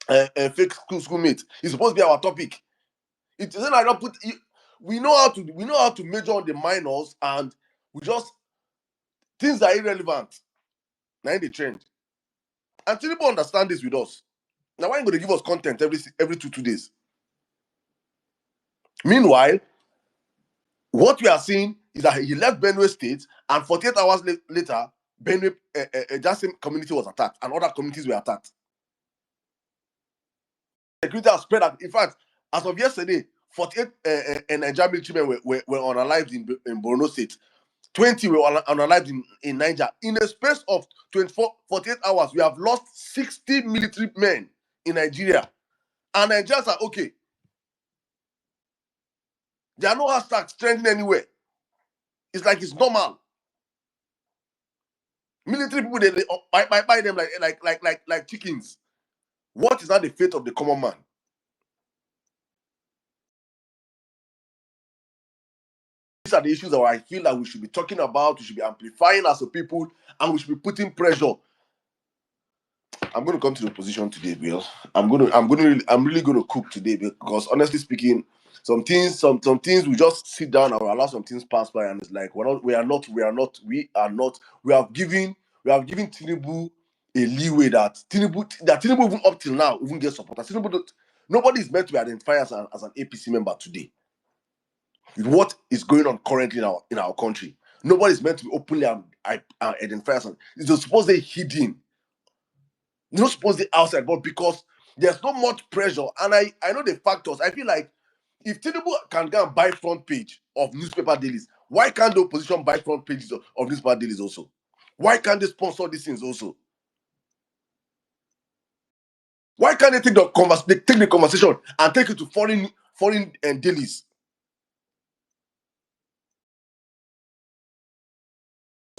fake schoolmate. It's supposed to be our topic. It isn't. I don't put. We know how to measure on the minors, and we just things are irrelevant. Now in the trend, and people understand this with us. Now why are you going to give us content every two days? Meanwhile, what we are seeing is that he left Benue State, and 48 hours later, Benue that same community was attacked, and other communities were attacked. Security has spread out. In fact, as of yesterday, 48 Nigerian military men were unalived in Borno State. 20 were unalived in Niger. In a space of 48 hours, we have lost 60 military men in Nigeria. And Nigerians are okay. There are no hashtags trending anywhere. It's like it's normal. Military people, they buy them like chickens. What is not the fate of the common man? These are the issues that I feel that we should be talking about, we should be amplifying as a people, and we should be putting pressure. I'm going to come to the position today, Bill. I'm really going to cook today, because honestly speaking, some things we just sit down and allow some things pass by, and it's like we have given Tinubu a leeway that Tinubu even up till now even gets support. Nobody is meant to be identified as an APC member today. With what is going on currently in our country, nobody is meant to be openly identified as it's supposed to be hidden. You're not supposed to be outside, but because there's not much pressure, and I know the factors. I feel like if Tinubu can go and buy front page of newspaper dailies, why can't the opposition buy front pages of newspaper dailies also? Why can't they sponsor these things also? Why can't they take the conversation and take it to foreign dailies?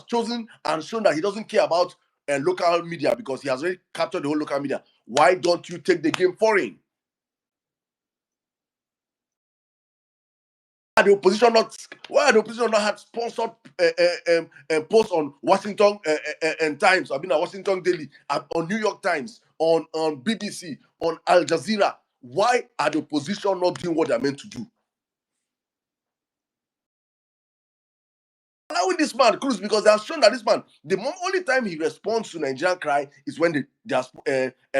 Chosen and shown that he doesn't care about local media because he has already captured the whole local media. Why don't you take the game foreign? Why are the opposition not had sponsored posts on Washington and Times? I've been at Washington Daily, on New York Times, on BBC, on Al Jazeera. Why are the opposition not doing what they're meant to do? Allowing this man cruise, because they have shown that this man, the only time he responds to Nigerian cry is when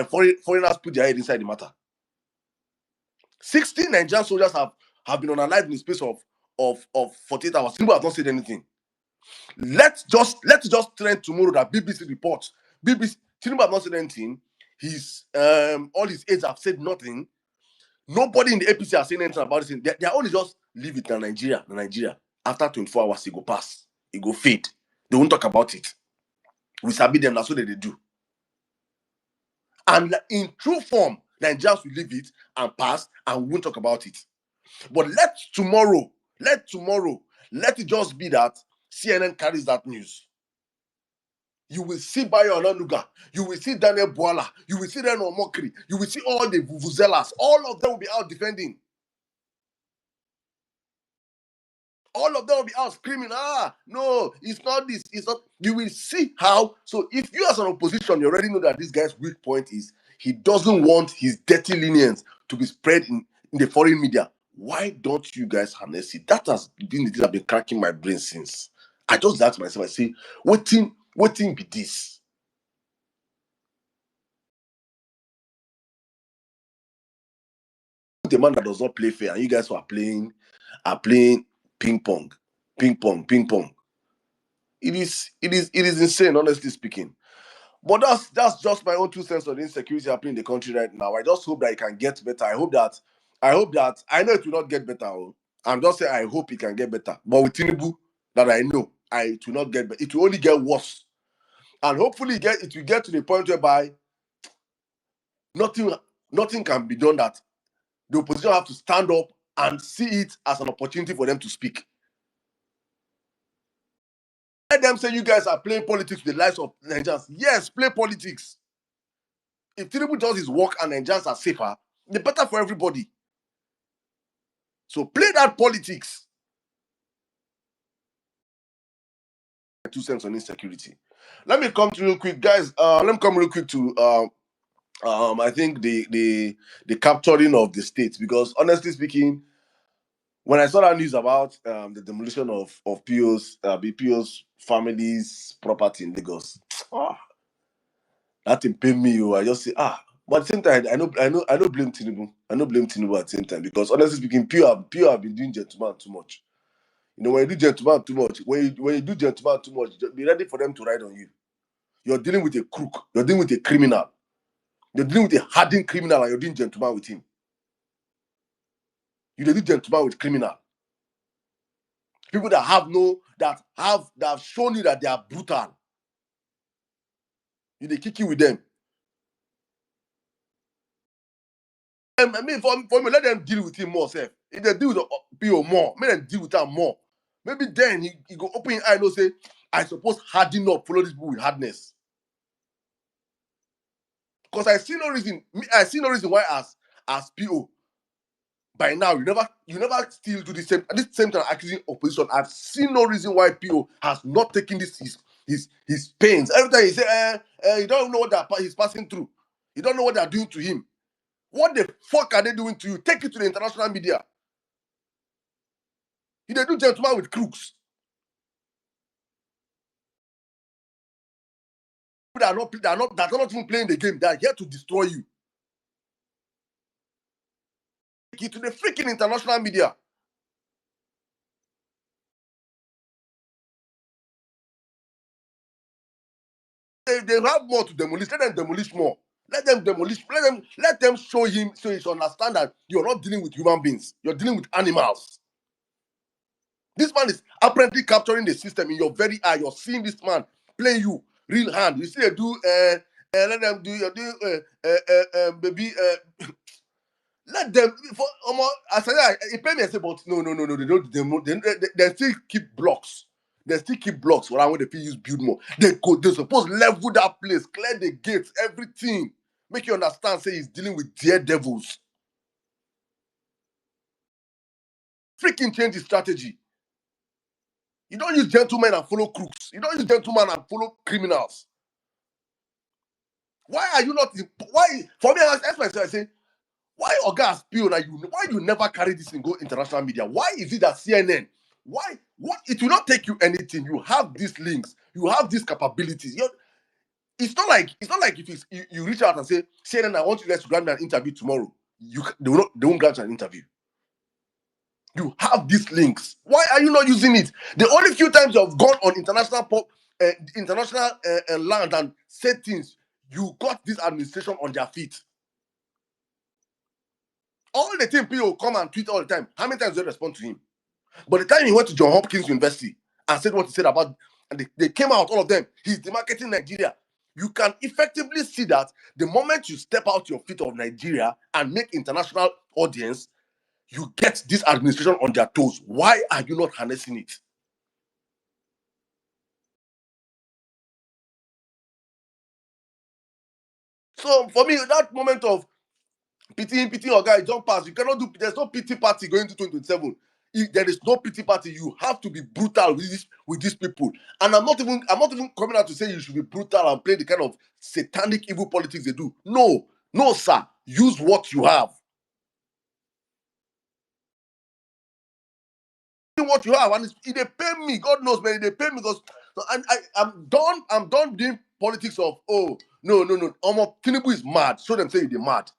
foreigners put their head inside the matter. 60 Nigerian soldiers have been unalived in the space of 48 hours. People have not said anything. Let's just trend tomorrow that BBC reports. Tinubu have not said anything. All his aides have said nothing. Nobody in the APC has said anything about this. They are only just leave it in Nigeria. After 24 hours, it go pass. It go fade. They won't talk about it. We sabi them, that's what they do. And in true form, Nigerians will leave it and pass, and we won't talk about it. But let it just be that CNN carries that news. You will see Bayo Onanuga, you will see Daniel Bwala, you will see Reno Mokri, you will see all the vuvuzelas. All of them will be out defending. All of them will be out screaming, no, it's not this, it's not. You will see how. So if you as an opposition, you already know that this guy's weak point is he doesn't want his dirty lenience to be spread in the foreign media. Why don't you guys harness it? That has been the thing I've been cracking my brain since. I just asked myself, I say, what thing be this? The man that does not play fair, and you guys are playing ping pong. It is insane, honestly speaking. But that's just my own 2 cents on the insecurity happening in the country right now. I just hope that it can get better. I hope that I know it will not get better. I'm just saying I hope it can get better. But with Tinubu, that I know, it will not get better. It will only get worse. And hopefully it will get to the point whereby nothing can be done, that the opposition have to stand up and see it as an opportunity for them to speak. Let them say you guys are playing politics with the lives of Nigerians. Yes, play politics. If Tinubu does his work and Nigerians are safer, the better for everybody. So play that politics. 2 cents on insecurity. Let me come to real quick, guys. Let me come real quick to I think the capturing of the state, because honestly speaking, when I saw that news about the demolition of PO's BPO's family's property in Lagos, ah, that thing pain me. Oh, I just say but at the same time, I know blame Tinubu. I know blame Tinubu at the same time, because honestly speaking, PO have been doing gentleman too much. You know, when you do gentleman too much, when you do gentleman too much, just be ready for them to ride on you. You're dealing with a crook. You're dealing with a criminal. You're dealing with a hardened criminal, and you're doing gentleman with him. You do gentleman with criminal. People that have shown you that they are brutal. You they kick you with them. I mean, for me, let them deal with him more, sir. If they deal with the PO more, make them deal with him more. Maybe then he go open his eye and say, I suppose harden up, follow this people with hardness. Because I see no reason why as PO by now you never still do this same time accusing opposition. I've seen no reason why PO has not taken this his pains. Every time he say, you don't know what he's passing through. You don't know what they're doing to him. What the fuck are they doing to you? Take it to the international media. They do gentleman with crooks. People that are not even playing the game. They are here to destroy you. Take it to the freaking international media. They have more to demolish. Let them demolish more. Let them demolish. Let them show him so he should understand that you're not dealing with human beings. You're dealing with animals. This man is apparently capturing the system in your very eye. You're seeing this man play you real hand. You see they do. Let them do. You do. Baby. Let them. For I said, it paid me. I said, but no. They don't. They still keep blocks. They still keep blocks. When the people use build more, they suppose level that place, clear the gates, everything. Make you understand. Say he's dealing with daredevils. Freaking change his strategy. You don't use gentlemen and follow crooks. You don't use gentlemen and follow criminals. Why are you not? Why? For me, I ask myself, I say, why Oga Spio that why you never carry this in go international media? Why is it that CNN? Why? What? It will not take you anything. You have these links. You have these capabilities. It's not like if you reach out and say, CNN, I want you guys to grant me an interview tomorrow. They won't grant you an interview. You have these links. Why are you not using it? The only few times you have gone on international land and said things, you got this administration on their feet. All the time people come and tweet all the time. How many times do they respond to him? But the time he went to John Hopkins University and said what he said about, and they came out, all of them, he's demarketing Nigeria. You can effectively see that the moment you step out your feet of Nigeria and make international audience, you get this administration on their toes. Why are you not harnessing it? So for me, that moment of pitying or guy don't pass, you cannot do. There's no pity party going to 2027. If there is no pity party, you have to be brutal with these people. And I'm not even coming out to say you should be brutal and play the kind of satanic evil politics they do. No, sir. Use what you have. What you have, and they pay me. God knows, man. They pay me because I'm done. I'm done doing politics of no. Tinubu is mad. Show them say they're mad.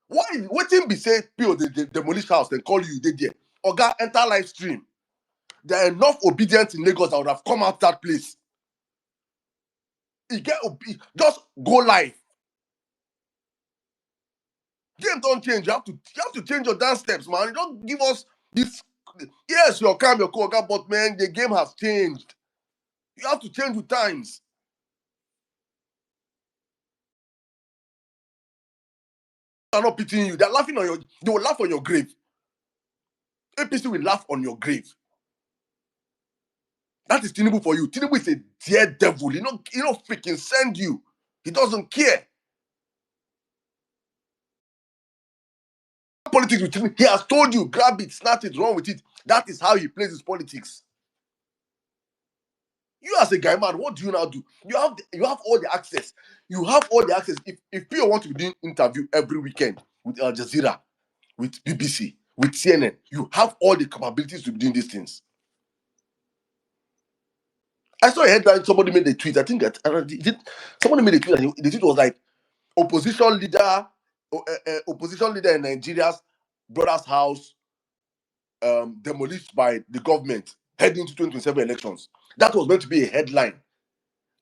Why? Waiting be say people they demolish house, then call you, they there. Oga, enter live stream. There are enough obedience in Lagos that would have come out that place. Just go live. Game don't change. You have to change your dance steps, man. You don't give us this. Yes, you're calm, you're cool, Oga, but man, the game has changed. You have to change with times. They're not pitying you. They're laughing on your. They will laugh on your grave. APC will laugh on your grave. That is Tinubu for you. Tinubu is a daredevil. You know, freaking send you. He doesn't care. Politics with Tinubu. He has told you, grab it, snatch it, run with it. That is how he plays his politics. You as a guy man, what do you now do? You have all the access. You have all the access. If people want to be doing interview every weekend with Al Jazeera, with BBC, with CNN, you have all the capabilities to be doing these things. I saw a headline, somebody made a tweet. I think that somebody made a tweet, and the tweet was like, opposition leader in Nigeria's brother's house demolished by the government heading into 2027 elections. That was meant to be a headline.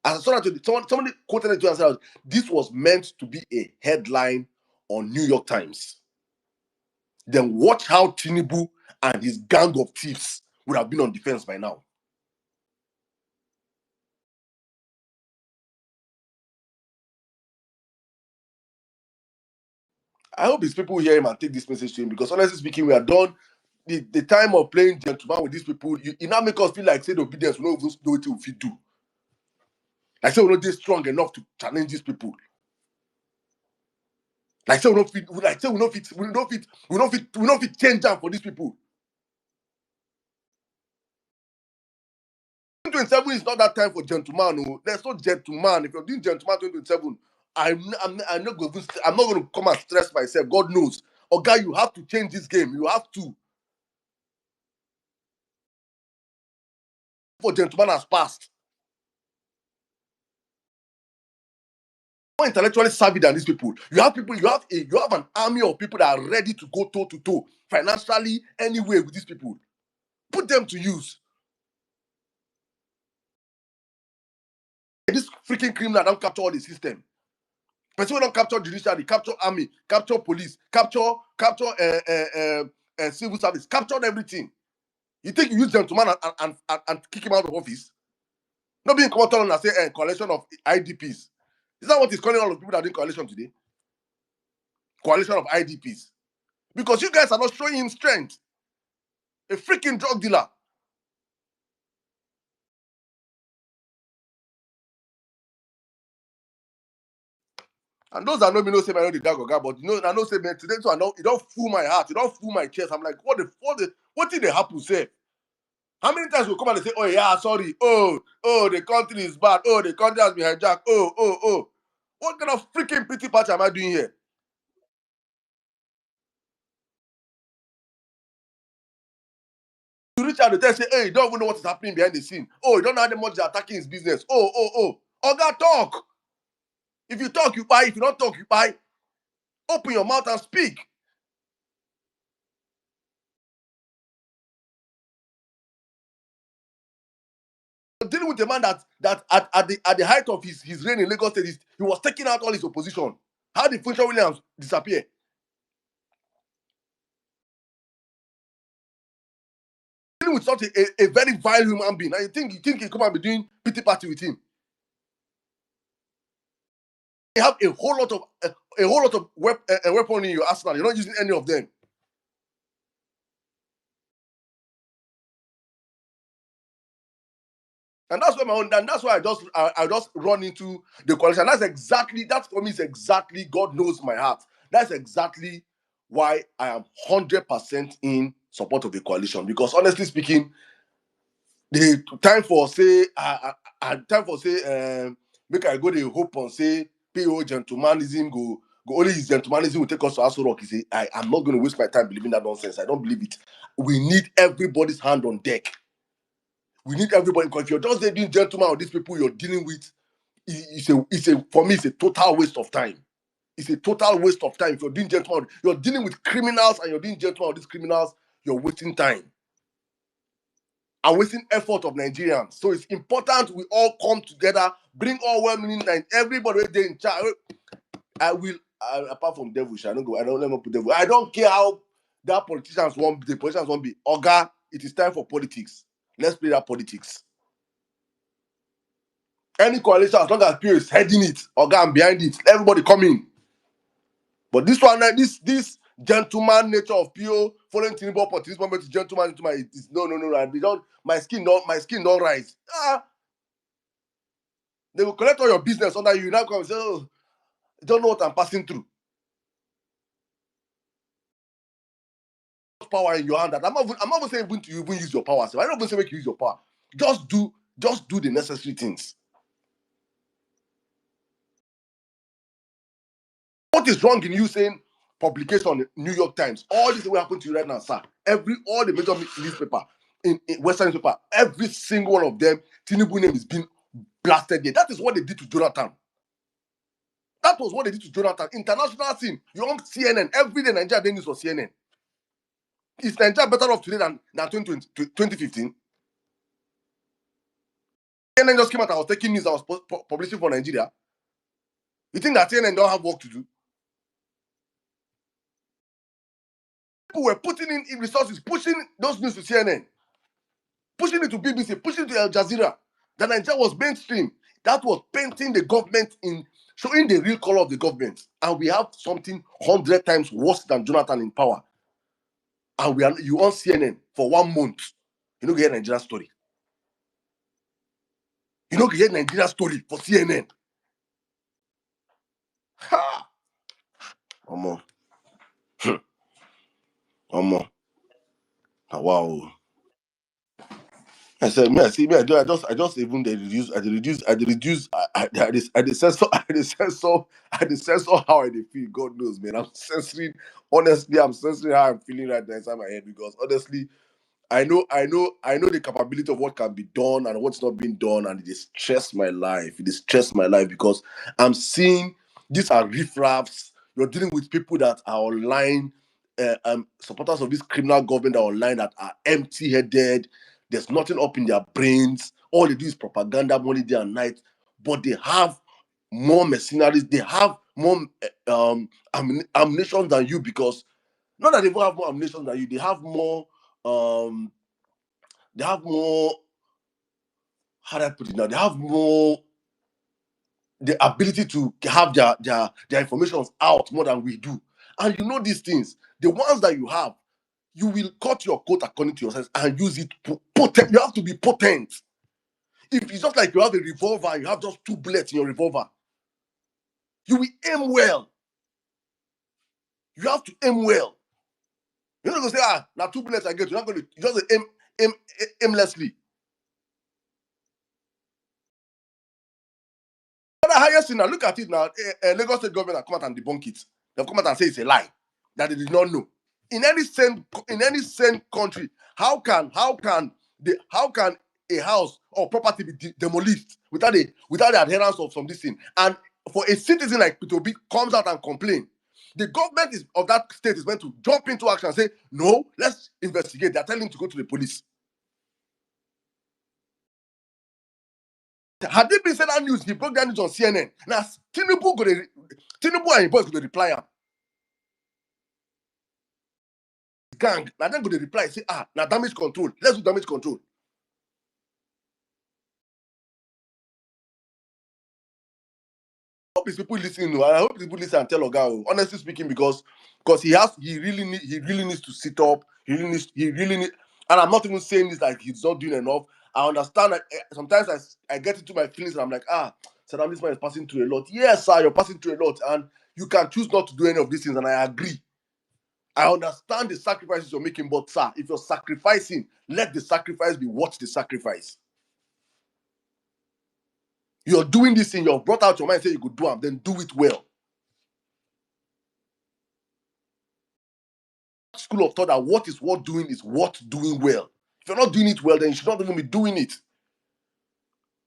As I saw that, somebody quoted it to us, this was meant to be a headline on New York Times. Then watch how Tinubu and his gang of thieves would have been on defense by now. I hope these people hear him and take this message to him, because honestly speaking, we are done. The time of playing gentleman with these people, it now make us feel like, say, the obedience, we don't even know what we do. Like, say, we're not strong enough to challenge these people. Like, say, we don't fit, like, say, we don't fit change them for these people. 2027 is not that time for gentleman. No. There's no gentleman. If you're doing gentleman 2027, I'm not going to come and stress myself. God knows. Okay, you have to change this game. You have to. For gentleman has passed. More intellectually savvy than these people. You have an army of people that are ready to go toe to toe financially anywhere with these people. Put them to use. This freaking criminal don't capture all the system. Person don't capture judiciary, capture army, capture police, capture civil service, captured everything. You think you use gentleman and kick him out of office? Not being come out and say coalition of IDPs. Is that what he's calling all of the people that are doing coalition today? Coalition of IDPs. Because you guys are not showing him strength. A freaking drug dealer. And those that know me know say I know the guy, but I know say man today, so I know it don't fool my heart, it don't fool my chest. I'm like, what did they happen say? How many times we come and say, oh yeah, sorry, oh, the country is bad, oh, the country has been hijacked, oh. What kind of freaking pity party am I doing here? You reach out to tell say, hey, you don't even know what is happening behind the scene. Oh, you don't know how much they're attacking his business. Oh. Oga, talk. If you talk, you buy. If you don't talk, you buy. Open your mouth and speak. Dealing with a man that at the height of his reign in Lagos State, he was taking out all his opposition. How did Funsho Williams disappear? Dealing with such a very vile human being, and you think he come and be doing pity party with him? You have a whole lot of weapon in your arsenal. You're not using any of them. And that's why I just run into the coalition. That for me is exactly, God knows my heart. That's exactly why I am 100% in support of the coalition. Because honestly speaking, the time for say make I go the hope on say PO gentlemanism go only his gentlemanism will take us to Aso Rock. He say I'm not going to waste my time believing that nonsense. I don't believe it. We need everybody's hand on deck. We need everybody, because if you're just doing gentleman or these people you're dealing with, for me it's a total waste of time. It's a total waste of time. If you're doing gentleman, you're dealing with criminals and you're doing gentleman with these criminals, you're wasting time and wasting effort of Nigerians. So it's important we all come together, bring all well-meaning and everybody there in charge. Apart from devil, I don't go. I don't let me put devil. I don't care how the politicians won't be. Oga, it is time for politics. Let's play that politics. Any coalition, as long as PO is heading it, Oga, I'm behind it. Everybody come in. But this one, this gentleman nature of PO following Tinubu up to this moment is gentleman. It's no. They don't. My skin don't rise. They will collect all your business under you. Now come and say, oh, you don't know what I'm passing through. Power in your hand. That I'm not even saying to you even use your power. So I don't even say make you use your power. Just do Just do the necessary things. What is wrong in you saying publication, New York Times, all this will happen to you right now, sir? All the major newspaper in Western newspaper, every single one of them, Tinubu name is being blasted there. That is what they did to Jonathan. That was what they did to Jonathan. International scene. You on CNN every day. Nigeria news for CNN. Is Nigeria better off today than 2015? CNN just came out and was taking news that was publishing for Nigeria. You think that CNN don't have work to do? People were putting in resources, pushing those news to CNN, pushing it to BBC, pushing it to Al Jazeera. That Nigeria was mainstream. That was painting the government in, showing the real color of the government. And we have something 100 times worse than Jonathan in power. And you on CNN for 1 month. You don't get Nigeria story. You don't get Nigeria story for CNN. Ha! Omo. Omo. Wow. I said, me, I see, me, I just even they reduce, I censor how I dey feel. God knows, man. I'm censoring, honestly, I'm censoring how I'm feeling right now inside my head because honestly, I know the capability of what can be done and what's not being done, and it is stressed my life. It is stressed my life because I'm seeing these are riffraffs. You're dealing with people that are online, supporters of this criminal government that are online that are empty-headed. There's nothing up in their brains. All they do is propaganda morning, day, and night. But they have more mercenaries. They have more ammunition than you because not that they don't have more ammunition than you. They have more. They have more. How do I put it now? They have more the ability to have their information out more than we do. And you know these things. The ones that you have, you will cut your coat according to your size and use it potent. You have to be potent. If it's just like you have a revolver, you have just 2 bullets in your revolver, you will aim well. You have to aim well. You're not going to say, now 2 bullets I get. You're not going to just aim aimlessly. But the highest thing now, look at it now. Lagos State government have come out and debunk it. They've come out and say it's a lie that they did not know. In any same country, how can a house or property be demolished without the adherence of some this thing? And for a citizen like P2B comes out and complain, the government of that state is meant to jump into action and say, no, let's investigate. They're telling him to go to the police. Had they been said that news, he broke that news on CNN. Now Tinubu and his boys go to reply him. Gang, now then go to reply, say, now damage control. Let's do damage control. I hope people listening. I hope people listen and tell Oga. Honestly speaking, because he really needs to sit up. He really need. And I'm not even saying this like he's not doing enough. I understand that sometimes I get into my feelings and I'm like, Saddam, this man is passing through a lot. Yes, sir, you're passing through a lot, and you can choose not to do any of these things, and I agree. I understand the sacrifices you're making, but sir, if you're sacrificing, let the sacrifice be worth the sacrifice. You're doing this thing, you've brought out your mind, say you could do it, then do it well. School of thought that what is worth doing is worth doing well. If you're not doing it well, then you should not even be doing it.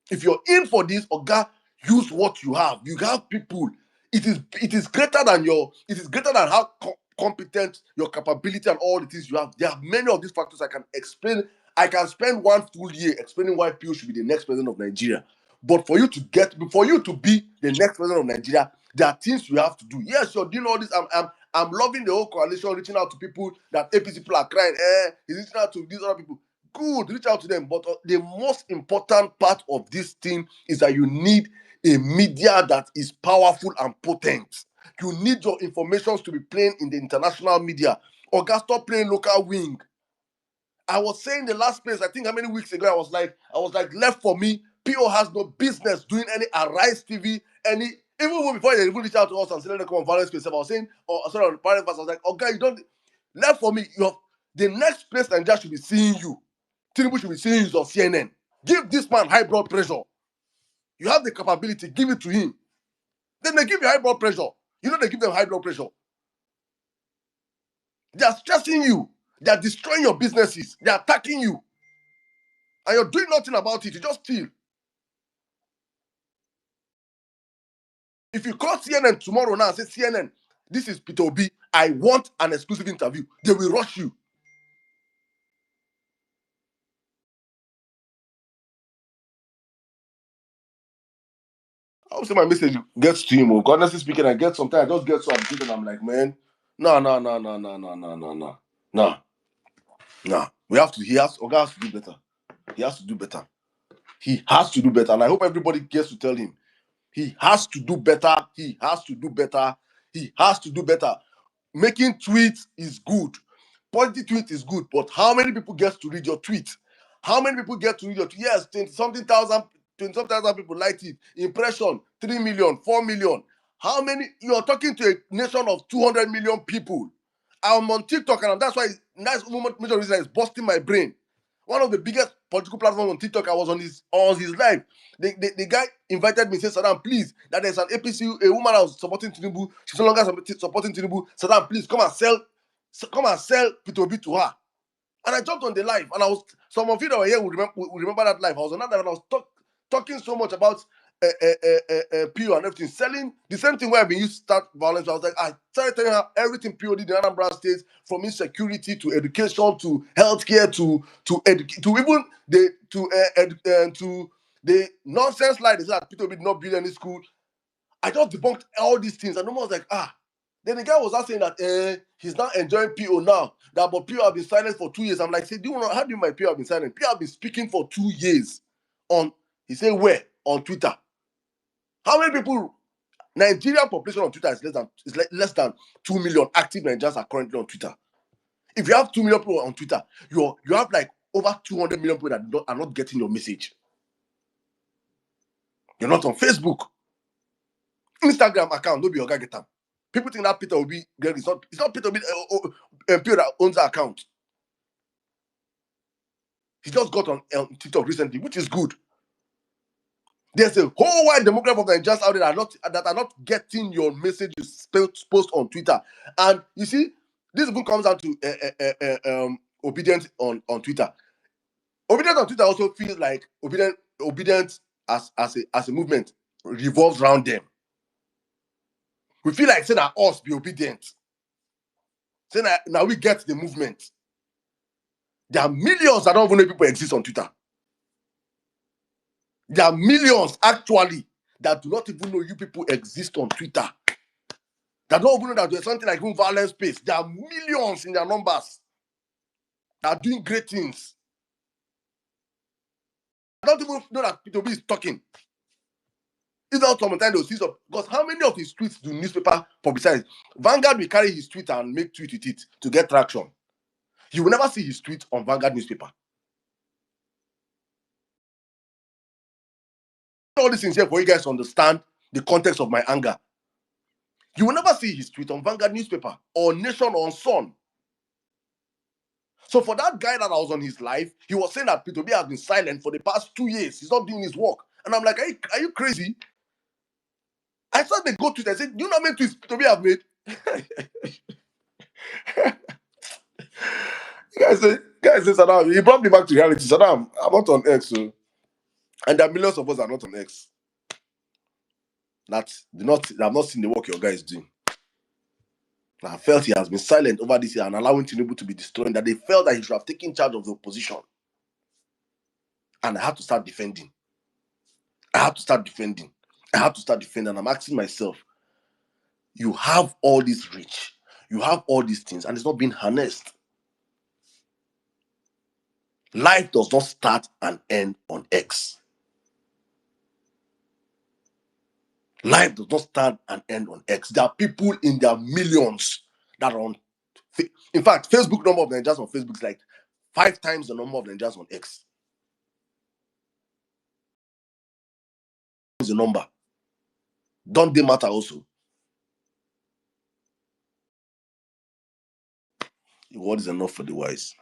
If you're in for this, Oga, use what you have. You have people. It is greater than how competent your capability and all the things you have. There are many of these factors I can explain. I can spend 1 full year explaining why Pio should be the next president of Nigeria. But for you to be the next president of Nigeria, there are things you have to do. Yes, you're doing all this. I'm loving the whole coalition, reaching out to people that APC people are crying. He's reaching out to these other people. Good, reach out to them. But the most important part of this thing is that you need a media that is powerful and potent. You need your informations to be playing in the international media. Or stop playing local wing. I was saying the last place, I think how many weeks ago, I was like, left for me. PO has no business doing any Arise TV, even before they even reach out to us and say, let them come on Vawulence space. I was saying, on Parent Pass, I was like, you don't, left for me, the next place Nigeria should be seeing you, Tinubu should be seeing you on CNN. Give this man high blood pressure. You have the capability, give it to him. Then they give you high blood pressure. You know they give them high blood pressure. They are stressing you. They are destroying your businesses. They are attacking you. And you're doing nothing about it. You just steal. If you call CNN tomorrow now and say, CNN, this is Peter Obi, I want an exclusive interview, they will rush you. I would say my message gets to him. Honestly speaking, I get sometimes I just get so upset and I'm like, man, no. We have to, Oga has to do better. He has to do better. He has to do better. And I hope everybody gets to tell him. He has to do better. He has to do better. He has to do better. Making tweets is good. Positive tweet is good. But how many people get to read your tweet? How many people get to read your tweet? Yes, 20-something thousand people liked it. Impression, 3 million, 4 million. How many? You're talking to a nation of 200 million people. I'm on TikTok and that's why that's major reason is busting my brain. One of the biggest political platforms on TikTok, I was on his live. The guy invited me, said, Saddam, please, that there's an APC, a woman that was supporting Tinubu, she's no longer supporting Tinubu. Saddam, please come and sell Peter Obi to her. And I jumped on the live, and I was, some of you that were here will remember that live. I was on that live, and I was talking so much about PO and everything, selling the same thing where I've been used to start violence. I was like, I started telling her everything PO did in Anambra State, from insecurity to education to healthcare to even the nonsense lie they said that Peter did not build any school. I just debunked all these things, and no one was like, ah. Then the guy was not saying that he's not enjoying PO now. That but PO have been silent for 2 years. I'm like, say, do you know how do you my PO have been silent? PO have been speaking for 2 years on. He said where on Twitter. How many people? Nigerian population on Twitter is less than 2 million active Nigerians are currently on Twitter. If you have 2 million people on Twitter, you have like over 200 million people that are not getting your message. You're not on Facebook, Instagram account. No be your guy get them. People think that Peter Obi, it's not Peter Obi Peter that owns the account. He just got on TikTok recently, which is good. There's a whole wide demographic of Nigerians out there that are not getting your messages post on Twitter. And you see, this even comes down to obedience on Twitter. Obedience on Twitter also feels like obedience as a movement revolves around them. We feel like saying that us be obedient. Saying that now we get the movement. There are millions that don't even know people exist on Twitter. There are millions actually that do not even know you people exist on Twitter. That don't even know that there's something like even Vawulence space. There are millions in their numbers that are doing great things. I don't even know that Peter Obi is talking. It's not sometimes they'll see some, because how many of his tweets do newspaper publicize? Vanguard will carry his tweet and make tweet with it to get traction. You will never see his tweet on Vanguard newspaper. All these things here for you guys to understand the context of my anger. You will never see his tweet on Vanguard newspaper or Nation or Sun. So for that guy that I was on his live, he was saying that Peter Obi has been silent for the past 2 years. He's not doing his work. And I'm like, are you crazy? I saw they go to it and said, do you know how many tweets Peter Obi have made? guys say, Saddam, he brought me back to reality. Saddam, I'm not on X. So. And there are millions of us that are not on X. I've not seen the work your guy is doing. I felt he has been silent over this year and allowing Tinubu to be destroyed, that they felt that he should have taken charge of the opposition. And I had to start defending. And I'm asking myself, you have all this reach, you have all these things, and it's not being harnessed. Life does not start and end on X. Life does not start and end on X. There are people in their millions that are on. In fact, Facebook number of Nigerians on Facebook is like 5 times the number of Nigerians on X. Is the number. Don't they matter also? The word is enough for the wise.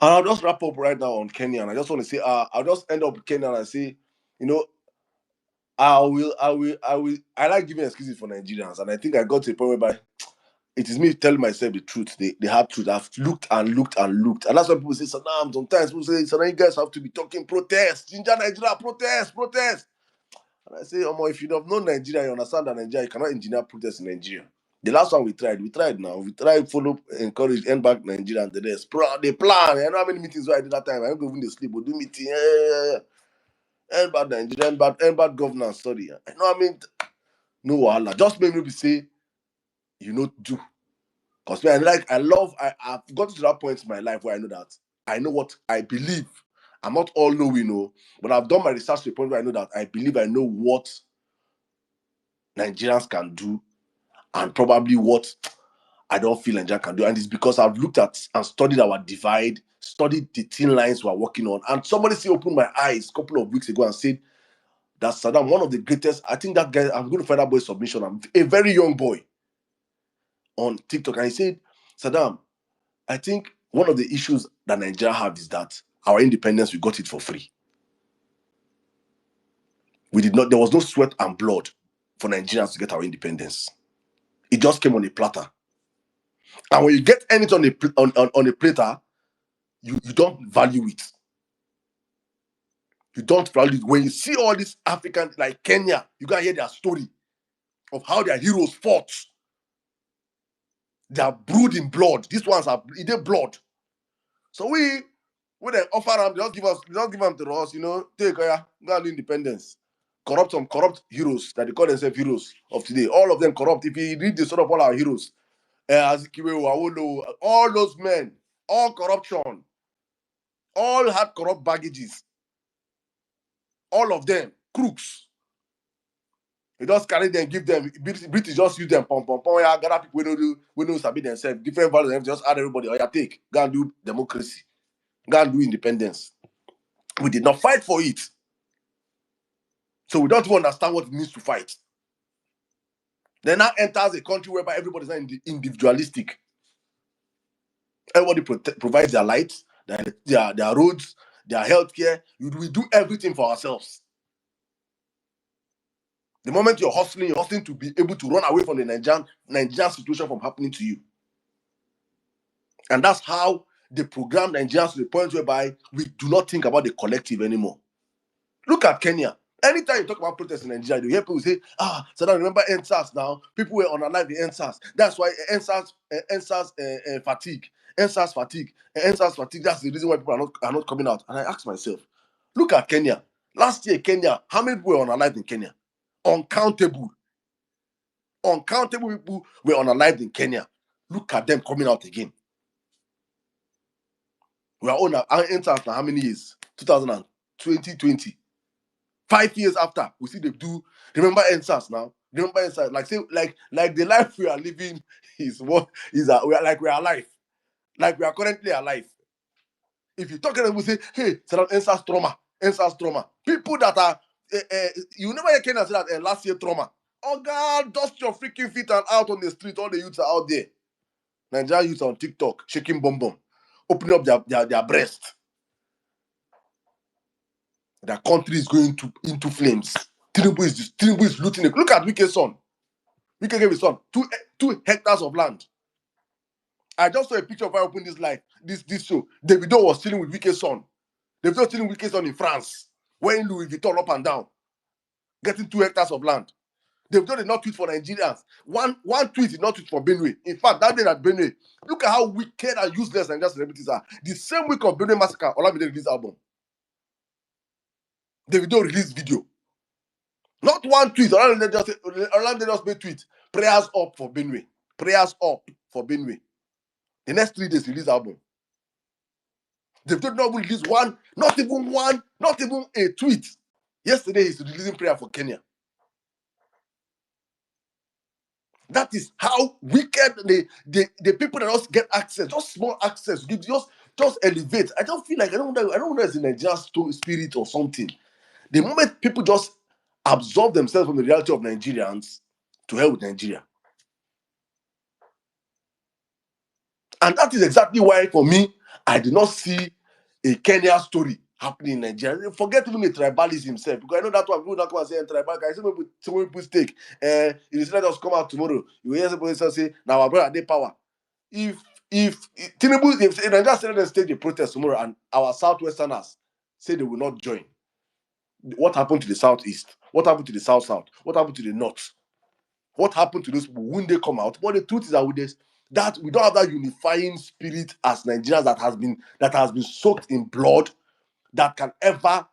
And I'll just wrap up right now on Kenya. And I just want to say, I'll just end up with Kenya and I say, you know, I like giving excuses for Nigerians. And I think I got to a point whereby it is me telling myself the truth. They have truth. I've looked and looked and looked. And that's why people say, Saddam, sometimes people say, Saddam, you guys have to be talking protest. Ginger Nigeria, protest, protest. And I say, Omo, if you have known Nigeria, you understand that Nigeria, you cannot engineer protest in Nigeria. The last one we tried now. We tried follow, encourage, end back Nigeria and the rest. They plan. I know how many meetings I did that time. I don't go even sleep, but do meeting. End back Nigeria, end back governance. Sorry. I know I mean, no wahala. Just make me say, you know, do. Because I've gotten to that point in my life where I know that I know what I believe. I'm not all knowing, no, but I've done my research to the point where I know that I believe I know what Nigerians can do and probably what I don't feel Nigeria can do. And it's because I've looked at and studied our divide, studied the thin lines we're working on. And somebody opened my eyes a couple of weeks ago and said that Saddam, one of the greatest, I think that guy, I'm going to find that boy's submission. I'm a very young boy on TikTok. And he said, Saddam, I think one of the issues that Nigeria have is that our independence, we got it for free. There was no sweat and blood for Nigerians to get our independence. It just came on a platter. And when you get anything on a platter, you don't value it. You don't value it. When you see all these Africans like Kenya, you gotta hear their story of how their heroes fought. They are brewed in blood. These ones are in their blood. So we they offer them, just give them to us, take go and do independence. Some corrupt heroes that they call themselves heroes of today. All of them corrupt. If you read the story of all our heroes, Azikiwe, Wawolo, all those men, all corruption, all had corrupt baggages. All of them, crooks. You just carry them, give them, British just use them, pom, yeah, gather people we know sabi themselves, different values, just add everybody, take, go and do democracy, go and do independence. We did not fight for it. So we don't even understand what it means to fight. Then now enters a country whereby everybody's not individualistic. Everybody provides their lights, their roads, their healthcare. We do everything for ourselves. The moment you're hustling to be able to run away from the Nigerian situation from happening to you. And that's how they program Nigerians to the point whereby we do not think about the collective anymore. Look at Kenya. Anytime you talk about protests in Nigeria, you hear people say, so now remember NSAS now? People were unalive the NSAS. That's why NSAS fatigue. NSAS fatigue. NSAS fatigue. That's the reason why people are not coming out. And I ask myself, look at Kenya. Last year, Kenya, how many people were unalive in Kenya? Uncountable. Uncountable people were unalive in Kenya. Look at them coming out again. We are on our NSAS now how many years? 2020. 5 years after, we see they do. Remember NSAS now? Remember NSAS? Like the life we are living is what is we are alive. Like we are currently alive. If you talk to them, we say, hey, NSAS trauma. People that are you never hear Kenya say that last year trauma. Oh God, dust your freaking feet and out on the street. All the youths are out there. Nigerian youths on TikTok shaking bum, opening up their breast. Their country is going into flames. Tinubu is looting it. Look at Wike's son. Wike gave his son 2 hectares of land. I just saw a picture of her open this show. Davido was stealing with Wike's son. Davido was stealing Wike's son in France, wearing Louis Vuitton up and down, getting 2 hectares of land. Davido did not tweet for Nigerians. One tweet did not tweet for Benue. In fact, that day at Benue, look at how wicked and useless Nigerian celebrities are. The same week of Benue massacre, Olamide released album. Davido released video. Not one tweet. Orlando just made tweet. Prayers up for Benue. Prayers up for Benue. The next 3 days, release album. They've not even released one, not even a tweet. Yesterday, he's releasing prayer for Kenya. That is how wicked the people that just get access, just small access, just elevate. I don't feel like I don't know it's in Nigerian spirit or something. The moment people just absorb themselves from the reality of Nigerians, to hell with Nigeria. And that is exactly why, for me, I did not see a Kenya story happening in Nigeria. Forget even the tribalism himself, because I know that one people don't come and say tribal guys. Some people stake. If you let us come out tomorrow, you hear somebody say, "Now our brother they power." If Tinubu, if Nigeria said they stage a protest tomorrow and our southwesterners say they will not join, what happened to the southeast? What happened to the south? What happened to the north? What happened to those people? Wouldn't they come out? But the truth is that with this, that we don't have that unifying spirit as Nigerians that has been soaked in blood that can ever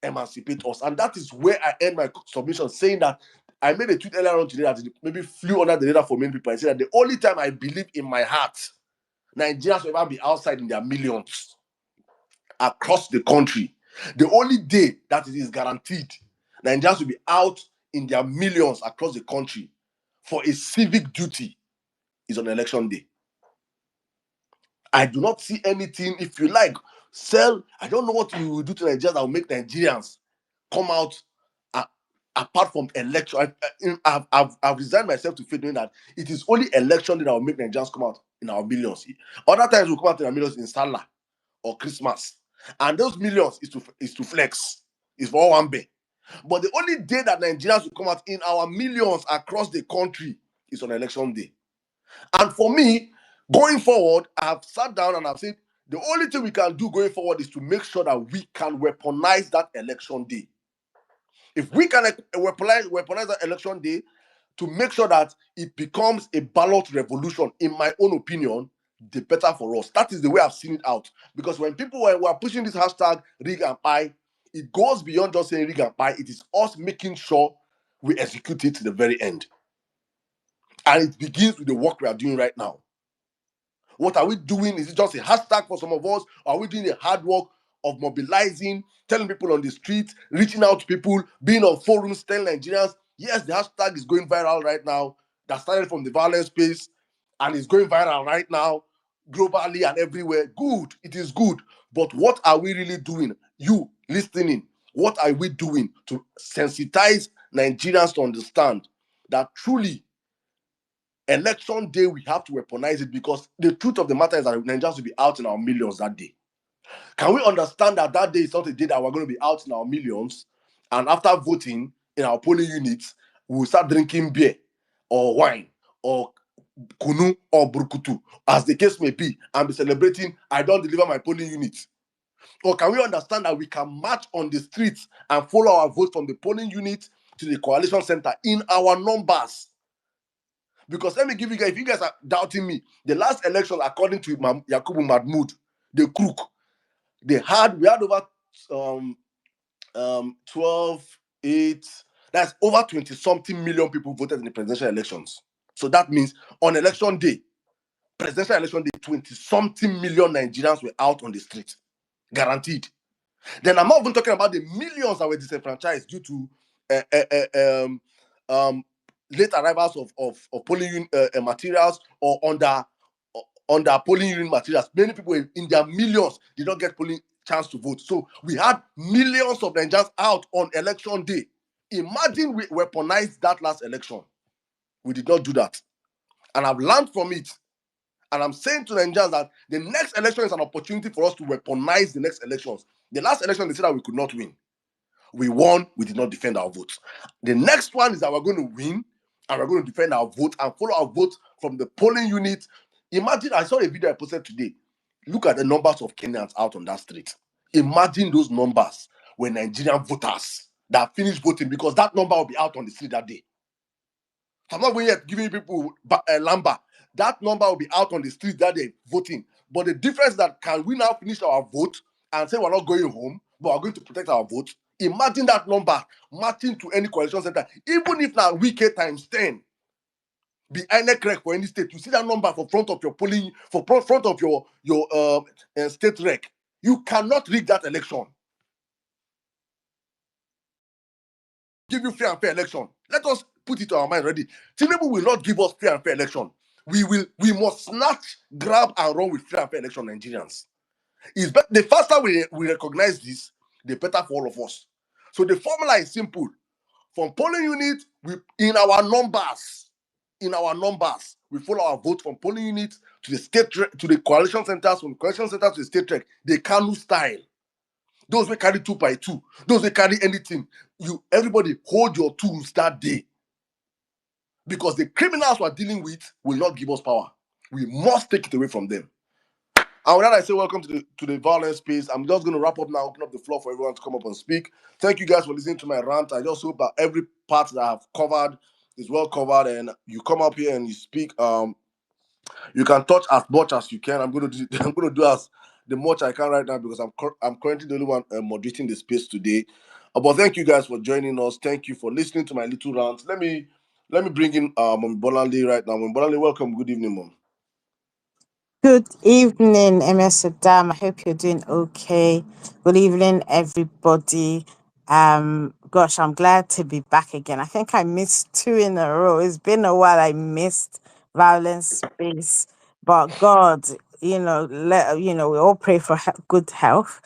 emancipate us. And that is where I end my submission, saying that I made a tweet earlier on today that maybe flew under the radar for many people. I said that the only time I believe in my heart Nigerians will ever be outside in their millions across the country, the only day that it is guaranteed Nigerians will be out in their millions across the country for a civic duty is on election day. I do not see anything. If you like, I don't know what you will do to Nigerians that will make Nigerians come out apart from election. I've resigned myself to faith knowing that it is only election that will make Nigerians come out in our millions. Other times we'll come out in our millions in Salah or Christmas. And those millions is to flex. It's for one day. But the only day that Nigerians will come out in our millions across the country is on election day. And for me, going forward, I have sat down and I've said the only thing we can do going forward is to make sure that we can weaponize that election day. If we can weaponize that election day to make sure that it becomes a ballot revolution, in my own opinion, the better for us. That is the way I've seen it out. Because when people were pushing this hashtag rig and pie, it goes beyond just saying rig and pie. It is us making sure we execute it to the very end. And it begins with the work we are doing right now. What are we doing? Is it just a hashtag for some of us? Or are we doing the hard work of mobilizing, telling people on the street, reaching out to people, being on forums, telling Nigerians, yes, the hashtag is going viral right now. That started from the violence space and is going viral right now, globally and everywhere. Good, it is good. But what are we really doing? You listening, what are we doing to sensitize Nigerians to understand that truly election day, we have to weaponize it, because the truth of the matter is that Nigerians will be out in our millions that day. Can we understand that that day is not a day that we're going to be out in our millions, and after voting in our polling units, we will start drinking beer or wine or kunu or burkutu, as the case may be, and be celebrating, I don't deliver my polling unit? Or can we understand that we can march on the streets and follow our vote from the polling unit to the coalition center in our numbers? Because let me give you guys, if you guys are doubting me, the last election, according to Yakubu Mahmoud, the crook, we had over 12, 8, that's over 20 something million people voted in the presidential elections. So that means on election day, presidential election day, 20 something million Nigerians were out on the street, guaranteed. Then I'm not even talking about the millions that were disenfranchised due to late arrivals of polling materials or under polling unit materials. Many people in their millions did not get polling chance to vote. So we had millions of Nigerians out on election day. Imagine we weaponized that last election. We did not do that. And I've learned from it. And I'm saying to Nigerians that the next election is an opportunity for us to weaponize the next elections. The last election, they said that we could not win. We won, we did not defend our votes. The next one is that we're going to win and we're going to defend our vote and follow our vote from the polling unit. Imagine, I saw a video I posted today. Look at the numbers of Kenyans out on that street. Imagine those numbers when Nigerian voters that finished voting, because that number will be out on the street that day. I'm not going yet giving people lamba. That number will be out on the street that day voting. But the difference is that, can we now finish our vote and say we're not going home, but we're going to protect our vote? Imagine that number matching to any coalition center, even if now weekend times 10 be INEC for any state. You see that number for front of your polling, for front of your state rec. You cannot rig that election. Give you fair and fair election. Let us put it to our mind already. Tinubu will not give us fair and fair election. We must snatch, grab, and run with fair and fair election, Nigerians. The faster we recognize this, the better for all of us. So the formula is simple. From polling unit, in our numbers, We follow our vote from polling units to the state to the coalition centers, from the coalition centers to the state rec. The Kanu style. Those will carry 2 by 2. Those will carry anything. Everybody hold your tools that day. Because the criminals we're dealing with will not give us power. We must take it away from them. And with that, I say welcome to the Vawulence space. I'm just going to wrap up now, open up the floor for everyone to come up and speak. Thank you guys for listening to my rant. I just hope that every part that I've covered is well covered, and you come up here and you speak. You can touch as much as you can. I'm going to do as the much I can right now because I'm currently the only one moderating the space today. But thank you guys for joining us. Thank you for listening to my little rant. Let me bring in Mom Bolanle right now. Mom Bolanle, welcome. Good evening, Mom. Good evening, MS Adam. I hope you're doing okay. Good evening, everybody. Gosh, I'm glad to be back again. I think I missed 2 in a row. It's been a while. I missed Violence Space, but God, we all pray for good health.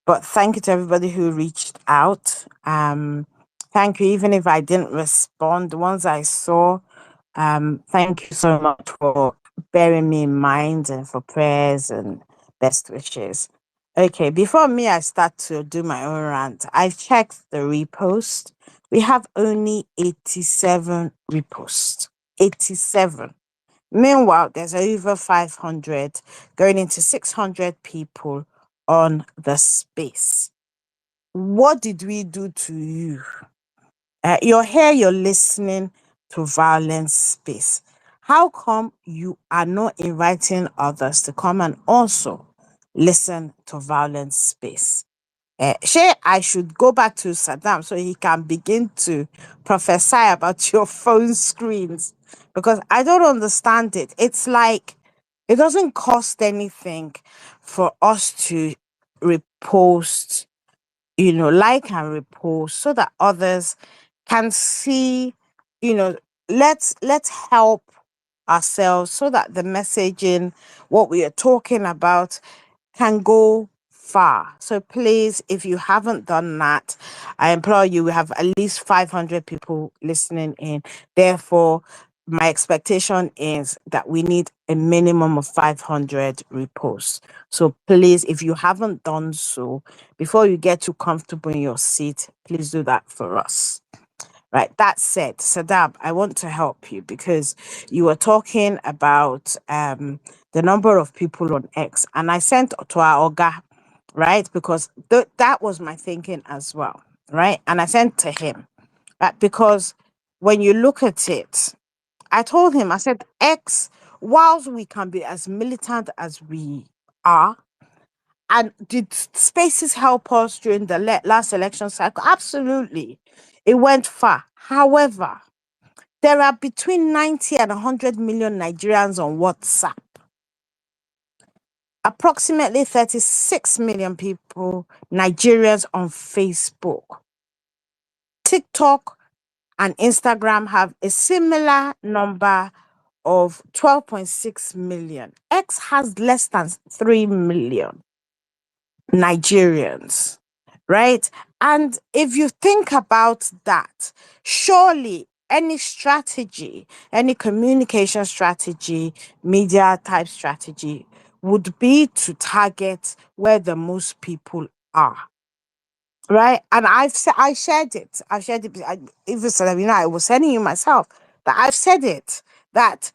But thank you to everybody who reached out. Thank you, even if I didn't respond. The ones I saw, thank you so much for bearing me in mind and for prayers and best wishes. Okay, before I start to do my own rant, I've checked the repost. We have only 87 reposts. 87. Meanwhile, there's over 500 going into 600 people on the space. What did we do to you? You're here, you're listening to Violence Space. How come you are not inviting others to come and also listen to Violence Space? Shay, I should go back to Saddam so he can begin to prophesy about your phone screens because I don't understand it. It's like it doesn't cost anything for us to repost, like and repost so that others can see, you know, let's help ourselves so that the messaging, what we are talking about, can go far. So please, if you haven't done that, I implore you, we have at least 500 people listening in. Therefore, my expectation is that we need a minimum of 500 reposts. So please, if you haven't done so, before you get too comfortable in your seat, please do that for us. Right. That said, Sadab, I want to help you because you were talking about the number of people on X, and I sent to our Oga, right? Because that was my thinking as well, right? And I sent to him, right? Because when you look at it, I told him, I said, X, whilst we can be as militant as we are, and did spaces help us during the last election cycle? Absolutely. It went far. However, there are between 90 and 100 million Nigerians on WhatsApp. Approximately 36 million people, Nigerians on Facebook. TikTok and Instagram have a similar number of 12.6 million. X has less than 3 million Nigerians, right? And if you think about that, surely any strategy, any communication strategy, media type strategy would be to target where the most people are. Right. And I shared it. I shared it. Even said, I was sending you myself, but I've said it that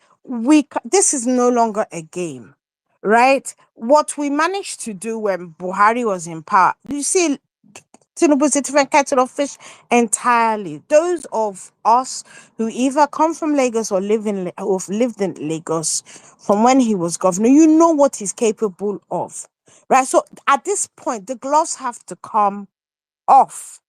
this is no longer a game. Right. What we managed to do when Buhari was in power, you see, Tinubu is a different kettle of fish entirely. Those of us who either come from Lagos or have lived in Lagos from when he was governor, you know what he's capable of. Right. So at this point, the gloves have to come off,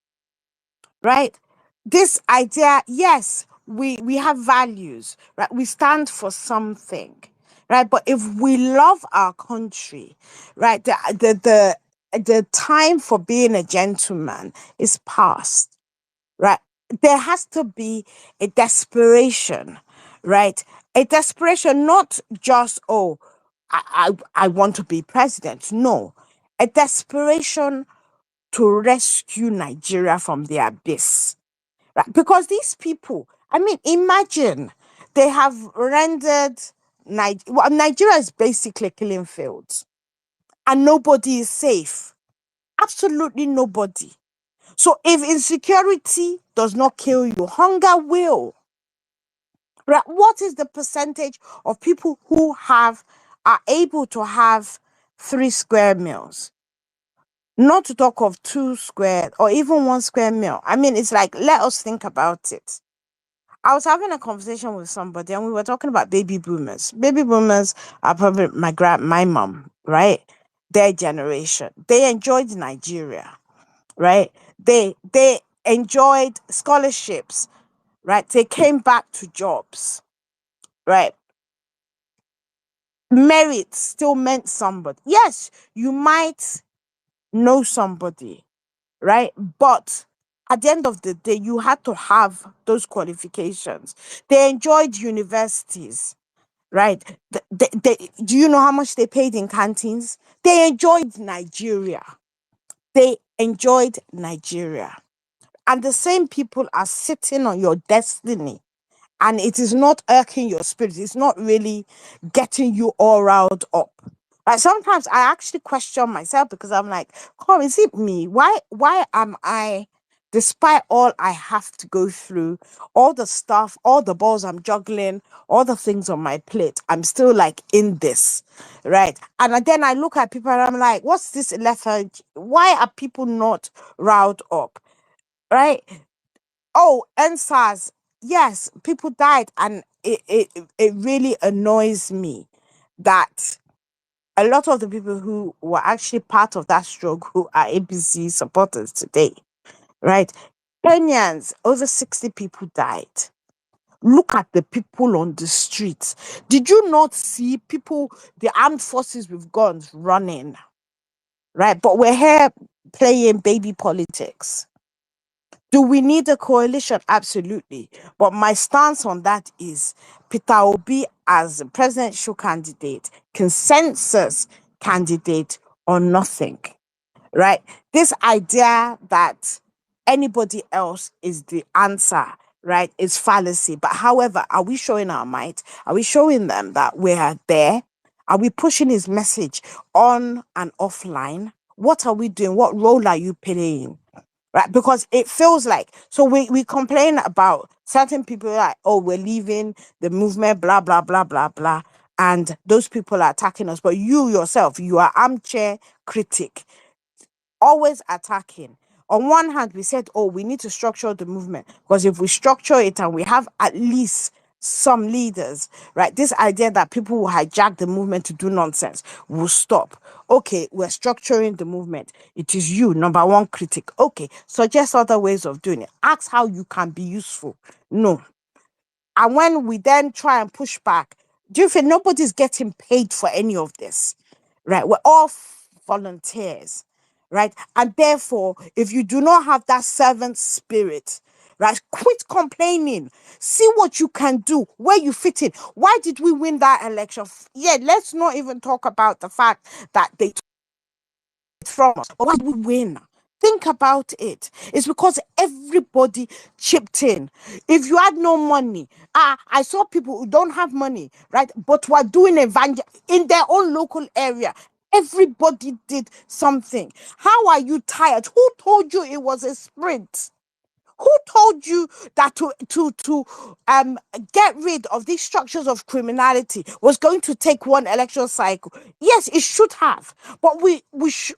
right? This idea, yes, we have values, right? We stand for something, right? But if we love our country, right, the time for being a gentleman is past, right? There has to be a desperation, right? A desperation, not just, oh, I want to be president. No, a desperation to rescue Nigeria from the abyss. Right? Because these people, I mean, imagine they have rendered Nigeria is basically killing fields, and nobody is safe. Absolutely nobody. So if insecurity does not kill you, hunger will. Right? What is the percentage of people who are able to have 3 square meals? Not to talk of 2 square or even 1 square meal. I mean, it's like, let us think about it. I was having a conversation with somebody and we were talking about baby boomers. Baby boomers are probably my mom, right? Their generation. They enjoyed Nigeria, right? They enjoyed scholarships, right? They came back to jobs, right? Merit still meant somebody. Yes, you might know somebody, right? But at the end of the day, you had to have those qualifications. They enjoyed universities, right? Do you know how much they paid in canteens? They enjoyed Nigeria. They enjoyed Nigeria. And the same people are sitting on your destiny, and it is not irking your spirit. It's not really getting you all riled up. Like sometimes I actually question myself because I'm like, come, is it me? Why am I, despite all I have to go through, all the stuff, all the balls I'm juggling, all the things on my plate, I'm still like in this, right? And then I look at people and I'm like, what's this lethargy? Why are people not riled up? Right? Oh, NSAS. Yes, people died, and it really annoys me that a lot of the people who were actually part of that struggle are APC supporters today, right? Kenyans, over 60 people died. Look at the people on the streets. Did you not see people, the armed forces with guns running, right? But we're here playing baby politics. Do we need a coalition? Absolutely. But my stance on that is Peter Obi as a presidential candidate, consensus candidate, or nothing, right? This idea that anybody else is the answer, right, is fallacy. But however, are we showing our might? Are we showing them that we are there? Are we pushing his message on and offline? What are we doing? What role are you playing? Right, because it feels like, so we complain about certain people like, oh, we're leaving the movement, blah blah blah blah blah, and those people are attacking us, but you yourself, you are armchair critic, always attacking. On one hand, we said, oh, we need to structure the movement, because if we structure it and we have at least some leaders, right, this idea that people will hijack the movement to do nonsense will stop. Okay, we're structuring the movement. It is you, number one critic. Okay, suggest other ways of doing it. Ask how you can be useful. No. And when we then try and push back, do you feel nobody's getting paid for any of this? Right? We're all volunteers, right? And therefore, if you do not have that servant spirit, right, quit complaining. See what you can do, where you fit in. Why did we win that election? Yeah, let's not even talk about the fact that they took it from us. But why did we win? Think about it. It's because everybody chipped in. If you had no money, I saw people who don't have money, right? But were doing evangel in their own local area. Everybody did something. How are you tired? Who told you it was a sprint? Who told you that to get rid of these structures of criminality was going to take one election cycle? Yes, it should have, but we should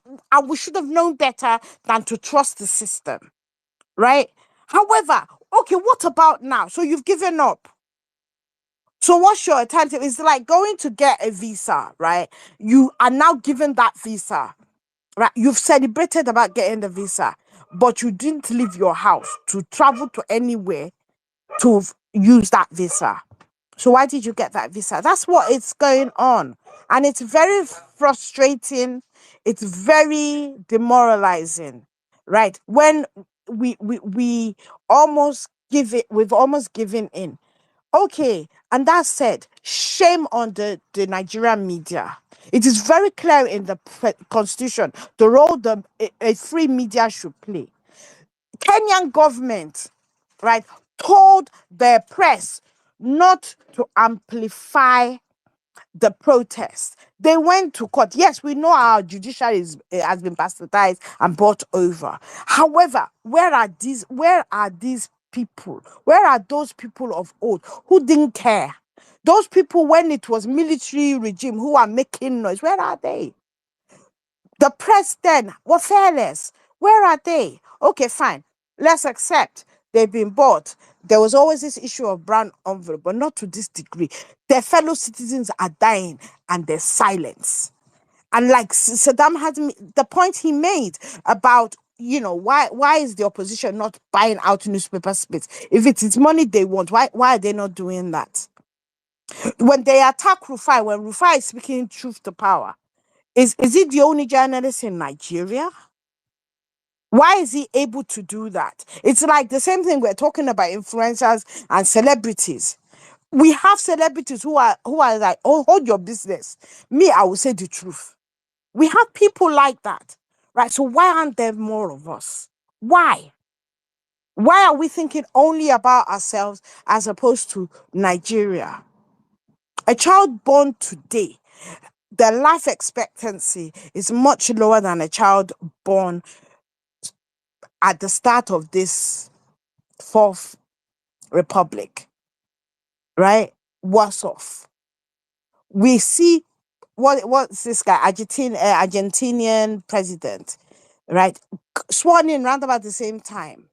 have known better than to trust the system, right? However, okay, what about now? So you've given up. So what's your alternative? It's like going to get a visa, right? You are now given that visa, right? You've celebrated about getting the visa, but you didn't leave your house to travel to anywhere to use that visa. So why did you get that visa? That's what is going on. And it's very frustrating. It's very demoralizing, right? When we almost we've almost given in. Okay, and that said, shame on the Nigerian media. It is very clear in the constitution the role a free media should play. Kenyan government, right, told their press not to amplify the protest. They went to court. Yes, we know our judiciary has been bastardized and bought over. However, where are these? Where are these people? Where are those people of old who didn't care? Those people when it was military regime who are making noise. Where are they? The press then were fearless. Where are they? Okay, fine. Let's accept they've been bought. There was always this issue of brown envelope, but not to this degree. Their fellow citizens are dying and there's silence. And like Saddam had the point he made about, why is the opposition not buying out newspaper space? If it is money they want, why are they not doing that? When they attack Rufai, when Rufai is speaking truth to power, is he the only journalist in Nigeria? Why is he able to do that? It's like the same thing we're talking about influencers and celebrities. We have celebrities who are like, oh, hold your business. Me, I will say the truth. We have people like that, right? So why aren't there more of us? Why? Why are we thinking only about ourselves as opposed to Nigeria? A child born today, the life expectancy is much lower than a child born at the start of this fourth republic, right? Worse off. We see what's this guy, Argentinian president, right? Sworn in round about the same time.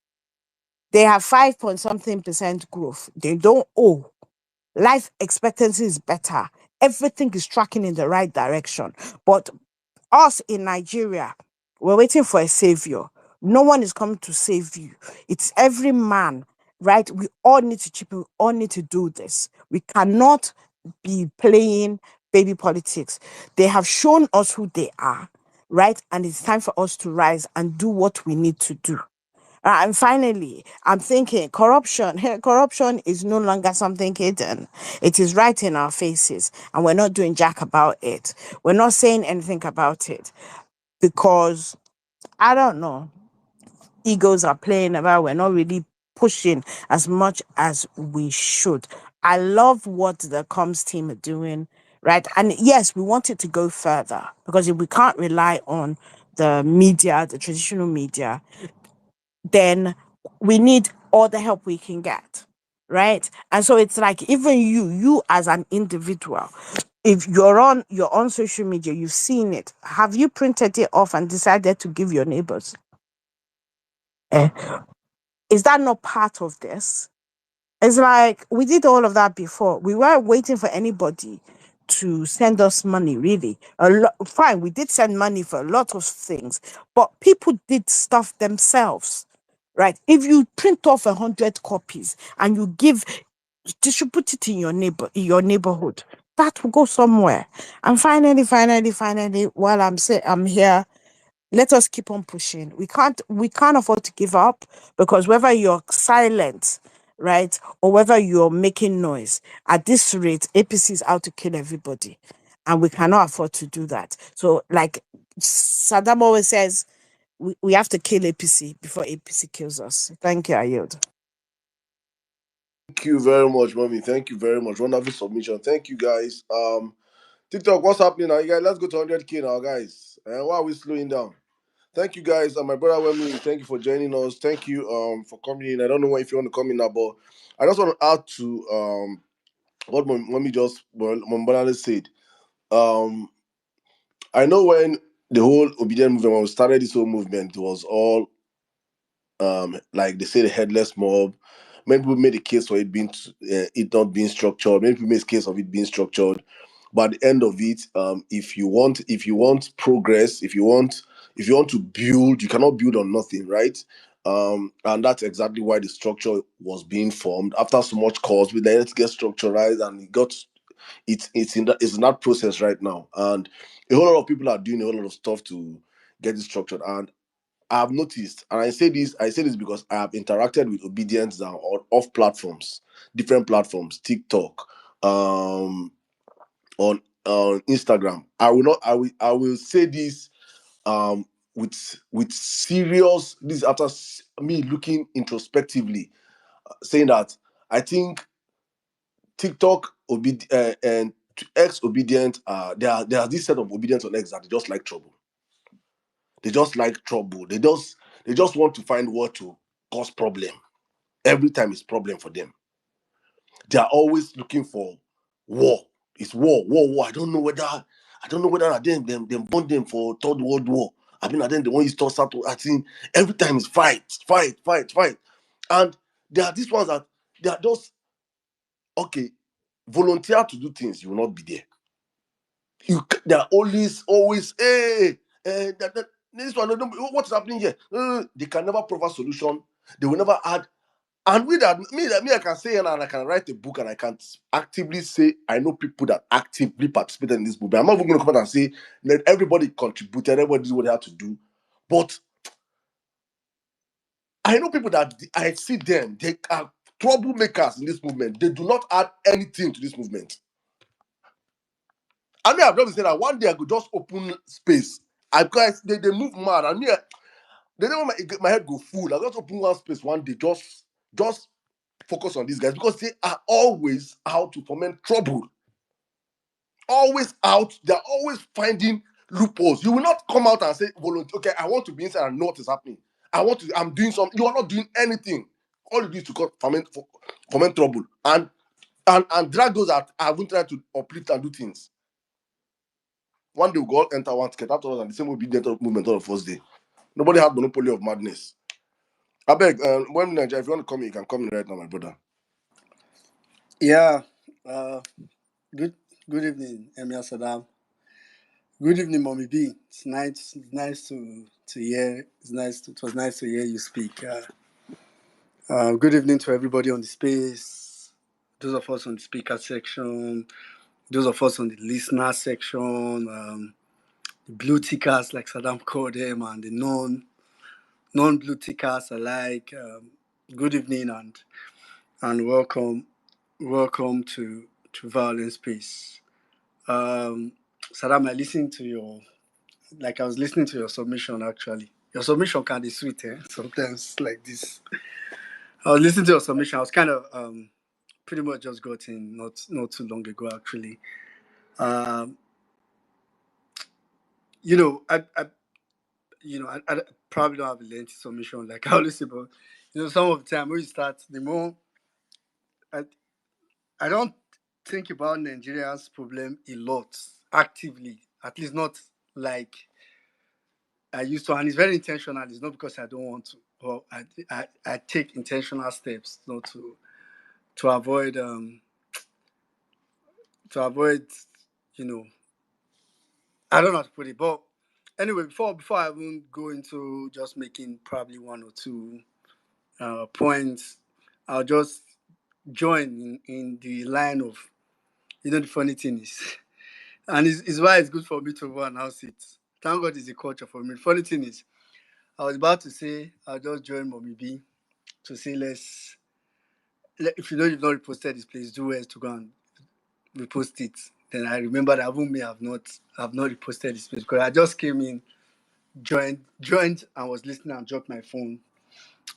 They have 5 point something percent growth. They don't owe. Life expectancy is better. Everything is tracking in the right direction. But us in Nigeria, we're waiting for a savior. No one is coming to save you. It's every man, right? We all need to chip in. We all need to do this. We cannot be playing baby politics. They have shown us who they are, right? And it's time for us to rise and do what we need to do. And finally, I'm thinking corruption. Corruption is no longer something hidden. It is right in our faces, and we're not doing jack about it. We're not saying anything about it because I don't know. Egos are playing about. We're not really pushing as much as we should. I love what the comms team are doing, right? And yes, we want it to go further because if we can't rely on the media, the traditional media, then we need all the help we can get, right? And so it's like even you as an individual, if you're on social media, you've seen it. Have you printed it off and decided to give your neighbors? Eh, is that not part of this? It's like we did all of that before. We weren't waiting for anybody to send us money, really. Fine, we did send money for a lot of things, but people did stuff themselves, right? If you print off 100 copies and you distribute it in your neighborhood, that will go somewhere. And finally, while I'm here, let us keep on pushing. We can't afford to give up because whether you're silent, right, or whether you're making noise, at this rate, APC is out to kill everybody. And we cannot afford to do that. So like Saddam always says, we have to kill APC before APC kills us. Thank you, I yield. Thank you very much, mommy. Thank you very much. Wonderful submission. Thank you, guys. TikTok, what's happening now? You guys, let's go to 100K now, guys. And why are we slowing down? Thank you, guys. My brother Wemi, thank you for joining us. Thank you for coming in. I don't know if you want to come in now, but I just want to add to what mommy just Mombalale said. Um, I know when the whole obedient movement, when we started this whole movement, it was all like they say the headless mob. Many people made a case for it not being structured. Many people made a case of it being structured. But at the end of it, if you want progress, if you want to build, you cannot build on nothing, right? And that's exactly why the structure was being formed. After so much calls, we then get structured, and it's in that process right now. And a whole lot of people are doing a whole lot of stuff to get it structured. And I have noticed, and I say this because I have interacted with obedience now off platforms, different platforms, TikTok, on Instagram. I will say this with serious, this is after me looking introspectively, saying that I think TikTok and X obedient. There are this set of obedience on X that they just like trouble. They just like trouble. They just want to find what to cause problem. Every time it's problem for them. They are always looking for war. It's war. I don't know whether them born them for Third World War. I mean, then the one you start to. I think every time it's fight. And there are these ones that they are just okay. Volunteer to do things, you will not be there. They are always this one. What is happening here? They can never provide solution. They will never add. And with that, I can say and I can write a book and I can actively say I know people that actively participated in this book. But I'm not even going to come out and say that everybody contributed, everybody did what they had to do. But I know people that I see them, they are troublemakers in this movement. They do not add anything to this movement. I mean, I've never said that one day I could just open space. They move mad. I mean, they never my head go full. I just open one space one day, just focus on these guys because they are always out to foment trouble. Always out. They're always finding loopholes. You will not come out and say, volunteer, okay, I want to be inside and know what is happening. I'm doing something. You are not doing anything. All you do is to foment trouble and drag those that haven't tried to uplift and do things. One day we'll go enter one ticket after us, and the same will be the movement on the first day. Nobody had monopoly of madness. I beg, when Nigeria, if you want to come in, you can come in right now, my brother. Yeah. Good evening, Emir Saddam. Good evening, Mommy B. It's nice to hear. It was nice to hear you speak. Good evening to everybody on the space. Those of us on the speaker section, those of us on the listener section, the blue tickers like Saddam called them, and the non-blue tickers alike. Good evening and welcome to Vawulence Space. Saddam, I was listening to your submission actually. Your submission can be sweet, sometimes like this. I was listening to your submission. I was kind of pretty much just got in not too long ago actually. I probably don't have a lengthy submission like I always say, but some of the time when you start, the more I don't think about Nigeria's problem a lot actively, at least not like I used to, and it's very intentional. It's not because I don't want to, but I take intentional steps not to avoid I don't know how to put it, but anyway, before I even go into just making probably one or two points, I'll just join in the line of the funny thing is, and it's why it's good for me to announce it. Thank God it's a culture for me. The funny thing is, I was about to say I'll just join Mommy B to say if you know you've not reposted this, please do well to go and repost it. Then I remember that even me I've not reposted this place because I just came in, joined and was listening and dropped my phone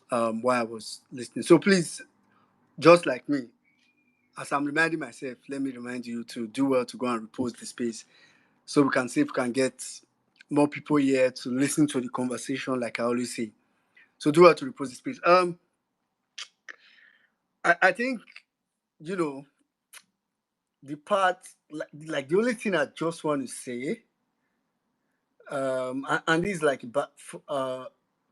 while I was listening. So please, just like me, as I'm reminding myself, let me remind you to do well to go and repost the space so we can see if we can get more people here to listen to the conversation like I always say. So do well to repost the space. I think, the part, like the only thing I just want to say, and this is like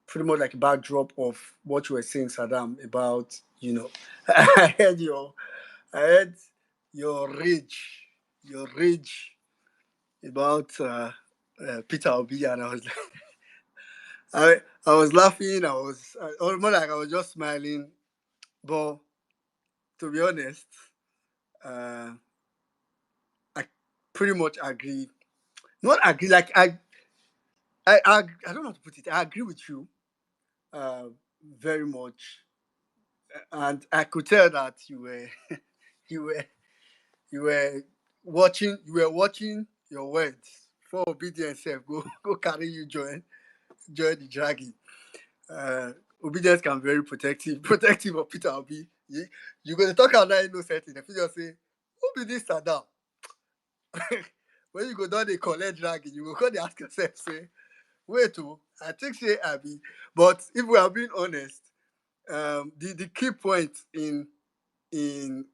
pretty much like a backdrop of what you were saying, Saddam, about, I heard your rage about Peter Obi, and I was I was laughing, more like I was just smiling, but to be honest, I pretty much agree. Not agree, like I don't know how to put it. I agree with you very much, and I could tell that you were you were you were watching your words for obedience. Go carry you join the dragging. Obedience can be very protective of Peter Obi. You going to talk out that innocently. If you just say, who be this Saddam? When you go down the college dragging, you go come dey ask yourself, say, wait, I think say I be. But if we are being honest, the key point in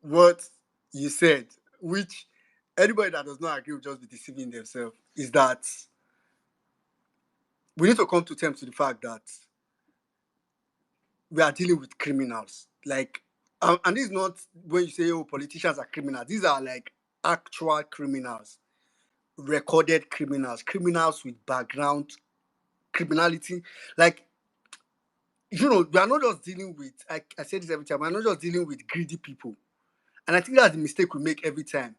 what you said, which anybody that does not agree will just be deceiving themselves, is that we need to come to terms with the fact that we are dealing with criminals. Like, and this is not when you say, oh, politicians are criminals. These are like actual criminals, recorded criminals, criminals with background criminality. Like, we are not just dealing with, I say this every time, we're not just dealing with greedy people. And I think that's the mistake we make every time.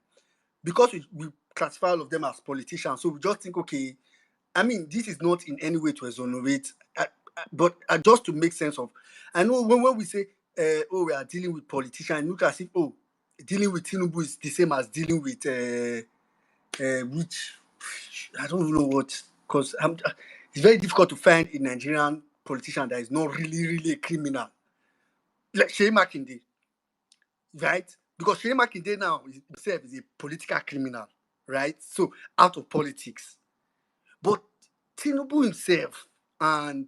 Because we classify all of them as politicians, so we just think, okay, I mean, this is not in any way to exonerate, but just to make sense of. I know when we say, oh, we are dealing with politicians, look as if, oh, dealing with Tinubu is the same as dealing with which I don't even know what, because it's very difficult to find a Nigerian politician that is not really a criminal, like Shey Makinde, right? Because Shey Makinde now himself is a political criminal, right? So out of politics. But Tinubu himself and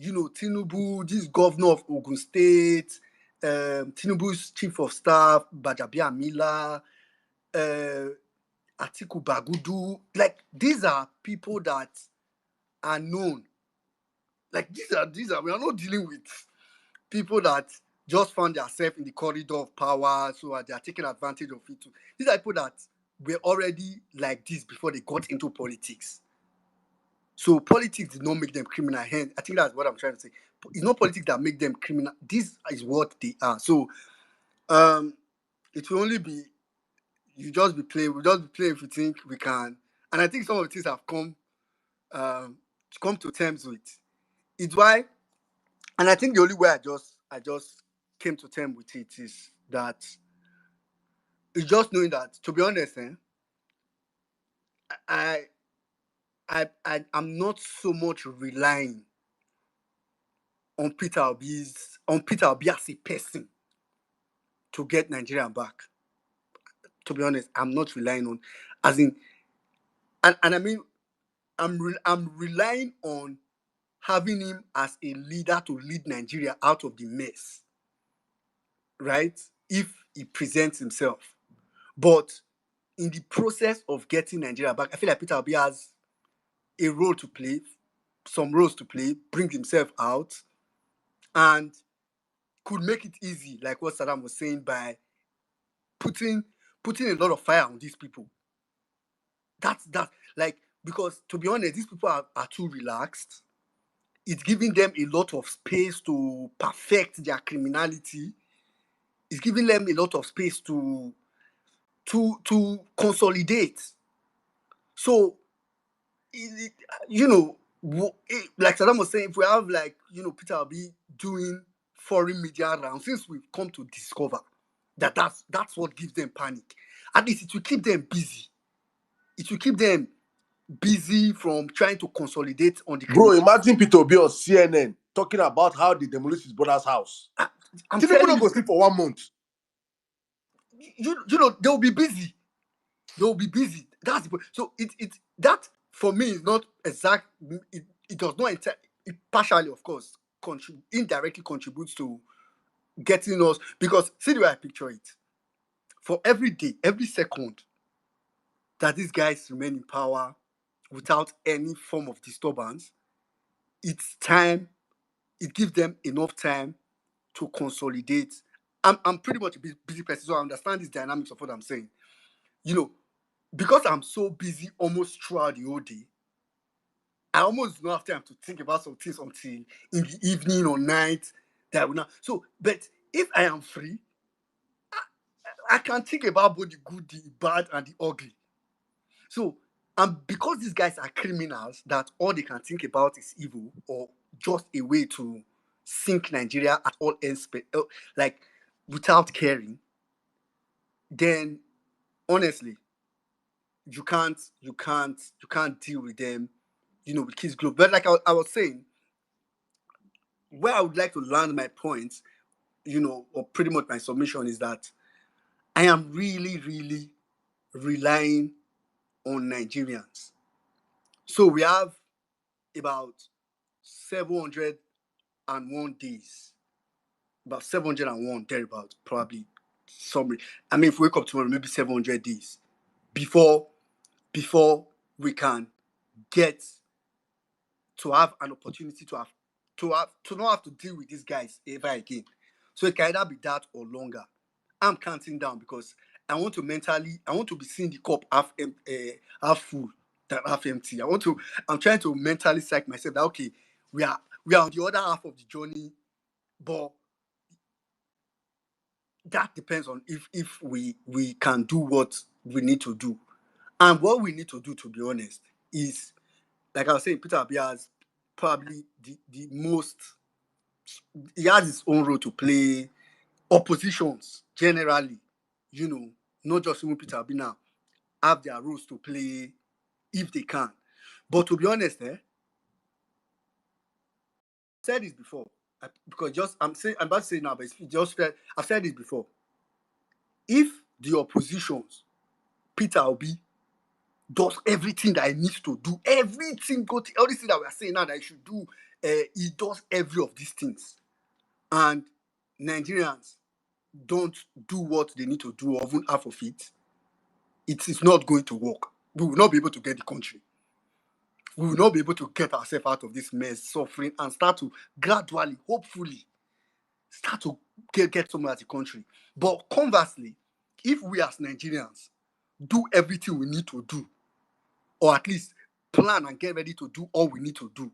Tinubu, this governor of Ogun State, Tinubu's chief of staff, Bajabiamila, Atiku Bagudu, like these are people that are known. Like these are we are not dealing with people that just found themselves in the corridor of power, so they are taking advantage of it too. These are people that were already like this before they got into politics. So politics did not make them criminal. Hence, I think that's what I'm trying to say. It's not politics that make them criminal. This is what they are. So it will only be we'll just be playing if we think we can. And I think some of the things have come to terms with. It's why, and I think the only way I just came to terms with it is that it's just knowing that, to be honest, I'm not so much relying on Peter Obi as a person to get Nigeria back. To be honest, I'm not relying on, as in, and I mean, I'm relying on having him as a leader to lead Nigeria out of the mess, right? If he presents himself. But in the process of getting Nigeria back, I feel like Peter Obi has a role to play, some roles to play, bring himself out, and could make it easy, like what Saddam was saying, by putting a lot of fire on these people. That's like, because to be honest, these people are too relaxed. It's giving them a lot of space to perfect their criminality. It's giving them a lot of space to consolidate. So, like Saddam was saying, if we have like Peter Obi doing foreign media rounds, since we've come to discover that's what gives them panic. At least it will keep them busy. It will keep them busy from trying to consolidate on the Bro, imagine Peter Obi on CNN talking about how they demolished his brother's house. I'm Tinubu telling not you, go sleep for 1 month. they'll be busy. They'll be busy. That's the, so it that for me is not exact. It does not it partially, of course, indirectly contributes to getting us, because see the way I picture it. For every day, every second that these guys remain in power without any form of disturbance, it's time. It gives them enough time to consolidate. I'm pretty much a busy person, so I understand these dynamics of what I'm saying. Because I'm so busy almost throughout the whole day, I almost don't have time to think about some things until in the evening or night that I will not. So, but if I am free, I can think about both the good, the bad, and the ugly. So, and because these guys are criminals that all they can think about is evil or just a way to sink Nigeria at all ends, like without caring, then honestly, you can't deal with them, with kids globe. But like I was saying, where I would like to land my points or pretty much my submission is that I am really, really relying on Nigerians. So we have about 701 days, about 701 thereabout, probably. Summary. I mean, if we wake up tomorrow, maybe 700 days before we can get to have an opportunity to not have to deal with these guys ever again. So it can either be that or longer. I'm counting down because I want to be seeing the cup half full than half empty. I'm trying to mentally psych myself that okay, we are on the other half of the journey, but that depends on if we can do what we need to do. And what we need to do, to be honest, is like I was saying, Peter Obi has probably the most. He has his own role to play. Oppositions generally, not just even Peter Obi now, have their roles to play if they can. But to be honest, I've said this before because I'm about to say it now, but I've said this before. If the oppositions, Peter Obi, does everything that he needs to do, everything that we are saying now that he should do, he does every of these things, and Nigerians don't do what they need to do, or even half of it, it is not going to work. We will not be able to get the country. We will not be able to get ourselves out of this mess, suffering, and start to gradually, hopefully, start to get somewhere as a country. But conversely, if we as Nigerians do everything we need to do, or at least plan and get ready to do all we need to do,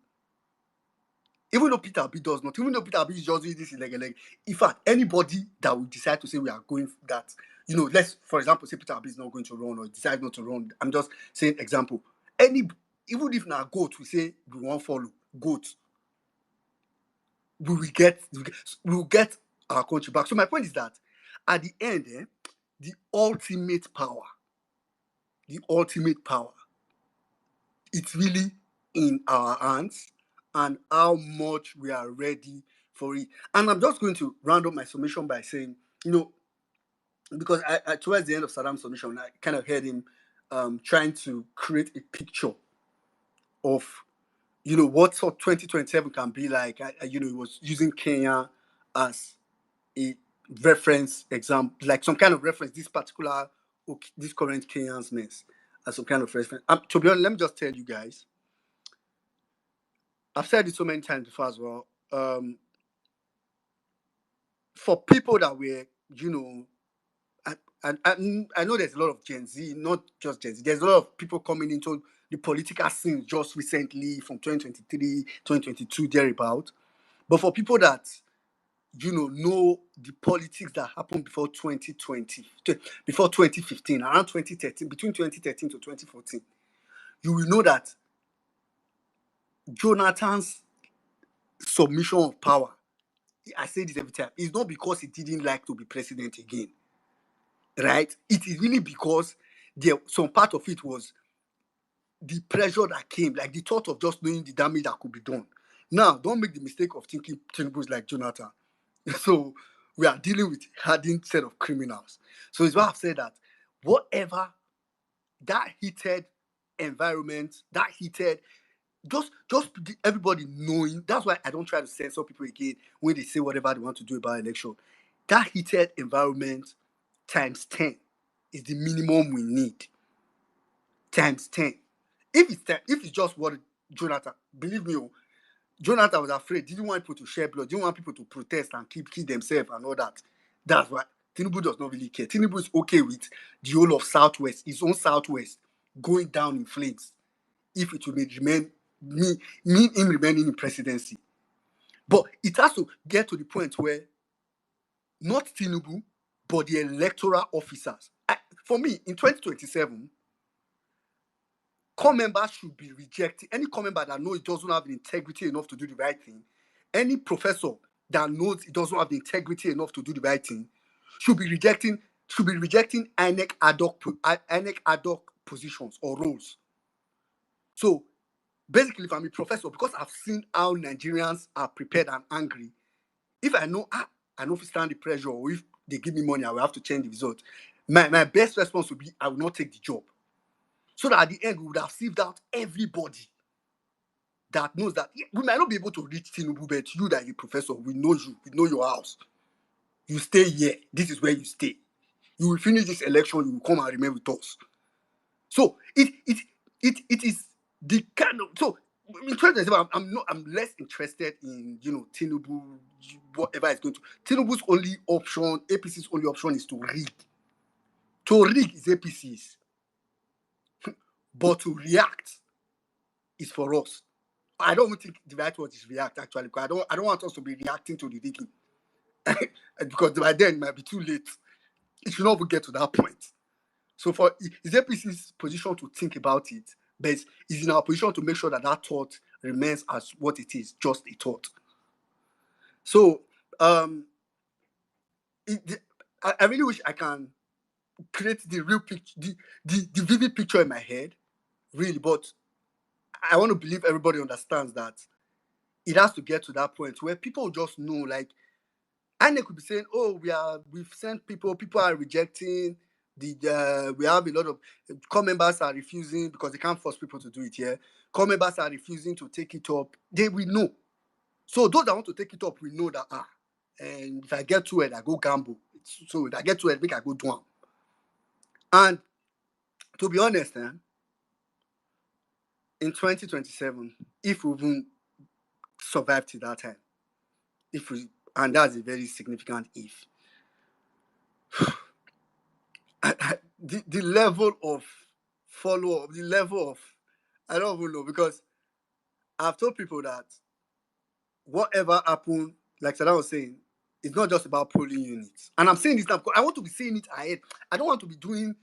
even though Peter Obi does not, even though Peter Obi is just doing this illegal, in fact, anybody that will decide to say we are going that, let's, for example, say Peter Obi is not going to run or decide not to run. I'm just saying example. Even if now goat, we say we won't follow goat, we will get our country back. So my point is that at the end, the ultimate power, it's really in our hands and how much we are ready for it. And I'm just going to round up my submission by saying, because I towards the end of Saddam's submission, I kind of heard him trying to create a picture of, what sort 2027 can be like. He was using Kenya as a reference example, like some kind of reference, this current Kenyan's mess as some kind of reference. To be honest, let me just tell you guys, I've said it so many times before as well. For people that were, I know there's a lot of Gen Z, not just Gen Z. There's a lot of people coming into the political scene just recently from 2023, 2022, thereabout. But for people that, know the politics that happened before 2020, before 2015, around 2013, between 2013 to 2014, you will know that Jonathan's submission of power, I say this every time, it's not because he didn't like to be president again, right? It is really because some part of it was the pressure that came, like the thought of just knowing the damage that could be done. Now, don't make the mistake of thinking Tinubu is like Jonathan. So we are dealing with hardened set of criminals. So it's why I've said that whatever that heated environment, just everybody knowing. That's why I don't try to censor people again when they say whatever they want to do about election. That heated environment times 10 is the minimum we need. Times 10. If it's just what Jonathan, believe me, Jonathan was afraid, didn't want people to share blood, didn't want people to protest and kill themselves and all that. That's why Tinubu does not really care. Tinubu is okay with the whole of Southwest, his own Southwest, going down in flames if it will mean him remaining in presidency. But it has to get to the point where not Tinubu, but the electoral officers. For me, in 2027, core members should be rejected. Any core member that knows it doesn't have the integrity enough to do the right thing, any professor that knows it doesn't have the integrity enough to do the right thing, should be rejecting INEC ad hoc positions or roles. So basically, if I'm a professor, because I've seen how Nigerians are prepared and angry, if I know I know if I stand the pressure, or if they give me money, I will have to change the result. My best response would be I will not take the job. So that at the end, we would have sieved out everybody that knows that we might not be able to reach Tinubu, but you that you professor, we know you, we know your house. You stay here. This is where you stay. You will finish this election, you will come and remain with us. So it is the kind of, so in 2027, I'm less interested in Tinubu, whatever is going to. Tinubu's only option, APC's only option is to rig. To rig is APC's, but to react is for us. I don't think the right word is react, actually, because I don't want us to be reacting to the rigging. Because by then it might be too late. It should not even get to that point. So for is APC's position to think about it, but it's in our position to make sure that that thought remains as what it is, just a thought. So I really wish I can create the real picture, the vivid picture in my head, really, but I want to believe everybody understands that it has to get to that point where people just know, like, INEC could be saying, oh, we've sent people are rejecting the we have a lot of core members are refusing because they can't force people to do it here. Core members are refusing to take it up. They will know. So those that want to take it up will know that and if I get to it, I go gamble. So if I get to it, make I go down. And to be honest, in 2027, if we even survive to that time, and that's a very significant if. The level of follow-up, the level of, I don't even know, because I've told people that whatever happened, like Saddam was saying, it's not just about polling units. And I'm saying this now because I want to be saying it ahead. I don't want to be doing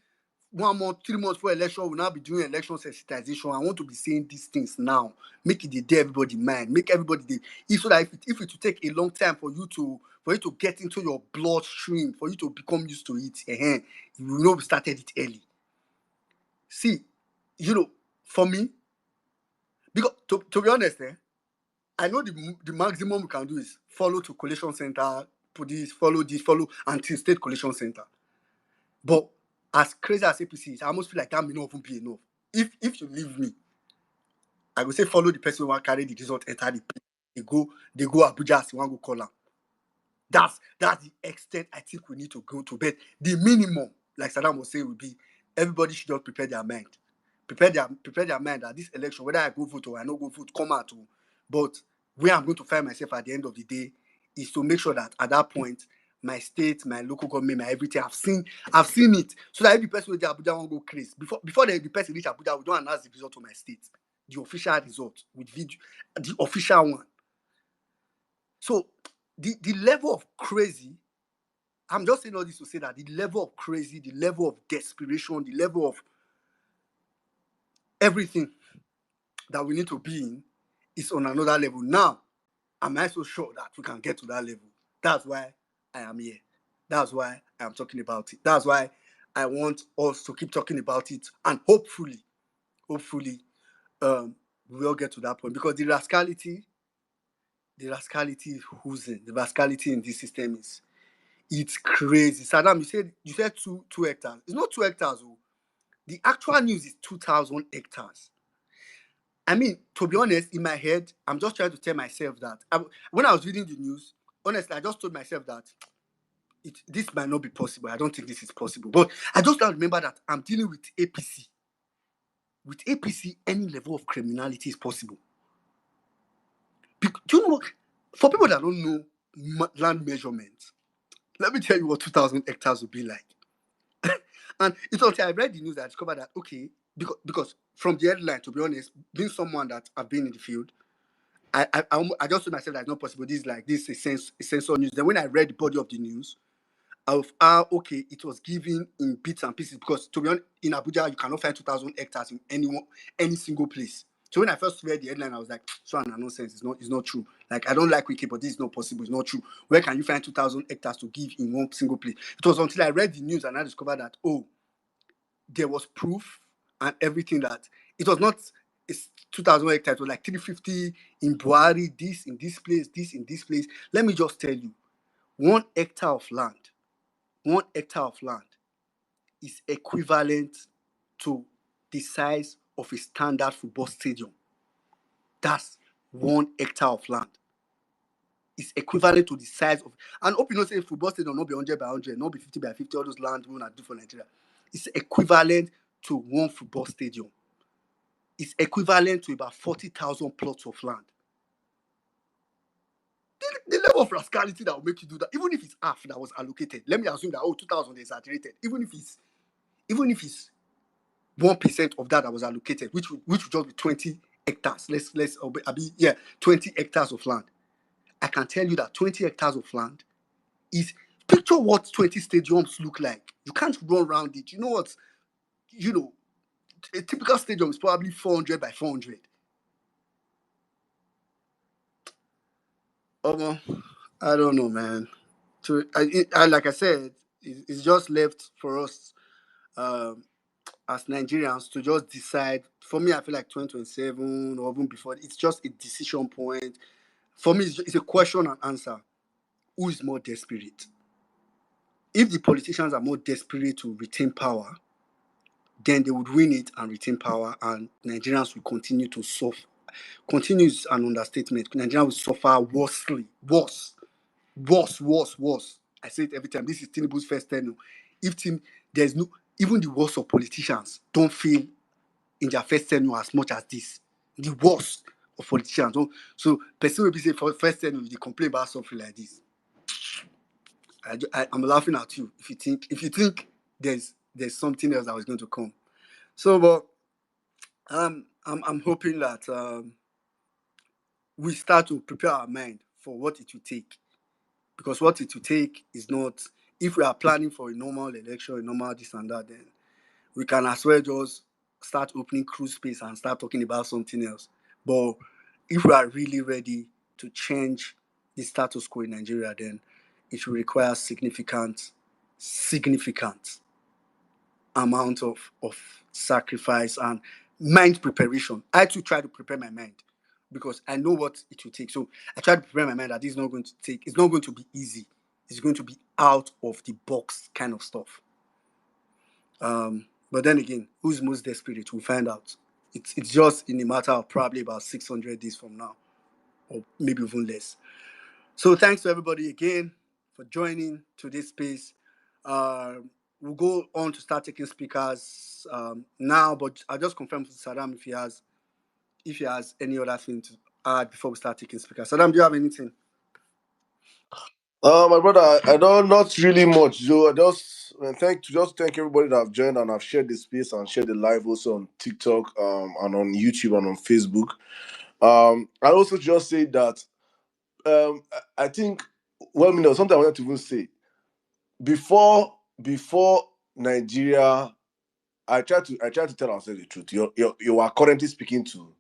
1 month, 3 months for election. We'll now be doing election sensitization. I want to be saying these things now. Make it the everybody mind. Make everybody so that if it will take a long time for you to get into your bloodstream, for you to become used to it, you will know we started it early. See, for me, because to be honest, I know the maximum we can do is follow to collation center, put this, follow until state collation center. But as crazy as APC is, I almost feel like that may not even be enough. If you leave me, I will say follow the person who want carry the result, enter the place. They go Abuja as you want to go call them. That's the extent I think we need to go to. But the minimum, like Saddam was saying, would be everybody should just prepare their mind. Prepare their mind that this election, whether I go vote or I not go vote, come out. But where I'm going to find myself at the end of the day is to make sure that at that point, my state, my local government, my everything, I've seen it. So that every person with the Abuja won't go crazy. Before the person reach Abuja, we don't announce the result of my state. The official result with video, the official one. So the level of crazy, I'm just saying all this to say that the level of crazy, the level of desperation, the level of everything that we need to be in is on another level. Now, am I so sure that we can get to that level? That's why I am here. That's why I am talking about it. That's why I want us to keep talking about it. And hopefully, we will get to that point. Because the rascality is oozing. The rascality in this system it's crazy. Saddam, you said 2 hectares. It's not 2 hectares. The actual news is 2,000 hectares. I mean, to be honest, in my head, I'm just trying to tell myself that when I was reading the news, honestly, I just told myself that this might not be possible. I don't think this is possible. But I just don't remember that I'm dealing with APC. With APC, any level of criminality is possible. Do you know what? For people that don't know land measurement, let me tell you what 2,000 hectares would be like. And it's until I read the news that I discovered that, okay, because from the headline, to be honest, being someone that I've been in the field, I just told myself that it's not possible. This is sensor news. Then when I read the body of the news, of how, okay, it was given in bits and pieces, because to be honest, in Abuja, you cannot find 2,000 hectares in any single place. So when I first read the headline, I was like, so nonsense, it's not true. Like, I don't like Wiki, but this is not possible, it's not true. Where can you find 2,000 hectares to give in one single place? It was until I read the news and I discovered that, there was proof and everything that it was not 2,000 hectares, it was like 350 in Buhari, this in this place, this in this place. Let me just tell you, 1 hectare of land is equivalent to the size of a standard football stadium. That's 1 hectare of land. It's equivalent to the size of, and hope you know say football stadium not be 100 by 100, not be 50 by 50, all those land we want to do for Nigeria. It's equivalent to 1 football stadium. It's equivalent to about 40,000 plots of land. The level of rascality that will make you do that, even if it's half that was allocated, let me assume that 2,000 is saturated. Even if it's 1% of that was allocated, which would just be 20 hectares. Let's 20 hectares of land. I can tell you that 20 hectares of land is, picture what 20 stadiums look like. You can't run around it. You know what? A typical stadium is probably 400 by 400. I don't know, man. Like I said, it's just left for us as Nigerians to just decide. For me, I feel like 2027 or even before, it's just a decision point. For me, it's a question and answer. Who is more desperate? If the politicians are more desperate to retain power, then they would win it and retain power, and Nigerians will continue to suffer. Continues an understatement. Nigerians will suffer worse. I say it every time. This is Tinubu's first tenure. There's no, even the worst of politicians don't feel in their first tenure as much as this. The worst of politicians. So person will be say for first tenure they complain about something like this. I'm laughing at you if you think there's something else that was going to come. So, but I'm hoping that we start to prepare our mind for what it will take, because what it will take is not, if we are planning for a normal election, a normal this and that, then we can as well just start opening cruise space and start talking about something else. But if we are really ready to change the status quo in Nigeria, then it will require significant amount of sacrifice and mind preparation. I too try to prepare my mind because I know what it will take. So I try to prepare my mind that it's not going to be easy. It's going to be out of the box kind of stuff. But then again, who's most desperate? We'll find out. It's just in a matter of probably about 600 days from now, or maybe even less. So thanks to everybody again for joining to this space. We'll go on to start taking speakers now, but I'll just confirm with Saddam if he has any other thing to add before we start taking speakers. Saddam, do you have anything? My brother, I don't, not really much. So I just thank everybody that have joined and have shared the space and shared the live also on TikTok, and on YouTube and on Facebook. I also just say that I think, well, something I wanted to even say before Nigeria. I try to tell ourselves the truth. You are currently speaking to,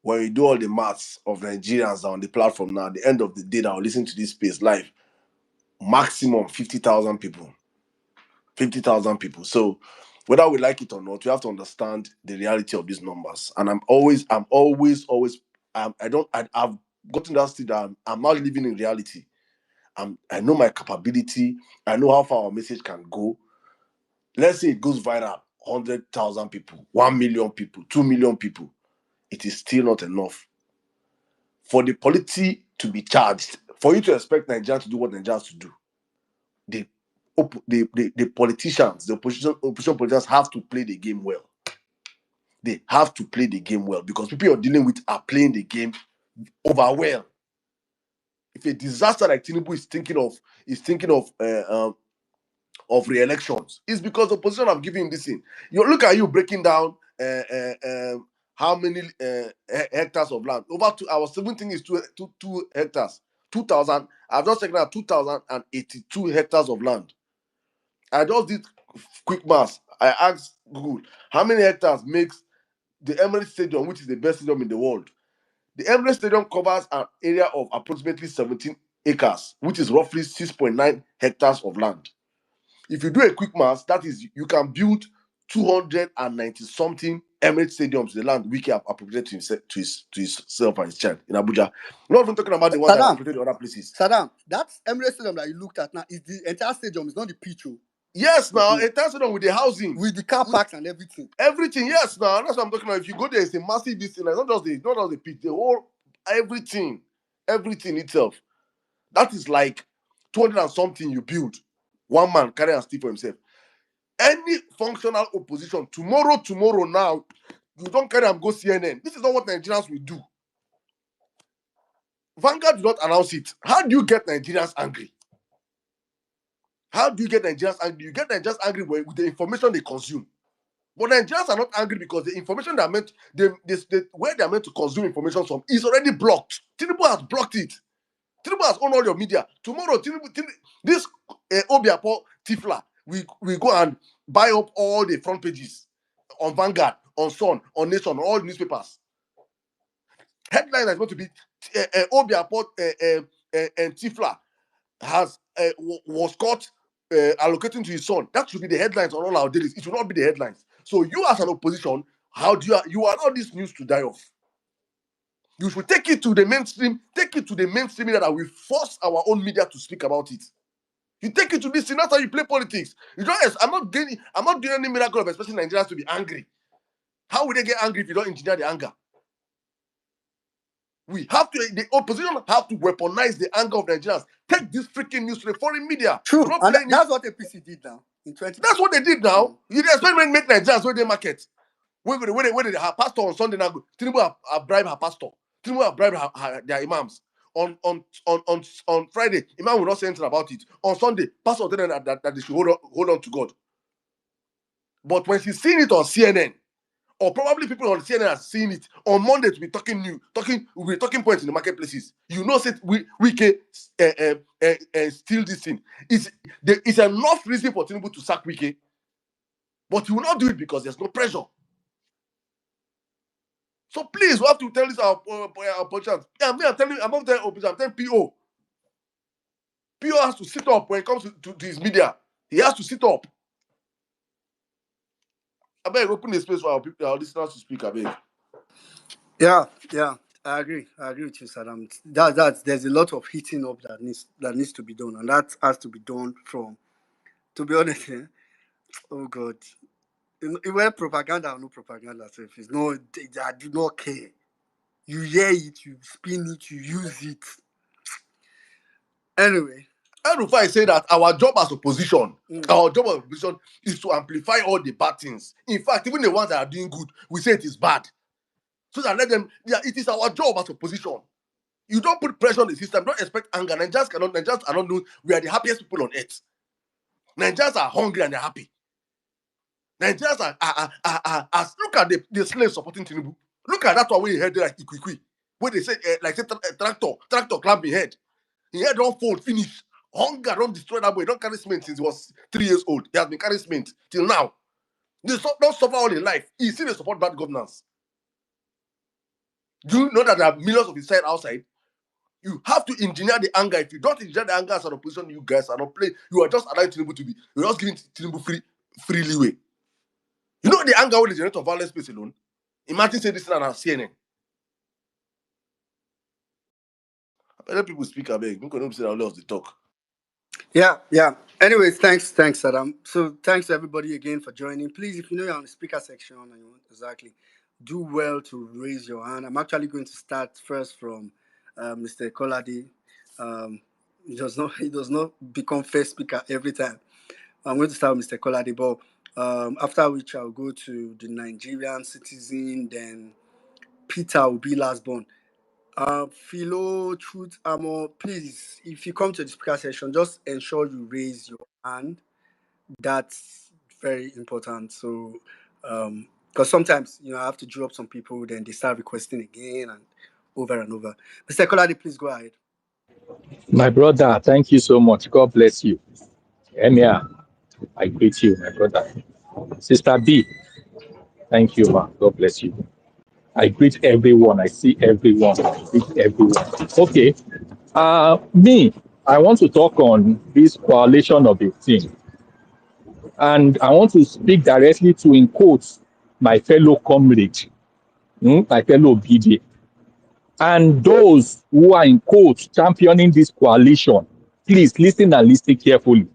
when you do all the maths of Nigerians on the platform now, at the end of the day that will listen to this space live, maximum 50,000 people. 50,000 people. So whether we like it or not, we have to understand the reality of these numbers. And I've gotten that state that I'm not living in reality. I know my capability. I know how far our message can go. Let's say it goes viral, 100,000 people, 1 million people, 2 million people. It is still not enough for the polity to be charged. For you to expect Nigeria to do what Nigeria has to do, the politicians, the opposition politicians have to play the game well. They have to play the game well, because people you're dealing with are playing the game over well. If a disaster like Tinubu is thinking of re-elections, it's because the opposition have given him this thing. You look at you breaking down how many hectares of land. I was even thinking it's two hectares. 2,000. I've just taken out 2,082 hectares of land. I just did quick math. I asked Google how many hectares makes the Emirates Stadium, which is the best stadium in the world. The Emirates Stadium covers an area of approximately 17 acres, which is roughly 6.9 hectares of land. If you do a quick math, that is, you can build 290 something Emirates Stadium to the land Wike appropriated to himself and his child in Abuja. We're not even talking about the one that appropriated to other places. Saddam, that Emirates Stadium that you looked at now is the entire stadium. It's not the pitch. Yes, now entire stadium with the housing, with the car parks and everything. Everything, yes, now that's what I'm talking about. If you go there, it's a massive thing. Like, not just the pitch, the whole everything itself. That is like 200 and something you build. One man carry and steal for himself. Any functional opposition tomorrow now, you don't carry and go CNN. This is not what Nigerians will do. Vanguard did not announce it. How do you get Nigerians angry? How do you get Nigerians angry? You get Nigerians angry with the information they consume. But Nigerians are not angry because the information they are meant, where they are meant to consume information from is already blocked. Tinubu has blocked it. Tinubu has owned all your media. Tomorrow, this Obiapo Tifla, we go and buy up all the front pages on Vanguard, on Sun, on Nation, on all the newspapers. Headline is going to be Obiapo and Tifla was caught allocating to his son. That should be the headlines on all our dailies. It should not be the headlines. So you as an opposition, how do you allow this news to die off? You should take it to the mainstream, media that will force our own media to speak about it. You take it to this thing, that's how you play politics. You don't, I'm not doing any miracle of expecting Nigerians to be angry. How will they get angry if you don't engineer the anger? The opposition have to weaponize the anger of Nigerians. Take this freaking news to the foreign media. True, and that's what APC did now. That's what they did now. You expect me to make Nigerians where they market. Where did her pastor on Sunday now? Tinubu have bribed her pastor. Tinubu have bribed their imams. On Friday, imam will not say anything about it. On Sunday, pastor told them that they should hold on to God. But when she's seeing it on CNN, or probably people on CNN are seeing it on Monday to be talking points in the marketplaces. You know, say we can steal this thing. It's enough reason for Tinubu to sack Wike, but he will not do it because there's no pressure. So please, we have to tell this our politicians. I'm not telling opposition. I'm telling PO. PO has to sit up when it comes to his media. He has to sit up. I beg, open the space for our listeners to speak. I beg. Yeah, I agree with you, Saddam. There's a lot of heating up that needs to be done, and that has to be done from. To be honest, oh God, where propaganda or no propaganda, so if it's no, I do not care. You hear it, you spin it, you use it. Anyway. Rufai say that our job as opposition, is to amplify all the bad things. In fact, even the ones that are doing good, we say it is bad. So that it is our job as opposition. You don't put pressure on the system, don't expect anger. Nigerians are not known. We are the happiest people on earth. Nigerians are hungry and they're happy. Nigerians are look at the slaves supporting Tinubu. Look at that one where he heard like Ikwikwi. Where they say tractor clamp his head. His head don't fold, finish. Hunger don't destroy that boy. He don't carry cement since he was 3 years old. He has been carrying cement till now. They don't suffer all in life. He still support bad governance. Do you know that there are millions of his side outside? You have to engineer the anger. If you don't engineer the anger as an opposition, you guys are not playing. You are just allowing Tinubu to be. You're just giving Tinubu free leeway. You know the anger will generate of violence space alone. Imagine say this thing on CNN. I let people speak. I beg. We can say all the talk. Yeah. Anyways, thanks, Saddam. So thanks to everybody again for joining. Please, if you know you're on the speaker section and you want exactly, do well to raise your hand. I'm actually going to start first from Mr. Kolade. He does not become first speaker every time. I'm going to start with Mr. Kolade, but after which I'll go to the Nigerian citizen, then Peter will be last born. Philo, Truth, Amor, please, if you come to the speaker session, just ensure you raise your hand. That's very important. So, because sometimes, I have to draw up some people, then they start requesting again and over. Mr. Kolade, please go ahead. My brother, thank you so much. God bless you. Emir, I greet you, my brother. Sister B, thank you, ma. God bless you. I greet everyone. I see everyone. I greet everyone. Okay. I want to talk on this coalition of 18. And I want to speak directly to, in quotes, my fellow comrade, my fellow BJ, and those who are in quotes championing this coalition, please listen and listen carefully.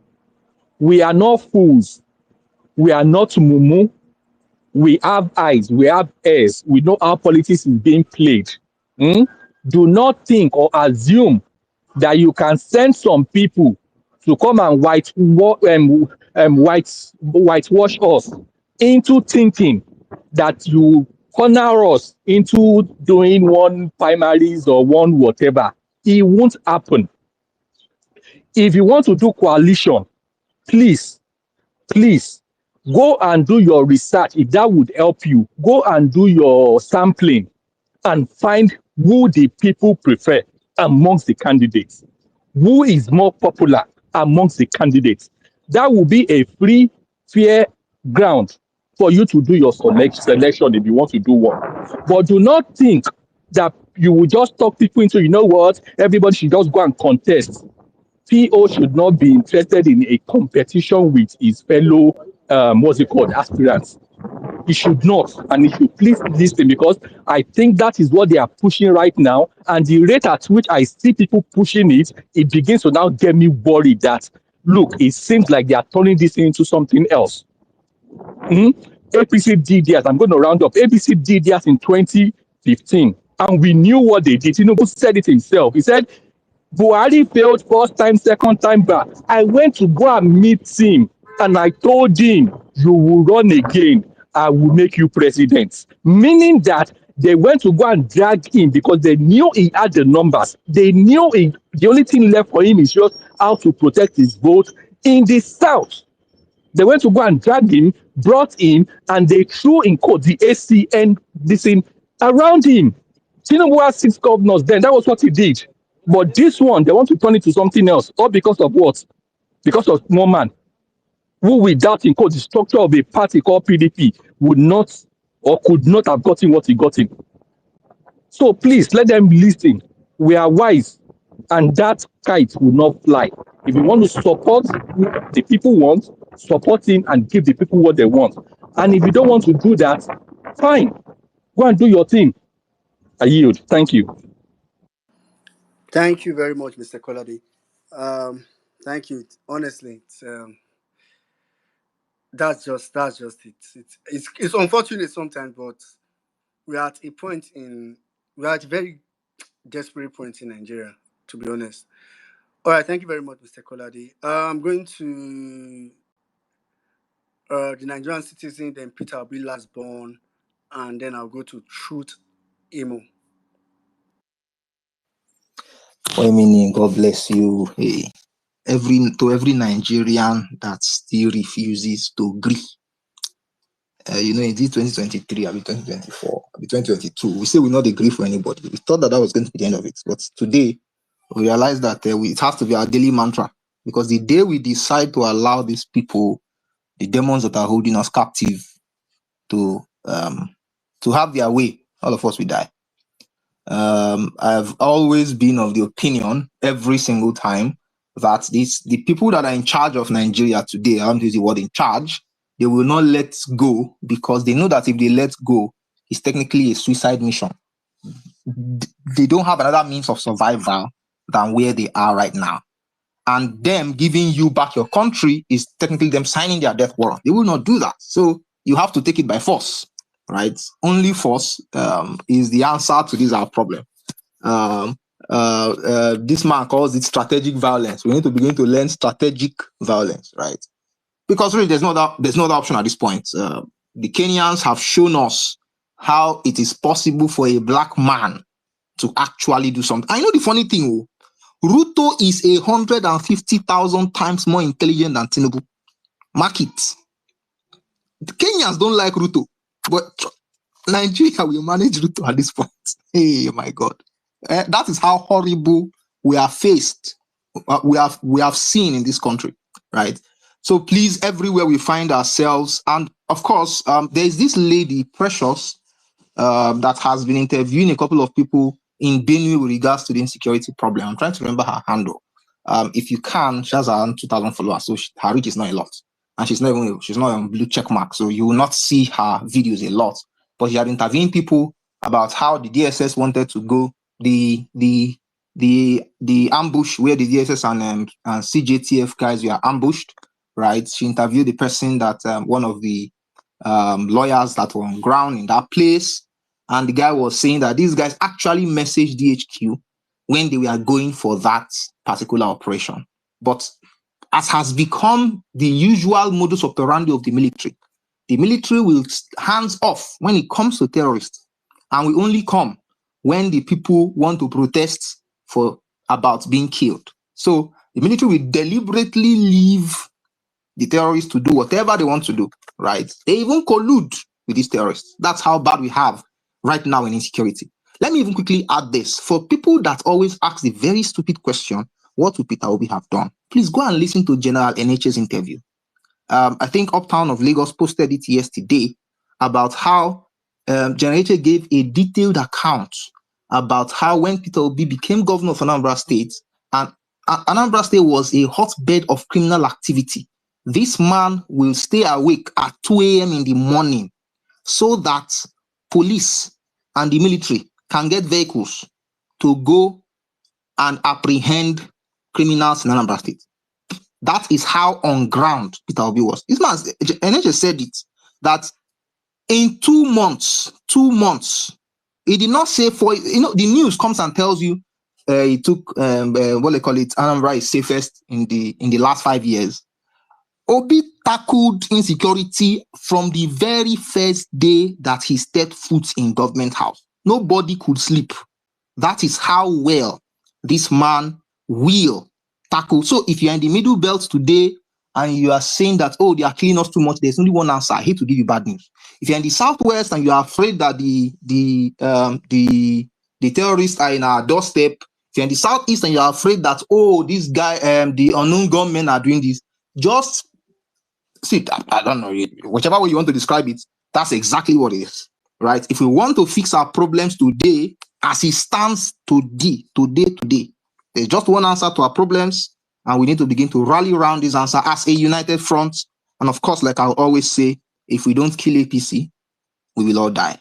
We are not fools. We are not mumu. We have eyes. We have ears. We know how politics is being played. Do not think or assume that you can send some people to come and whitewash us into thinking that you corner us into doing one primaries or one whatever. It won't happen. If you want to do coalition, please, please go and do your research. If that would help you, go and do your sampling and find who the people prefer amongst the candidates. Who is more popular amongst the candidates? That will be a free, fair ground for you to do your selection if you want to do one. But do not think that you will just talk people into, you know what, everybody should just go and contest. PO should not be interested in a competition with his fellow, aspirants. He should not, and he should please listen, because I think that is what they are pushing right now. And the rate at which I see people pushing it, it begins to now get me worried that, look, it seems like they are turning this into something else. APC did that. I'm going to round up. APC did that in 2015, and we knew what they did. Tinubu said it himself. He said, Buhari failed first time, second time back. I went to go and meet him, and I told him, you will run again. I will make you president. Meaning that they went to go and drag him because they knew he had the numbers. They knew the only thing left for him is just how to protect his vote in the South. They went to go and drag him, brought him, and they threw in quote the ACN this thing around him. Tinubu had 6 governors then. That was what he did. But this one, they want to turn it to something else. All because of what? Because of one man who, without in quote the structure of a party called PDP, would not or could not have gotten what he got in. So please let them listen. We are wise, and that kite will not fly. If you want to support what the people want, support him and give the people what they want. And if you don't want to do that, fine. Go and do your thing. I yield. Thank you. Thank you very much, Mr. Kolade. Thank you. Honestly, that's just it. It's unfortunate sometimes, but we're at a very desperate point in Nigeria, to be honest. All right, thank you very much, Mr. Kolade. I'm going to the Nigerian citizen, then Peter will be last born, and then I'll go to Truth Emo. Meaning, God bless you. Hey, every Nigerian that still refuses to agree. In this 2023, I'll be 2024, I'll be 2022. We say we not agree for anybody. We thought that was going to be the end of it, but today we realize that it has to be our daily mantra, because the day we decide to allow these people, the demons that are holding us captive, to have their way, all of us will die. I've always been of the opinion every single time that the people that are in charge of Nigeria today, I don't use the word in charge, they will not let go, because they know that if they let go, it's technically a suicide mission. They don't have another means of survival than where they are right now. And them giving you back your country is technically them signing their death warrant. They will not do that. So you have to take it by force, right? Only force is the answer to this our problem. This man calls it strategic violence. We need to begin to learn strategic violence, right? Because really, there's no other option at this point. The Kenyans have shown us how it is possible for a black man to actually do something. I know the funny thing, Ruto is 150,000 times more intelligent than Tinubu. Mark it. The Kenyans don't like Ruto, but Nigeria will manage Ruto at this point. Hey, my God. That is how horrible we are faced. We have seen in this country, right? So please, everywhere we find ourselves, and of course, there is this lady, Precious, that has been interviewing a couple of people in Benue with regards to the insecurity problem. I'm trying to remember her handle. If you can, she has around 2,000 followers, so her reach is not a lot. and she's not on blue check mark, so you will not see her videos a lot. But she had interviewing people about how the DSS wanted to go, the ambush where the DSS and CJTF guys were ambushed, right? She interviewed the person that one of the lawyers that were on ground in that place, and the guy was saying that these guys actually messaged DHQ when they were going for that particular operation. But as has become the usual modus operandi of the military will hands off when it comes to terrorists, and we only come when the people want to protest for about being killed. So the military will deliberately leave the terrorists to do whatever they want to do, right? They even collude with these terrorists. That's how bad we have right now in insecurity. Let me even quickly add this. For people that always ask the very stupid question, what would Peter Obi have done? Please go and listen to General NH's interview. I think Uptown of Lagos posted it yesterday about how General NH gave a detailed account about how when Peter Obi became governor of Anambra State, and Anambra State was a hotbed of criminal activity. This man will stay awake at 2 a.m. in the morning so that police and the military can get vehicles to go and apprehend criminals in Anambra State. That is how on ground Peter Obi was. This man, NHS said it, that in 2 months, he did not say the news comes and tells you he took what they call it, Anambra is safest in the last 5 years. Obi tackled insecurity from the very first day that he stepped foot in government house. Nobody could sleep. That is how well this man will tackle. So if you're in the middle belt today and you are saying that, oh, they are killing us too much, there's only one answer. I hate to give you bad news. If you're in the southwest and you are afraid that the terrorists are in our doorstep, if you're in the southeast and you are afraid that, oh, this guy, the unknown gunmen are doing this, just see, I don't know, whichever way you want to describe it, that's exactly what it is, right? If we want to fix our problems today, as it stands today, there's just one answer to our problems, and we need to begin to rally around this answer as a united front. And of course, like I always say, if we don't kill APC, we will all die.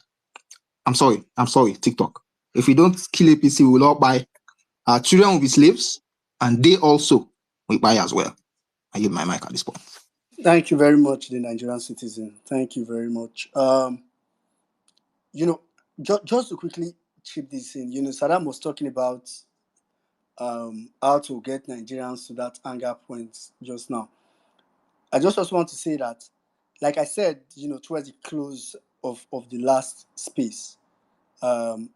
I'm sorry, TikTok. If we don't kill APC, we will all buy. Our children will be slaves, and they also will buy as well. I give my mic at this point. Thank you very much, the Nigerian citizen. Thank you very much. Just to quickly chip this in, Saddam was talking about how to get Nigerians to that anger point just now. I just also want to say that, like I said, towards the close of the last space, and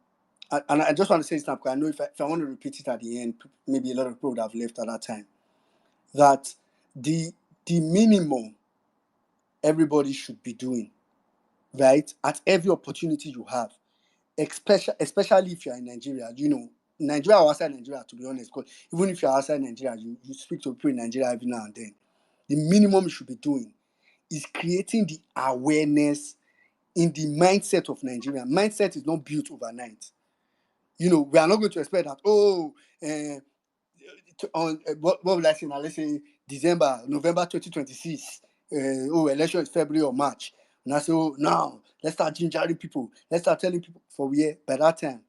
I just want to say this now because I know if I want to repeat it at the end, maybe a lot of people would have left at that time, that the minimum everybody should be doing, right, at every opportunity you have, especially if you're in Nigeria, Nigeria or outside Nigeria, to be honest, because even if you're outside Nigeria, you speak to people in Nigeria every now and then. The minimum you should be doing is creating the awareness in the mindset of Nigeria. Mindset is not built overnight. We are not going to expect that, what will I say now? Let's say November 2026. Election is February or March. And I say, now let's start gingering people. Let's start telling people for where by that time.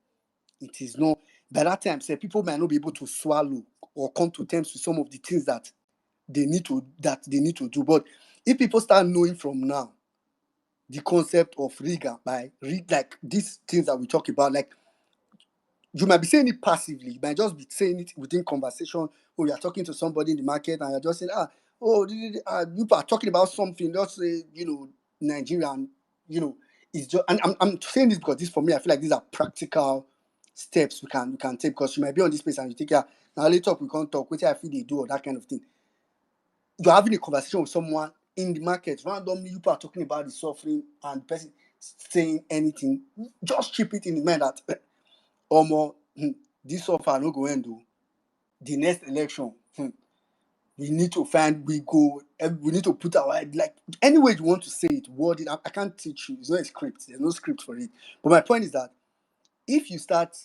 It is not. By that time, say people might not be able to swallow or come to terms with some of the things that they need to do. But if people start knowing from now the concept of rigor like these things that we talk about, like you might be saying it passively, you might just be saying it within conversation, or you're talking to somebody in the market and you're just saying, you are talking about something, let's say, Nigerian, it's just, and I'm saying this because this for me, I feel like these are practical steps we can take, because you might be on this space and you think, now later we can't talk, what I feel they do or that kind of thing. You're having a conversation with someone in the market, randomly you are talking about the suffering and the person saying anything, just keep it in the mind that this suffer no go end. The next election, we need to put our, like, any way you want to say it, word it. I can't teach you. It's not a script. There's no script for it. But my point is that if you start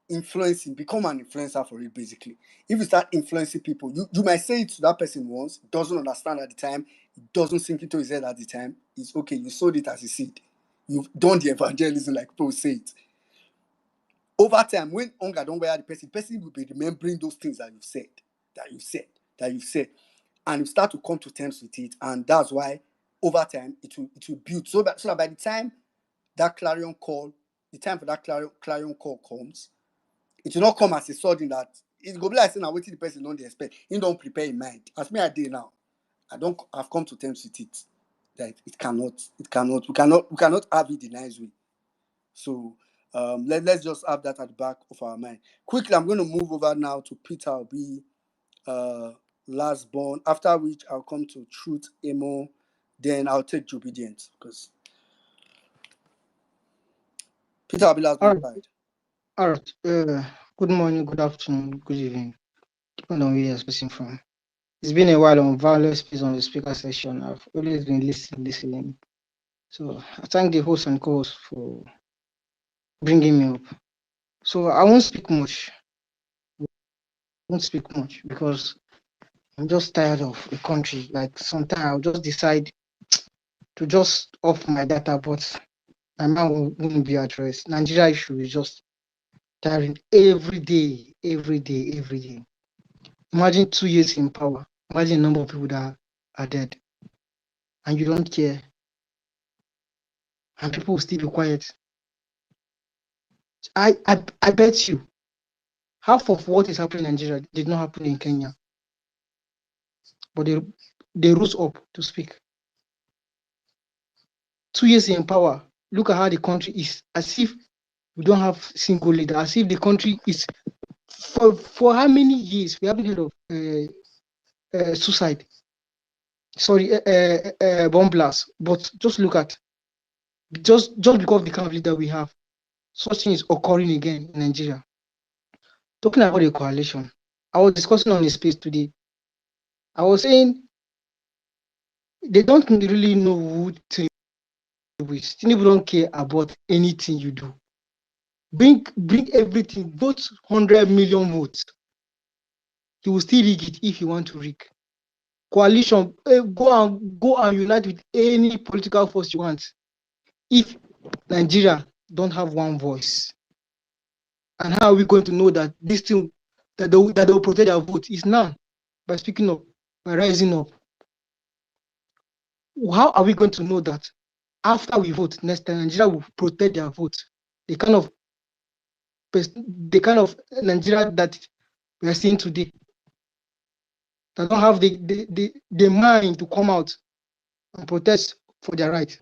influencing, become an influencer for it, basically. If you start influencing people, you might say it to that person once, doesn't understand at the time, it doesn't sink into his head at the time. It's okay, you sowed it as a seed. You've done the evangelism, like people say it. Over time, when hunger don't wear the person will be remembering those things that you've said. And you start to come to terms with it. And that's why over time it will build. So that by the time that clarion call, the time for that clarion call comes, it will not come as a sudden that it's go be like saying, waiting the person don't expect. You don't prepare in mind. As me I did now. I've come to terms with it. That we cannot have it the nice way. So let's just have that at the back of our mind. Quickly, I'm going to move over now to Peter Obi, last born. After which I'll come to Truth Emo, then I'll take Obedience because Peter Obi last born. All right. Good morning, good afternoon, good evening, depending on where you're speaking from. It's been a while on Vawulence Space on the speaker session. I've always been listening. So I thank the host and co-host for bringing me up. So I won't speak much. Because I'm just tired of the country. Like sometimes I'll just decide to just off my data, but my mind won't be at rest. Nigeria issue is just tiring every day. Imagine 2 years in power. Imagine the number of people that are dead. And you don't care. And people will still be quiet. I bet you half of what is happening in Nigeria did not happen in Kenya. But they rose up to speak. 2 years in power. Look at how the country is. As if we don't have single leader. As if the country is for how many years we haven't heard of suicide. Sorry, bomb blast. But just look at just because of the kind of leader we have, such things occurring again in Nigeria. Talking about the coalition, I was discussing on a space today. I was saying they don't really know who Tinubu is. Tinubu don't care about anything you do. Bring everything, vote 100 million votes. He will still rig it if you want to rig. Coalition, go and unite with any political force you want. If Nigeria don't have one voice, and how are we going to know that this thing that they will protect their vote is now by speaking up, by rising up? How are we going to know that after we vote next time Nigeria will protect their vote? The kind of Nigeria that we are seeing today, that don't have the mind to come out and protest for their right.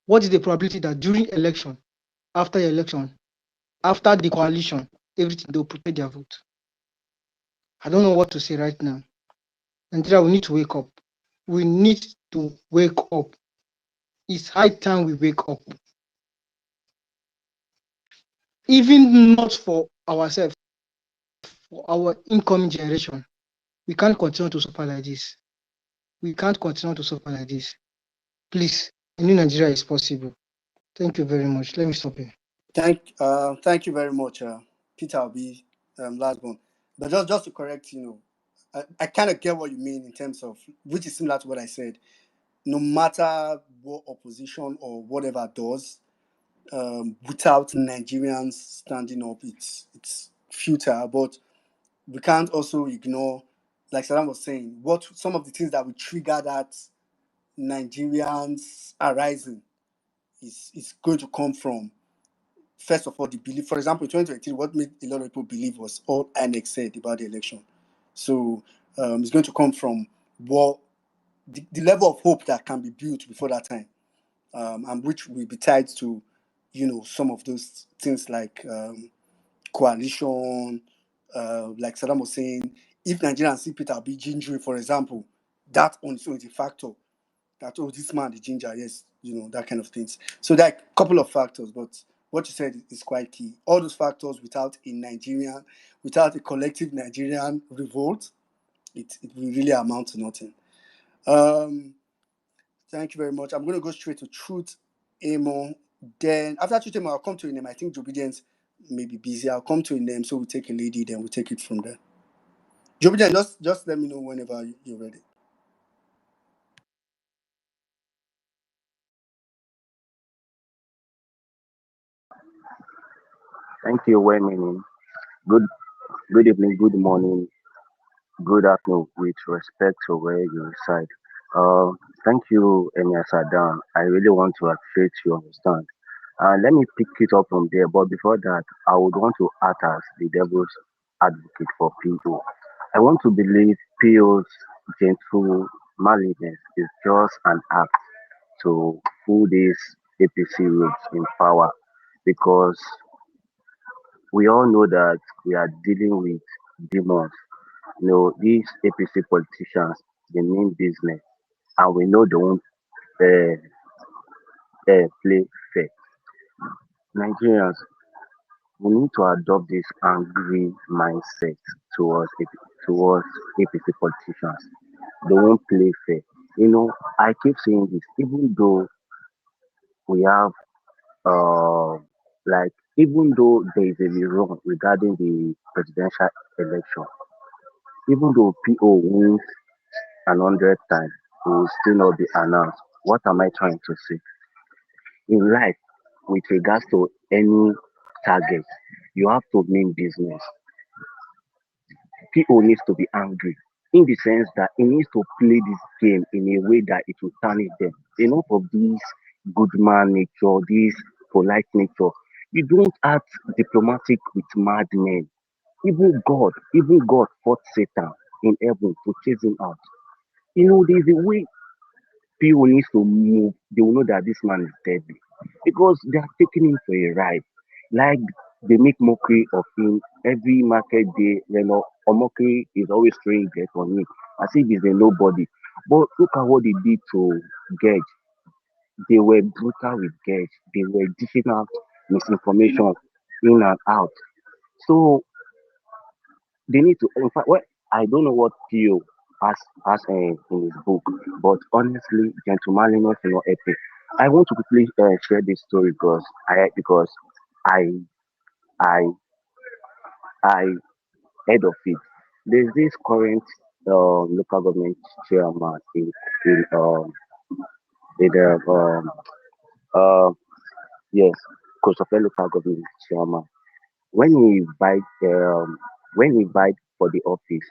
What is the probability that during election, after the election, after the coalition, everything, they'll protect their vote? I don't know what to say right now. Nigeria, we need to wake up. We need to wake up. It's high time we wake up. Even not for ourselves, for our incoming generation. We can't continue to suffer like this. Please, a new Nigeria is possible. Thank you very much. Let me stop here. Thank you very much, Peter Obi, last born. But just to correct, I kind of get what you mean in terms of, which is similar to what I said. No matter what opposition or whatever does, without Nigerians standing up, it's futile. But we can't also ignore, like Saddam was saying, what some of the things that will trigger that Nigerians are rising is going to come from. First of all, the belief. For example, 2023, what made a lot of people believe was all INEC said about the election. So it's going to come from what the level of hope that can be built before that time, and which will be tied to, some of those things like coalition, like Saddam was saying. If Nigerians see Peter Obi ginger, for example, that on its own is a factor. That, this man, the ginger, yes, that kind of things. So there are a couple of factors, but what you said is quite key. All those factors, without a collective Nigerian revolt, it will really amount to nothing. Thank you very much. I'm going to go straight to Truth Emo. Then after Truth Emo, I'll come to your name. I think Obedience. maybe busy. I'll come to a name, so we take a lady, then we take it from there. Jobijan, just let me know whenever you're ready. Thank you, Women. Good good evening, good morning, good afternoon, with respect to where you reside. Uh, Thank you, Enya Saddam. I really want to appreciate you understand. Let me pick it up from there. But before that, I would want to act as the devil's advocate for people. I want to believe PO's gentle maligness is just an act to pull these APC roots in power because we all know that we are dealing with demons. These APC politicians, they mean business, and we know they won't uh, play fair. Nigerians, we need to adopt this angry mindset towards towards APC politicians. They won't play fair. I keep saying this, even though we have uh, like even though there is a rerun regarding the presidential election, even though PO wins 100 times, it will still not be announced. What am I trying to say? In life, with regards to any target, you have to mean business. PO needs to be angry in the sense that he needs to play this game in a way that it will tarnish them. Enough of this good man nature, this polite nature. You don't act diplomatic with madmen. Even God fought Satan in heaven to chase him out. There's a way people needs to move. They will know that this man is deadly because they are taking him for a ride. Like they make mockery of him every market day. A mockery is always throwing dirt on him as if he's a nobody. But look at what they did to Gage. They were brutal with Gage. They were dishing out misinformation in and out. So they need to. In fact, well, I don't know what Theo has in his book, but honestly, gentlemanliness is not epic. I want to quickly share this story because I I I heard of it. There's this current local government chairman in the uh, yes, Kosofe local government chairman. When he vied when he vied for the office,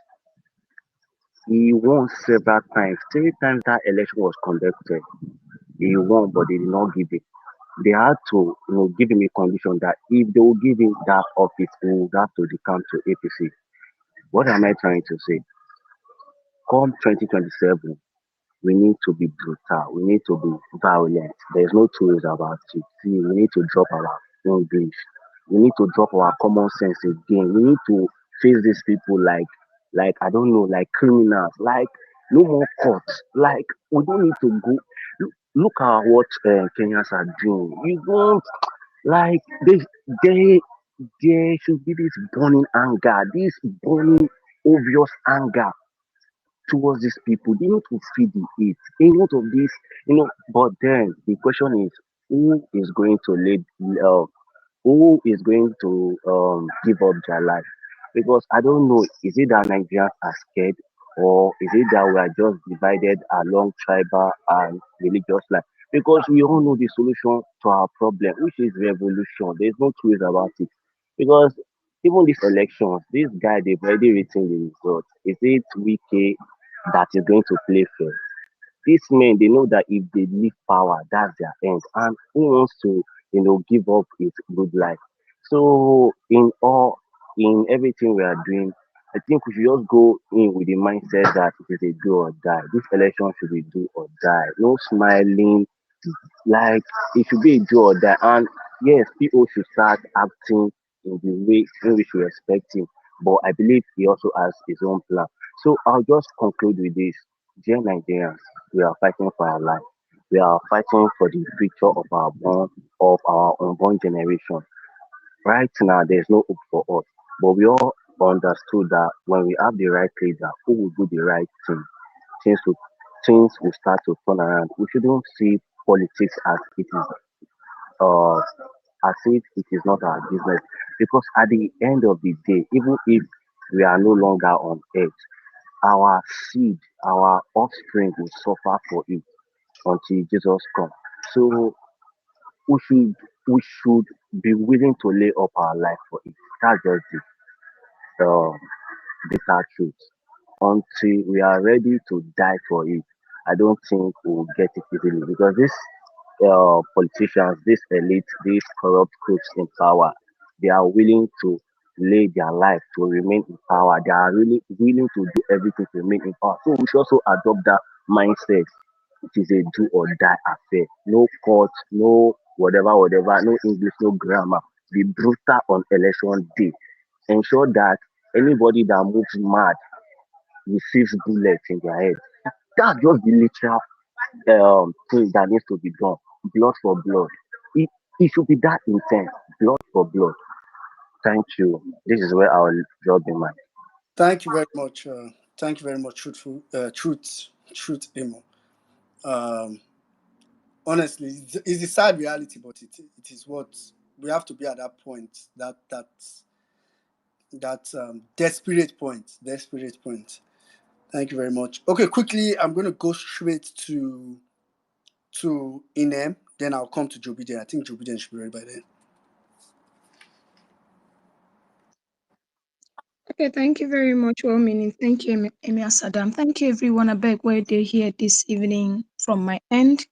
he won several times. Three times that election was conducted, he won, but they did not give it. They had to, give him a condition that if they will give him that office, he would have to decamp to APC. What am I trying to say? Come 2027, we need to be brutal. We need to be violent. There's no two ways about it. See, we need to drop our English. We need to drop our common sense again. We need to face these people like I don't know, like criminals. Like no more courts. Like we don't need to go. Look at what Kenyans are doing. You don't like they there should be this burning anger, this burning obvious anger towards these people. They need to feed the heat. A lot of this, but then the question is who is going to lead who is going to give up their life? Because I don't know, is it that Nigerians are scared or is it that we are just divided along tribal and religious line? Because we all know the solution to our problem, which is revolution. There's no two ways about it. Because even these elections, this guy they've already written the results. Is it Wike that is going to play fair? These men, they know that if they leave power, that's their end. And who wants to, give up his good life? So in everything we are doing, I think we should just go in with the mindset that it is a do or die. This election should be do or die. No smiling, like it should be a do or die. And yes, people should start acting in the way in which we expect him. But I believe he also has his own plan. So I'll just conclude with this. Dear Nigerians, we are fighting for our life. We are fighting for the future of our unborn generation. Right now, there's no hope for us. But we all understood that when we have the right leader who will do the right thing, things will things will start to turn around. We shouldn't see politics as it is as if it is not our business. Because at the end of the day, even if we are no longer on earth, our seed, our offspring will suffer for it until Jesus comes. So we should we should be willing to lay up our life for it. That's just the bitter truth. Until we are ready to die for it, I don't think we'll get it easily because these politicians, this elite, these corrupt groups in power, they are willing to lay their life to remain in power. They are really willing to do everything to remain in power. So we should also adopt that mindset. It is a do or die affair. No court, no whatever, whatever, no English, no grammar. Be brutal on election day. Ensure that anybody that moves mad receives bullets in their head. That's just the literal thing that needs to be done. Blood for blood. It should be that intense. Blood for blood. Thank you. This is where I'll drop the mic. Thank you very much. Thank you very much, truth, Emo. Um, Honestly, it's a sad reality, but it is what we have to be at that point. That desperate point. Thank you very much. Okay, quickly, I'm going to go straight to Inem. Then I'll come to Jobiden. I think Jobiden should be ready by then. Okay, thank you very much, well meaning. Thank you, Emir Saddam. Thank you, everyone. I beg where they're here this evening from my end,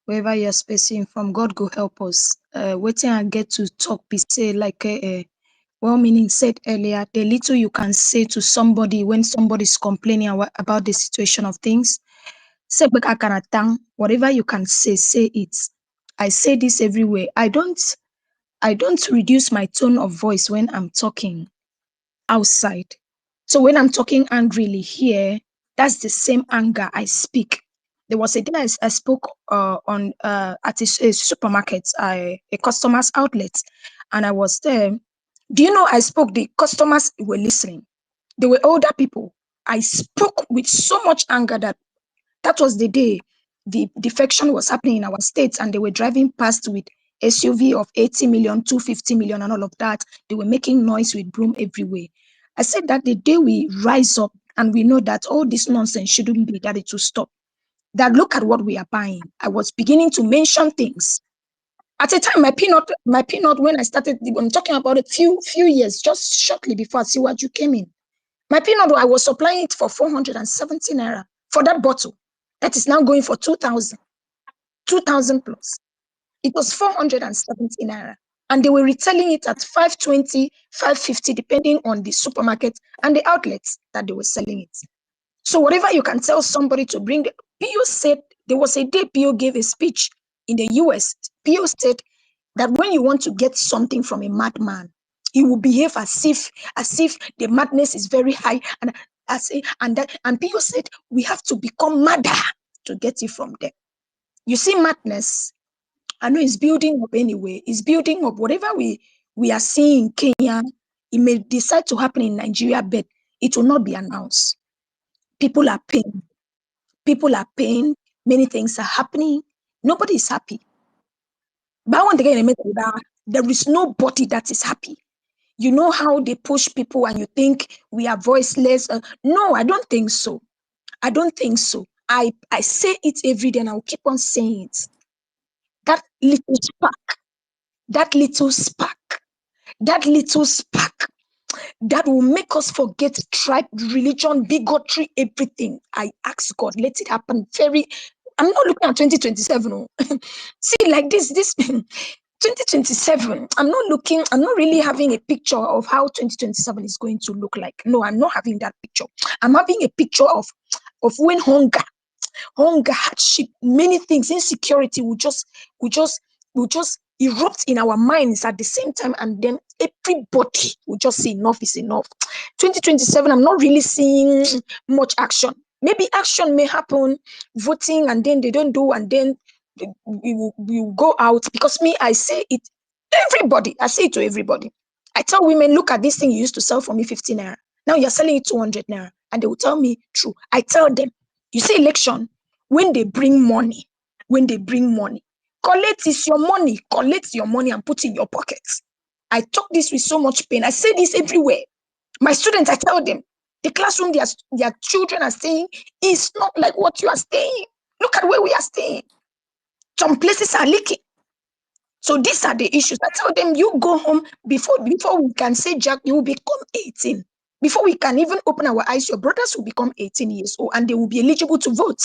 wherever you're spacing from. God go help us. Waiting I get to talk, be say like well meaning said earlier, the little you can say to somebody when somebody's complaining about the situation of things. Say whatever you can say it. I say this everywhere. I don't reduce my tone of voice when I'm talking outside. So when I'm talking angrily here, that's the same anger I speak. There was a day I spoke on at a supermarket, a customer's outlet, and I was there. Do you know I spoke? The customers were listening. They were older people. I spoke with so much anger that was the day the defection was happening in our states, and they were driving past with SUV of 80 million, 250 million, and all of that. They were making noise with broom everywhere. I said that the day we rise up and we know that all this nonsense shouldn't be, that it will stop. That look at what we are buying. I was beginning to mention things. At a time, my peanut, when I started, I'm talking about a few years, just shortly before Siwaju came in. My peanut, I was supplying it for 470 naira for that bottle. That is now going for 2,000 plus. It was 470 naira. And they were retailing it at 520, 550, depending on the supermarket and the outlets that they were selling it. So whatever you can tell somebody to bring, PO said, there was a day PO gave a speech in the US. PO said that when you want to get something from a madman, he will behave as if the madness is very high, and PO said we have to become madder to get it from them. You see, madness, I know it's building up anyway. It's building up. Whatever we are seeing in Kenya, it may decide to happen in Nigeria, but it will not be announced. People are paying. Many things are happening. Nobody is happy. But one thing, there is nobody that is happy. You know how they push people and you think we are voiceless? No, I don't think so. I don't think so. I say it every day and I'll keep on saying it. That little spark, that little spark that will make us forget tribe, religion, bigotry, everything. I ask God, let it happen I'm not looking at 2027. See, like this 2027, I'm not really having a picture of how 2027 is going to look like. No, I'm not having that picture. I'm having a picture of when hunger, hardship, many things, insecurity will just erupt in our minds at the same time, and then everybody will just say enough is enough. 2027, I'm not really seeing much action. Maybe action may happen, voting, and then they don't do, and then we will go out. Because me, I say it, I say it to everybody. I tell women, look at this thing you used to sell for me 15 naira. Now you're selling it 200 naira. And they will tell me, true. I tell them, you see, election, when they bring money, Collect is your money. Collect your money and put it in your pocket. I talk this with so much pain. I say this everywhere. My students, I tell them, the classroom their children are staying is not like what you are staying. Look at where we are staying. Some places are leaking. So these are the issues. I tell them, you go home before we can say, Jack, you will become 18. Before we can even open our eyes, your brothers will become 18 years old and they will be eligible to vote.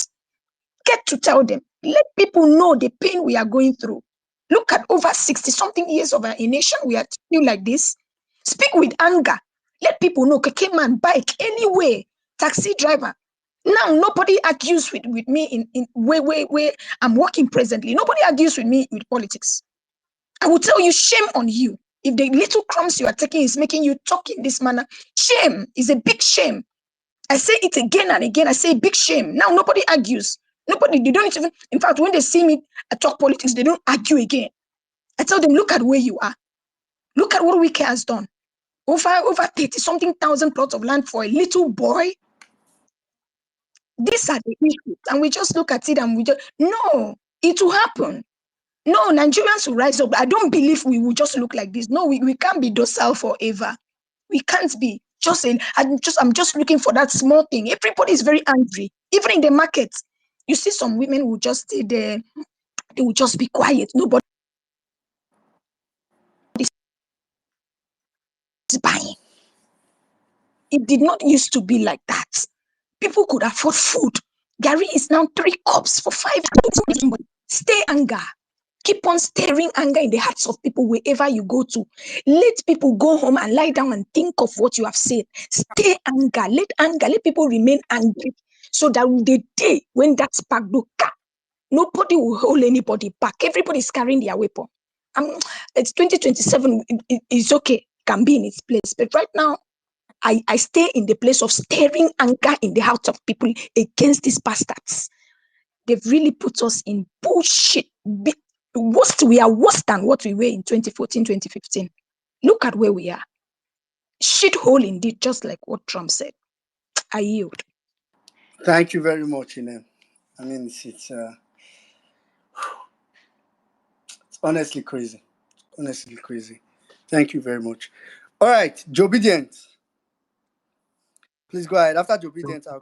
Get to tell them. Let people know the pain we are going through. Look at over 60-something years of a nation. We are still like this. Speak with anger. Let people know, keke man, bike, anyway, taxi driver. Now, nobody argues with me in where I'm working presently. Nobody argues with me with politics. I will tell you, shame on you. If the little crumbs you are taking is making you talk in this manner, shame is a big shame. I say it again and again. I say big shame. Now, nobody argues. Nobody, they don't even, in fact, when they see me talk politics, they don't argue again. I tell them, look at where you are. Look at what Wike has done. Over 30-something thousand plots of land for a little boy. These are the issues. And we just look at it and we just, no, it will happen. No, Nigerians will rise up. I don't believe we will just look like this. No, we can't be docile forever. We can't be. I'm just looking for that small thing. Everybody is very angry. Even in the market, you see some women will just stay there. They will just be quiet. Nobody is buying. It did not used to be like that. People could afford food. Gary is now 3 cups for 5. Stay anger. Keep on stirring anger in the hearts of people wherever you go to. Let people go home and lie down and think of what you have said. Stay anger. Let people remain angry. So that the day when that spark do, nobody will hold anybody back. Everybody is carrying their weapon. It's 2027. It's okay. Can be in its place. But right now, I stay in the place of stirring anger in the hearts of people against these bastards. They've really put us in bullshit. We are worse than what we were in 2014, 2015. Look at where we are. Shithole indeed, just like what Trump said. I yield. Thank you very much, Inem. I mean, it's honestly crazy. Honestly crazy. Thank you very much. All right, Joe Obedient. Please go ahead. After Joe Obedient, I'll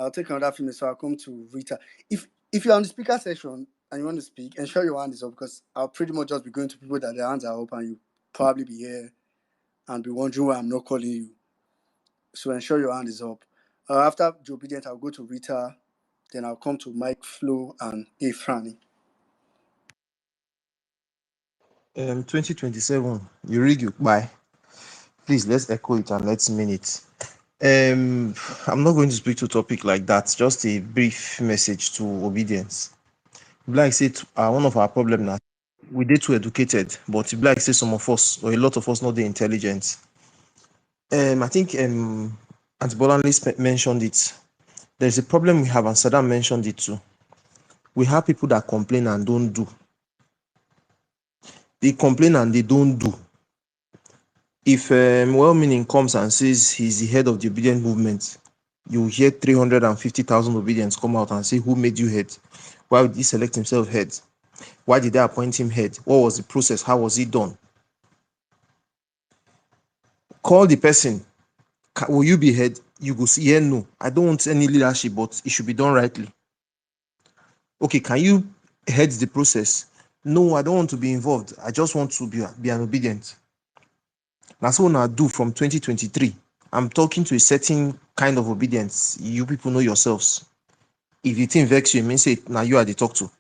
take another few minutes, so I'll come to Rita. If you're on the speaker section and you want to speak, ensure your hand is up, because I'll pretty much just be going to people that their hands are up and you probably be here and be wondering why I'm not calling you. So ensure your hand is up. After Joe Obedient, I'll go to Rita, then I'll come to Mike, Flo, and Franny. 2027, you rig you bye. Please let's echo it and let's mean it. I'm not going to speak to a topic like that, just a brief message to obedience. Like I said, one of our problems now, we did too educated, but like I say, some of us or a lot of us not the intelligent. I think Auntie Bolanle mentioned it. There's a problem we have, and Saddam mentioned it too. We have people that complain and don't do. They complain and they don't do. If well-meaning comes and says he's the head of the obedient movement, you hear 350,000 obedients come out and say, who made you head? Why would he select himself head? Why did they appoint him head? What was the process? How was it done? Call the person. Will you be head? You go see, yeah, no, I don't want any leadership, but it should be done rightly. Okay, can you head the process? No, I don't want to be involved. I just want to be an obedient. That's what I do from 2023. I'm talking to a certain kind of obedience. You people know yourselves. If you think vex you, mean say now you are the talk to.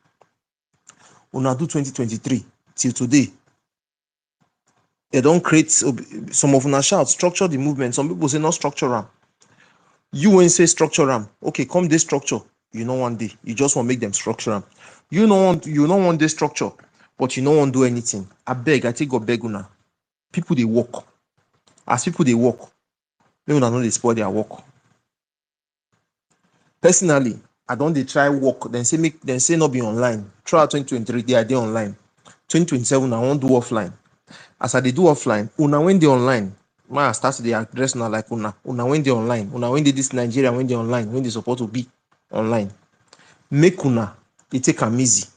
Una do 2023 till today. They don't create some of una shout structure the movement. Some people say not structure them. You won't say structure them. Okay, come this structure. You know one day you just want to make them structure them. You don't want this structure, but you don't want to do anything. I take a beg una. People they work. As people they work, they don't know they spoil their work. Personally, I don't they try work, then say not be online. Throughout 2023, they are online. 2027, I won't do offline. As I they do offline, una when they online, my start the address now like una when they online, una when they this Nigeria when they online, when they supposed to be online. Make una they take them easy.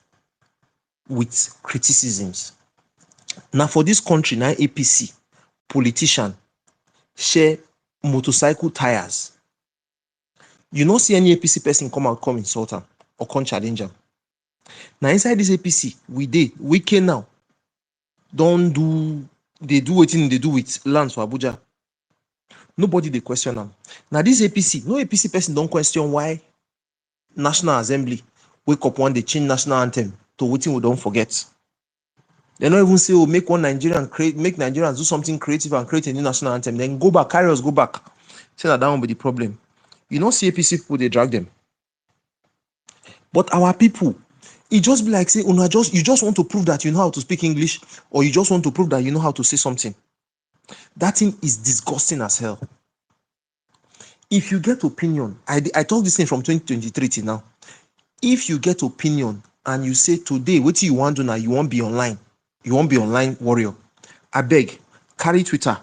with criticisms. Now for this country, now APC politician share motorcycle tires. You not see any APC person come out, come insult him or come challenge him. Now inside this APC, we can now don't do, they do wetin they do with lands for Abuja. Nobody they question them. Now this APC, no APC person don't question why National Assembly wake up one day change national anthem to wetin we don't forget. They don't even say, oh, make Nigerians do something creative and create a new national anthem. Then go back, carry us, go back. Say that won't be the problem. You know, see APC people, they drag them. But our people, it just be like, say, you just want to prove that you know how to speak English, or you just want to prove that you know how to say something. That thing is disgusting as hell. If you get opinion, I told this thing from 2023 till now. If you get opinion and you say today, what you want to do now, you won't be online. You won't be online warrior. I beg, carry Twitter,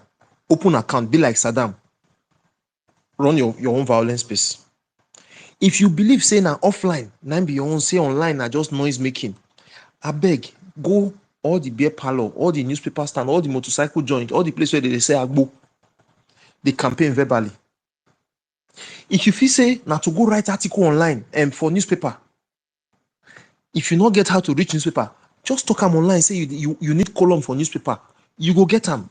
open account, be like Saddam. Run your own violence space. If you believe say now offline, now be your own, say online, now just noise making. I beg, go all the beer parlor, all the newspaper stand, all the motorcycle joint, all the place where they say Agbo. They campaign verbally. If you feel say now to go write article online and for newspaper, if you not get how to reach newspaper, just talk them online. Say you need column for newspaper, you go get them.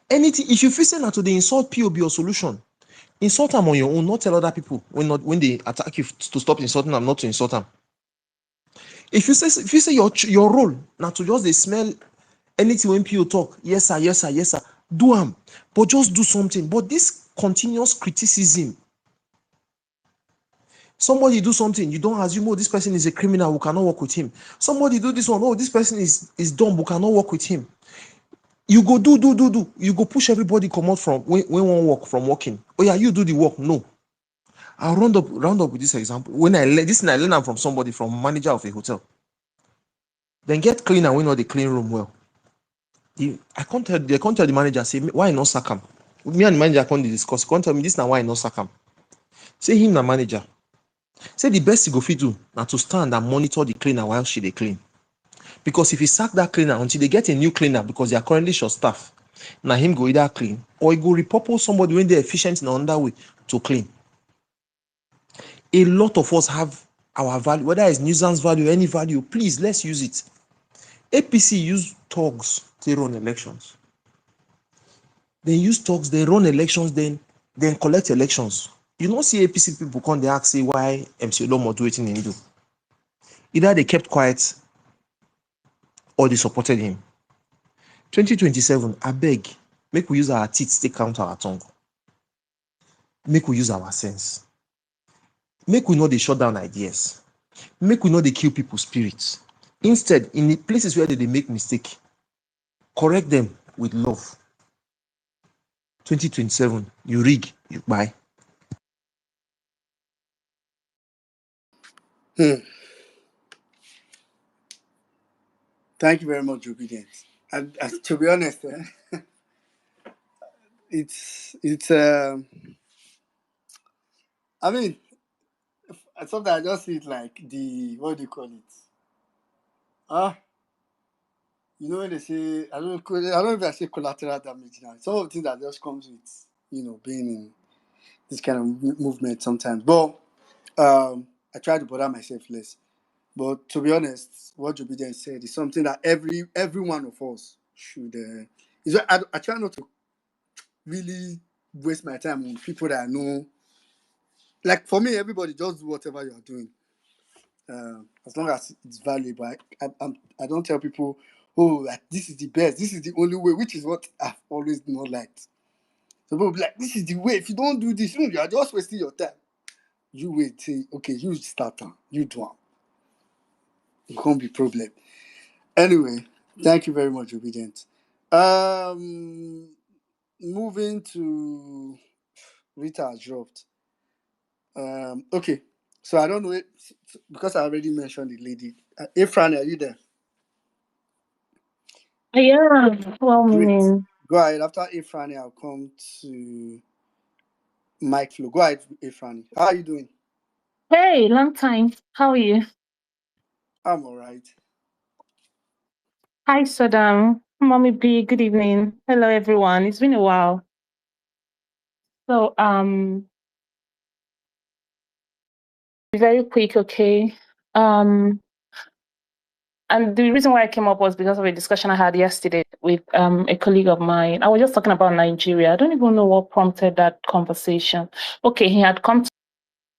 Anything. If you feel say now to the insult POB or solution, insult them on your own. Not tell other people when they attack you to stop insulting them, not to insult them. If you say your role now to just they smell anything when people talk, yes sir, yes sir, yes sir, do them, but just do something. But this continuous criticism. Somebody do something, you don't assume, oh, this person is a criminal, we cannot work with him. Somebody do this one, oh, this person is dumb, we cannot work with him. You go do. You go push everybody come out from when one work from working. Oh yeah, you do the work. No. I'll round up with this example. When I learn from somebody, from manager of a hotel. Then get cleaner when not the clean room well. They can't tell the manager, say, why not sack him? Me and the manager can't discuss. Can't tell me this now why not sack him. Say him the manager. Say the best you go fit do now to stand and monitor the cleaner while she they clean. Because if you sack that cleaner until they get a new cleaner because they are currently short staff, now him go either clean or he go repurpose somebody when they're efficient in another way to clean. A lot of us have our value, whether it's nuisance value, any value, please let's use it. APC use thugs to run elections. They use thugs, they run elections, then collect elections. You don't see APC people come they ask say why MC Olomo do it in do. Either they kept quiet or they supported him. 2027, I beg, make we use our teeth to count our tongue. Make we use our sense. Make we know they shut down ideas. Make we know they kill people's spirits. Instead, in the places where they make mistake, correct them with love. 2027, you rig, you buy. Thank you very much, Obedience. And to be honest, it's I mean, sometimes I just see it like the, what do you call it? You know when they say, I don't know if I say collateral damage now. Some of the things that just comes with being in this kind of movement sometimes. But I try to bother myself less. But to be honest, what Jobiden said is something that every one of us should. I try not to really waste my time on people that I know. Like for me, everybody just do whatever you are doing, as long as it's valuable. I don't tell people, oh, like, this is the best, this is the only way, which is what I've always not liked. So people be like, this is the way. If you don't do this, you are just wasting your time. You wait, say, okay, you start on, you do it. It can't be problem. Anyway, thank you very much, Obedient. Moving to Rita has dropped. Okay, so I don't know it because I already mentioned the lady. Efran, are you there? Yeah, well, Great. meaning, Go ahead. After Efrani, I'll come to Mike Flo. Go ahead, Efrani. How are you doing? hey, long time. How are you? I'm all right. Hi, Saddam. Mommy B, good evening. Hello, everyone. It's been a while. So, very quick, okay? And the reason why I came up was because of a discussion I had yesterday with a colleague of mine. I was just talking about Nigeria. I don't even know what prompted that conversation. Okay, he had come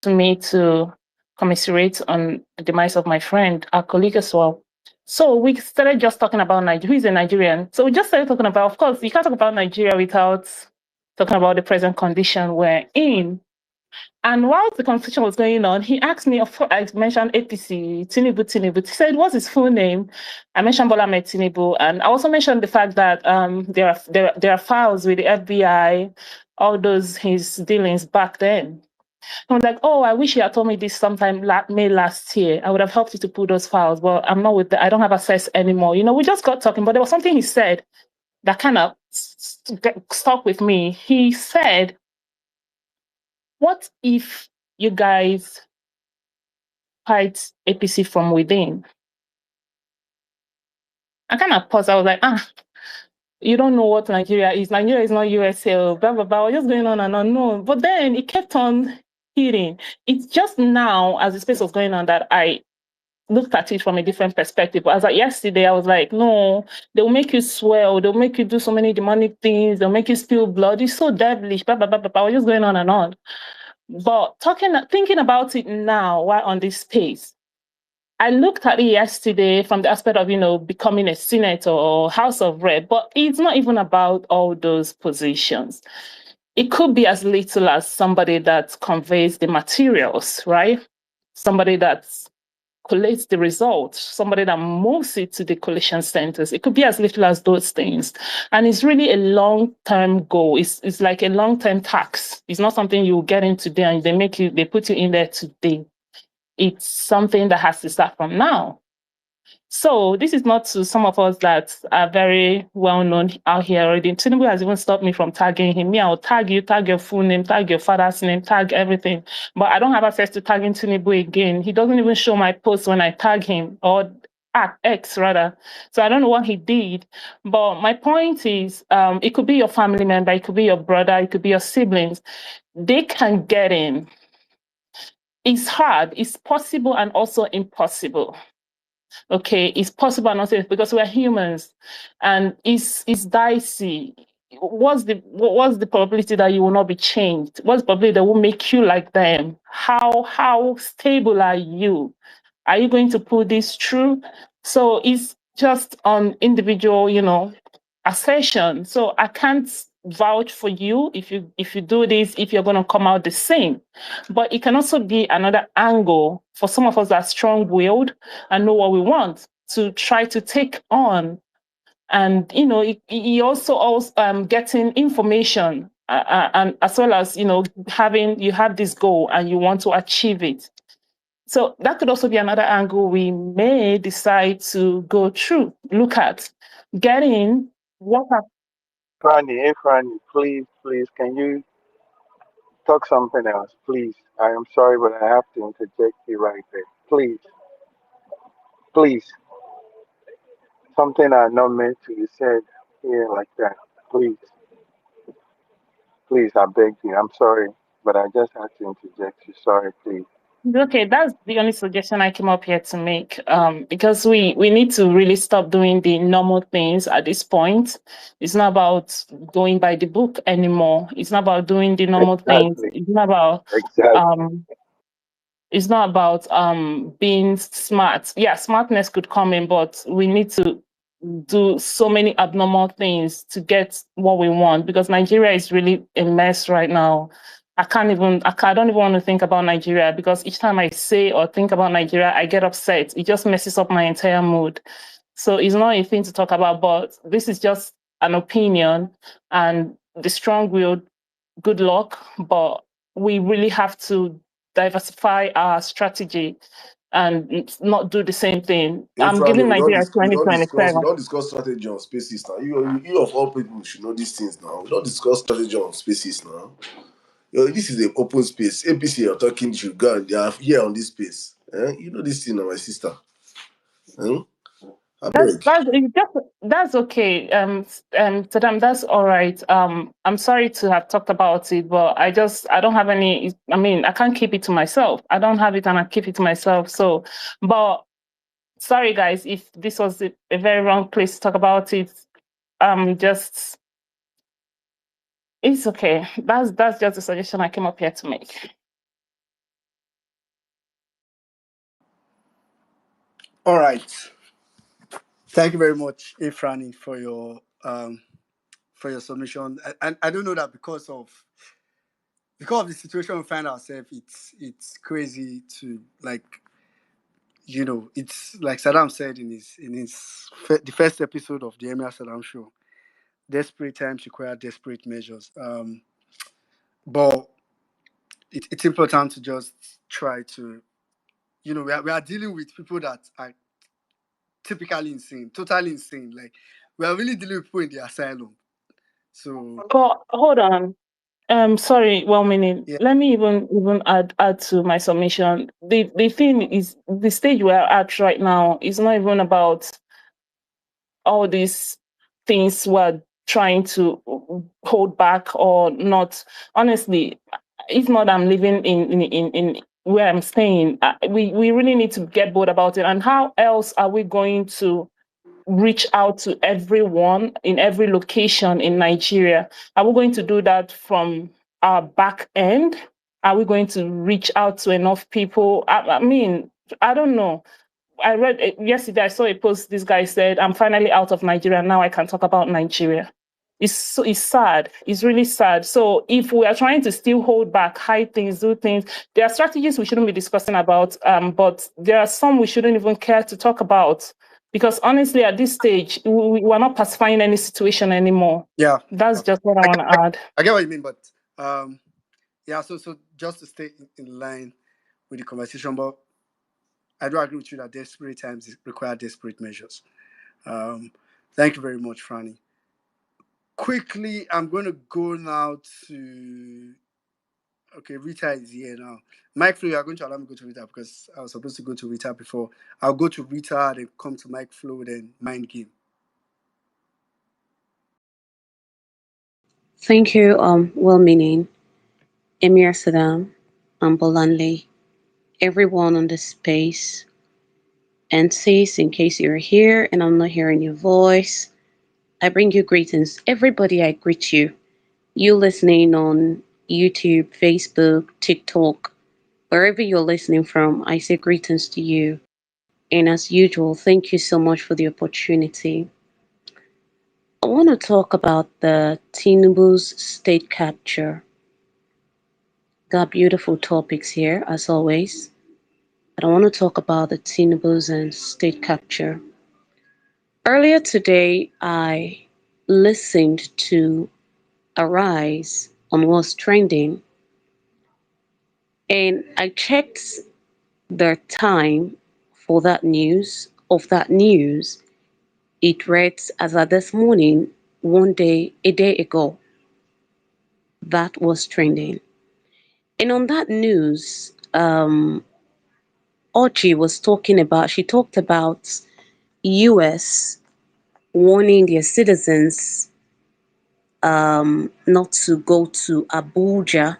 to me to commiserate on the demise of my friend, our colleague as well. So we started just talking about Nigeria. Who is a Nigerian? So we just started talking about, of course, you can't talk about Nigeria without talking about the present condition we're in. And while the conversation was going on, he asked me, of course, I mentioned APC, Tinubu. He said, what's his full name? I mentioned Bola Ahmed Tinubu. And I also mentioned the fact that there are files with the FBI, all those his dealings back then. I was like, oh, I wish you had told me this sometime May last year. I would have helped you to pull those files, but I'm not with I don't have access anymore. You know, we just got talking, but there was something he said that kind of stuck with me. He said, what if you guys fight APC from within? I kind of paused. I was like, you don't know what Nigeria is. Nigeria is not USA, blah, blah, blah. I was just going on and on. No. But then it kept on hitting. It's just now, as the space was going on, that I looked at it from a different perspective. As of yesterday, I was like, no, they'll make you swell. They'll make you do so many demonic things. They'll make you spill blood. It's so devilish, blah, blah, blah, blah, blah. I was just going on and on. But thinking about it now, while on this space, I looked at it yesterday from the aspect of, becoming a senator or House of Rep, but it's not even about all those positions. It could be as little as somebody that conveys the materials, right? Somebody that collates the results, somebody that moves it to the collation centers. It could be as little as those things. And it's really a long-term goal. It's like a long-term tax. It's not something you get in today and they put you in there today. It's something that has to start from now. So this is not to some of us that are very well known out here already. Tinubu has even stopped me from tagging him. Me, I'll tag you, tag your full name, tag your father's name, tag everything. But I don't have access to tagging Tinubu again. He doesn't even show my posts when I tag him, or at X rather. So I don't know what he did. But my point is, it could be your family member, it could be your brother, it could be your siblings. They can get in. It's hard, it's possible and also impossible. Okay, it's possible and also because we're humans, and it's dicey. What's the probability that you will not be changed? What's the probability that will make you like them? How stable are you? Are you going to pull this through? So it's just on individual, assertion. So I can't vouch for you if you do this, if you're going to come out the same. But it can also be another angle for some of us that are strong-willed and know what we want to try to take on. And he also getting information and as well as you have this goal and you want to achieve it. So that could also be another angle we may decide to go through, look at getting what are Franny, please, can you talk something else, please? I am sorry, but I have to interject you right there. Please, something I not meant to be said here like that. Please, I beg you. I'm sorry, but I just had to interject you. Sorry, please. okay. That's the only suggestion I came up here to make. Because we need to really stop doing the normal things at this point. It's not about going by the book anymore. It's not about doing the normal things. Exactly. It's not about Exactly. it's not about being smart. Yeah, smartness could come in, but we need to do so many abnormal things to get what we want, because Nigeria is really a mess right now. I don't even want to think about Nigeria, because each time I say or think about Nigeria, I get upset. It just messes up my entire mood. So it's not a thing to talk about, but this is just an opinion, and the strong-willed, good luck, but we really have to diversify our strategy and not do the same thing. Hey, I'm Franny, giving Nigeria we 2027. don't discuss strategy on spaces now. You of all people should know these things now. We don't discuss strategy on spaces now. This is an open space. APC are talking to you, God, they are here on this space. You know this thing now, my sister. Hmm? I That's beg. that's it's just that's okay. Saddam, that's all right. I'm sorry to have talked about it, but I don't have any. I mean, I can't keep it to myself. I don't have it, and I keep it to myself. So, but sorry, guys, if this was a very wrong place to talk about it. Just it's okay. That's just a suggestion I came up here to make. All right. Thank you very much, Ifrani, for your submission. And I don't know that because of the situation we find ourselves, it's crazy to like it's like Saddam said in the first episode of the Emir Saddam show. Desperate times require desperate measures. But it's important to just try to we are dealing with people that are typically insane, totally insane. Like we are really dealing with people in the asylum. So But hold on. Sorry, one minute. yeah, Let me even add to my submission. The thing is, the stage we're at right now is not even about all these things we're trying to hold back or not. Honestly, if not, I'm living in where I'm staying. We really need to get bold about it. And how else are we going to reach out to everyone in every location in Nigeria? Are we going to do that from our back end? Are we going to reach out to enough people? I mean, I don't know. I read yesterday. I saw a post. This guy said, "I'm finally out of Nigeria. Now I can talk about Nigeria." It's sad. It's really sad. So if we are trying to still hold back, hide things, do things, there are strategies we shouldn't be discussing about. But there are some we shouldn't even care to talk about because honestly, at this stage, we're not pacifying any situation anymore. yeah, That's yeah. just what I I want get, to I, add. I get what you mean, but yeah. So just to stay in line with the conversation, but I do agree with you that desperate times require desperate measures. Um, Thank you very much, Franny. Quickly, I'm going to go now to. Okay, Rita is here now. Mike Flo, you are going to allow me to go to Rita because I was supposed to go to Rita before. I'll go to Rita, then come to Mike Flo, then Mind Game. Thank you, well-meaning Emir Saddam, Bolanle, everyone on this space, and sis, in case you're here and I'm not hearing your voice, I bring you greetings. Everybody, I greet you. You listening on YouTube, Facebook, TikTok, wherever you're listening from, I say greetings to you. And as usual, thank you so much for the opportunity. I want to talk about the Tinubu's state capture. Got beautiful topics here, as always. But I want to talk about the Tinubu's and state capture. Earlier today, I listened to Arise on what's trending, and I checked the time for that news. Of that news, it read as at this morning, a day ago, that was trending. And on that news, Ochi was talking about, she talked about US warning their citizens not to go to Abuja.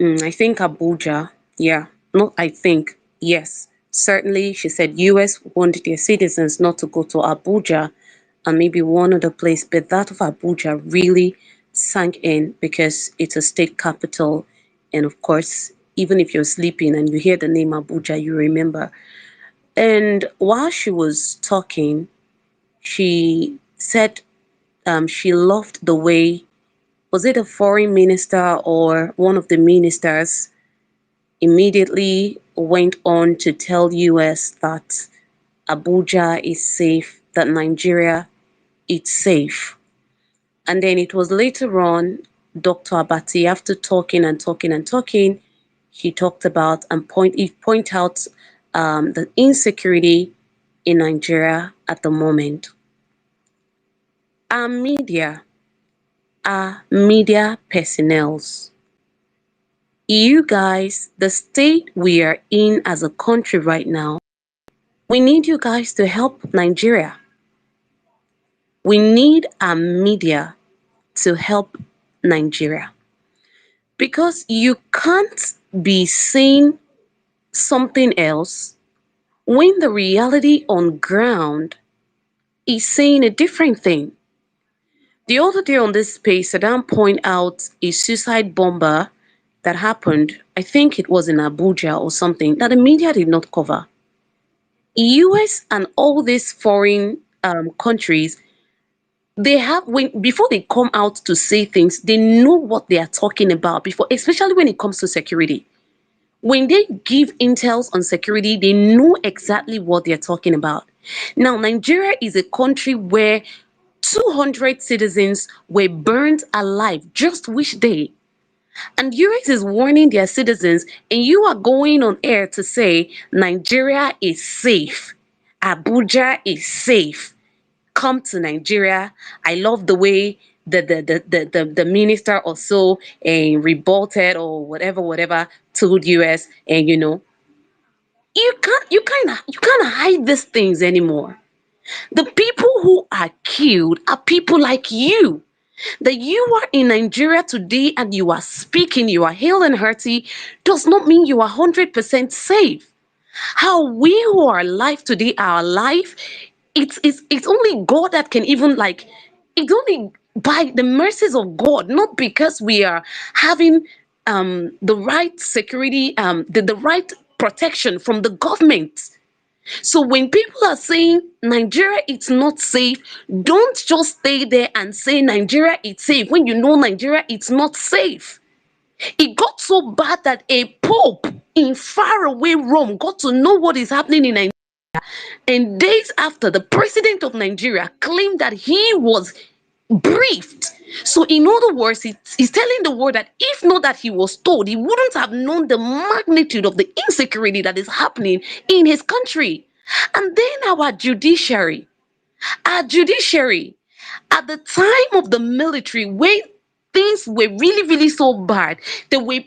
I think Abuja, yeah, not I think, yes. Certainly, she said US warned their citizens not to go to Abuja and maybe one other place, but that of Abuja really sank in because it's a state capital. And of course, even if you're sleeping and you hear the name Abuja, you remember. And while she was talking, she said she loved the way, was it a foreign minister or one of the ministers immediately went on to tell US that Abuja is safe, that Nigeria is safe. And then it was later on, Dr. Abati, after talking and talking and talking, he talked about and point out the insecurity in Nigeria at the moment. Our media are media personnels. You guys, the state we are in as a country right now, We need you guys to help Nigeria. We need our media to help Nigeria. Because you can't be saying something else when the reality on ground is saying a different thing. The other day on this space, Saddam pointed out a suicide bomber that happened, I think it was in Abuja or something, that the media did not cover. US and all these foreign countries, they have, when before they come out to say things, they know what they are talking about before, especially when it comes to security. When they give intels on security, they know exactly what they're talking about. Now, Nigeria is a country where 200 citizens were burned alive just which day? And US is warning their citizens, and you are going on air to say Nigeria is safe, Abuja is safe. Come to Nigeria. I love the way the minister or so revolted or whatever told US, and you can't hide these things anymore. The people who are killed are people like you. That you are in Nigeria today and you are speaking, you are hale and hearty, does not mean you are 100% safe. How we who are alive today are alive, it's only God that can even it's only by the mercies of God, not because we are having the right security, the right protection from the government. So when people are saying Nigeria it's not safe, don't just stay there and say Nigeria it's safe when you know Nigeria it's not safe. It got so bad that a pope in faraway Rome got to know what is happening in Nigeria. And days after, the president of Nigeria claimed that he was briefed. So, in other words, he's telling the world that if not that he was told, he wouldn't have known the magnitude of the insecurity that is happening in his country. And then our judiciary, at the time of the military, when things were really, really so bad, there were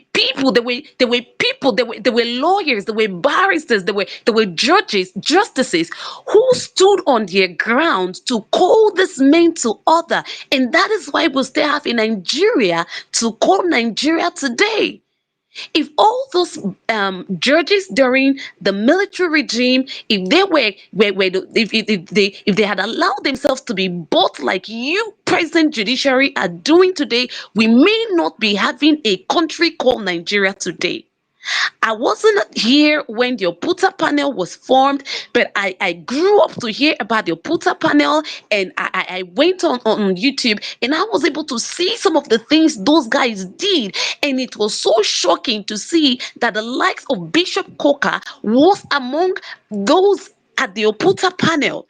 lawyers, there were barristers, there were judges, justices who stood on their ground to call this men to order. And that is why we still have in Nigeria to call Nigeria today. If all those judges during the military regime, if they if they had allowed themselves to be bought like you present judiciary are doing today, we may not be having a country called Nigeria today. I wasn't here when the Oputa panel was formed, but I grew up to hear about the Oputa panel, and I went on YouTube and I was able to see some of the things those guys did. And it was so shocking to see that the likes of Bishop Coker was among those at the Oputa panel.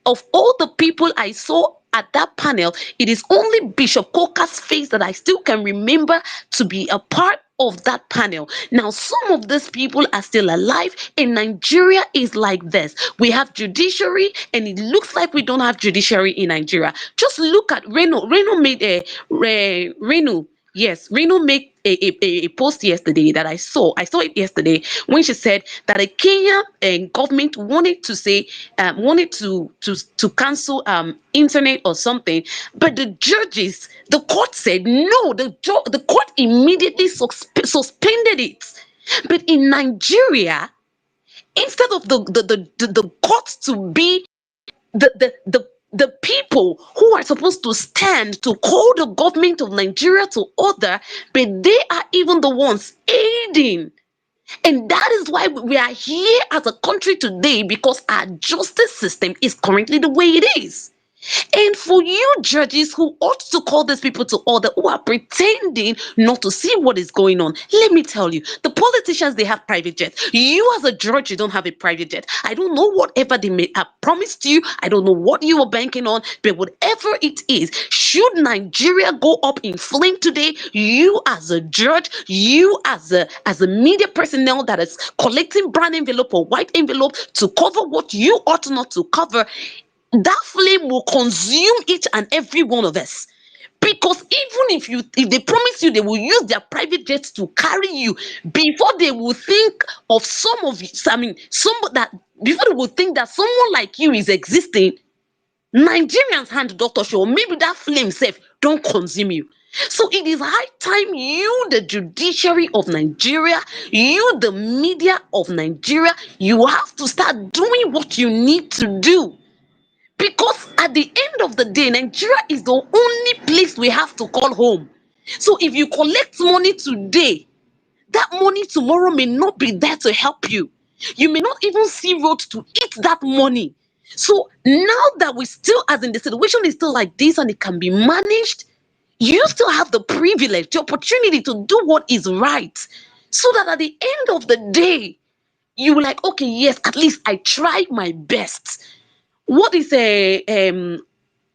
Of all the people I saw at that panel, it is only Bishop Coker's face that I still can remember to be a part of that panel. Now, some of these people are still alive, and Nigeria is like this. We have judiciary, and it looks like we don't have judiciary in Nigeria. Just look at Reno. Reno made Reno. Yes, Reno made a post yesterday that I saw. I saw it yesterday when she said that the Kenya government wanted to say wanted to cancel internet or something, but the judges, the court said no. The court immediately suspended it. But in Nigeria, instead of the courts to be the people who are supposed to stand to call the government of Nigeria to order, but they are even the ones aiding. And that is why we are here as a country today, because our justice system is currently the way it is. And for you judges who ought to call these people to order, who are pretending not to see what is going on, let me tell you, the politicians, they have private jets. You as a judge, you don't have a private jet. I don't know whatever they may have promised you. I don't know what you are banking on, but whatever it is, should Nigeria go up in flame today, you as a judge, you as a media personnel that is collecting brown envelope or white envelope to cover what you ought not to cover, that flame will consume each and every one of us. Because even if they promise you they will use their private jets to carry you, before they will think of some of you, I mean, before they will think that someone like you is existing, Nigerians hand Dr. Show, maybe that flame self don't consume you. So it is high time you, the judiciary of Nigeria, you, the media of Nigeria, you have to start doing what you need to do. Because at the end of the day, Nigeria is the only place we have to call home. So if you collect money today, that money tomorrow may not be there to help you. You may not even see road to eat that money. So now that we still, as in the situation is still like this and it can be managed, you still have the privilege, the opportunity to do what is right. So that at the end of the day, you will like, okay, yes, at least I tried my best. What is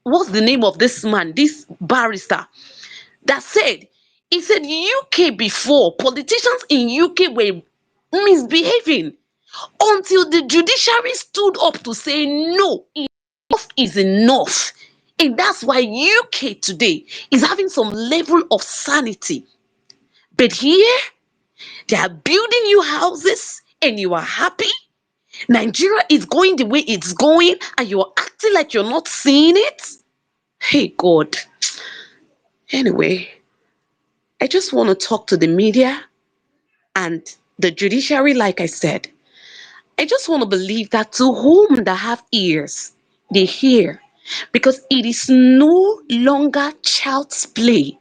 what's the name of this man, this barrister that said, he said UK before, politicians in UK were misbehaving until the judiciary stood up to say no, enough is enough. And that's why UK today is having some level of sanity. But here, they are building you houses and you are happy. Nigeria is going the way it's going and you're acting like you're not seeing it. Hey, God. Anyway, I just want to talk to the media and the judiciary, like I said. I just want to believe that to whom that have ears, they hear. Because it is no longer child's play.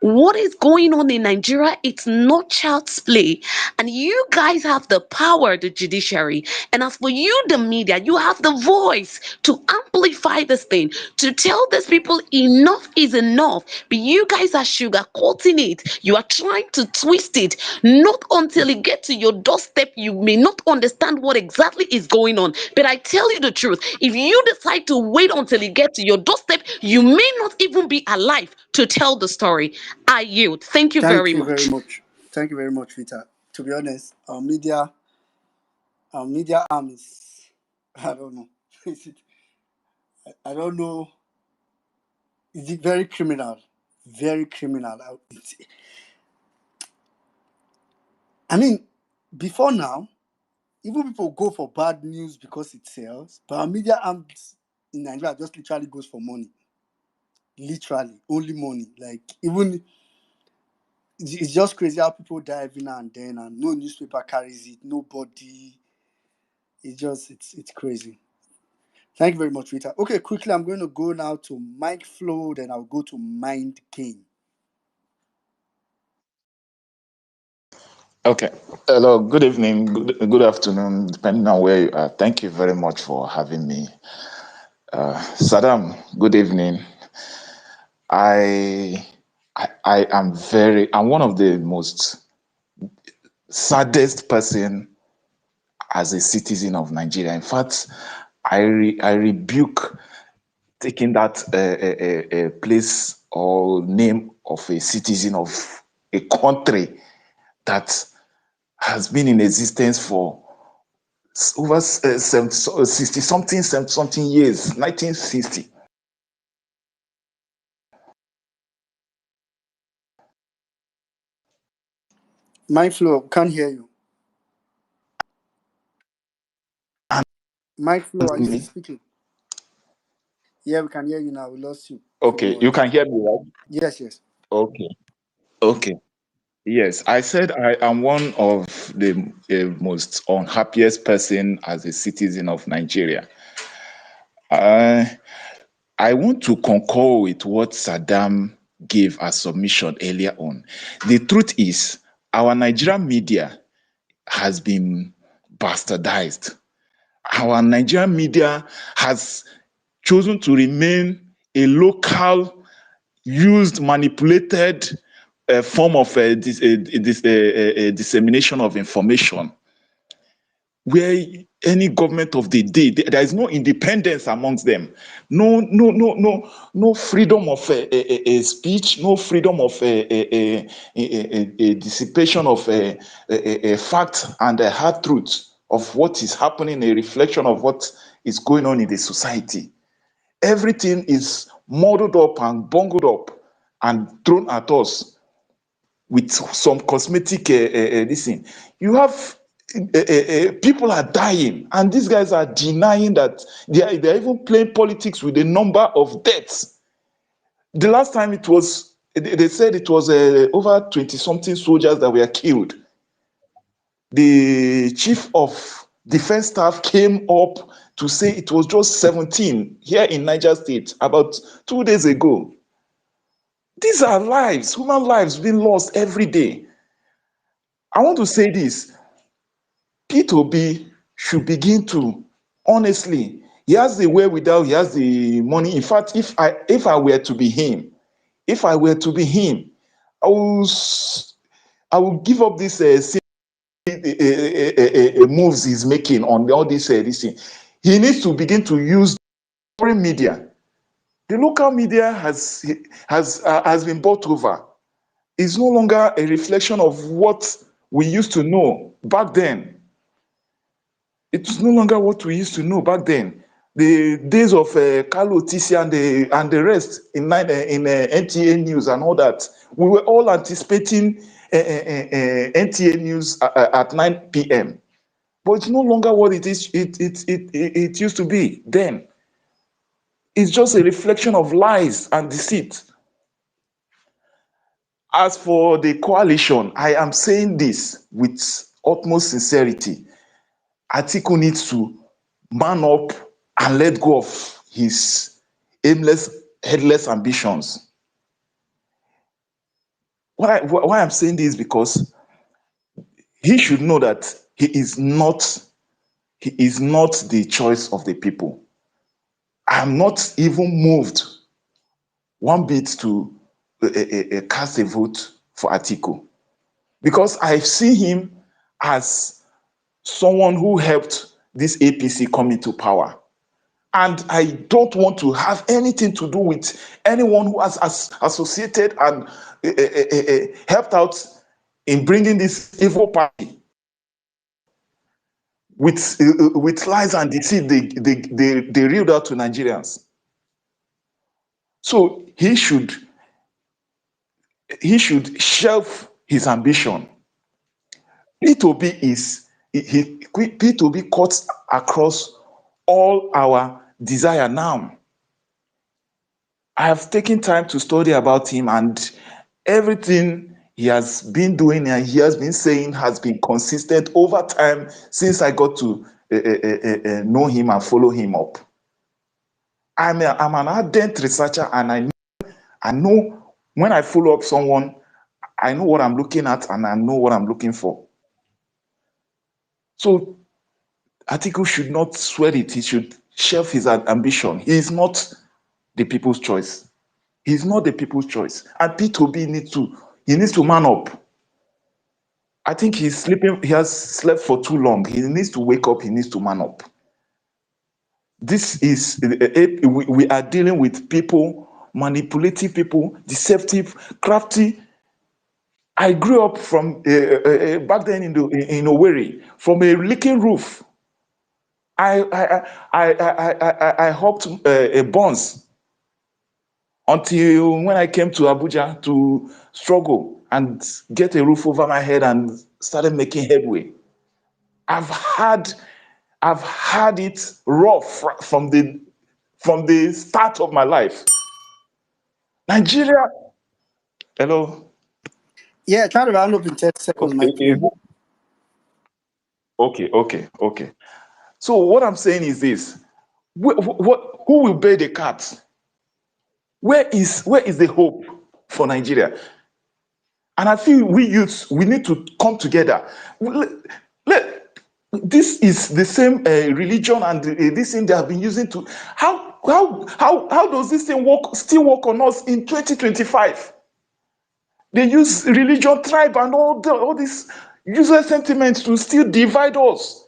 What is going on in Nigeria? It's not child's play. And you guys have the power, the judiciary. And as for you, the media, you have the voice to amplify this thing, to tell these people enough is enough. But you guys are sugarcoating it. You are trying to twist it. Not until it gets to your doorstep, you may not understand what exactly is going on. But I tell you the truth, if you decide to wait until it gets to your doorstep, you may not even be alive to tell the story. I yield. Thank you Thank very you very much. much. Thank you very much, Rita. To be honest, our media arm is, I don't know. I don't know. It's very criminal. Very criminal. I mean, before now, even people go for bad news because it sells, but our media arms in Nigeria just literally goes for money. Literally, only money. Like, even it's just crazy how people die every now and then, and no newspaper carries it, nobody. It's crazy. Thank you very much, Rita. Okay, quickly, I'm going to go now to Mike Flow, then I'll go to Mind Game. Okay. Hello. Good evening. Good afternoon, depending on where you are. Thank you very much for having me. Saddam, good evening. I'm one of the most saddest person as a citizen of Nigeria. In fact, I rebuke taking that place or name of a citizen of a country that has been in existence for over 60 something years, 1960. Mike Flow, can't hear you. Mike Flow, are you still speaking? Yeah, we can hear you now. We lost you for a Okay, you while. can hear me, right? Yes. Okay. Okay. Yes, I said I am one of the most unhappiest person as a citizen of Nigeria. I want to concur with what Saddam gave as submission earlier on. The truth is, our Nigerian media has been bastardized. Our Nigerian media has chosen to remain a local, used, manipulated form of dissemination of information, where any government of the day, there is no independence amongst them, no freedom of speech, no freedom of dissipation of fact and hard truth of what is happening, a reflection of what is going on in the society. Everything is muddled up and bungled up. and thrown at us with some cosmetic this thing. You have people are dying, and these guys are denying that they're even playing politics with the number of deaths. The last time they said it was over 20 something soldiers that were killed. The chief of defense staff came up to say it was just 17 here in Niger State about 2 days ago. These are lives, human lives being lost every day. I want to say this. P2B should begin to, honestly, he has the wherewithal, he has the money. In fact, if I were to be him, I will give up this moves he's making on all this thing. He needs to begin to use foreign media. The local media has been bought over. It's no longer a reflection of what we used to know back then. It's no longer what we used to know back then. The days of Carlo Tisi and the rest in NTA News and all that, we were all anticipating NTA News at 9 p.m. But it's no longer what it is. It used to be then. It's just a reflection of lies and deceit. As for the coalition, I am saying this with utmost sincerity. Atiku needs to man up and let go of his aimless, headless ambitions. Why I'm saying this is because he should know that he is not the choice of the people. I'm not even moved one bit to cast a vote for Atiku, because I see him as someone who helped this APC come into power. And I don't want to have anything to do with anyone who has associated and helped out in bringing this evil party with lies and deceit they reeled out to Nigerians. So he should shelve his ambition. P2B P2B cuts across all our desire now. I have taken time to study about him, and everything he has been doing and he has been saying has been consistent over time since I got to know him and follow him up. I'm an ardent researcher, and I know when I follow up someone, I know what I'm looking at and I know what I'm looking for. So Atiku should not sweat it. He should shelve his ambition. He is not the people's choice. He's not the people's choice. And P2B needs to man up. I think he's sleeping, he has slept for too long. He needs to wake up, he needs to man up. This is, we are dealing with people, manipulative people, deceptive, crafty. I grew up from, back then in Owerri, from a leaking roof. I hopped a bonds until when I came to Abuja to struggle and get a roof over my head and started making headway. I've had it rough from the start of my life. Nigeria. Hello. Yeah, try to round up in 30 seconds, Okay. Mike. Okay. So what I'm saying is this: who will bear the cat? Where is the hope for Nigeria? And I feel we youths, we need to come together. This is the same religion and this thing they have been using to. How does this thing still work on us in 2025? They use religion, tribe, and all these user sentiments to still divide us.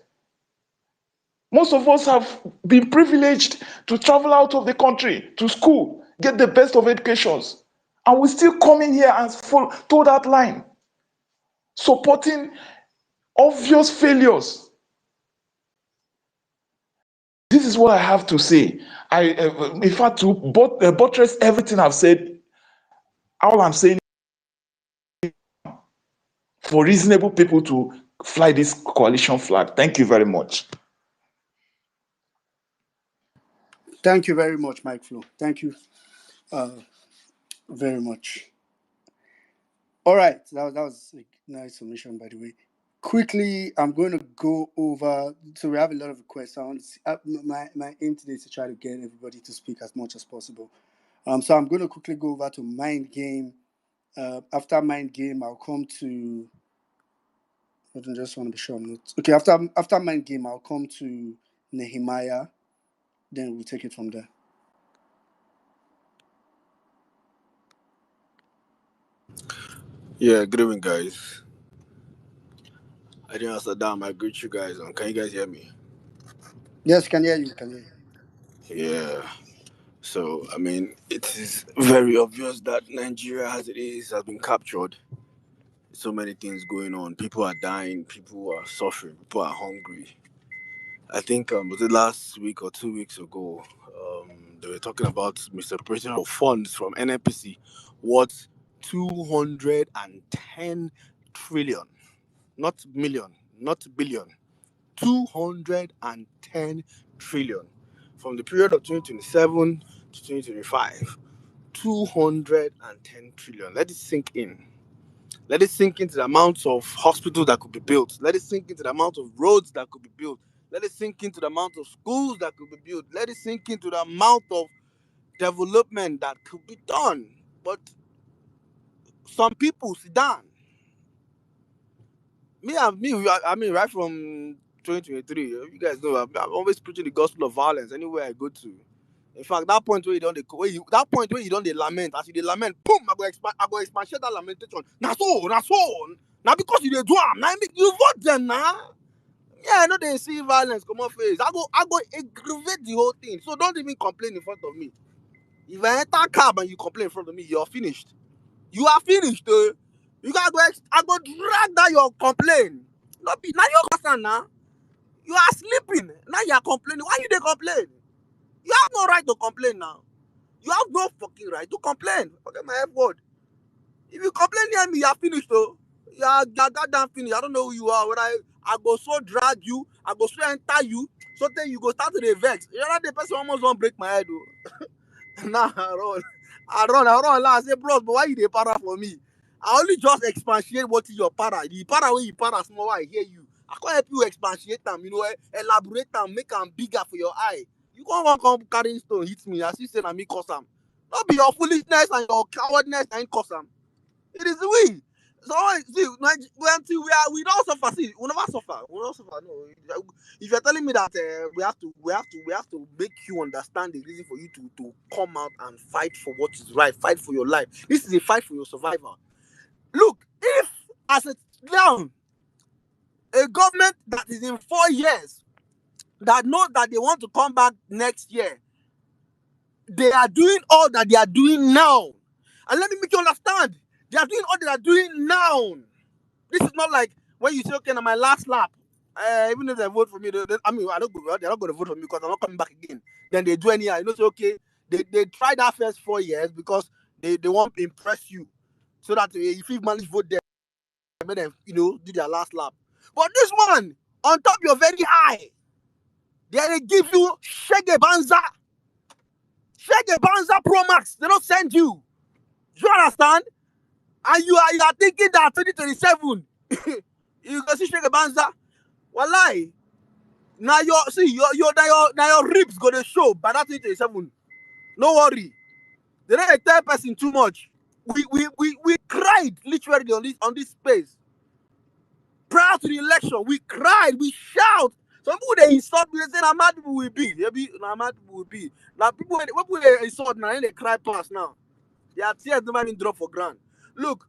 Most of us have been privileged to travel out of the country to school, get the best of educations, and we still come in here and toe that line, supporting obvious failures. This is what I have to say. In fact, to buttress everything I've said, All I'm saying for reasonable people to fly this coalition flag. Thank you very much. Thank you very much, Mike Flo. Thank you very much. All right, that was a nice submission, by the way. Quickly, I'm going to go over. So we have a lot of questions. My aim today is to try to get everybody to speak as much as possible. So I'm going to quickly go over to Mind Game. After Mind Game, I'll come to. I just want to be sure I'm not okay. After Mind Game, I'll come to Nehemiah. Then we'll take it from there. Yeah, good evening, guys. I didn't answer down. I greet you guys. Can you guys hear me? Yes, can hear you. Can hear you. Yeah. So, I mean, it is very obvious that Nigeria, as it is, has been captured. So many things going on. People are dying. People are suffering. People are hungry. I think was it last week or 2 weeks ago? They were talking about misappropriation of funds from NNPC, worth 210 trillion, not million, not billion. 210 trillion from the period of 2027 to 2025. 210 trillion. Let it sink in. Let it sink into the amount of hospitals that could be built. Let it sink into the amount of roads that could be built. Let it sink into the amount of schools that could be built. Let it sink into the amount of development that could be done. But some people sit down. I mean, right from 2023, you guys know I'm always preaching the gospel of violence anywhere I go to. In fact, that point where you don't lament, as you dey lament, boom, I go expand that lamentation. Now now because you dey do am, now you vote them now. Yeah, I know they see violence come on face. I go aggravate the whole thing. So don't even complain in front of me. If I enter cab and you complain in front of me, you're finished. You are finished. You gotta go. I go drag that your complaint. Not be now your concern now. You are sleeping. Now you are complaining. Why you dey complain? You have no right to complain now. You have no fucking right to complain. Okay, my F word. If you complain near me, you are finished though. You are goddamn finished. I don't know who you are. When I go so drag you, I go so enter you, so then you go start to the vex. You know the person almost won't break my head though. Nah, I run. I say, bros, but why you dey para for me? I only just expatiate what is your para. The para when you para small, I hear you. I can't help you expatiate them, elaborate them, make them bigger for your eye. You can't come carrying stone hit me as you say na me cause am. Not be your foolishness and your cowardness and cause am. It is we. So see, until we don't suffer. See, we never suffer. We don't suffer. No. If you're telling me that we have to make you understand the reason for you to come out and fight for what is right, fight for your life. This is a fight for your survival. Look, if as a now a government that is in 4 years that know that they want to come back next year, they are doing all that they are doing now. And let me make you understand, they are doing all they are doing now. This is not like when you say, okay, now my last lap, even if they vote for me, they're not going to vote for me because I'm not coming back again. Then they do anyhow. You know, say, okay, they try that first 4 years because they want to impress you. So that if you manage to vote them, then, do their last lap. But this one, on top, you're very high. They give you Shege Banza Pro Max. They don't send you. Do you understand? And you are thinking that 2027, you go see Shege Banza. Wallahi. Now your ribs gonna show by that 2027. No worry. They don't tell person too much. We cried literally on this space. Prior to the election, we cried, we shout. Some people they insult me, they say, "Now mad people will be." Now mad people will be. Now people they insult now, they cry past now. Their tears never even drop for ground. Look,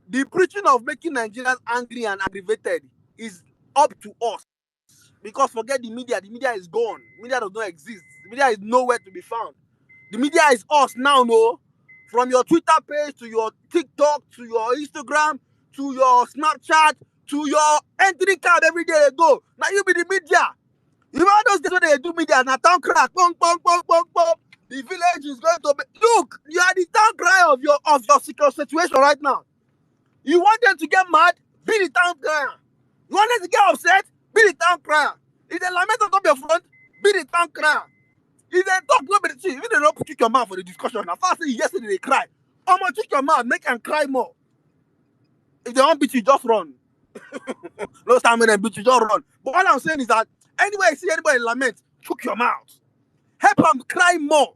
the preaching of making Nigerians angry and aggravated is up to us. Because forget the media is gone. Media does not exist. The media is nowhere to be found. The media is us now, no? From your Twitter page to your TikTok to your Instagram to your Snapchat to your entry card every day they go. Now you be the media. You know those days when they do media, now town crack, pong, pong, pong, pong, pong. The village is going to be. Look, you are the town cry of your secure situation right now. You want them to get mad? Be the town crier. You want them to get upset? Be the town crier. If they lament on top of your front, be the town crier. If they talk, nobody see. If they don't kick your mouth for the discussion, I first say yesterday they cry. I'm gonna kick your mouth, make them cry more. If they don't beat you, just run. No time when they beat you, just run. But all I'm saying is that anywhere you see anybody lament, choke your mouth. Help them cry more.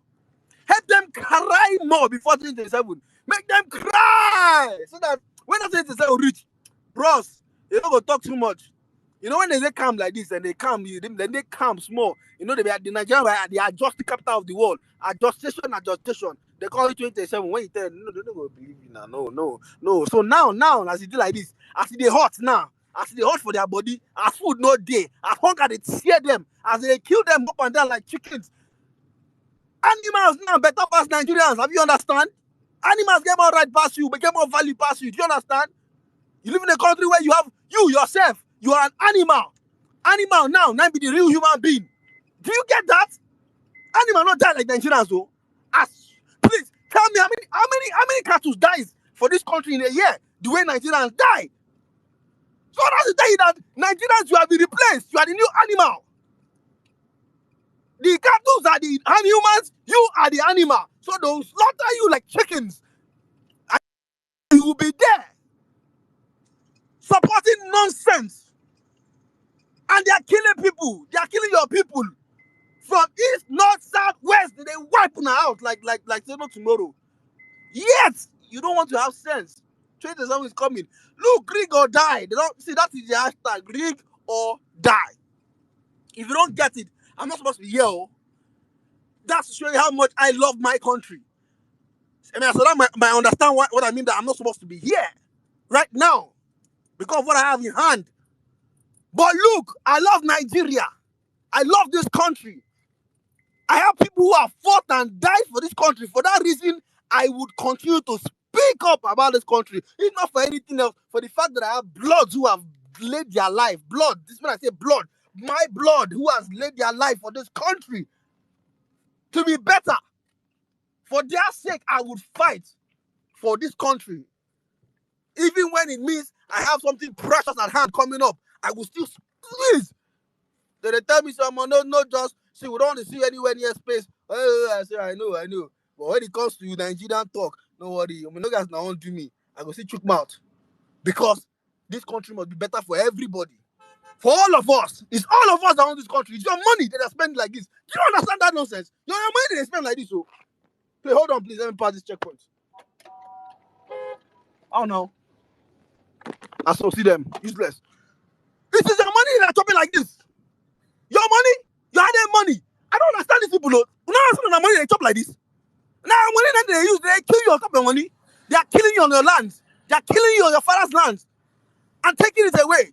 Help them cry more before 2027. Make them cry so that when 2027 reach, bros, you don't go talk too much. You know when they calm like this and they calm, then they calm small. You know they are the Nigerian, they adjust the capital of the world. Adjustation. They call it 2027. When you tell them, no, they don't go believe you now. No. So now, as it do like this, as they hot now, as they hot for their body, as food no day, as hunger they tear them, as they kill them up and down like chickens. Animals now better past Nigerians. Have you understand? Animals get more right past you, but get more value past you. Do you understand? You live in a country where you have you yourself. You are an animal. Animal now be the real human being. Do you get that? Animal not die like Nigerians though. Please tell me how many cattle dies for this country in a year the way Nigerians die. So that's to tell you that Nigerians, you have been replaced. You are the new animal. The cattle are the humans, you are the animal. So they'll slaughter you like chickens. And you will be there supporting nonsense. And they are killing people. They are killing your people. From east, north, south, west, they wipe them out like say no tomorrow. Yet, you don't want to have sense. 2027 is coming. Look, Greek or die. They don't see that is the hashtag. Greek or die. If you don't get it, I'm not supposed to be here. That's to show you how much I love my country. I mean, so that might understand what I mean, that I'm not supposed to be here right now because of what I have in hand. But look, I love Nigeria. I love this country. I have people who have fought and died for this country. For that reason, I would continue to speak up about this country. If not for anything else, for the fact that I have bloods who have laid their life. Blood. This is when I say blood. My blood who has laid their life for this country to be better. For their sake, I would fight for this country. Even when it means I have something precious at hand coming up, I will still squeeze. Then they tell me, someone, no, just see, we don't want to see you anywhere near space. I say, I know. But when it comes to Nigerian talk, no worry. I mean, no guys now won't do me. I go see chook mouth. Because this country must be better for everybody. For all of us. It's all of us that own this country. It's your money that they spend like this. Do you understand that nonsense? Your money they spend like this. So, please, hold on, please. Let me pass this checkpoint. Oh no. I so see them. Useless. This is your money they're chopping like this. Your money? You had their money. I don't understand these people. You don't understand the money they chop like this. Now, money that they use, they kill you on top of money. They are killing you on your lands. They are killing you on your father's lands and taking it away.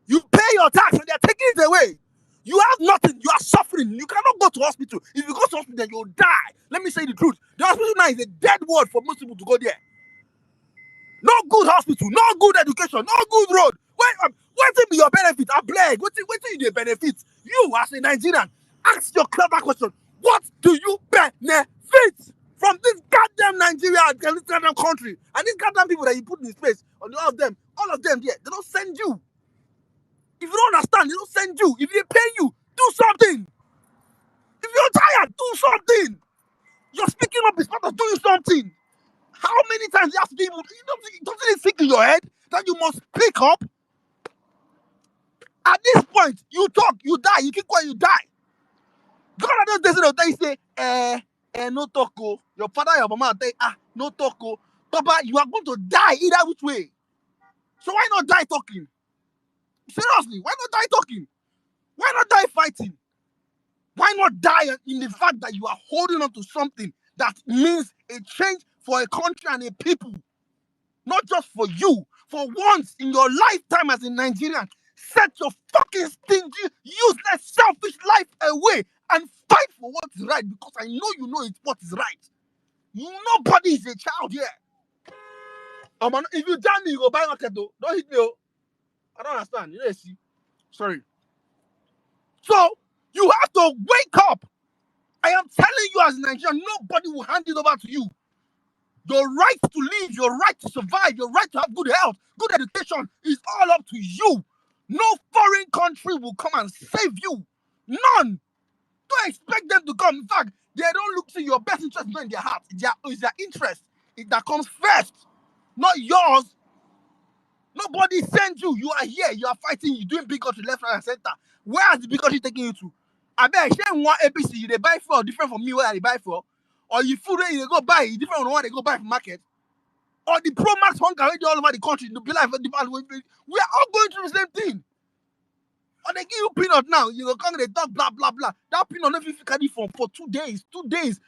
You pay your tax and they are taking it away. You have nothing. You are suffering. You cannot go to hospital. If you go to hospital, then you'll die. Let me say the truth. The hospital now is a dead word for most people to go there. No good hospital, no good education, no good road. What be your benefit? I beg. What is your benefit? You as a Nigerian, ask your clever question. What do you benefit from this goddamn Nigeria and this goddamn country and these goddamn people that you put in space? On all of them, yeah, they don't send you. If you don't understand, they don't send you. If they pay you, do something. If you're tired, do something. You're speaking up is part of doing something. How many times you have to be able to, doesn't it sink in your head that you must pick up? At this point, you talk, you die, you keep quiet, you die. God, I don't say, no talk, oh. Your father, your mama, say, no talk, oh. Papa, you are going to die either which way. So why not die talking? Seriously, why not die talking? Why not die fighting? Why not die in the fact that you are holding on to something that means a change for a country and a people? Not just for you, for once in your lifetime as a Nigerian, set your fucking stingy, useless, selfish life away and fight for what's right, because I know you know it's what is right. Nobody is a child here. If you damn me, you go buy market though. Don't hit me. I don't understand. You know, see. Sorry. So you have to wake up. I am telling you as a Nigerian, nobody will hand it over to you. Your right to live, your right to survive, your right to have good health, good education is all up to you. No foreign country will come and save you. None. Don't expect them to come. In fact, they don't look to your best interest in their heart. It's their interest that comes first, not yours. Nobody sent you. You are here. You are fighting. You're doing bigotry left, right, and center. Where is the bigotry taking you to? I bet share one APC. They buy for different from me. Where they buy for, or you food where you go buy different from what they go buy from market, or the Pro Max hunger where they all over the country. The be like we are all going through the same thing. Or they give you peanut now. You go come they talk blah blah blah. That peanut if you carry for 2 days, 2 days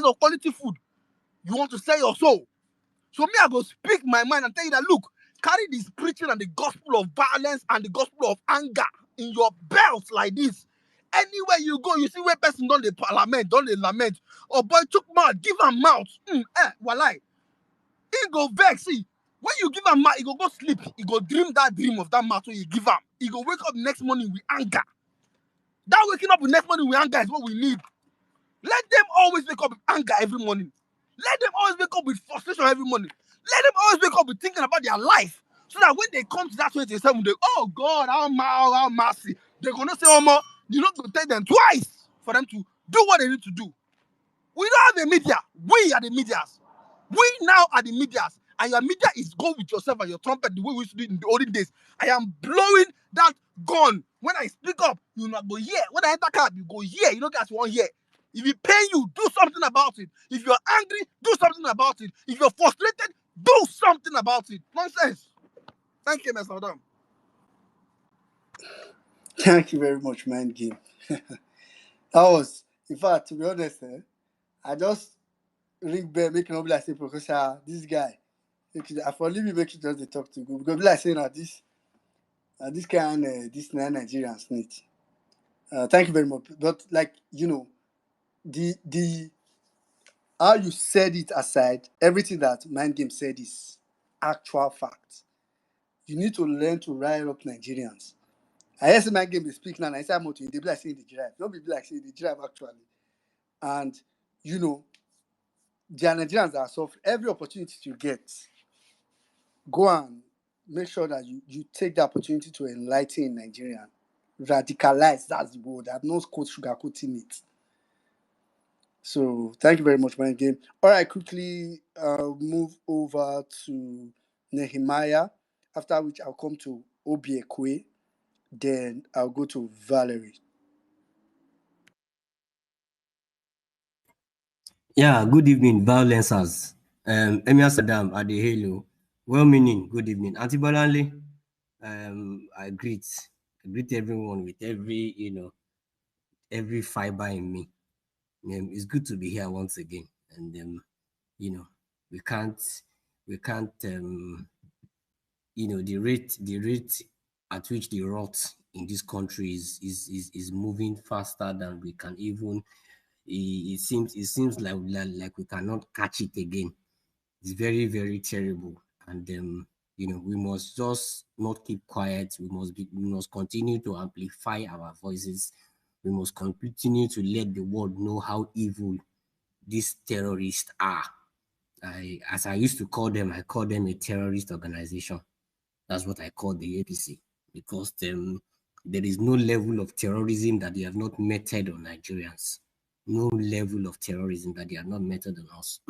of quality food. You want to sell your soul. So me, I go speak my mind and tell you that look, carry this preaching and the gospel of violence and the gospel of anger in your belt like this. Anywhere you go, you see where person don't they parliament, don't they lament. Oh boy, took mouth, give him mouth. Walai. He go vex. See, when you give him mouth, he go sleep. He go dream that dream of that mouth when you give him. He go wake up next morning with anger. That waking up the next morning with anger is what we need. Let them always wake up with anger every morning. Let them always wake up with frustration every morning. Let them always wake up with thinking about their life. So that when they come to that 27, they, oh God, how mercy. They're going to say, oh, more, you know, to take them twice for them to do what they need to do. We don't have a media. We are the medias. We now are the medias. And your media is go with yourself and your trumpet the way we used to do it in the olden days. I am blowing that gun. When I speak up, you not go here. When I enter cab, you go here. You don't get one here. If it pain you, do something about it. If you're angry, do something about it. If you're frustrated, do something about it. Nonsense. Thank you, Mr. Madam. Thank you very much, Mind Game. That was, in fact, to be honest, I just ring bell, making up like say, Professor, this guy, I for leave you make you just dey talk to go because be like saying that this kind this Nigerians need. Thank you very much. But like the how you said it aside, everything that Mind Game said is actual fact. You need to learn to rile up Nigerians. I hear say Mind Game dey speak now, and I say I'm not they be like saying the giraffe. Don't be like saying the giraffe actually. And there are Nigerians that are suffering. Every opportunity you get, go and make sure that you take the opportunity to enlighten Nigerian. Radicalize, that's the word. I've no sugarcoating it. So thank you very much, Mind Game. All right, quickly move over to Nehemiah, after which I'll come to Obiekwe, then I'll go to Valerie. Yeah, good evening, violencers. Emir Saddam at the Halo. Well-meaning, good evening. Auntie Bolanle, I greet everyone with every fiber in me. It's good to be here once again. And we can't the rate at which the rot in this country is moving faster than we can even. It seems like we cannot catch it again. It's very, very terrible, and we must just not keep quiet. We must continue to amplify our voices. We must continue to let the world know how evil these terrorists are. As I used to call them, I call them a terrorist organization. That's what I call the APC, because there is no level of terrorism that they have not meted on Nigerians. No level of terrorism that they have not meted on us.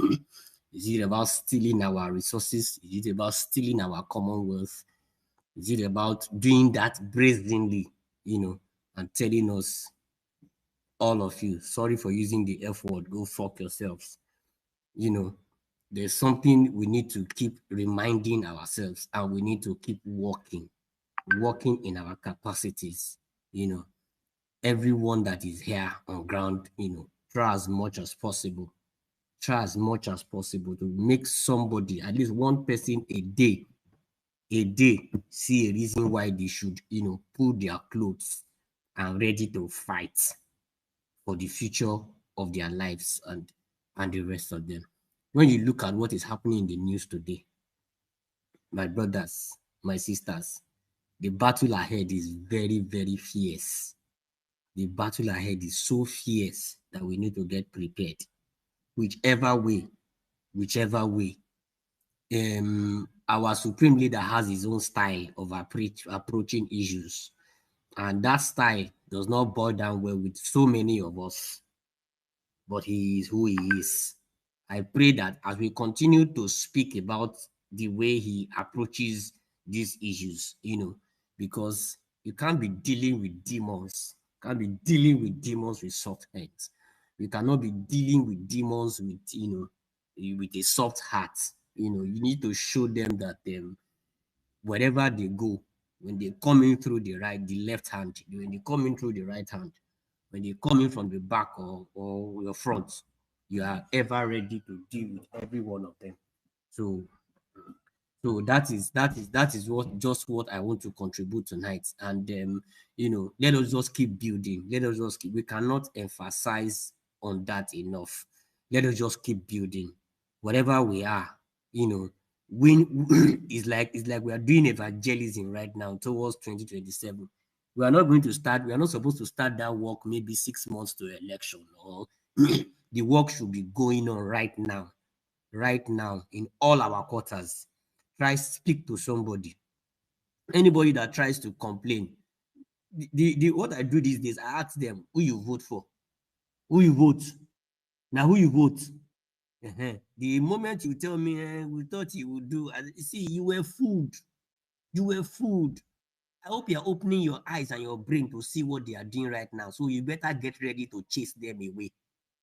Is it about stealing our resources? Is it about stealing our commonwealth? Is it about doing that brazenly, and telling us, all of you, sorry for using the F word, go fuck yourselves. There's something we need to keep reminding ourselves, and we need to keep working in our capacities. Everyone that is here on ground, try as much as possible to make somebody, at least one person a day, see a reason why they should, pull their clothes and ready to fight for the future of their lives and the rest of them. When you look at what is happening in the news today, my brothers, my sisters, the battle ahead is very, very fierce. The battle ahead is so fierce that we need to get prepared. Whichever way whichever way. Our supreme leader has his own style of approaching issues, and that style does not boil down well with so many of us, but he is who he is. I pray that as we continue to speak about the way he approaches these issues, because you can't be dealing with demons, can't be dealing with demons with soft heads. You cannot be dealing with demons with, with a soft heart. You need to show them that wherever they go, when they come in through the left hand, when they come in through the right hand, when they come in from the back or your front, you are ever ready to deal with every one of them. So that is what I want to contribute tonight. And let us just keep building. We cannot emphasize on that enough. Let us just keep building. Whatever we are, when it's like we are doing evangelism right now towards 2027. We are not supposed to start that work maybe 6 months to election, or the work should be going on right now in all our quarters. Try speak to somebody. Anybody that tries to complain, what I do these days, I ask them who you vote for, who you vote. Now who you vote? The moment you tell me, we thought you would do, see, you were fooled. You were fooled. I hope you're opening your eyes and your brain to see what they are doing right now. So you better get ready to chase them away.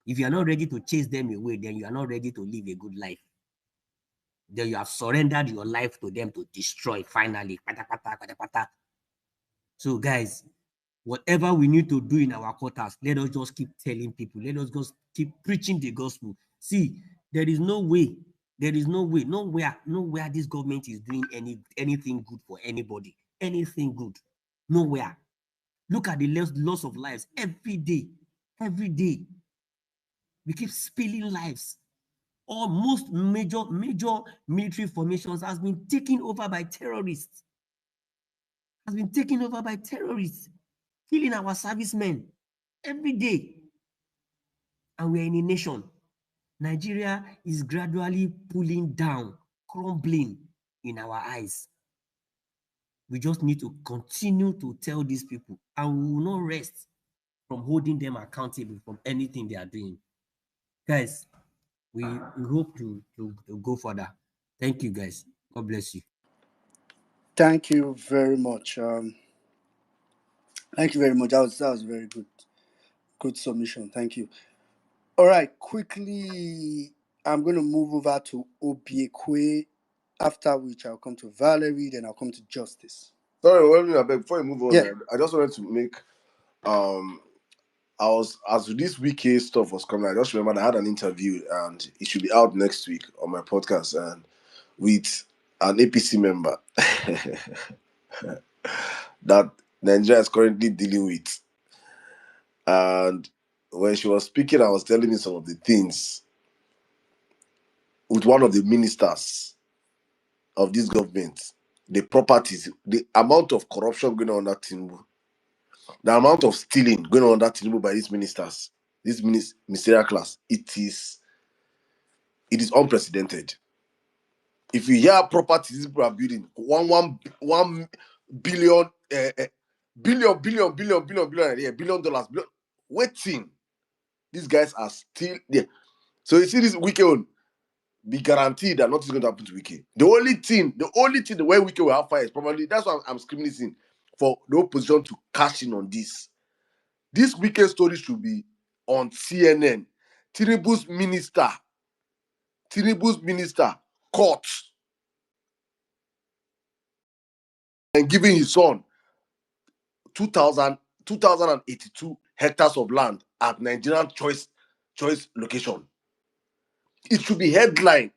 If you are not ready to chase them away, then you are not ready to live a good life. Then you have surrendered your life to them to destroy finally. So guys, whatever we need to do in our quarters, let us just keep telling people. Let us just keep preaching the gospel. See, there is no way, nowhere this government is doing anything good for anybody. Anything good. Nowhere. Look at the loss of lives every day. Every day. We keep spilling lives. Most major military formations has been taken over by terrorists. Killing our servicemen every day. And we're in a nation. Nigeria is gradually pulling down, crumbling in our eyes. We just need to continue to tell these people, and we will not rest from holding them accountable from anything they are doing. Guys, we hope to go further. Thank you, guys. God bless you. Thank you very much. Thank you very much. That was very good submission. Thank you. All right, quickly, I'm going to move over to Obiekwe, after which I'll come to Valerie, then I'll come to Justice. Sorry, wait a minute, before you move on, Yeah. I just wanted to make as this weekend stuff was coming, I just remembered I had an interview and it should be out next week on my podcast and with an APC member that Nigeria is currently dealing with. And when she was speaking, I was telling me some of the things with one of the ministers of this government, the properties, the amount of corruption going on under Tinubu, the amount of stealing going on under Tinubu by these ministers, this ministerial class, it is unprecedented. If you hear properties these people are building, $1 billion, billion dollars, waiting. These guys are still there. So you see this weekend be guaranteed that nothing's going to happen to Wike. The only thing the way Wike will have fire is probably, that's why I'm screaming this in, for the opposition to cash in on this. This weekend story should be on CNN. Tinubu's minister caught and giving his son 2,082 hectares of land at Nigerian choice location. It should be headline.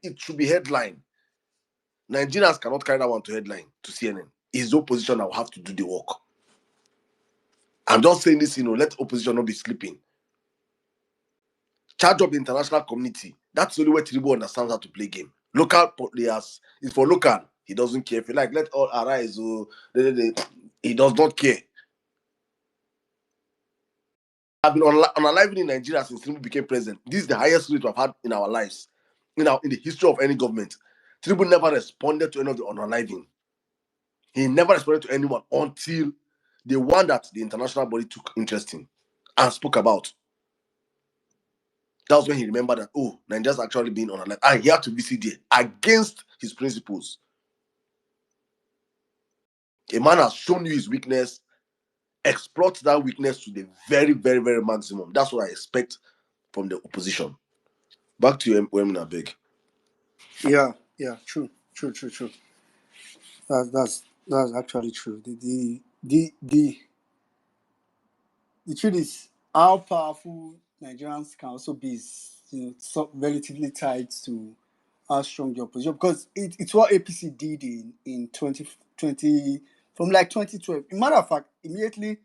Nigerians cannot carry that one to headline to CNN. It's the opposition that will have to do the work. I'm just saying this, let opposition not be sleeping. Charge up the international community. That's the only way Tinubu understands how to play game. Local players is for local. He doesn't care. If you like, let all arise. He does not care. I've been unaliving in Nigeria since Tinubu became president. This is the highest rate we've had in our lives. in the history of any government, Tinubu never responded to any of the unaliving. He never responded to anyone until the one that the international body took interest in and spoke about. That was when he remembered that, oh, Nigeria's actually being unalived. And he had to visit there against his principles. A man has shown you his weakness, exploit that weakness to the very, very, very maximum. That's what I expect from the opposition. Back to you, Emina Beg. Yeah, true. That's actually true. The truth is how powerful Nigerians can also be is, relatively tied to how strong the opposition, because it's what APC did in 2020, from like 2012. As a matter of fact, immediately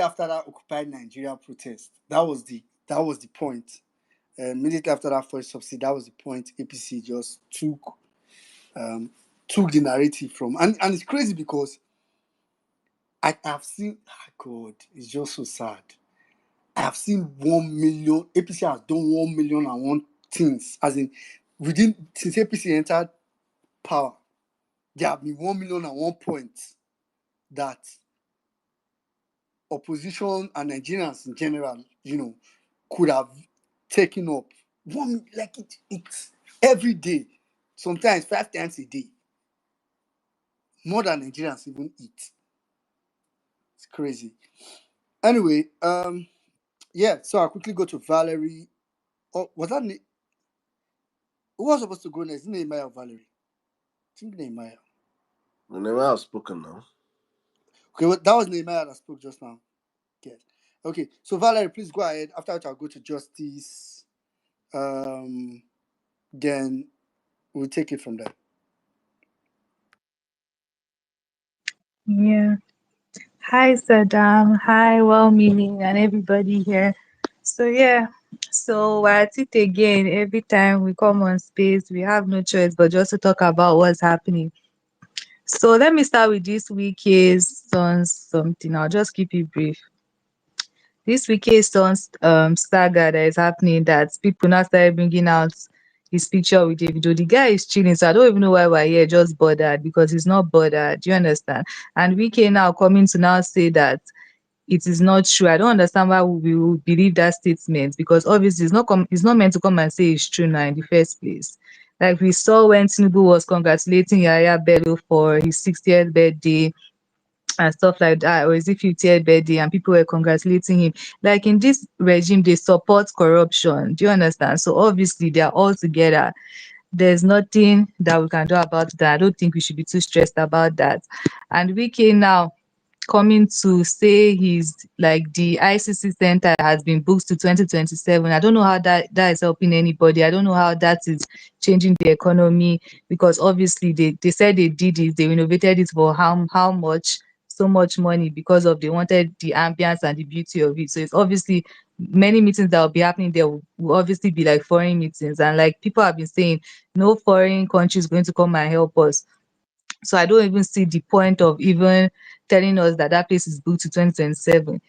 after that Occupied Nigeria protest, that was the point. Immediately after that first subsidy, that was the point APC just took the narrative from, and it's crazy because I have seen, God, it's just so sad. I have seen 1 million. APC has done 1,000,001 things, as in since APC entered power, there have been 1,000,001 points that opposition and Nigerians in general, could have taken up. It's every day, sometimes 5 times a day, more than Nigerians even eat. It's crazy. Anyway, so I'll quickly go to Valerie. Oh, was that who was supposed to go next? Nehemiah or Valerie? I think Nehemiah. Nehemiah has spoken now. Okay, well, that was Nehemiah that spoke just now. Okay, so Valerie, please go ahead. After that, I'll go to Justice. Then we'll take it from there. Yeah. Hi, Saddam. Hi, well-meaning and everybody here. So we're at it again. Every time we come on space, we have no choice but just to talk about what's happening. So let me start with this week's Sons something. I'll just keep it brief. This week's Sons saga that is happening, that people now started bringing out his picture with Davido. The guy is chilling, so I don't even know why we're here just bothered, because he's not bothered. Do you understand? And Wike now coming to now say that it is not true. I don't understand why we will believe that statement, because obviously it's not meant to come and say it's true now in the first place. Like we saw when Tinubu was congratulating Yaya Bello for his 60th birthday and stuff like that, or is it 50th birthday, and people were congratulating him. Like in this regime, they support corruption. Do you understand? So obviously they are all together. There's nothing that we can do about that. I don't think we should be too stressed about that. And Wike now coming to say he's like the ICC center has been booked to 2027. I don't know how that is helping anybody. I don't know how that is changing the economy, because obviously they said they did it, they renovated it for how much, so much money, because of they wanted the ambience and the beauty of it. So it's obviously many meetings that will be happening there will obviously be like foreign meetings, and like people have been saying, no foreign country is going to come and help us. So I don't even see the point of even telling us that place is booked to 2027.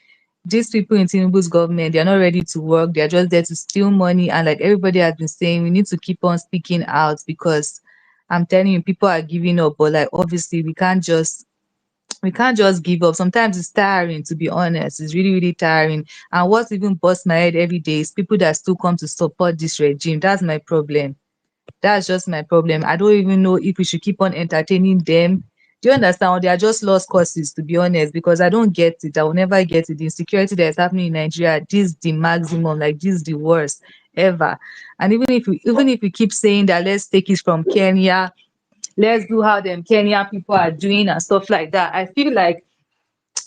These people in Tinubu's government, they're not ready to work. They're just there to steal money. And like everybody has been saying, we need to keep on speaking out, because I'm telling you, people are giving up. But like obviously we can't just give up. Sometimes it's tiring, to be honest. It's really, really tiring. And what even busts my head every day is people that still come to support this regime. That's my problem. That's just my problem. I don't even know if we should keep on entertaining them. Do you understand? Or they are just lost causes, to be honest, because I don't get it. I will never get it. The insecurity that is happening in Nigeria, this is the maximum, like this is the worst ever. And even if we keep saying that let's take it from Kenya, let's do how them Kenya people are doing and stuff like that, I feel like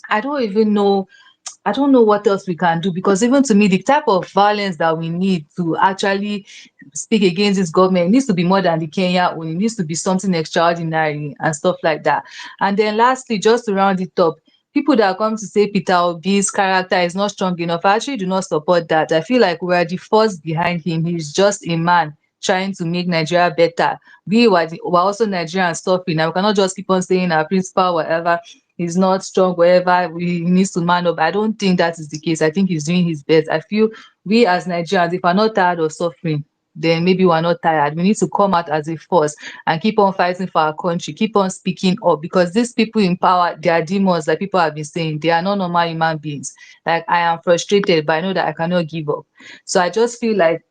I don't know what else we can do, because even to me, the type of violence that we need to actually speak against this government needs to be more than the Kenya one. It needs to be something extraordinary and stuff like that. And then lastly, just to round it up, people that come to say Peter Obi's character is not strong enough, I actually do not support that. I feel like we're the force behind him. He's just a man trying to make Nigeria better. We're also Nigerians suffering. Now we cannot just keep on saying our principal, whatever, he's not strong, wherever he needs to man up. I don't think that is the case. I think he's doing his best. I feel we as Nigerians, if we're not tired of suffering, then maybe we're not tired. We need to come out as a force and keep on fighting for our country, keep on speaking up, because these people in power, they are demons, like people have been saying. They are not normal human beings. Like, I am frustrated, but I know that I cannot give up. So I just feel like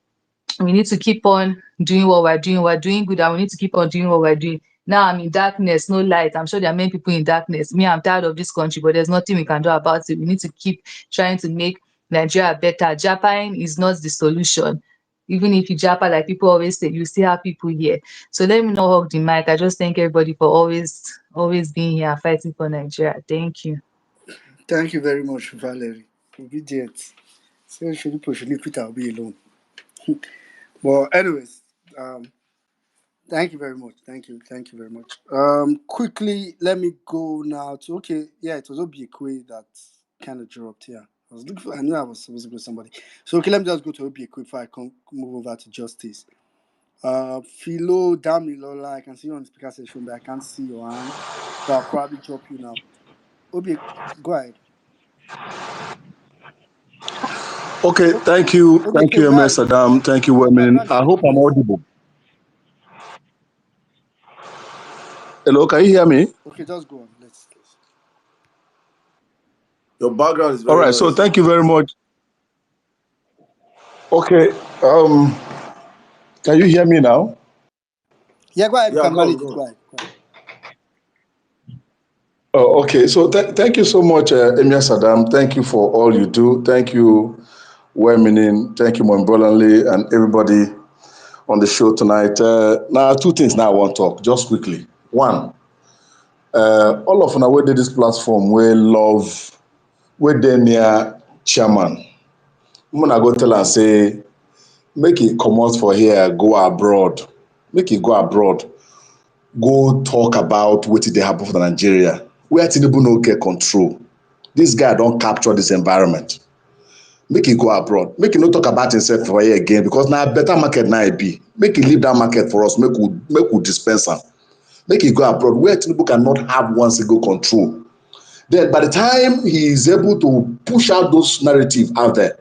we need to keep on doing what we're doing. We're doing good, and we need to keep on doing what we're doing. Now I'm in darkness, no light. I'm sure there are many people in darkness. Me, I'm tired of this country, but there's nothing we can do about it. We need to keep trying to make Nigeria better. Japan is not the solution. Even if you Japa, like people always say, you still have people here. So let me not hug the mic. I just thank everybody for always being here fighting for Nigeria. Thank you. Thank you very much, Valerie. Obedient. So should leave Peter will be alone. Well, anyways, thank you very much. Thank you very much. Quickly, let me go now to it was Obiekwe that kind of dropped here. I knew I was supposed to go to somebody. So let me just go to Obiekwe before I move over to Justice. Philo Damilola, I can see you on the speaker session, but I can't see your hand. So I'll probably drop you now. Obi, go ahead. Okay, O- thank you. Thank Okay, you, go MS ahead. Adam. Thank you, Your women. background is I a hope bit I'm noisy. audible. Hello, can you hear me? Okay, just go on. Let's. Your background is All very right, so noisy. thank you very much. Okay, can you hear me now? Yeah, go ahead. You Yeah, can go on, manage go it. on. Go ahead. Go ahead. Oh, okay, so thank you so much, Emir Saddam. Thank you for all you do. Thank you, Weminin. Thank you, Mombolanle, and everybody on the show tonight. Now, two things now I want to talk, just quickly. One, all of us where did this platform, we love, where they near chairman. I'm gonna go tell and say, make it come out for here, go abroad. Make it go abroad. Go talk about what they happen for Nigeria. Where Tinubu no get control. This guy don't capture this environment. Make it go abroad. Make it not talk about himself for here again, because now better market now it be. Make it leave that market for us. Make we dispense am. Make it go abroad where Tinubu cannot have one single control. Then by the time he is able to push out those narrative out there,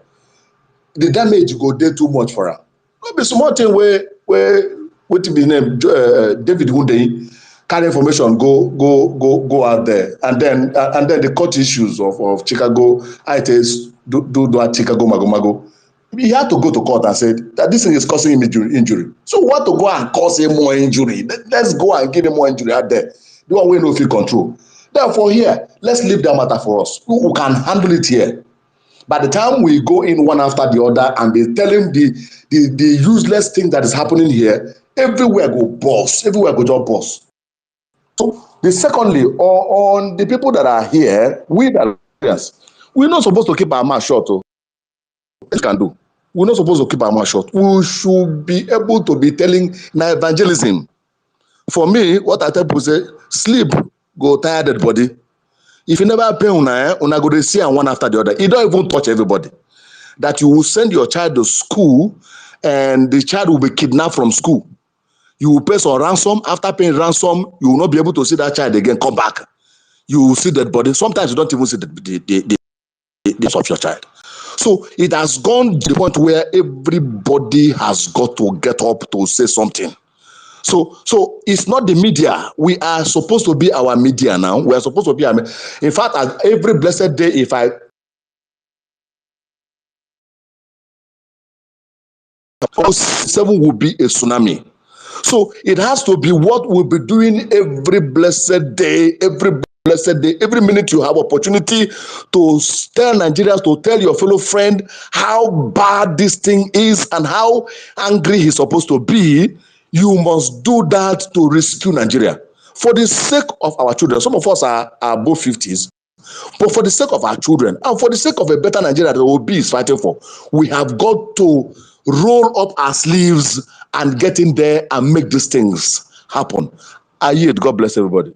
the damage go dey too much for am. No be small thing wey wetin be name David Hundeyin carry information go out there, and then the court issues of Chicago ITS do that Chicago mago. He had to go to court and said that this thing is causing him injury. So we want to go and cause him more injury. Let's go and give him more injury out there. The one wey no fit control. Therefore here, let's leave that matter for us. Who can handle it here? By the time we go in one after the other and be telling the useless thing that is happening here, everywhere go burst, everywhere go just burst. So the secondly, on the people that are here, we that are Nigerians, we're not supposed to keep our mouth shut. What can do? We're not supposed to keep our mouth shut. We should be able to be telling now evangelism. For me, what I tell people say, sleep go tire dead body. If you never pay una go dey see am one after the other. E don't even touch everybody. That you will send your child to school and the child will be kidnapped from school. You will pay some ransom. After paying ransom, you will not be able to see that child again come back. You will see that body. Sometimes you don't even see the of your child. So it has gone to the point where everybody has got to get up to say something. So it's not the media. We are supposed to be our media now. We are supposed to be in fact, every blessed day, if I 7 will be a tsunami. So it has to be what we'll be doing every blessed day, every minute you have opportunity to tell Nigerians, to tell your fellow friend how bad this thing is and how angry he's supposed to be. You must do that to rescue Nigeria. For the sake of our children, some of us are above 50s, but for the sake of our children and for the sake of a better Nigeria that Obi is fighting for, we have got to roll up our sleeves and get in there and make these things happen. I yield. God bless everybody.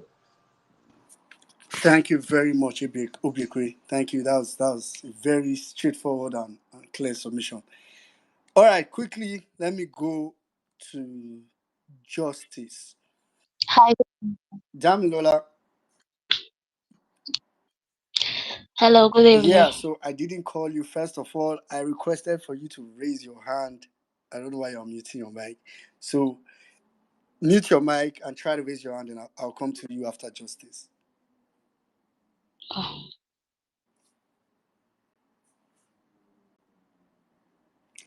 Thank you very much, Obiekwe. Thank you. That was a very straightforward and clear submission. All right, quickly, let me go to Justice. Hi. Damilola. Hello, good evening. Yeah, so I didn't call you. First of all, I requested for you to raise your hand I don't know why you're muting your mic. So mute your mic and try to raise your hand, and I'll come to you after Justice. Oh,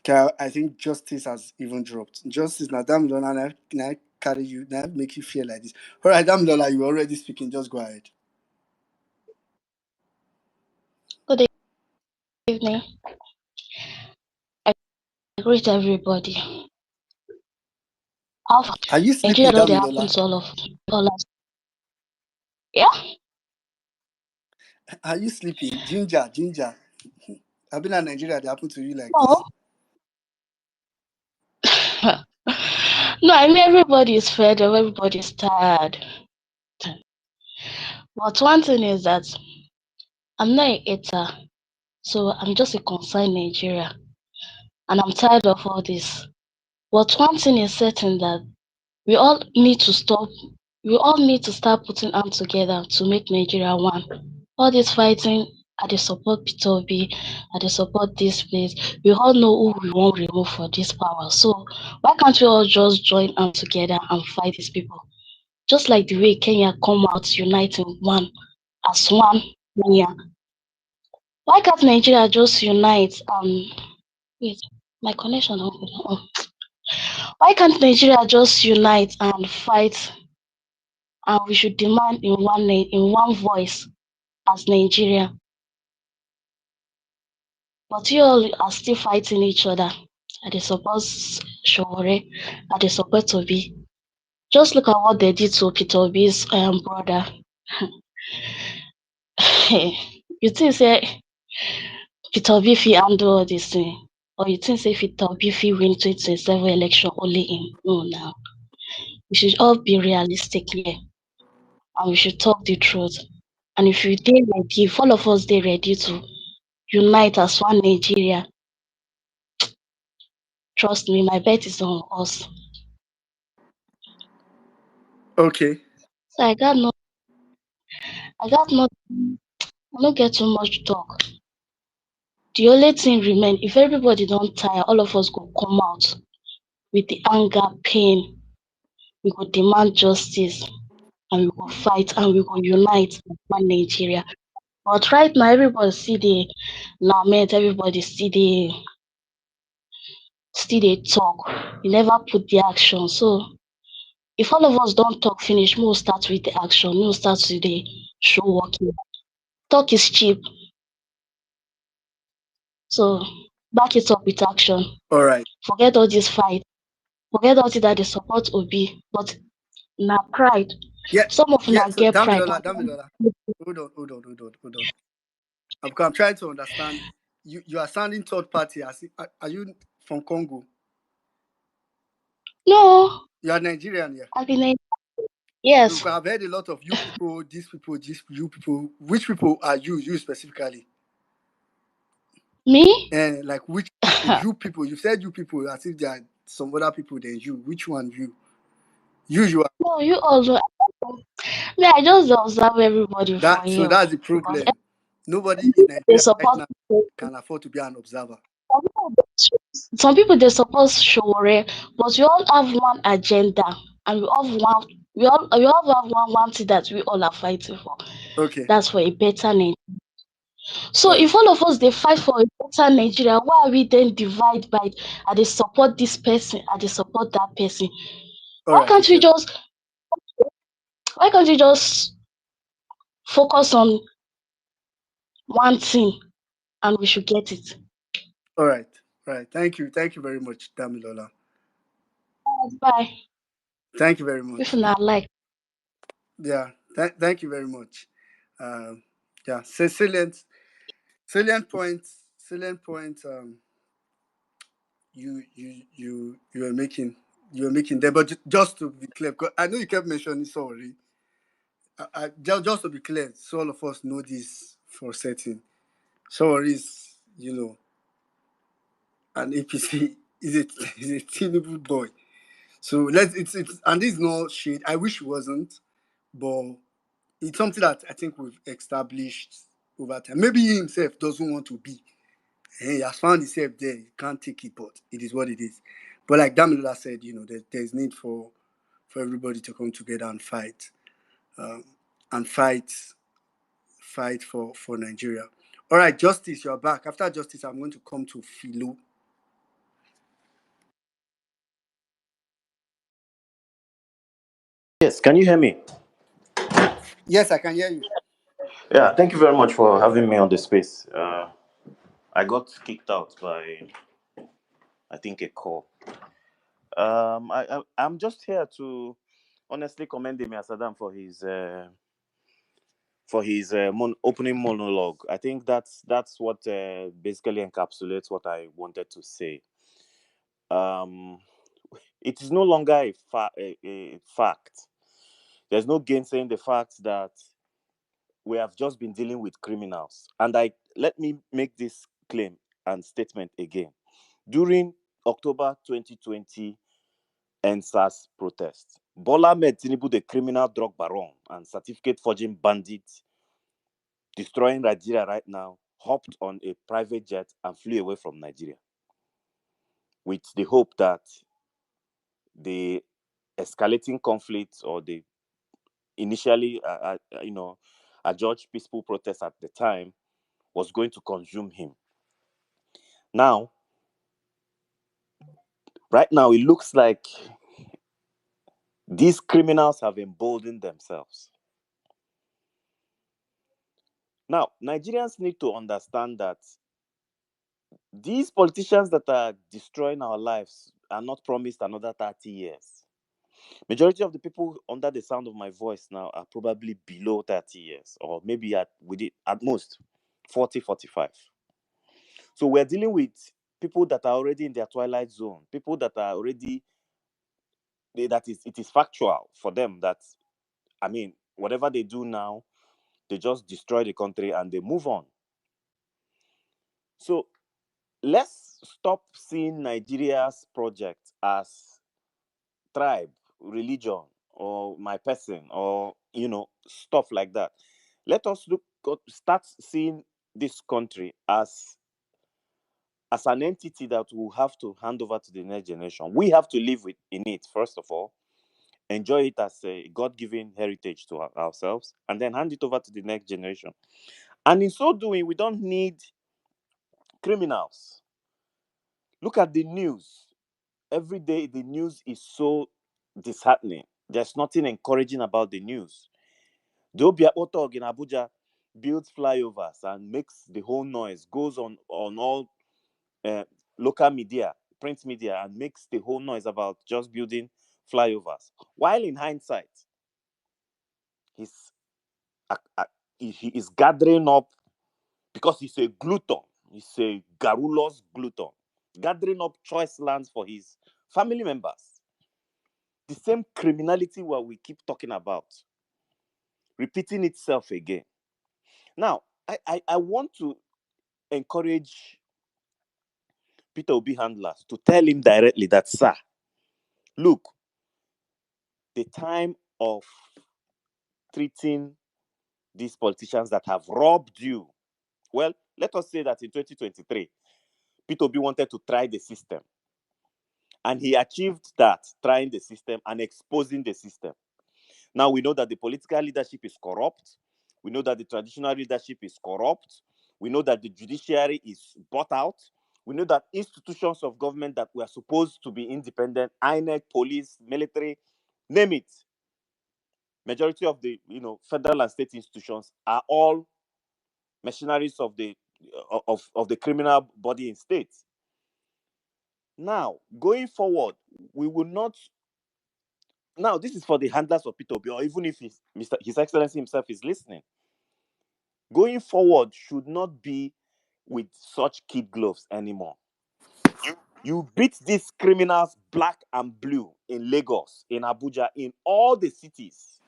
Okay, I think Justice has even dropped. Justice, now damn Lola, now carry you, now make you feel like this. All right, damn Lola, you're already speaking. Just go ahead. good evening. I greet everybody. How far? Are you Nigeria sleeping, don't damn they happen Lola? to all us. Yeah. Are you sleeping? Ginger. I've been in Nigeria, they happen to you like No. this. No, I mean everybody is fed up, everybody is tired. But one thing is that I'm not a hater, so I'm just a concerned Nigeria, and I'm tired of all this. But one thing is certain that we all need to stop. We all need to start putting hands together to make Nigeria one. All this fighting, I dey support Peter Obi, I dey support this place. We all know who we want remove for this power. So why can't we all just join hands together and fight these people? Just like the way Kenya come out uniting one as one Kenya. Why can't Nigeria just unite? Wait, my connection don't go down. Why can't Nigeria just unite and fight? And we should demand in one voice as Nigeria. But you all are still fighting each other. I dey support Showore, I dey support Obi. Just look at what they did to Peter Obi's brother. You think say Peter Obi fit handle all this thing? Or you think say Peter Obi fit win 2027 election only him? No, now. We should all be realistic here, and we should talk the truth. And if you dey ready, if all of us dey ready to unite as one Nigeria, trust me, my bet is on us. Okay. So I got no, I don't get too much talk. The only thing remain, if everybody don't tire, all of us go come out with the anger, pain. We go demand justice, and we go fight, and we go unite as one Nigeria. But right now, everybody see the lament, everybody see the still dey talk. We never put the action. So if all of us don't talk finish, we'll start with the action. We'll start with the show working. Talk is cheap. So back it up with action. All right. Forget all this fight. Forget all that they support Obi. But now pride. Yeah. Some of Yeah. them So get pride. Damilola. Hold on. Because I'm trying to understand. You are sounding third party. Are you from Congo? No, You are Nigerian, yeah. I've been yes. Because I've heard a lot of you people, you people. Which people are you? You specifically? Me? And like which people? You people. You said you people as if there are some other people than you. Which one you? You are. No, you also. Me, I just observe everybody for So here that's the because problem. Nobody in they Nigeria right support. now can afford to be an observer. Some people they support Shore, but we all have one agenda, and we all have one thing that we all are fighting for. Okay. That's for a better Nigeria. So All right. if all of us they fight for a better Nigeria, why are we then divide by I they support this person, I they support that person? All Why right. can't we Okay. just focus on one thing and we should get it? All right. Thank you very much, Damilola. Bye. Thank you very If much. not like Yeah. Thank you very much. Yeah. So salient point. You were making there, but just to be clear, because I know you kept mentioning sorry. Just to be clear, so all of us know this for certain. Sorry is an APC is a Tinubu boy. So it's and this is no shade. I wish it wasn't, but it's something that I think we've established over time. Maybe he himself doesn't want to be. He has found himself there. He can't take it, but it is what it is. But like Damilola said, there's need for everybody to come together and fight, and fight for Nigeria. All right, Justice, you're back. After Justice, I'm going to come to Philo. Yes, can you hear me? Yes, I can hear you. Yeah, thank you very much for having me on the space. I got kicked out by, I think, a call. I'm just here to honestly commend Emir Saddam for his opening monologue. I think that's what basically encapsulates what I wanted to say. Um, it is no longer a fact. There's no gainsaying the fact that we have just been dealing with criminals. And let me make this claim and statement again. During October 2020 NSAS protest, Bola Ahmed Tinubu, the criminal drug baron and certificate forging bandit destroying Nigeria right now, hopped on a private jet and flew away from Nigeria with the hope that the escalating conflict or the initially, adjudged peaceful protest at the time was going to consume him. Now, right now, it looks like these criminals have emboldened themselves. Now, Nigerians need to understand that these politicians that are destroying our lives are not promised another 30 years. Majority of the people under the sound of my voice now are probably below 30 years, or maybe at most 40, 45. So we're dealing with people that are already in their twilight zone, people that are already, it is factual for them that, whatever they do now, they just destroy the country and they move on. So let's stop seeing Nigeria's project as tribe, religion, or my person, or stuff like that. Let us start seeing this country as an entity that we'll have to hand over to the next generation. We have to live in it, first of all, enjoy it as a God-given heritage to ourselves, and then hand it over to the next generation. And in so doing, we don't need criminals. Look at the news. Every day, the news is so disheartening. There's nothing encouraging about the news. The Obia Otog in Abuja builds flyovers and makes the whole noise, goes on all local media, print media, and makes the whole noise about just building flyovers. While in hindsight, he is gathering up, because he's a glutton. He's a garrulous glutton, gathering up choice lands for his family members. The same criminality what we keep talking about, repeating itself again. Now, I want to encourage Peter Obi handlers to tell him directly that, sir, look, the time of treating these politicians that have robbed you. Well, let us say that in 2023, Peter Obi wanted to try the system. And he achieved that, trying the system and exposing the system. Now we know that the political leadership is corrupt. We know that the traditional leadership is corrupt. We know that the judiciary is bought out. We know that institutions of government that were supposed to be independent, INEC, police, military, name it, majority of the federal and state institutions are all mercenaries of the criminal body in states. Now, going forward, we will not. Now, this is for the handlers of Peter Obi, or even if His Excellency himself is listening. Going forward should not be with such kid gloves anymore. You beat these criminals black and blue in Lagos, in Abuja, in all the cities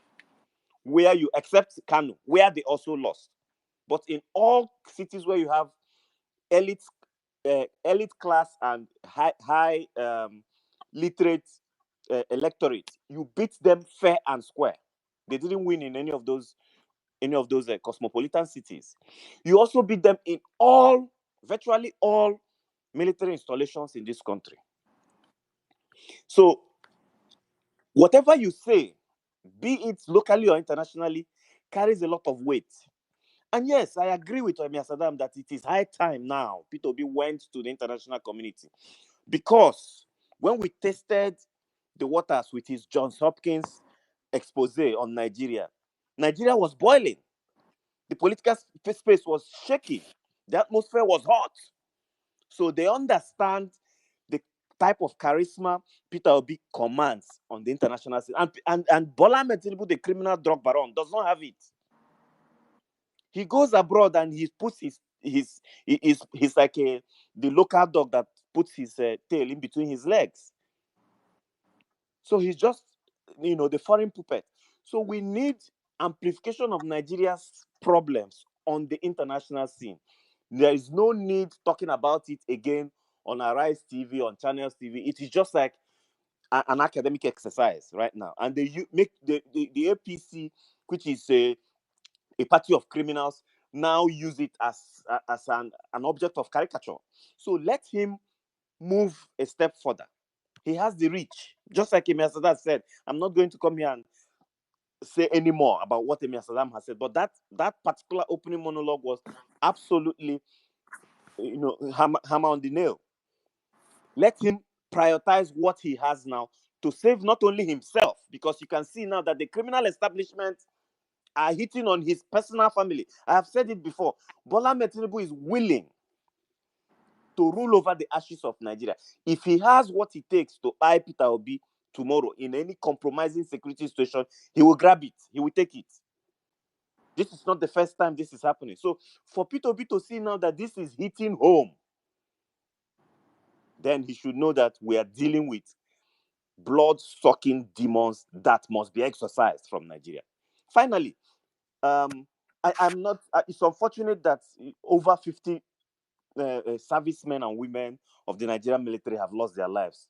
where except Kano, where they also lost. But in all cities where you have elite class and high literate electorate, you beat them fair and square. They didn't win in any of those cosmopolitan cities. You also beat them in virtually all military installations in this country. So whatever you say, be it locally or internationally, carries a lot of weight. And yes, I agree with Emir Saddam that it is high time now P2B went to the international community. Because when we tested the waters with his Johns Hopkins expose on Nigeria, Nigeria was boiling. The political space was shaky. The atmosphere was hot. So they understand the type of charisma Peter Obi commands on the international scene. And Bola Ahmed Tinubu, the criminal drug baron, does not have it. He goes abroad and he puts he's like the local dog that puts his tail in between his legs. So he's just, the foreign puppet. So we need amplification of Nigeria's problems on the international scene. There is no need talking about it again on Arise TV, on Channels TV. It is just like an academic exercise right now. And they make the APC, which is a party of criminals, now use it as an object of caricature. So let him move a step further. He has the reach. Just like Emir Saddam said, I'm not going to come here and say any more about what Emir Saddam has said, but that particular opening monologue was absolutely, hammer on the nail. Let him prioritize what he has now to save not only himself, because you can see now that the criminal establishment are hitting on his personal family. I have said it before. Bola Ahmed Tinubu is willing to rule over the ashes of Nigeria. If he has what it takes to eye Peter Obi tomorrow in any compromising security situation, he will grab it. He will take it. This is not the first time this is happening. So for Peter Obi to see now that this is hitting home, then he should know that we are dealing with blood-sucking demons that must be exorcised from Nigeria. Finally, I'm not. It's unfortunate that over 50 servicemen and women of the Nigerian military have lost their lives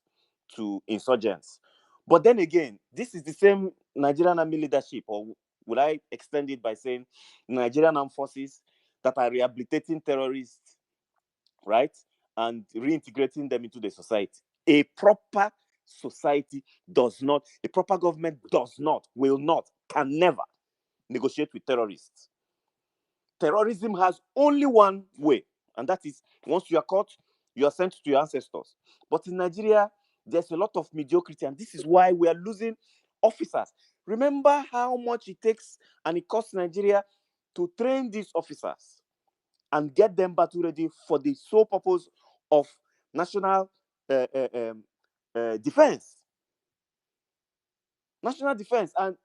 to insurgents. But then again, this is the same Nigerian army leadership, or would I extend it by saying Nigerian armed forces that are rehabilitating terrorists, right, and reintegrating them into the society. A proper society a proper government does not, will not, can never negotiate with terrorists. Terrorism has only one way, and that is once you are caught, you are sent to your ancestors. But in Nigeria, there's a lot of mediocrity, and this is why we are losing officers. Remember how much it takes and it costs Nigeria to train these officers and get them battle ready for the sole purpose of national defense. National defense. And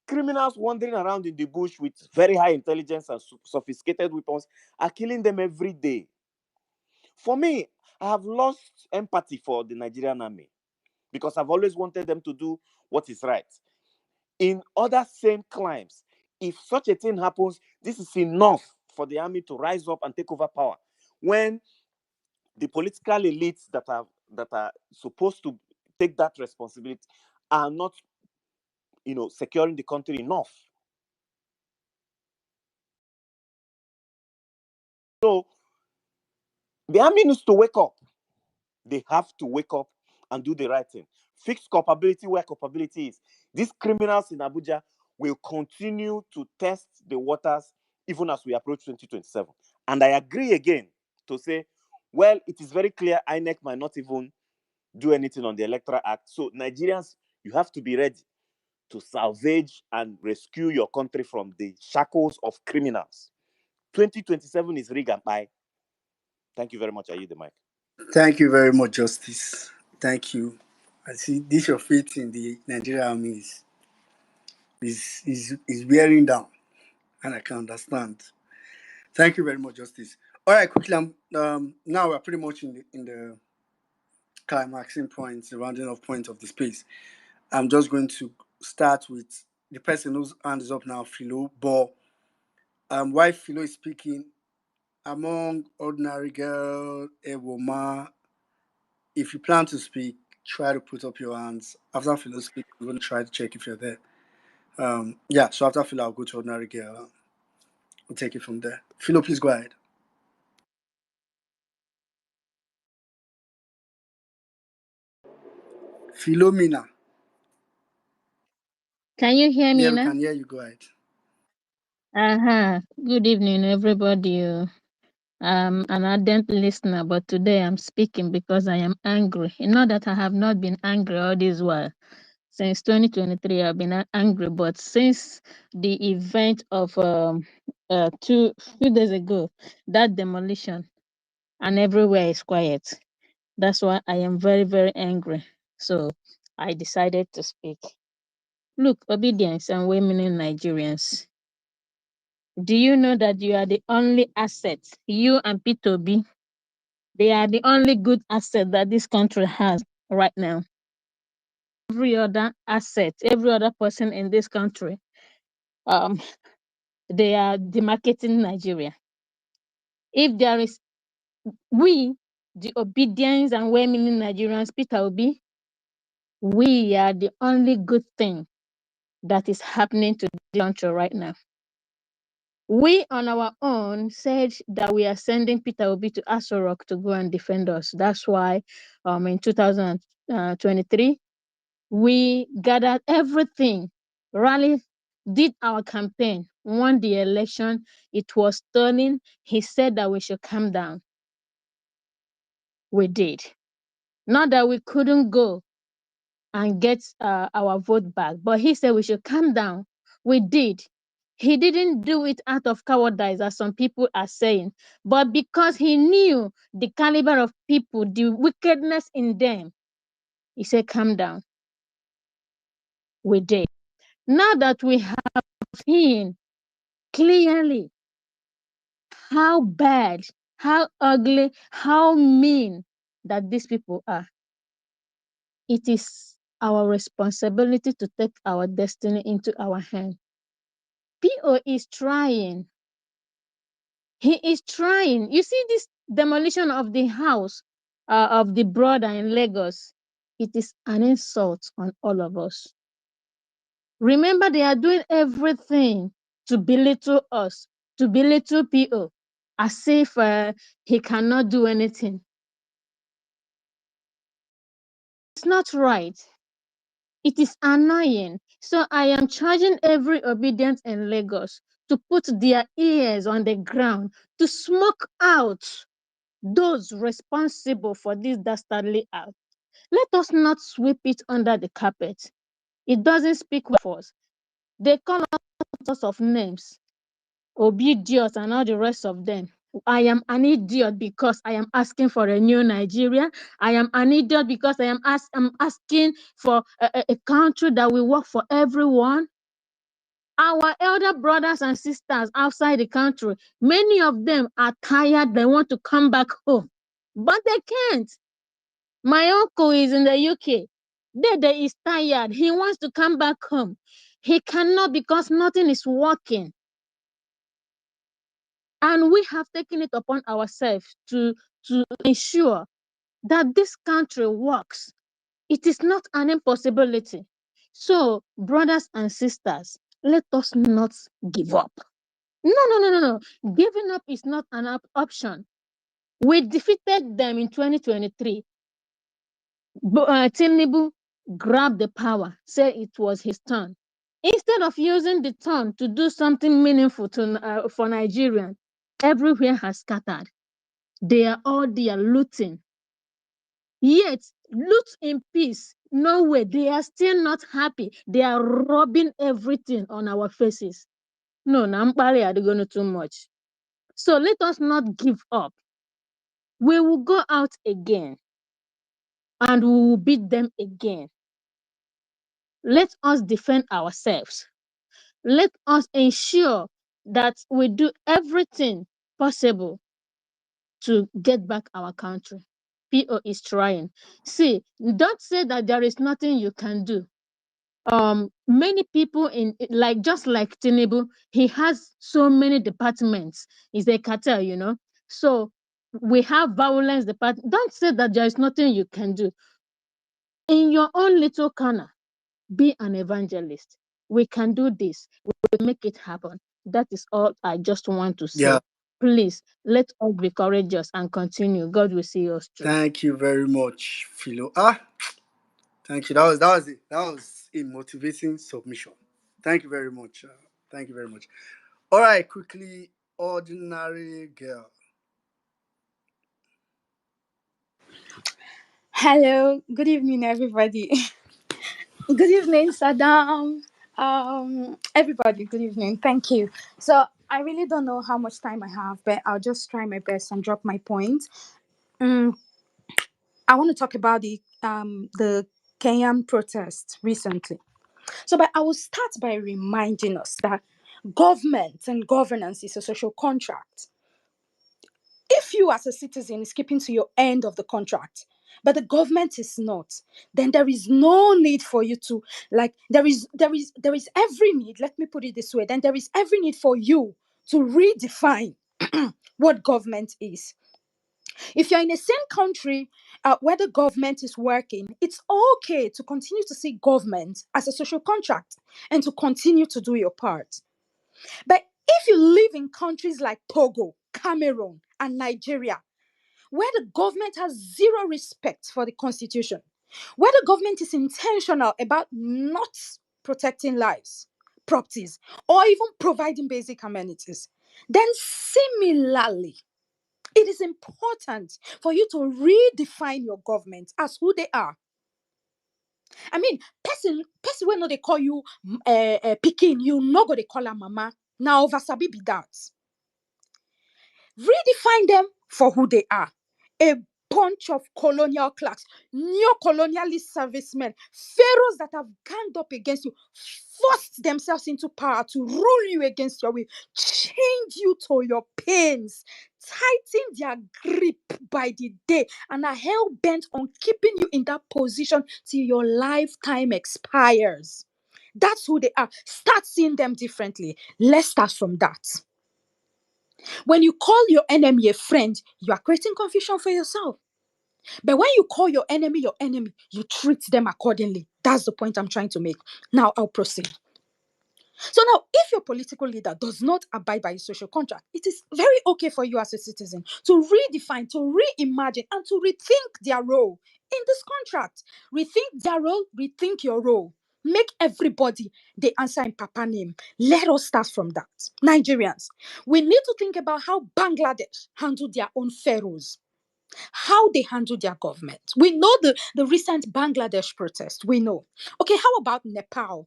criminals wandering around in the bush with very high intelligence and sophisticated weapons are killing them every day. For me, I have lost empathy for the Nigerian army because I've always wanted them to do what is right. In other same climes, if such a thing happens, this is enough for the army to rise up and take over power. When the political elites that are supposed to take that responsibility are not, securing the country enough. So the army needs to wake up. They have to wake up and do the right thing. Fix culpability where culpability is. These criminals in Abuja will continue to test the waters even as we approach 2027. And I agree again to say, well, it is very clear INEC might not even do anything on the Electoral Act. So Nigerians, you have to be ready to salvage and rescue your country from the shackles of criminals. 2027 is rig and pie. Thank you very much. I yield the mic. Thank you very much, Justice. Thank you. I see this your faith in the Nigerian army is wearing down, and I can understand. Thank you very much, Justice. All right, quickly. Now we're pretty much in the climaxing points, the rounding off point of the space. I'm just going to start with the person whose hand is up now, Philo. But while Philo is speaking, among ordinary girl, a woman, if you plan to speak, try to put up your hands. After Philo speaks, I'm going to try to check if you're there. So after Philo, I'll go to ordinary girl. We'll take it from there. Philo, please go ahead. Philomena. Can you hear me Yeah, we now? can hear you. Go ahead. Good evening, everybody. I'm an ardent listener, but today I'm speaking because I am angry. Not that I have not been angry all this while. Since 2023, I've been angry, but since the event of few days ago, that demolition, and everywhere is quiet. That's why I am very, very angry. So I decided to speak. Look, obedience and women in Nigerians. Do you know that you are the only asset? You and P2B, they are the only good asset that this country has right now. Every other asset, every other person in this country, they are demarketing Nigeria. If there is the obedience and women Nigerians, Peter Obi, we are the only good thing that is happening to the country right now. We on our own said that we are sending Peter Obi to Aso Rock to go and defend us. That's why in 2023, we gathered everything, rally, did our campaign, won the election. It was turning. He said that we should calm down. We did. Not that we couldn't go and get our vote back, but he said we should calm down. We did. He didn't do it out of cowardice, as some people are saying, but because he knew the caliber of people, the wickedness in them. He said, calm down. We did. Now that we have seen clearly how bad, how ugly, how mean that these people are, it is our responsibility to take our destiny into our hands. PO is trying. He is trying. You see this demolition of the house of the brother in Lagos. It is an insult on all of us. Remember, they are doing everything to belittle us, to belittle PO, as if he cannot do anything. It's not right. It is annoying. So I am charging every obedient in Lagos to put their ears on the ground, to smoke out those responsible for this dastardly act. Let us not sweep it under the carpet. It doesn't speak for us. They call us all sorts of names, obedience and all the rest of them. I am an idiot because I am asking for a new Nigeria. I am an idiot because I'm asking for a country that will work for everyone. Our elder brothers and sisters outside the country, many of them are tired. They want to come back home, but they can't. My uncle is in the UK. Dede is tired. He wants to come back home. He cannot because nothing is working. And we have taken it upon ourselves to ensure that this country works. It is not an impossibility. So, brothers and sisters, let us not give up. No. Giving up is not an option. We defeated them in 2023. Tinubu grabbed the power, said it was his turn. Instead of using the turn to do something meaningful for Nigerians, everywhere has scattered. They are all there looting. Yet, loot in peace. No way. They are still not happy. They are robbing everything on our faces. No, Nampali are going too much. So let us not give up. We will go out again and we will beat them again. Let us defend ourselves. Let us ensure that we do everything possible to get back our country. PO is trying. See, don't say that there is nothing you can do. Many people just like Tinubu, he has so many departments. He's a cartel, you know. So we have Vawulence department. Don't say that there is nothing you can do. In your own little corner, be an evangelist. We can do this. We will make it happen. That is all I just want to say. Yeah. Please, let us be courageous and continue. God will see us through. Thank you very much, Philo. Thank you. That was it. That was a motivating submission. Thank you very much. Thank you very much. All right, quickly, ordinary girl. Hello, good evening, everybody. Good evening, Saddam. Everybody, good evening. Thank you. So, I really don't know how much time I have, but I'll just try my best and drop my point. Mm, I want to talk about the Kenyan protest recently. So, but I will start by reminding us that government and governance is a social contract. If you as a citizen is keeping to your end of the contract, but the government is not, then there is no need for you to, like, there is every need, let me put it this way, then there is every need for you to redefine what government is. If you're in the same country where the government is working, it's okay to continue to see government as a social contract and to continue to do your part. But if you live in countries like Togo, Cameroon, and Nigeria, where the government has zero respect for the constitution, where the government is intentional about not protecting lives, properties, or even providing basic amenities, then similarly, it is important for you to redefine your government as who they are. I mean, person when no they call you pikin, you no go they call her mama. Now over sabi be that. Redefine them for who they are. A bunch of colonial clerks, neo-colonialist servicemen, pharaohs that have ganged up against you, forced themselves into power to rule you against your will, change you to your pains, tighten their grip by the day, and are hell-bent on keeping you in that position till your lifetime expires. That's who they are. Start seeing them differently. Let's start from that. When you call your enemy a friend, you are creating confusion for yourself. But when you call your enemy, you treat them accordingly. That's the point I'm trying to make. Now I'll proceed. So now, if your political leader does not abide by his social contract, it is very okay for you as a citizen to redefine, to reimagine, and to rethink their role in this contract. Rethink their role, rethink your role. Make everybody the answer in Papa name. Let us start from that. Nigerians, we need to think about how Bangladesh handled their own pharaohs, how they handle their government. We know the recent Bangladesh protest. We know. Okay, how about Nepal?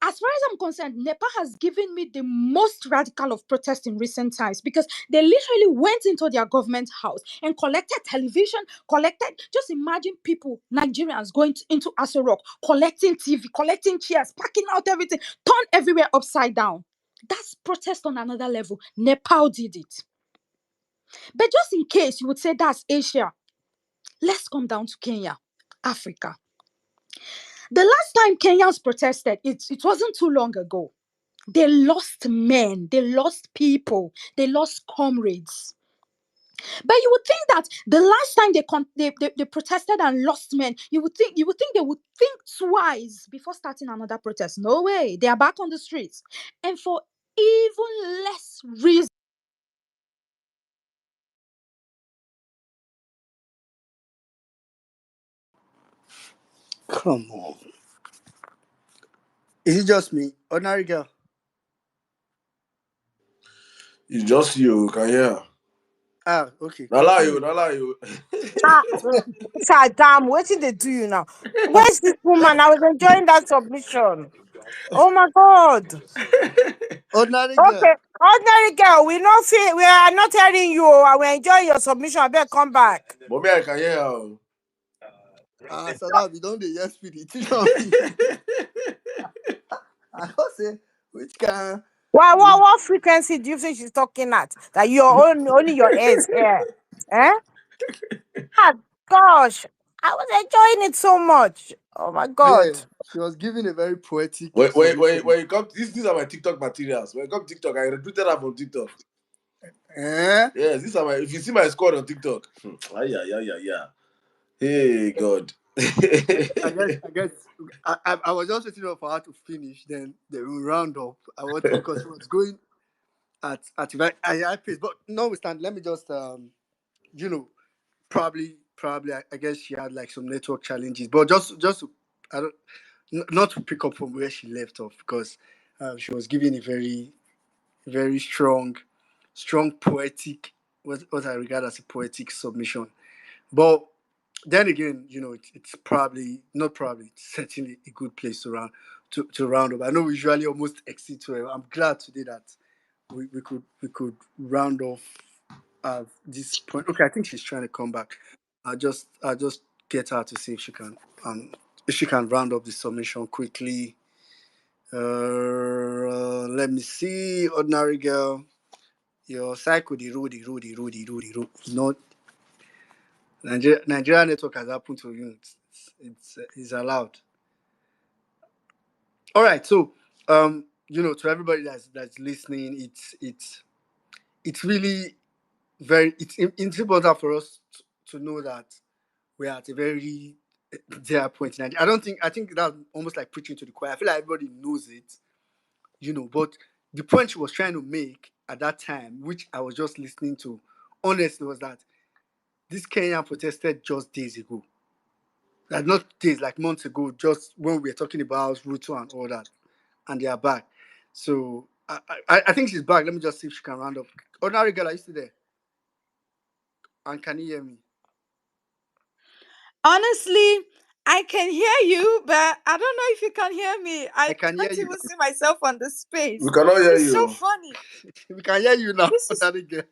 As far as I'm concerned, Nepal has given me the most radical of protests in recent times because they literally went into their government house and collected television, just imagine people, Nigerians, going into Aso Rock, collecting TV, collecting chairs, packing out everything, turn everywhere upside down. That's protest on another level. Nepal did it. But just in case you would say that's Asia, let's come down to Kenya, Africa. The last time Kenyans protested, it wasn't too long ago. They lost men, they lost people, they lost comrades. But you would think that the last time they protested and lost men, you would think they would think twice before starting another protest. No way, they are back on the streets, and for even less reason. Come on. Is it just me? Ordinary girl. It's just you, can hear? Ah, okay. Not lie Continue. you, not lie you. Ah, Saddam, what did they do you now? Where's this woman? I was enjoying that submission. Oh my God. Ordinary Okay, girl. ordinary girl, we are not hearing you. Oh. We're enjoying your submission. I better come back. But me, I can hear her. Ah, so that we don't the yes spirit. I don't say which can. What frequency do you think she's talking at? That you're only your ears here. Eh? Ah, gosh. I was enjoying it so much. Oh my Yeah, God. she was giving a very poetic When submission. you come, these are my TikTok materials. When you come to TikTok, I recruited her from TikTok. Eh? Yes, these are my. If you see my squad on TikTok, yeah. Hey God. I was just waiting for her to finish, then they will round up. I want because she was going at a very high pace. But notwithstanding, let me just you know probably probably I guess she had like some network challenges, but just to, I don't not to pick up from where she left off, because she was giving a very strong poetic, what I regard as a poetic submission. But then again, it's probably not probably, it's certainly a good place to round up. I know we usually almost exit to it. I'm glad today that we could round off at this point. Okay, I think she's trying to come back. I'll just get her to see if she can round up the submission quickly. Let me see, ordinary girl. Your cycle, the road. Not Nigeria network has happened to you. It's allowed. All right, so to everybody that's listening, it's really it's important for us to know that we're at a very dear point in Nigeria. I think that's almost like preaching to the choir. I feel like everybody knows it, but the point she was trying to make at that time, which I was just listening to, honestly, was that this Kenyan protested just days ago. Like not days, like months ago, just when we were talking about Ruto and all that, and they are back. So I think she's back. Let me just see if she can round up. Ordinary girl, are you still there? And can you hear me? Honestly, I can hear you, but I don't know if you can hear me. I I can hear can't you. even see myself on the We space. cannot hear It's so you. funny. We can hear you now, This is ordinary girl.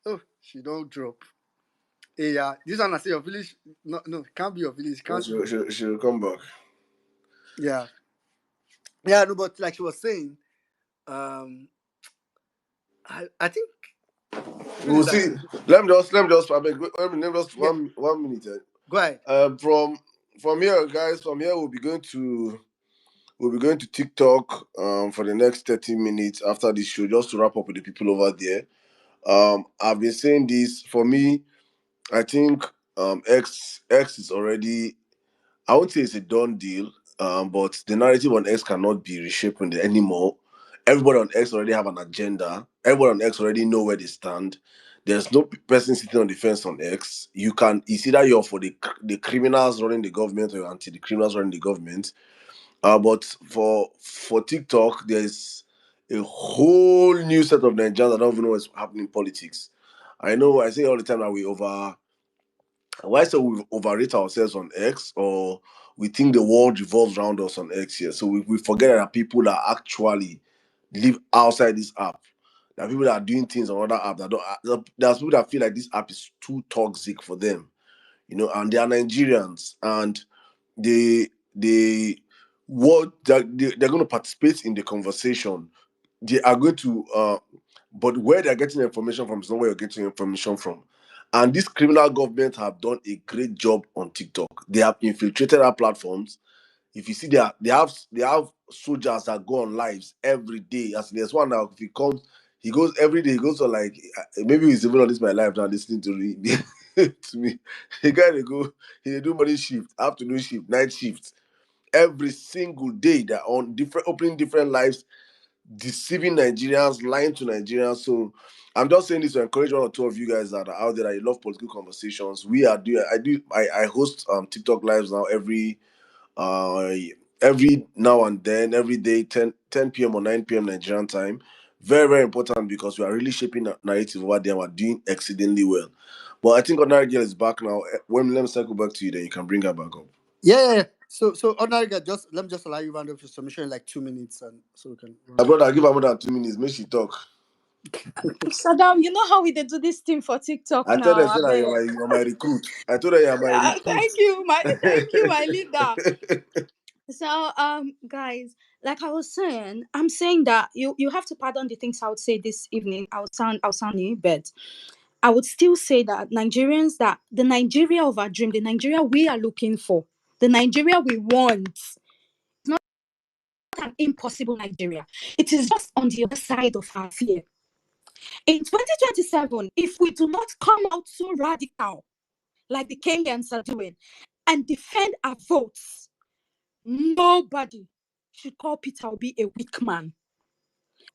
Oh, she don't drop. Hey, yeah, this one I say your village. No, it can't be your village. It No, can't. she'll come back. Yeah, no, but like she was saying, um, I think We'll feeling that. see. Let me just I beg, let me just Yeah, 1 minute. go ahead. From here, guys, from here we'll be going to TikTok for the next 30 minutes after this show, just to wrap up with the people over there. I've been saying this. For me, I think X is already, I won't say it's a done deal, but the narrative on X cannot be reshaping it anymore. Everybody on X already have an agenda. Everybody on X already know where they stand. There's no person sitting on the fence on X. It's either you're for the criminals running the government or you're anti the criminals running the government. But for TikTok, there's a whole new set of Nigerians that don't even know what's happening in politics. I say all the time that why so we overrate ourselves on X, or we think the world revolves around us on X here. So we forget that there are people that actually live outside this app. There are people that are doing things on other app that don't. There's people that feel like this app is too toxic for them, and they are Nigerians, and they they're going to participate in the conversation. They are going to but where they're getting information from is not where you're getting information from. And this criminal government have done a great job on TikTok. They have infiltrated our platforms. If you see, they have soldiers that go on lives every day. As there's one now, if he comes, he goes every day. He goes on like maybe he's even on this my life now listening to me. To me, the guy they go, he do morning shift, afternoon shift, night shift. Every single day they're on different opening different lives, deceiving Nigerians, lying to Nigerians. So I'm just saying this to encourage one or two of you guys that are out there that you love political conversations. We are doing I host TikTok lives now uh every now and then, every day, 10 p.m. or 9 p.m. Nigerian time. Very, very important because we are really shaping a narrative over there and we're doing exceedingly well. But I think another girl is back now. Let me circle back to you, then you can bring her back up. Yeah. So ordinary girl, let me just allow you round up your submission in like 2 minutes, and so we can My round up. brother, give her more than 2 minutes. Make she talk. Saddam. You know how we did do this thing for TikTok I told her, now. I I said that beg. you're my recruit. I told her you're my recruit. Thank you, my leader. So, guys, like I was saying, I'm saying that you have to pardon the things I would say this evening. I'll sound in bed. I would still say that Nigerians, that the Nigeria of our dream, the Nigeria we are looking for, the Nigeria we want, it's not an impossible Nigeria. It is just on the other side of our fear. In 2027, if we do not come out so radical, like the Kenyans are doing, and defend our votes, nobody should call Peter Obi a weak man.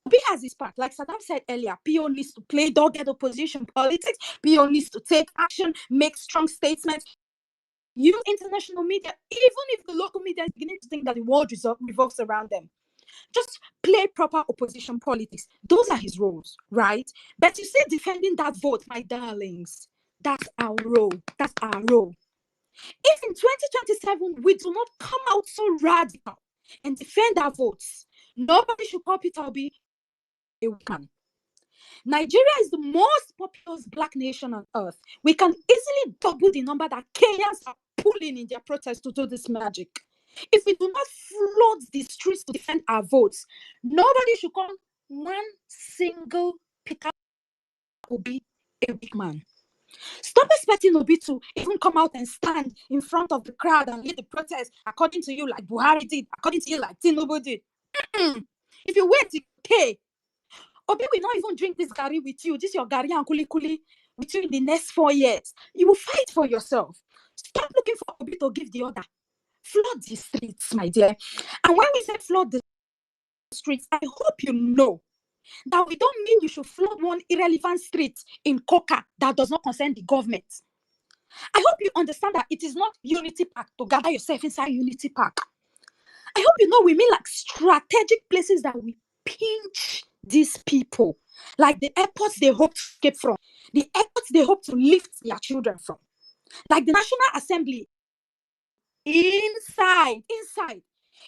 Obi has his part. Like Saddam said earlier, PO needs to play dogged opposition politics. PO needs to take action, make strong statements. Use international media, even if the local media is beginning to think that the world revolves around them. Just play proper opposition politics. Those are his roles, right? But you see, defending that vote, my darlings, that's our role. That's our role. If in 2027 we do not come out so radical and defend our votes, nobody should call Peter Obi a weak man. Nigeria is the most populous black nation on earth. We can easily double the number that Kenyans are pulling in their protests to do this magic. If we do not flood the streets to defend our votes, nobody should call one single Peter Obi a weak man. Stop expecting Obi to even come out and stand in front of the crowd and lead the protest according to you like Buhari did, according to you like Tinubu did. If you wait to pay, Obi will not even drink this gari with you. This is your gari and kuli kuli with you in the next 4 years. You will fight for yourself. Stop looking for Obi to give the order. Flood the streets, my dear. And when we say flood the streets, I hope you know that we don't mean you should flood one irrelevant street in Coca that does not concern the government. I hope you understand that it is not Unity Park to gather yourself inside Unity Park. I hope you know we mean like strategic places that we pinch these people, like the airports they hope to escape from, the airports they hope to lift their children from, like the National Assembly, inside,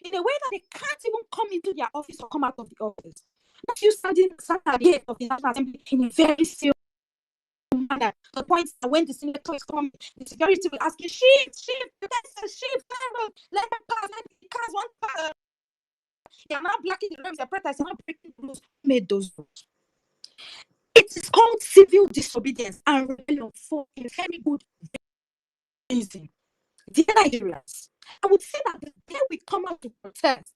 in a way that they can't even come into their office or come out of the office. Not you standing at the head of the National Assembly in a very serious manner. The point is that when the senator is coming, the security will ask you, shift, let them pass, let the cars one pass. They are now blocking the roads, the protesters are now breaking the rules. Who made those rules? It is called civil disobedience and rebellion for a very good reason. Dear Nigerians, I would say that the day we come out to protest,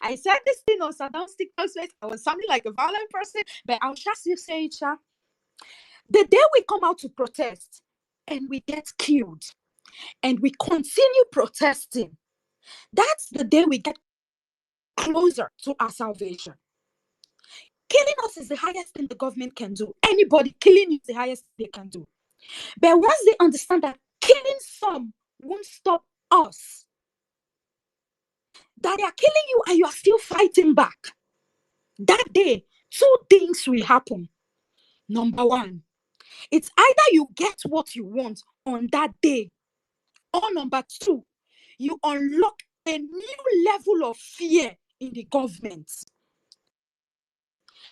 I said this thing on Saddam Stickers, I was sounding like a violent person, but I'll just say it, the day we come out to protest and we get killed and we continue protesting, that's the day we get closer to our salvation. Killing us is the highest thing the government can do. Anybody killing you is the highest they can do. But once they understand that killing some won't stop us, that they are killing you and you are still fighting back, that day, two things will happen. Number one, it's either you get what you want on that day, or number two, you unlock a new level of fear in the government.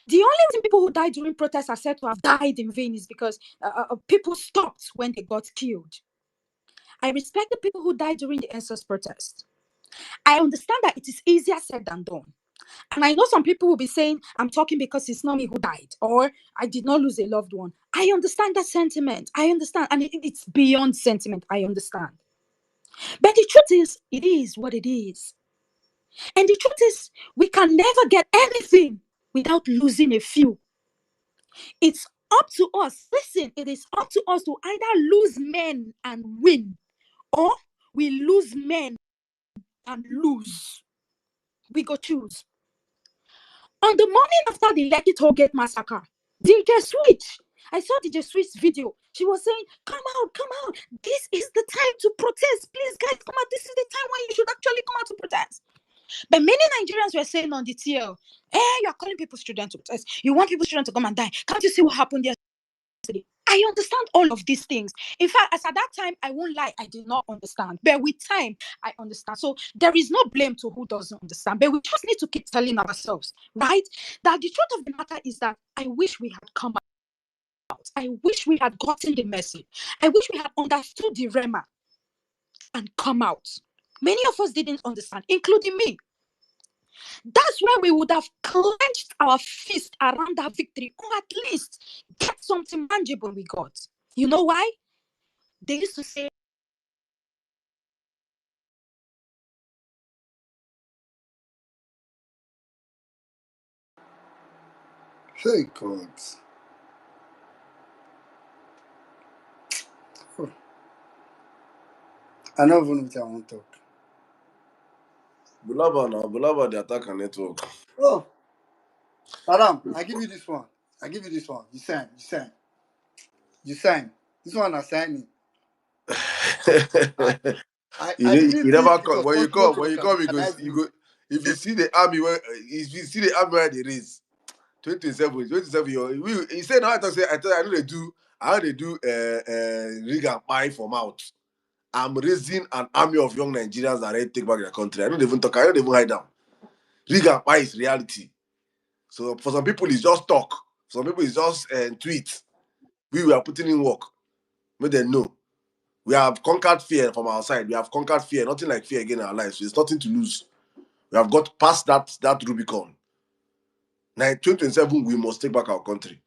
The only reason people who died during protests are said to have died in vain is because people stopped when they got killed. I respect the people who died during the NSAS protest. I understand that it is easier said than done. And I know some people will be saying, I'm talking because it's not me who died, or I did not lose a loved one. I understand that sentiment. I understand. And it's beyond sentiment. I understand. But the truth is, it is what it is. And the truth is, we can never get anything without losing a few. It's up to us. Listen, it is up to us to either lose men and win, or we lose men and lose. We go choose. On the morning after the Lekki Tollgate massacre, DJ Switch, I saw DJ Switch's video. She was saying, come out. This is the time to protest. Please, guys, come out. This is the time when you should actually come out to protest. But many Nigerians were saying on the TL, you're calling people students to protest. You want people students to come and die. Can't you see what happened yesterday? I understand all of these things. In fact, as at that time, I won't lie, I did not understand. But with time, I understand. So there is no blame to who doesn't understand. But we just need to keep telling ourselves, right? That the truth of the matter is that I wish we had come out. I wish we had gotten the message. I wish we had understood the Rema and come out. Many of us didn't understand, including me. That's where we would have clenched our fist around that victory, or at least get something tangible we got. You know why? They used to say, Hey, God. Oh, I don't even know what I want to talk. Bulaba now, Bulaba the attack on network. Oh, Madam, I give you this one. I give you this one. You sign. You sign. You sign. This one I signing. I You didn't think never it come. was When you possible come, to when you come, organize you this. go. If you see the army where they raise 27, he said no. I know they do. I know they do. Rig and pie for mouth. I'm raising an army of young Nigerians that ready to take back their country. I don't even talk. I don't even hide down. Rig and pie is reality. So for some people, it's just talk. For some people, it's just tweet. We are putting in work. Make them know. We have conquered fear from our side. We have conquered fear. Nothing like fear again in our lives. There's nothing to lose. We have got past that Rubicon. Now, 2027, we must take back our country.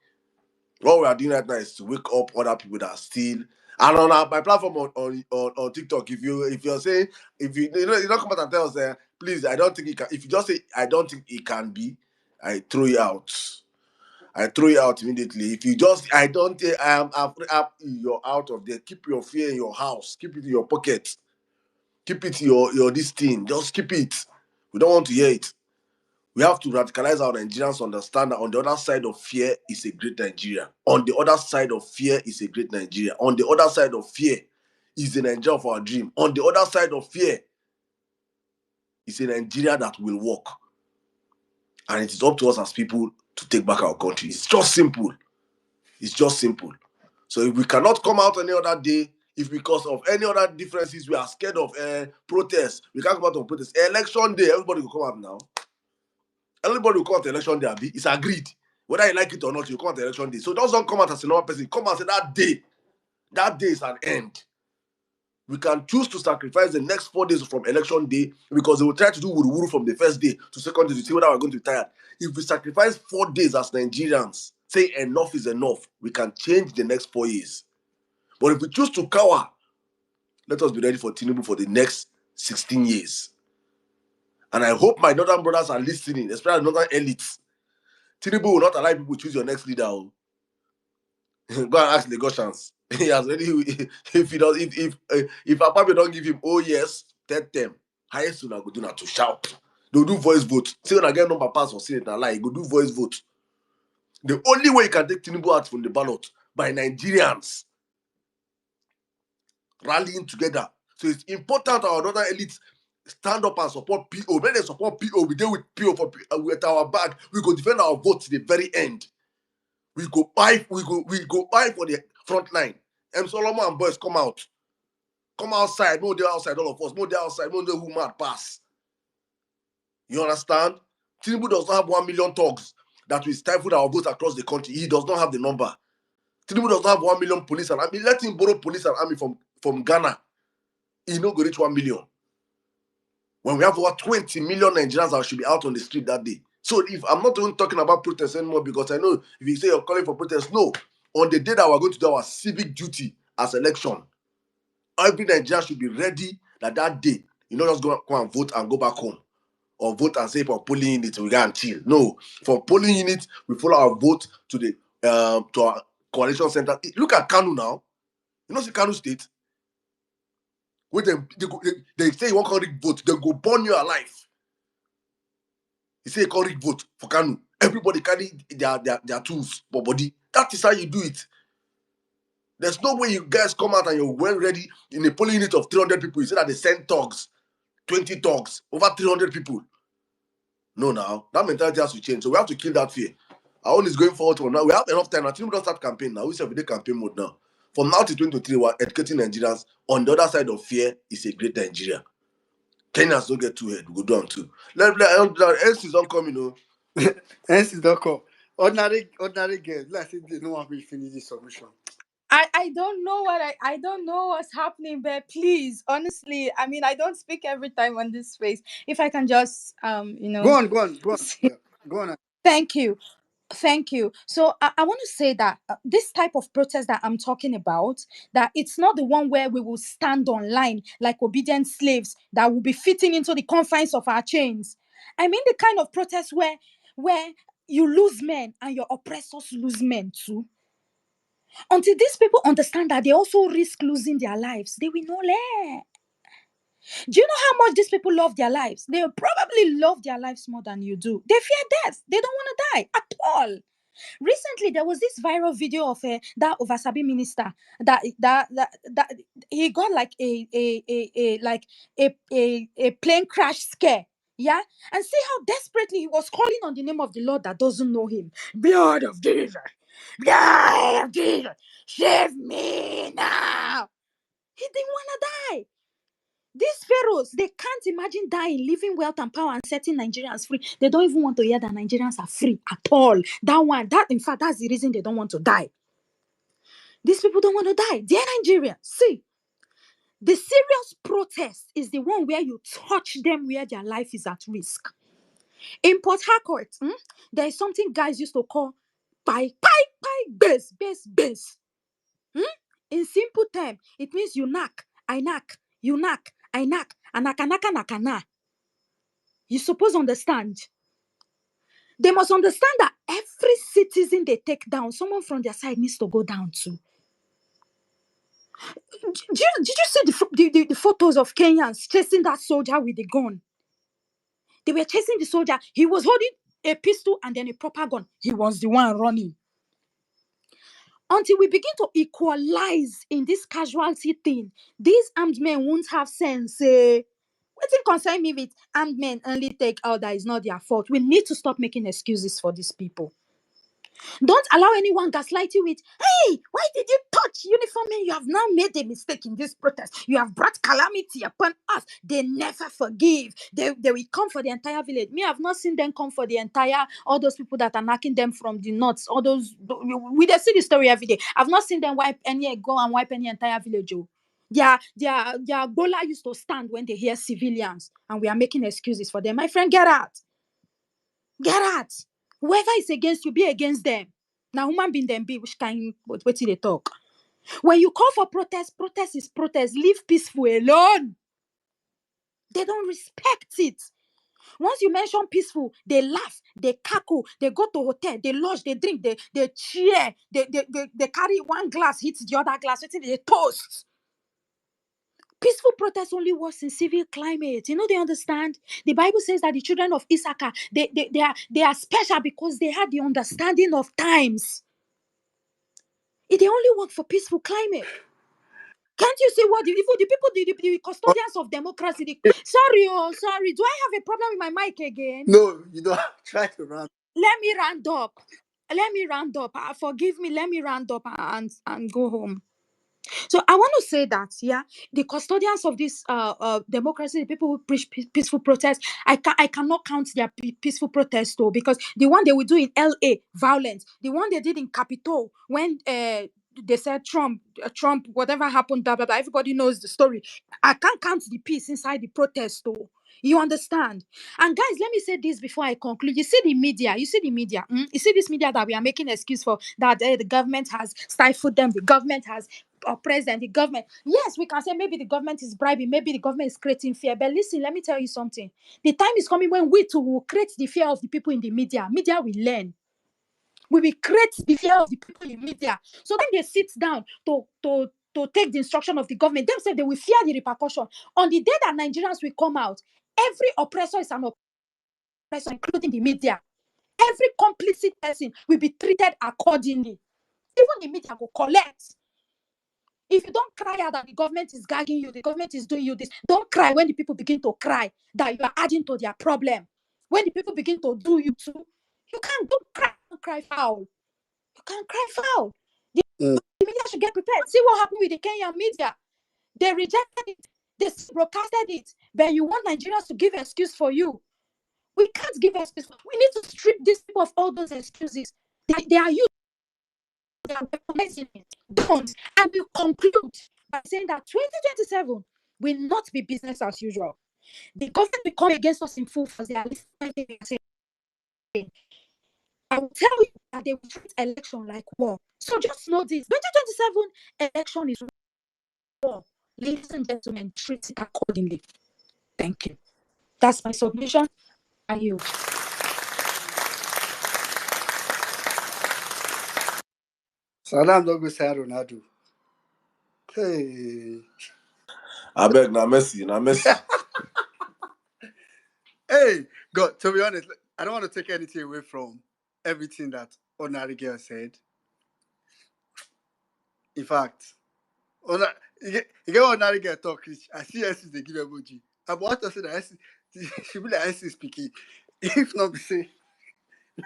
What we are doing right now is to wake up other people that are still. And on my platform on TikTok, if you're saying you don't come out and tell us, please, I don't think it can. If you just say I don't think it can be, I throw you out. I throw you out immediately. If you just I don't think you're out of there. Keep your fear in your house. Keep it in your pocket. Keep it your this thing. Just keep it. We don't want to hear it. We have to radicalize our Nigerians to understand that on the other side of fear is a great Nigeria. On the other side of fear is a great Nigeria. On the other side of fear is the Nigeria of our dream. On the other side of fear is a Nigeria that will work. And it is up to us as people to take back our country. It's just simple. It's just simple. So if we cannot come out any other day, if because of any other differences we are scared of protests, we can't come out on protest. Election day, everybody will come out now. Everybody will come out to election day, Abi. It's agreed. Whether you like it or not, you come out to election day. So don't come out as a normal person. Come out and say that day is an end. We can choose to sacrifice the next 4 days from election day because they will try to do wuru from the first day to second day to see whether we're going to be tired. If we sacrifice 4 days as Nigerians, say enough is enough, we can change the next 4 years. But if we choose to cower, let us be ready for Tinubu for the next 16 years. And I hope my northern brothers are listening, especially northern elites. Tinubu will not allow people to choose your next leader. Go and ask Lagosians. He has already. If he does, if Apabio don't give him, oh yes, third term, highest soon I go do now to shout. They'll do voice vote. See when I get number pass or Senate and lie, go do voice vote. The only way you can take Tinubu out from the ballot by Nigerians rallying together. So it's important our northern elites stand up and support PO. When they support PO, we deal with PO with our back. We go defend our vote to the very end. We go buy for the front line. M. Solomon and boys come out. Come outside. No, they're outside, all of us. No, they're outside. No, they who mad pass. You understand? Tinubu does not have 1 million thugs that will stifle our votes across the country. He does not have the number. Tinubu does not have 1 million police and army. Let him borrow police and army from Ghana. He no go reach 1 million. When we have over 20 million Nigerians that should be out on the street that day. So if I'm not even talking about protests anymore, because I know if you say you're calling for protests, no. On the day that we're going to do our civic duty as election, every Nigerian should be ready that day. You know, just go and vote and go back home. Or vote and say for polling unit, we go and chill. No. For polling unit, we follow our vote to our coalition center. Look at Kanu now. You know, see Kanu State? Where they say you want to vote, they go burn you alive. You say you vote for Kanu. Everybody carry their tools for body. That is how you do it. There's no way you guys come out and you're well ready in a polling unit of 300 people. You say that they send thugs, 20 thugs, over 300 people. No, now that mentality has to change. So we have to kill that fear. Our own is going forward to now. We have enough time. I think we don't start campaign now. We say we do campaign mode now. From now to 2023, we're educating Nigerians. On the other side of fear is a great Nigeria. Kenyans don't get too head. We go down too. NCs don't come, you know. NC don't come. Ordinary girls. Let's say they don't want me to finish this submission. I don't know I don't know what's happening, but please, honestly, I mean, I don't speak every time on this space. If I can just Go on. Yeah, go on. thank you. Thank you. So I want to say that this type of protest that I'm talking about, that it's not the one where we will stand online like obedient slaves that will be fitting into the confines of our chains. I mean the kind of protest where you lose men and your oppressors lose men too. Until these people understand that they also risk losing their lives, they will not learn. Do you know how much these people love their lives? They probably love their lives more than you do. They fear death. They don't want to die at all. Recently, there was this viral video of that Ovasabi minister that he got like a plane crash scare. Yeah, and see how desperately he was calling on the name of the Lord that doesn't know him. Blood of Jesus, blood of Jesus, save me now. He didn't want to die. These pharaohs, they can't imagine dying, living wealth and power and setting Nigerians free. They don't even want to hear that Nigerians are free at all. In fact, that's the reason they don't want to die. These people don't want to die. They're Nigerians. See, the serious protest is the one where you touch them where their life is at risk. In Port Harcourt, there is something guys used to call base. In simple term, it means you knock, I knock, you knock, I knock, anaka. You suppose understand. They must understand that every citizen they take down, someone from their side needs to go down too. Did you see the photos of Kenyans chasing that soldier with the gun? They were chasing the soldier. He was holding a pistol and then a proper gun. He was the one running. Until we begin to equalize in this casualty thing, these armed men won't have sense. What concern me with armed men only take out that is not their fault. We need to stop making excuses for these people. Don't allow anyone gaslight you with, hey, why did you touch uniform men? You have now made a mistake in this protest. You have brought calamity upon us. They never forgive. They will come for the entire village. Me, I've not seen them come for the entire, all those people that are knocking them from the north. All those, we they see the story every day. I've not seen them go and wipe any entire village. Their gola used to stand when they hear civilians, and we are making excuses for them. My friend, get out. Get out. Whoever is against you, be against them. Now, human being them be which kind what they talk. When you call for protest, protest is protest. Leave peaceful alone. They don't respect it. Once you mention peaceful, they laugh, they cackle, they go to hotel, they lodge, they drink, they cheer, they carry one glass, hit the other glass, they toast. Peaceful protest only works in civil climate. You know, they understand. The Bible says that the children of Issachar, they are special because they had the understanding of times. They only work for peaceful climate. Can't you see what the people, the custodians of democracy? Sorry. Do I have a problem with my mic again? No, you don't. Try to run. Let me round up. Forgive me. Let me round up and go home. So I want to say that, the custodians of this democracy, the people who preach peaceful protest, I cannot count their peaceful protest though, because the one they will do in LA, violence, the one they did in Capitol when they said Trump, whatever happened, blah blah blah. Everybody knows the story. I can't count the peace inside the protest though. You understand? And guys, let me say this before I conclude. You see the media. You see this media that we are making excuse for, that the government has stifled them. The government has oppressed them. The government. Yes, we can say maybe the government is bribing. Maybe the government is creating fear. But listen, let me tell you something. The time is coming when we too will create the fear of the people in the media. Media will learn. We will create the fear of the people in media. So when they sit down to take the instruction of the government, themselves they will fear the repercussion. On the day that Nigerians will come out, every oppressor is an oppressor, including the media. Every complicit person will be treated accordingly. Even the media will collect. If you don't cry out that the government is gagging you, the government is doing you this, don't cry when the people begin to cry that you are adding to their problem. When the people begin to do you too, don't cry foul. You can't cry foul. The media should get prepared. See what happened with the Kenyan media. They rejected it. They broadcasted it. But you want Nigerians to give excuse for you. We can't give excuse. We need to strip these people of all those excuses. They are used. They are weaponizing it. Don't. And we conclude by saying that 2027 will not be business as usual. The government will come against us in full force. They are listening. I will tell you that they will treat election like war. So just know this. 2027 election is war. Ladies and gentlemen, treat it accordingly. Thank you. That's my submission. I yield. Saddam don't go say Ronaldo. Hey. I beg, now Messi, now Messi. Hey, God, to be honest, I don't want to take anything away from everything that Ordinary Girl said. In fact, you get Ordinary Girl talk, I see S they give emoji. I want to say that S, she be like S speaking. If not, be say,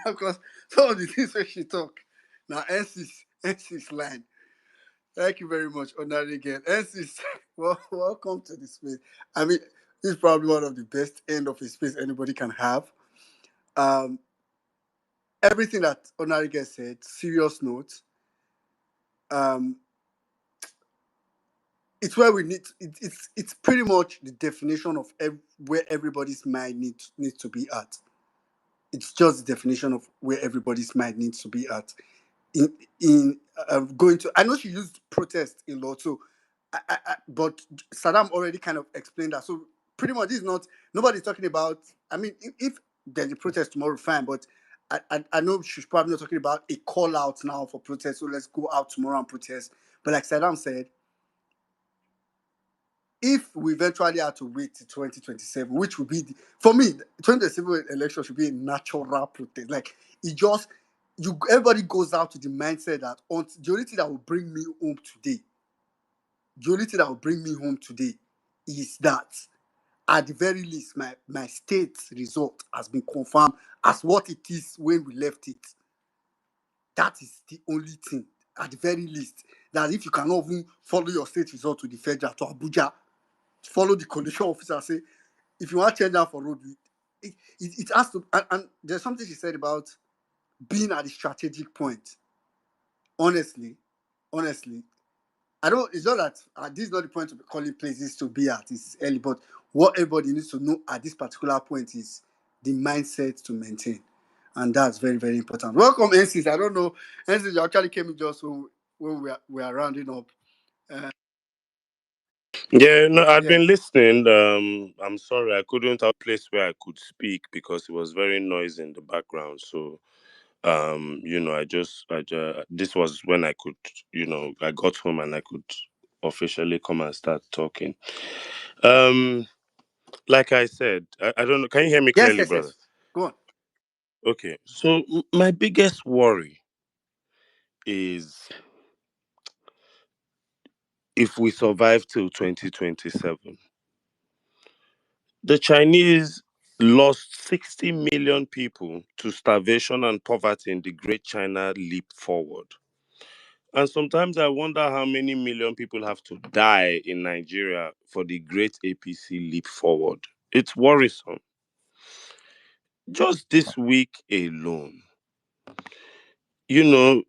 because some of the things that she talk, now S is line. Thank you very much, Ordinary Girl. S is, well, welcome to the space. I mean, this is probably one of the best end of a space anybody can have. Um, Everything that Onarige said, serious note. Um, it's where we need. It's pretty much the definition of where everybody's mind needs to be at. It's just the definition of where everybody's mind needs to be at. In going to, I know she used protest a lot, so but Saddam already kind of explained that. So pretty much, this is not nobody's talking about. I mean, if there's a protest tomorrow, fine, but I know she's probably not talking about a call out now for protest. So let's go out tomorrow and protest. But like Saddam said, if we eventually have to wait till 2027, which would be for me, 2027 election should be a natural protest. Like it just everybody goes out to the mindset that the only thing that will bring me home today, is that at the very least my state result has been confirmed as what it is when we left it. That is the only thing, at the very least. That if you cannot even follow your state result to the federal, to Abuja, follow the coalition officer, say, if you want to change that for road, it has to. And there's something she said about being at the strategic point. Honestly, I don't. It's not that this is not the point to be calling places to be at. It's early, but what everybody needs to know at this particular point is the mindset to maintain, and that's very, very important. Welcome, NCs. I don't know, NCs. You actually came in just when we are rounding up. Uh, Yeah, no, I'd yeah. been listening. I'm sorry, I couldn't have a place where I could speak because it was very noisy in the background. So, this was when I could, I got home and I could officially come and start talking. Um, like I said, I don't know. Can you hear me Yes, clearly, yes, brother? yes. Go on. Okay. So my biggest worry is if we survive till 2027. The Chinese lost 60 million people to starvation and poverty in the Great China Leap Forward. And sometimes I wonder how many million people have to die in Nigeria for the Great APC Leap Forward. It's worrisome. Just this week alone, you know,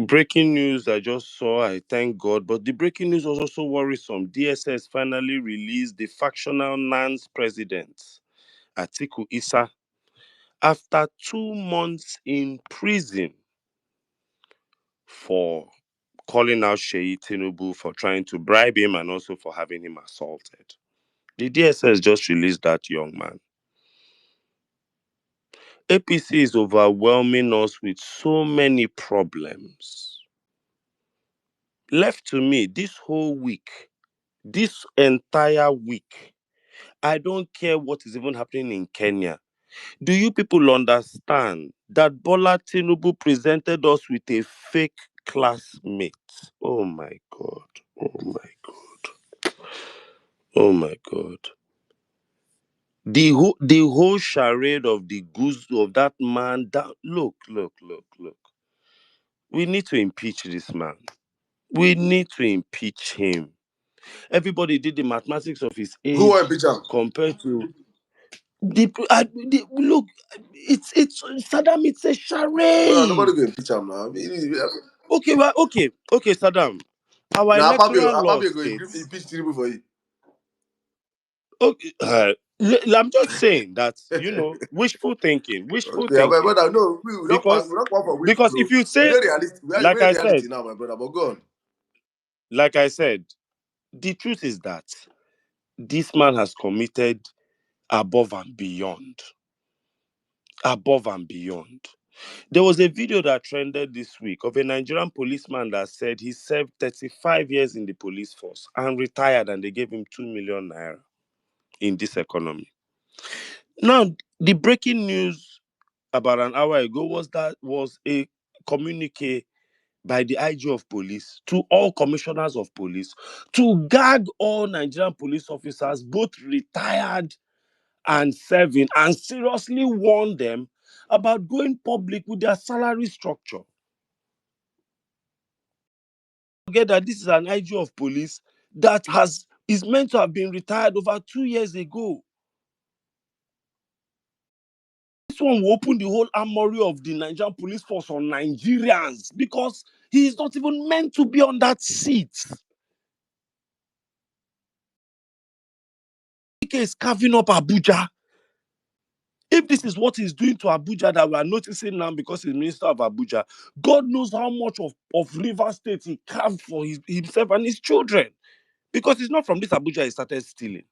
breaking news I just saw, I thank God, but the breaking news was also worrisome. DSS finally released the factional NANS president, Atiku Issa, after 2 months in prison for calling out Sheyi Tinubu for trying to bribe him and also for having him assaulted. The DSS just released that young man. APC is overwhelming us with so many problems. Left to me, this entire week, I don't care what is even happening in Kenya. Do you people understand that Bola Tinubu presented us with a fake classmate? Oh my God. Oh my God. Oh my God. The whole charade of the goose of that man. Look. We need to impeach this man. We need to impeach him. Everybody did the mathematics of his Who age want to jump? compared to look. It's Saddam. It's a Well, charade. nobody going to pitch him now. Okay, well, okay, Saddam. Our Now, electoral Fabio law going to states. pitch Tinubu for you. Okay, I'm just saying that wishful thinking, Yeah, my brother, no, because we don't want for wishful. because if you We say, are realistic. like We're I said, reality now, my brother. But go on. like I said, the truth is that this man has committed above and beyond, above and beyond. There was a video that trended this week of a Nigerian policeman that said he served 35 years in the police force and retired, and they gave him 2 million naira in this economy. Now, the breaking news about an hour ago was a communique by the IG of police to all commissioners of police to gag all Nigerian police officers, both retired and serving, and seriously warn them about going public with their salary structure. Forget that this is an IG of police that is meant to have been retired over 2 years ago. This one will open the whole armory of the Nigerian police force on Nigerians because he is not even meant to be on that seat. Ike is carving up Abuja. If this is what he's doing to Abuja that we are noticing now because he's Minister of Abuja, God knows how much of River State he carved for himself and his children. Because it's not from this Abuja he started stealing.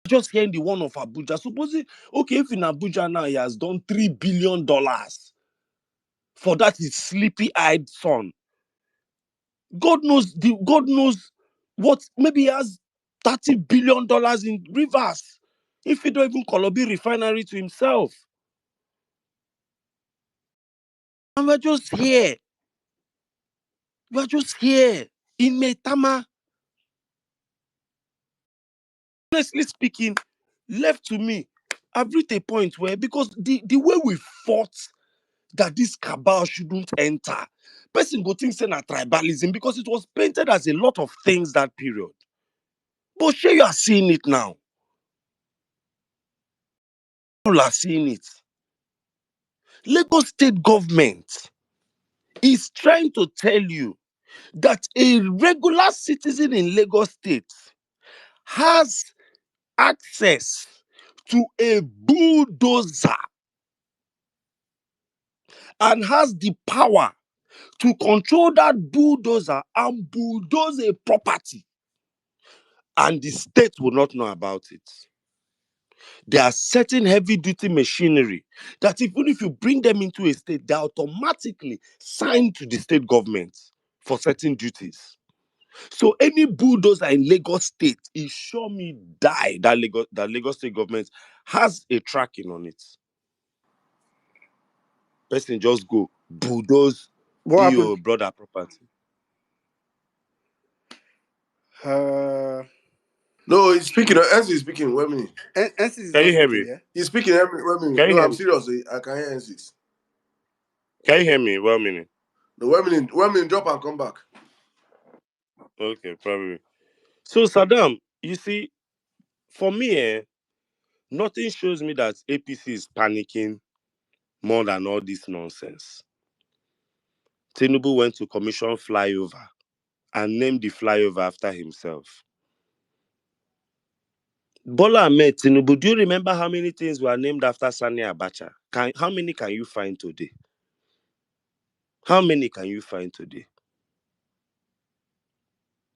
Just hearing the one of Abuja. Supposing, okay, if in Abuja now he has done $3 billion for that his sleepy-eyed son. God knows what, maybe he has $30 billion in rivers. If he don't even Kolobi refinery to himself. And we're just here. We're just here in Metama. Honestly speaking, left to me, I've reached a point where, because the way we fought that this cabal shouldn't enter, person go think say na tribalism because it was painted as a lot of things that period. But sure, you are seeing it now. People are seeing it. Lagos state government is trying to tell you that a regular citizen in Lagos state has access to a bulldozer and has the power to control that bulldozer and bulldoze a property, and the state will not know about it. There are certain heavy duty machinery that even if you bring them into a state, they are automatically signed to the state government for certain duties. So any bulldozer in Lagos state is sure me die that Lagos state government has a tracking on it. Person just go bulldoze What happened? your brother property. No, he's speaking. NC is speaking. 1 minute. NC is Can not you hear speaking, me? yeah? He's speaking every 1 minute. Can you No, hear I'm me? serious. I can hear NC. Can you hear me? 1 minute. No, 1 minute. 1 minute. Drop and come back. Okay, probably. So Saddam, you see, for me, nothing shows me that APC is panicking more than all this nonsense. Tinubu went to commission flyover and named the flyover after himself. Bola Ahmed Tinubu, do you remember how many things were named after Sani Abacha? How many can you find today? How many can you find today?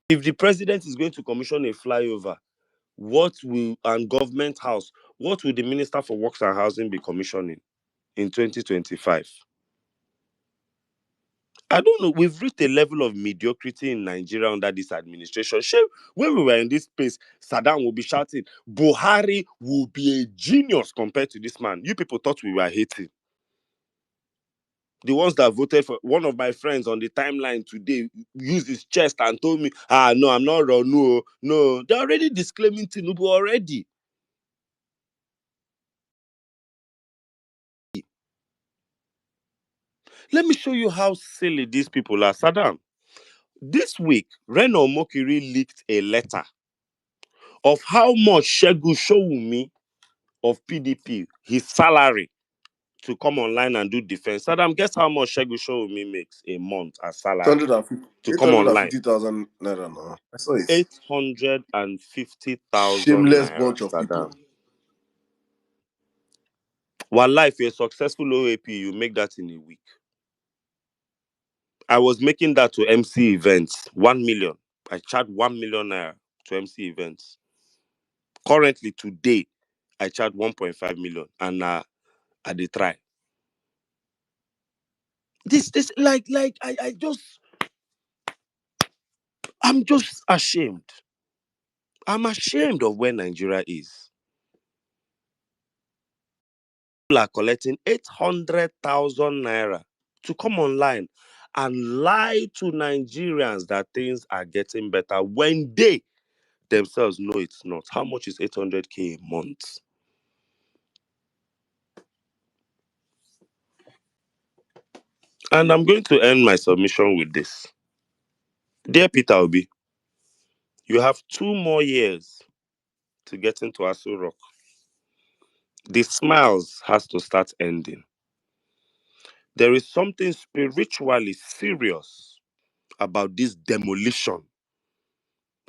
If the president is going to commission a flyover, and government house, what will the Minister for Works and Housing be commissioning in 2025? I don't know. We've reached a level of mediocrity in Nigeria under this administration. Sure, when we were in this space, Saddam will be shouting, Buhari will be a genius compared to this man. You people thought we were hating. The ones that voted for one of my friends on the timeline today used his chest and told me, no, I'm not wrong. No. They're already disclaiming Tinubu already. Let me show you how silly these people are. Saddam, this week, Reno Mokiri leaked a letter of how much Segun Showumi of PDP, his salary to come online and do defense. Saddam, guess how much Segun Showumi makes a month as salary to come online? 850,000 naira now. I saw it. 850,000 Shameless naira, bunch of people. Saddam. Wallahi, if you're a successful OAP, you make that in a week. I was making that to MC events, 1 million. I charge 1 million naira to MC events. Currently, today, I charge 1.5 million. And I dey try. This I'm just ashamed. I'm ashamed of where Nigeria is. People are collecting 800,000 naira to come online and lie to Nigerians that things are getting better when they themselves know it's not. How much is 800K a month? And I'm going to end my submission with this. Dear Peter Obi, you have 2 more years to get into Aso Rock. The smiles has to start ending. There is something spiritually serious about this demolition.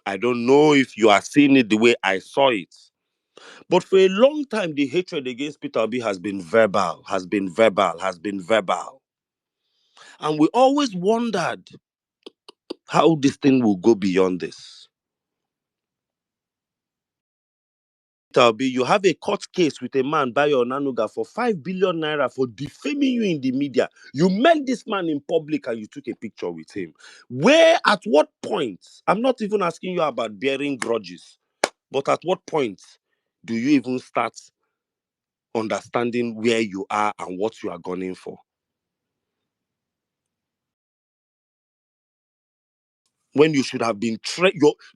I don't know if you are seeing it the way I saw it. But for a long time, the hatred against Peter Obi has been verbal, has been verbal, has been verbal. And we always wondered how this thing will go beyond this. Peter Obi, you have a court case with a man, Bayo Onanuga, for 5 billion naira for defaming you in the media. You met this man in public and you took a picture with him. Where, at what point, I'm not even asking you about bearing grudges, but at what point do you even start understanding where you are and what you are gunning for? When you should have been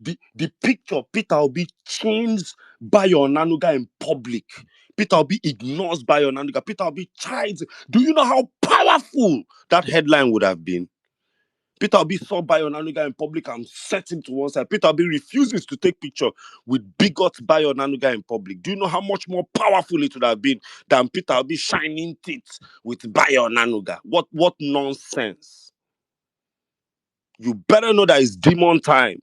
the picture of Peter Obi chains Bayo Onanuga in public. Peter Obi ignores Bayo Onanuga. Peter Obi chides. Do you know how powerful that headline would have been? Peter Obi saw Bayo Onanuga in public and set him to one side. Peter Obi refuses to take picture with bigot Bayo Onanuga in public. Do you know how much more powerful it would have been than Peter Obi shining teeth with Bayo Onanuga? What nonsense. You better know that it's demon time.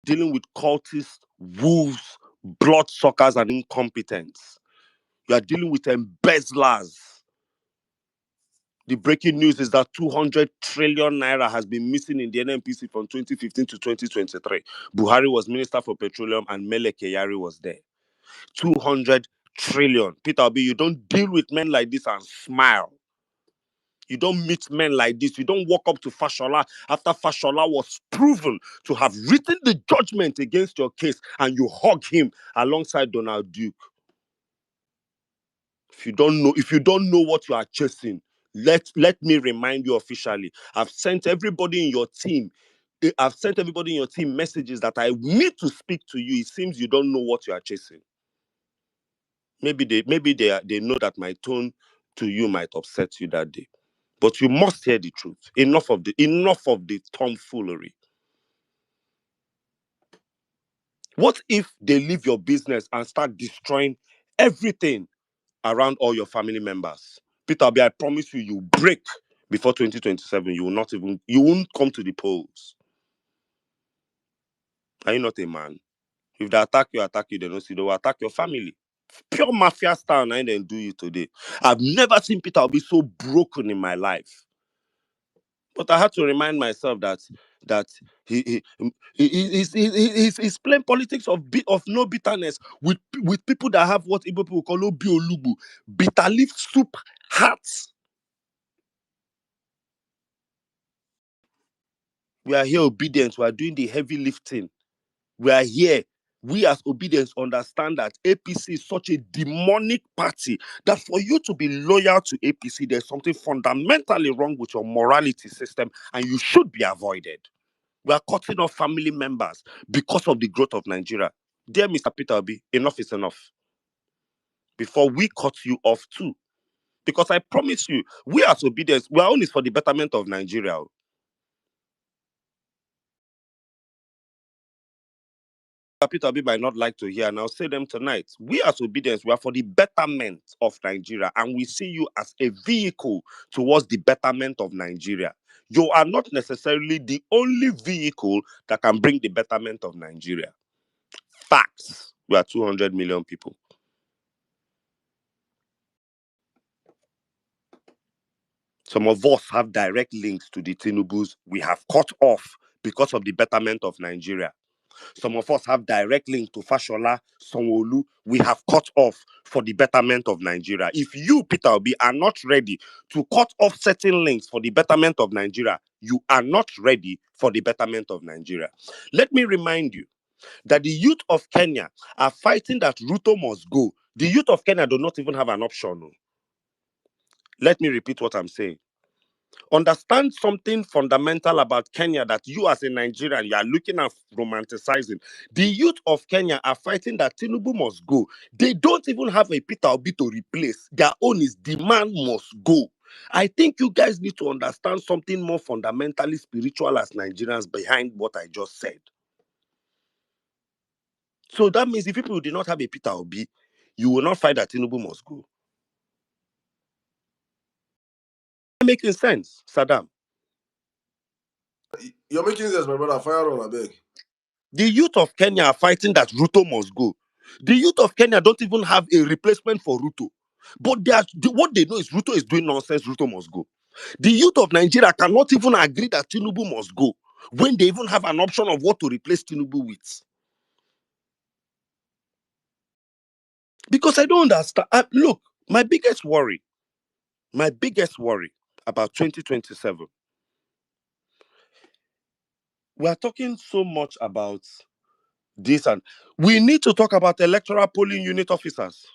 Dealing with cultists, wolves, bloodsuckers, and incompetents. You are dealing with embezzlers. The breaking news is that 200 trillion naira has been missing in the NNPC from 2015 to 2023. Buhari was Minister for Petroleum and Mele Kyari was there. 200 trillion. Peter Obi, you don't deal with men like this and smile. You don't meet men like this. You don't walk up to Fashola after Fashola was proven to have written the judgment against your case and you hug him alongside Donald Duke. If you don't know what you are chasing, let me remind you officially. I've sent everybody in your team messages that I need to speak to you. It seems you don't know what you are chasing. Maybe they know that my tone to you might upset you that day. But you must hear the truth. Enough of the tomfoolery. What if they leave your business and start destroying everything around all your family members? Peter Obi, I promise you break before 2027. You won't come to the polls. Are you not a man? If they attack you, they don't see. They will attack your family. Pure mafia style, and then do you today. I've never seen Peter Obi so broken in my life. But I had to remind myself that he's playing politics of no bitterness with people that have what Igbo people call obi olubu, bitter leaf soup hearts. We are here obedient. We are doing the heavy lifting. We are here. We as obedience understand that APC is such a demonic party that for you to be loyal to APC, there's something fundamentally wrong with your morality system and you should be avoided. We are cutting off family members because of the growth of Nigeria. Dear Mr. Peter Obi, enough is enough. Before we cut you off too. Because I promise you, we as obedience, we are only for the betterment of Nigeria. Peter Obi might not like to hear, and I'll say them tonight. We as obedience, we are for the betterment of Nigeria, and we see you as a vehicle towards the betterment of Nigeria. You are not necessarily the only vehicle that can bring the betterment of Nigeria. Facts. We are 200 million people. Some of us have direct links to the Tinubus we have cut off because of the betterment of Nigeria. Some of us have direct link to Fashola, Sanwo-Olu. We have cut off for the betterment of Nigeria. If you, Peter Obi, are not ready to cut off certain links for the betterment of Nigeria, you are not ready for the betterment of Nigeria. Let me remind you that the youth of Kenya are fighting that Ruto must go. The youth of Kenya do not even have an option. Let me repeat what I'm saying. Understand something fundamental about Kenya that you as a Nigerian, you are looking at romanticizing. The youth of Kenya are fighting that Tinubu must go. They don't even have a Peter Obi to replace. Their own is the man must go. I think you guys need to understand something more fundamentally spiritual as Nigerians behind what I just said. So that means if people did not have a Peter Obi, you will not fight that Tinubu must go. Making sense, Saddam? You're making sense, my brother. Fire on, I beg. The youth of Kenya are fighting that Ruto must go. The youth of Kenya don't even have a replacement for Ruto. But what they know is Ruto is doing nonsense, Ruto must go. The youth of Nigeria cannot even agree that Tinubu must go when they even have an option of what to replace Tinubu with. Because I don't understand. Look, my biggest worry about 2027, we are talking so much about this, and we need to talk about electoral polling unit officers.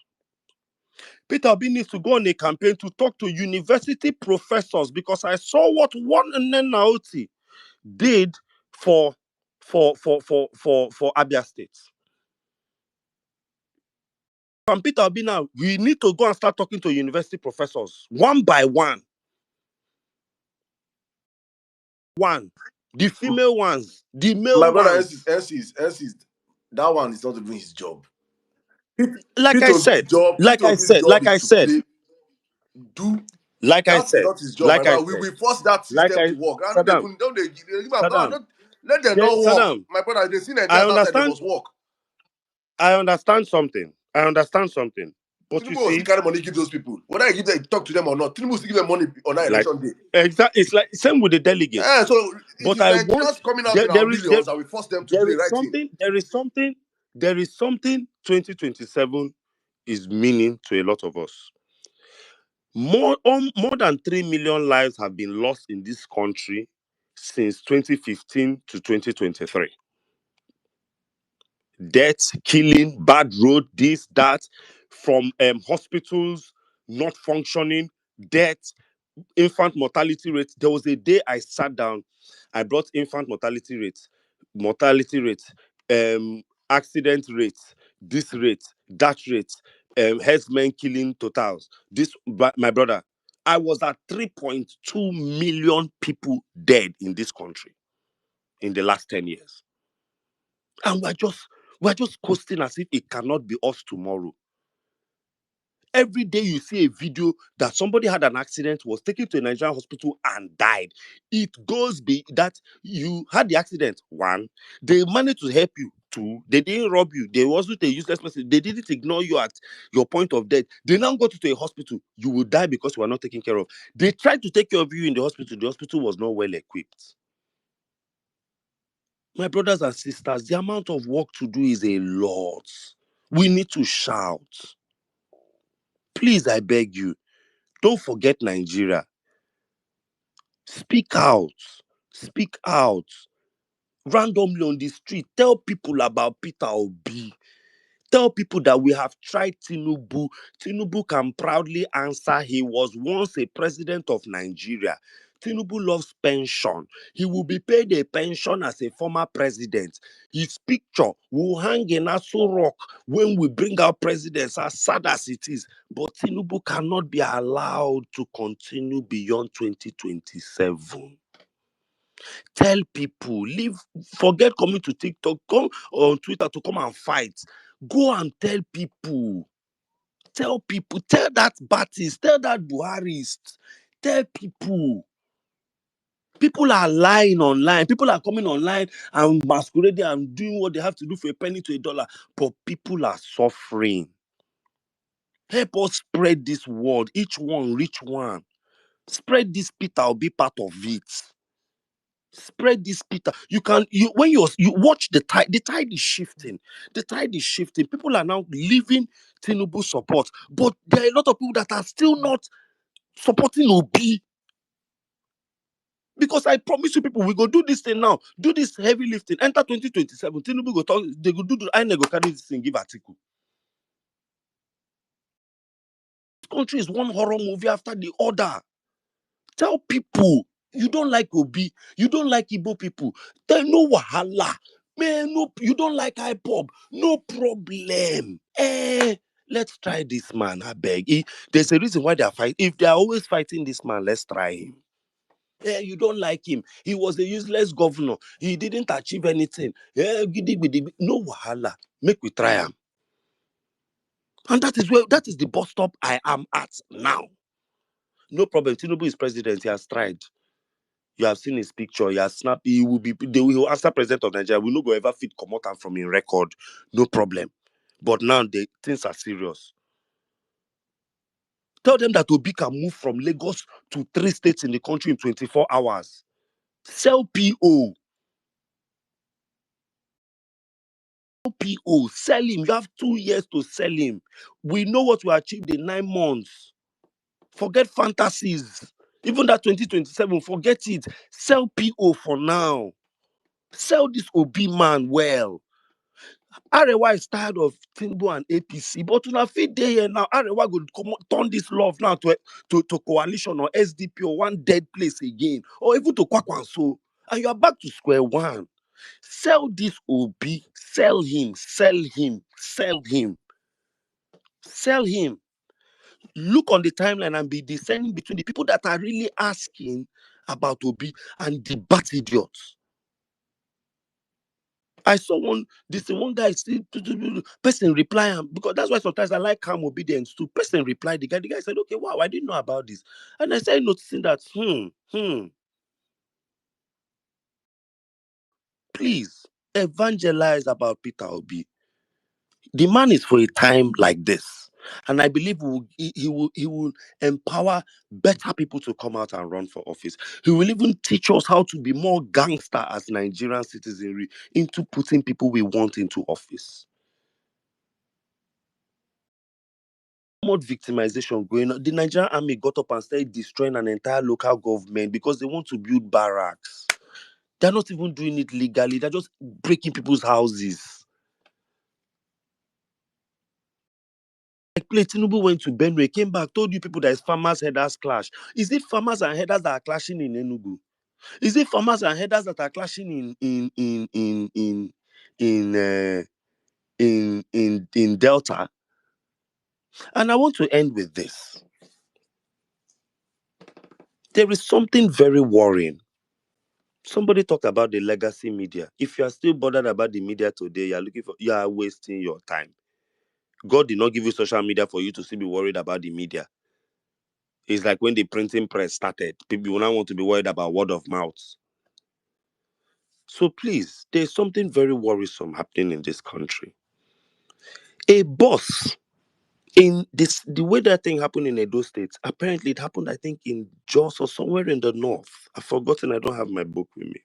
Peter Obi needs to go on a campaign to talk to university professors, because I saw what one Naoti did for Abia State. From Peter Obi now, we need to go and start talking to university professors one by one. The female ones, the My male brother, ones. that one is not even his job. Like I said, Peter Obi's job is to play, do. That is not his job, my brother. We force that system to work. I know they Saddam, couldn't, don't they give am, Saddam, let them not work. Saddam, My brother, they see I Nigerians outside, they understand. must work. I understand something. But Tinubu you will still see, carry money give those people. Whether I give them, talk to them or not, Tinubu will still give them money on that like, election day. exactly, it's like same with the delegates. So it But is I want Nigerians coming out in our millions that we force them to do there the is right thing. something 2027 is meaning to a lot of us. More than 3 million lives have been lost in this country since 2015 to 2023. Death, killing, bad road, this, that, from hospitals not functioning, death, infant mortality rate. There was a day I sat down, I brought infant mortality rate, accident rates, this rate, that rate, herdsmen killing totals. My brother, I was at 3.2 million people dead in this country in the last 10 years. And we're just coasting as if it cannot be us tomorrow. Every day you see a video that somebody had an accident, was taken to a Nigerian hospital and died. It goes be that you had the accident. One, they managed to help you. Two, they didn't rob you. They wasn't a useless person. They didn't ignore you at your point of death. They now got you to a hospital. You will die because you are not taken care of. They tried to take care of you in the hospital. The hospital was not well equipped. My brothers and sisters, the amount of work to do is a lot. We need to shout. Please, I beg you, don't forget Nigeria. Speak out. Speak out. Randomly on the street, tell people about Peter Obi. Tell people that we have tried Tinubu. Tinubu can proudly answer he was once a president of Nigeria. Tinubu loves pension. He will be paid a pension as a former president. His picture will hang in Aso Rock when we bring our presidents, as sad as it is. But Tinubu cannot be allowed to continue beyond 2027. Tell people, forget coming to TikTok, come on Twitter to come and fight. Go and tell people. Tell people, tell that Baptist, tell that Buharist, tell people. People are lying online. People are coming online and masquerading and doing what they have to do for a penny to a dollar. But people are suffering. Help us spread this word. Each one, reach one. Spread this Peter will be part of it. Spread this Peter. You can when you watch the tide is shifting. The tide is shifting. People are now leaving Tinubu support, but there are a lot of people that are still not supporting Obi. Because I promise you, people, we go do this thing now. Do this heavy lifting. Enter 2027. Tinubu go talk. They go do the I go carry this thing. Give article. This country is one horror movie after the other. Tell people you don't like Obi, you don't like Igbo people. Tell no wahala. Man, no, you don't like IPOB. No problem. Let's try this man, I beg. There's a reason why they are fighting. If they are always fighting this man, let's try him. You don't like him. He was a useless governor. He didn't achieve anything. No wahala. Make we try him. And that is the bus stop I am at now. No problem. Tinubu is president. He has tried. You have seen his picture. He has snapped. He will answer president of Nigeria. We no go ever fit come out from his record. No problem. But now things are serious. Tell them that Obi can move from Lagos to 3 states in the country in 24 hours. Sell PO. Sell him. You have 2 years to sell him. We know what we achieved in 9 months. Forget fantasies. Even that 2027, forget it. Sell PO for now. Sell this Obi man well. Arewa is tired of Tinubu and APC, but una fit dey here now. Arewa go turn this love now to coalition or SDP or one dead place again, or even to Kwakwanso, and you are back to square one. Sell this Obi, sell him, sell him, sell him, sell him. Look on the timeline and be discerning between the people that are really asking about Obi and the bat idiots. I saw one guy still person reply him, because that's why sometimes I like calm obedience too. Person replied the guy said, okay, wow, I didn't know about this. And I started noticing that please evangelize about Peter Obi. The man is for a time like this. And I believe he will empower better people to come out and run for office. He will even teach us how to be more gangster as Nigerian citizenry into putting people we want into office. Much victimization going on. The Nigerian army got up and started destroying an entire local government because they want to build barracks. They're not even doing it legally. They're just breaking people's houses. Like Tinubu went to Benue, came back, told you people that it's farmers headers clash. Is it farmers and headers that are clashing in Enugu? Is it farmers and headers that are clashing in Delta? And I want to end with this. There is something very worrying. Somebody talked about the legacy media. If you are still bothered about the media today, you are wasting your time. God did not give you social media for you to still be worried about the media. It's like when the printing press started, people will now want to be worried about word of mouth. So please, there's something very worrisome happening in this country. A boss in this, the way that thing happened in Edo State, apparently it happened, I think, in Jos or somewhere in the north. I've forgotten, I don't have my book with me.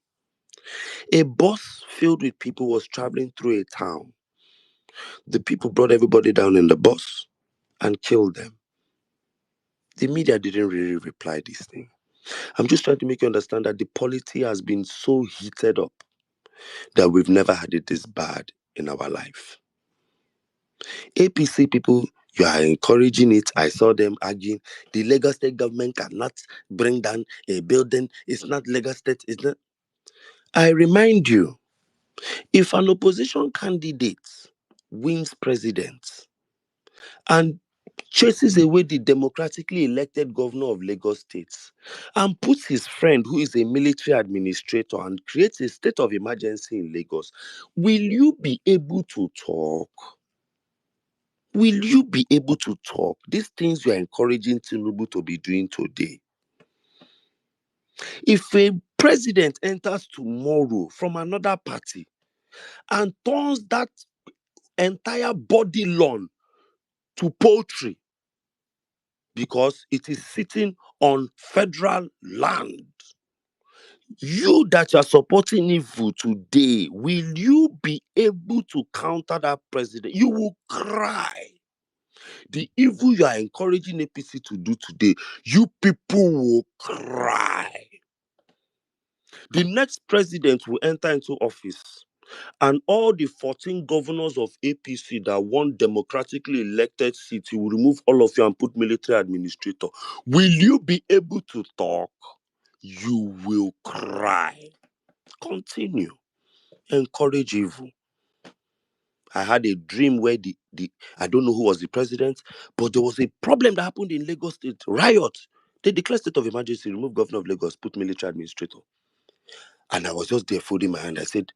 A bus filled with people was traveling through a town. The people brought everybody down in the bus and killed them. The media didn't really reply this thing. I'm just trying to make you understand that the polity has been so heated up that we've never had it this bad in our life. APC people, you are encouraging it. I saw them arguing. The Lagos state government cannot bring down a building. It's not Lagos state. It's not. I remind you, if an opposition candidate wins president and chases away the democratically elected governor of Lagos State and puts his friend, who is a military administrator, and creates a state of emergency in Lagos, will you be able to talk? Will you be able to talk? These things you are encouraging Tinubu to be doing today. If a president enters tomorrow from another party and turns that entire body lawn to poultry because it is sitting on federal land, You that are supporting evil today, will you be able to counter that president? You will cry. The evil you are encouraging APC to do today, you people will cry. The next president will enter into office, and all the 14 governors of APC that won democratically elected seats, he will remove all of you and put military administrator. Will you be able to talk? You will cry. Continue. Encourage evil. I had a dream where I don't know who was the president, but there was a problem that happened in Lagos State. Riot. They declared state of emergency, removed governor of Lagos, put military administrator. And I was just there folding my hand. I said,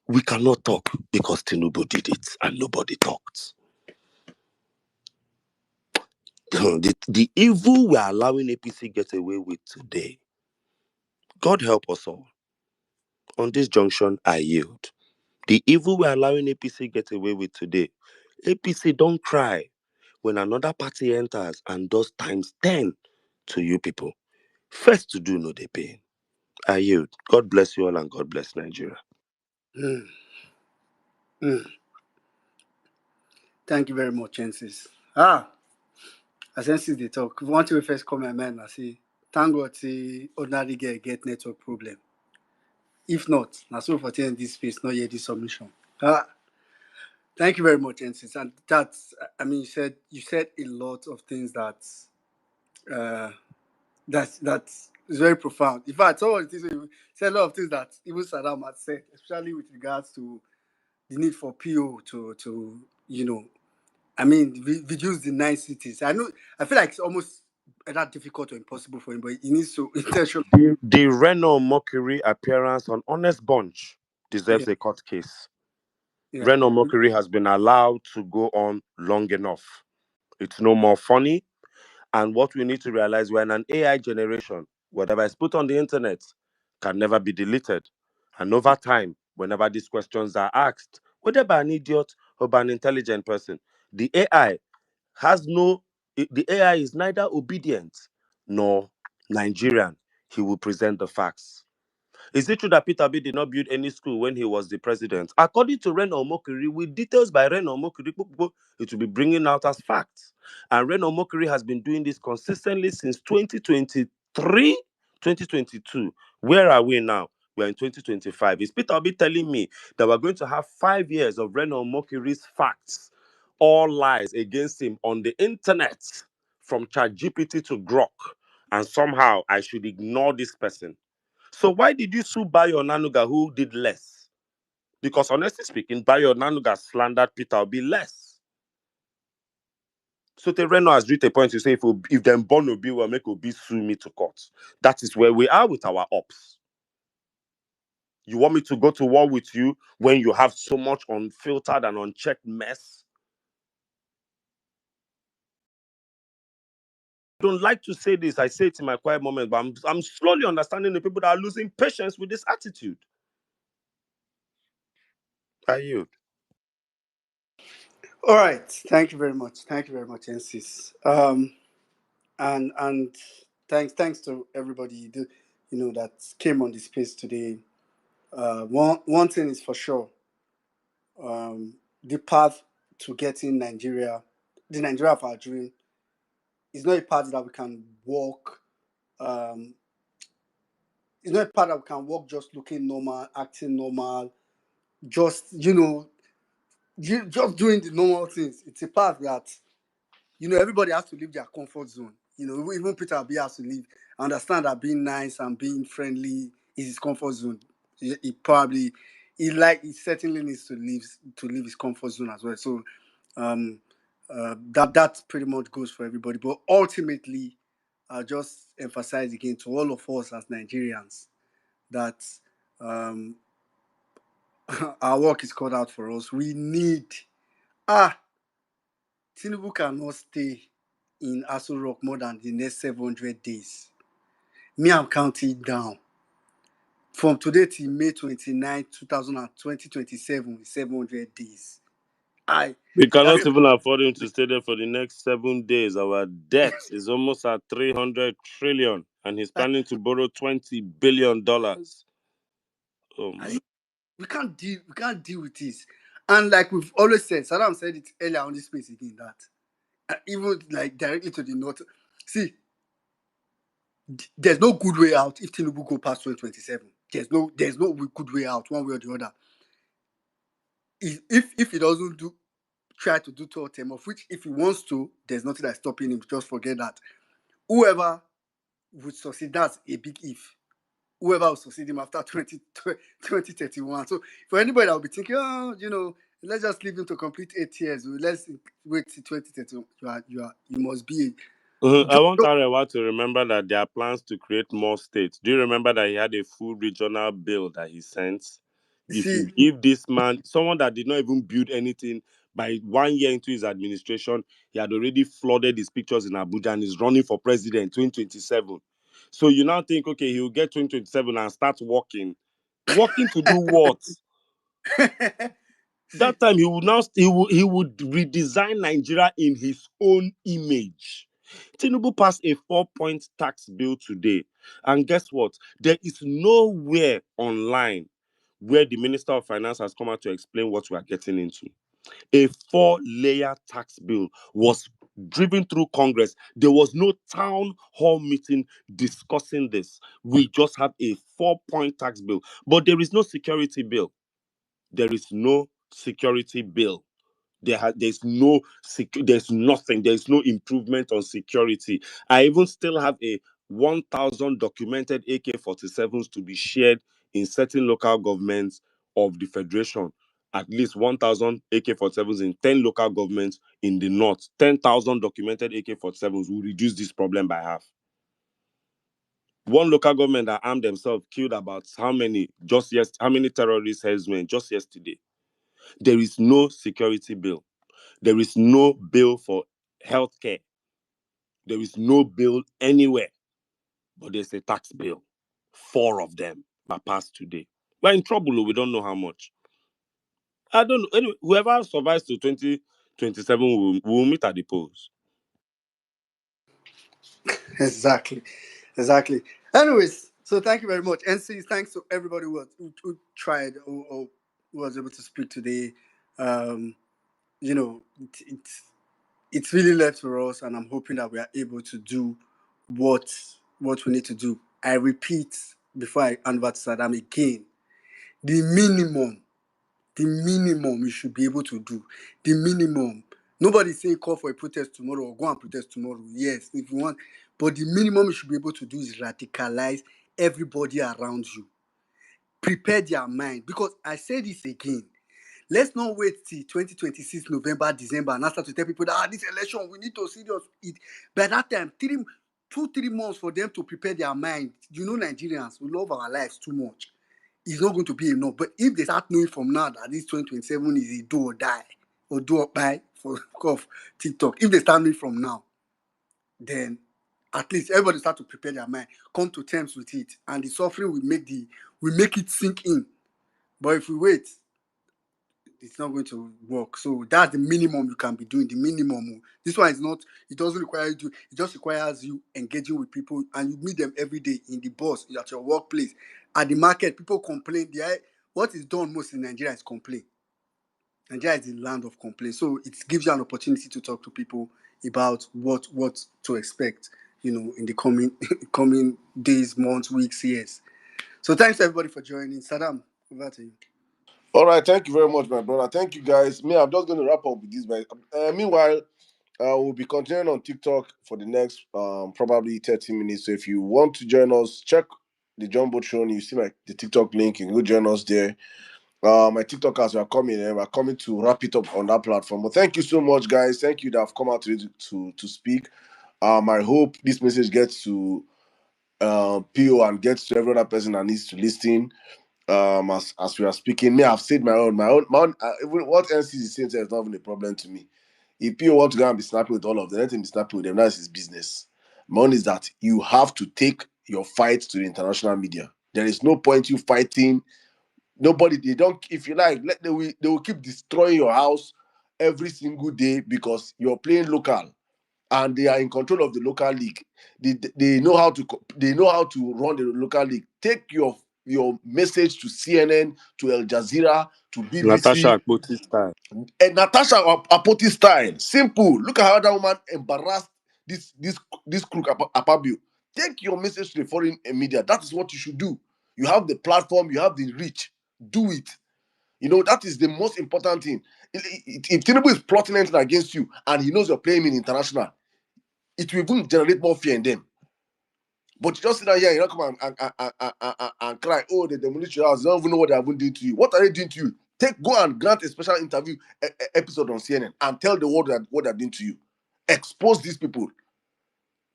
we cannot talk because Tinubu did it and nobody talked. The evil we are allowing APC get away with today, God help us all. On this junction, I yield. The evil we are allowing APC get away with today, APC don't cry when another party enters and does times 10 to you people. First to do no they pay. I yield. God bless you all and God bless Nigeria. Thank you very much, Chances. As Chances they talk, want to first come my mind, I say, thank God say ordinary girl get network problem. If not, na so for in this space, not yet this submission. Thank you very much, Chances. And that's, I mean, you said a lot of things that is very profound. In fact, some of the things you said a lot of things that even Saddam had said, especially with regards to the need for PO to I mean, reduce the 9 cities. I feel like it's almost that difficult or impossible for him, but he needs to intentionally. The Renault Mercury appearance on Honest Bunch deserves Yeah, a court case. yeah. Renault Mercury has been allowed to go on long enough. It's no more funny. And what we need to realize, we're in an AI generation. Whatever is put on the internet can never be deleted. And over time, whenever these questions are asked, whether by an idiot or by an intelligent person, the AI is neither obedient nor Nigerian. He will present the facts. Is it true that Peter Obi did not build any school when he was the president? According to Ren Omokiri, with details by Ren Omokiri, it will be bringing out as facts. And Ren Omokiri has been doing this consistently since 2023, 2022. Where are we now? We're in 2025. Is Peter Obi telling me that we're going to have 5 years of Ren Omokiri's facts, all lies against him on the internet, from ChatGPT to Grok, and somehow I should ignore this person? So why did you sue Bayo Nanuga, who did less? Because honestly speaking, Bayo Nanuga slandered Peter Obi less. So Tereno has reached a point to say, if them born Obi will make Obi sue me to court. That is where we are with our ops. You want me to go to war with you when you have so much unfiltered and unchecked mess? I don't like to say this. I say it in my quiet moment, but I'm slowly understanding the people that are losing patience with this attitude. I yield. All right. Thank you very much. Thank you very much, NCs. And thanks to everybody that came on the space today. One thing is for sure. The path to getting Nigeria, the Nigeria of our dream, is not a path that we can walk. It's not a path that we can walk just looking normal, acting normal, just just doing the normal things. It's a path that everybody has to leave their comfort zone. Even Peter Obi has to leave. I understand that being nice and being friendly is his comfort zone. He certainly needs to leave his comfort zone as well. So that pretty much goes for everybody. But ultimately, I'll just emphasize again to all of us as Nigerians that our work is cut out for us. We need Tinubu cannot stay in Aso Rock more than the next 700 days. Me, I'm counting down. From today till May 29, 2027, 700 days. We cannot even afford him to stay there for the next 7 days. Our debt is almost at 300 trillion. and he's Like, planning to borrow $20 billion. I think we can't deal with this. And like we've always said, Saddam said it earlier on this space again that even like directly to the north. See, there's no good way out if Tinubu go past 2027. There's no good way out one way or the other. If he doesn't try to do third term, of which if he wants to, there's nothing that's stopping him. Just forget that. Whoever would succeed, that's a big if. Whoever will succeed him after 2031. So for anybody that will be thinking, let's just leave him to complete 8 years. Let's wait till 2031. You must be. I want Arewa to remember that there are plans to create more states. Do you remember that he had a full regional bill that he sent? If you See, give this man, someone that did not even build anything, by 1 year into his administration, he had already flooded his pictures in Abuja and is running for president 2027. So you now think, okay, he will get 2027 and start working. Working to do what? see, That time he would redesign Nigeria in his own image. Tinubu passed a 4-point tax bill today. And guess what? There is nowhere online where the Minister of Finance has come out to explain what we are getting into. A 4-layer tax bill was driven through Congress. There was no town hall meeting discussing this. We just have a 4-point tax bill. But there is no security bill. There is no security bill. There's nothing. There's no improvement on security. I even still have a 1,000 documented AK-47s to be shared in certain local governments of the federation. At least 1,000 AK-47s in 10 local governments in the north. 10,000 documented AK-47s will reduce this problem by half. One local government that armed themselves killed about how many terrorist headsmen just yesterday. There is no security bill. There is no bill for healthcare. There is no bill anywhere. But there's a tax bill. 4 of them are passed today. We're in trouble. We don't know how much. I don't know. Anyway, whoever survives to 2027 will meet at the polls. exactly. Anyways, so thank you very much. NC, thanks to everybody who tried or who was able to speak today. Um, it's really left for us, and I'm hoping that we are able to do what we need to do. I repeat before I hand over to Saddam again, the minimum you should be able to do, the minimum. Nobody's saying call for a protest tomorrow or go and protest tomorrow. Yes, if you want, but the minimum you should be able to do is radicalize everybody around you. Prepare their mind, because I say this again. Let's not wait till 2026 November, December, and start to tell people that this election we need to serious it. By that time, 3 months for them to prepare their mind. Nigerians, we love our lives too much. It's not going to be enough. But if they start knowing from now that this 2027 is a do or die or do or die for of TikTok, if they start knowing from now, then at least everybody start to prepare their mind, come to terms with it, and the suffering will make it sink in. But if we wait, it's not going to work. So that's the minimum you can be doing. The minimum. This one is not. It doesn't require you to. It just requires you engaging with people, and you meet them every day in the bus, at your workplace, at the market. People complain. What is done most in Nigeria is complain. Nigeria is the land of complaint. So it gives you an opportunity to talk to people about what to expect. In the coming days, months, weeks, years. So thanks everybody for joining. Saddam, over to you. All right, thank you very much, my brother. Thank you, guys. Me, I'm just going to wrap up with this. Meanwhile, we'll be continuing on TikTok for the next probably 30 minutes. So if you want to join us, check the Jumbotron. You see the TikTok link. You can go join us there. My TikTokers are coming, and we're coming to wrap it up on that platform. But thank you so much, guys. Thank you that have come out to speak. I hope this message gets to PO and gets to every other person that needs to listen. As we are speaking, me, I've said my own. Even what NC is saying is not even a problem to me. If PO want to go and be snapping with all of them, let him be snapping with them. That's his business. My own is that you have to take your fight to the international media. There is no point you fighting. Nobody, they don't. If you like, they will keep destroying your house every single day because you're playing local. and they are in control of the local league. They know how to run the local league. Take your message to CNN, to Al Jazeera, to BBC, Natasha Akpoti style. and Natasha Apoti style. Simple. Look at how that woman embarrassed this crook Apabio. Take your message to the foreign media. That is what you should do. You have the platform, you have the reach. Do it. That is the most important thing. If Tinubu is plotting anything against you and he knows you're playing in international, it will even generate more fear in them. But you just sit down here, you don't come and cry, oh, they demolished your house. You don't even know what they have been doing to you. What are they doing to you? Go and grant a special interview episode on CNN and tell the world what they're doing to you. Expose these people.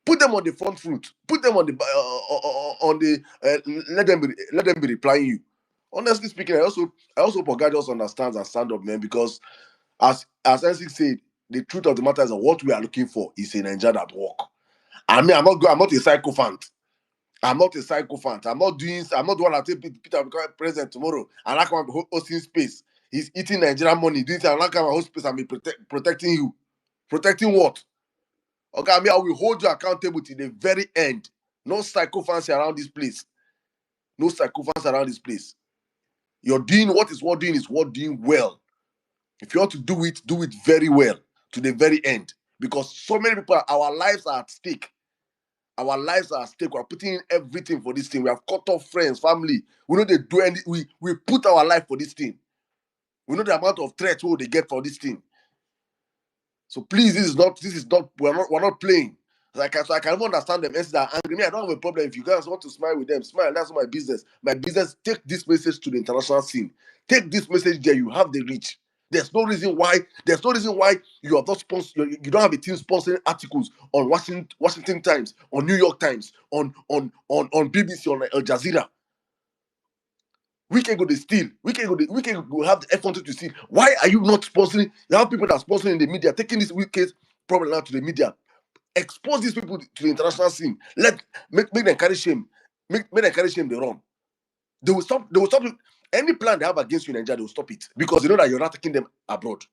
Put them on the front foot. Put them on the let them be replying you. Honestly speaking, I also hope Oga just understands and stand up, man, because as N6 said, the truth of the matter is that what we are looking for is a Nigeria that work. I mean, I'm not a sycophant. I'm not the one that take Peter become president tomorrow and I come and hosting space. He's eating Nigerian money, doing it, and I come and host space and be protecting you. Protecting what? Okay, I mean, I will hold you accountable to the very end. No psychophancy around this place. No psychophancy around this place. You're doing what is worth doing is worth doing well. If you want to do it very well to the very end. Because so many people, our lives are at stake. Our lives are at stake. We're putting in everything for this thing. We have cut off friends, family. We know they do any. We put our life for this thing. We know the amount of threats they get for this thing. So please, this is not. We're not playing. Like I can even understand them. They are angry. Me, I don't have a problem. If you guys want to smile with them, smile. That's not my business. My business. Take this message to the international scene. Take this message there. You have the reach. There's no reason why you are not sponsor. You don't have a team sponsoring articles on Washington Times, on New York Times, on BBC, on Al Jazeera. We can go to steal. We can go have the F1 to steal. Why are you not sponsoring? You have people that are sponsoring in the media, taking this wicked problem out to the media. Expose these people to the international scene. Make them carry shame. Make them carry shame. They run. They will stop. Any plan they have against you in Nigeria, they will stop it because they know that you're not taking them abroad.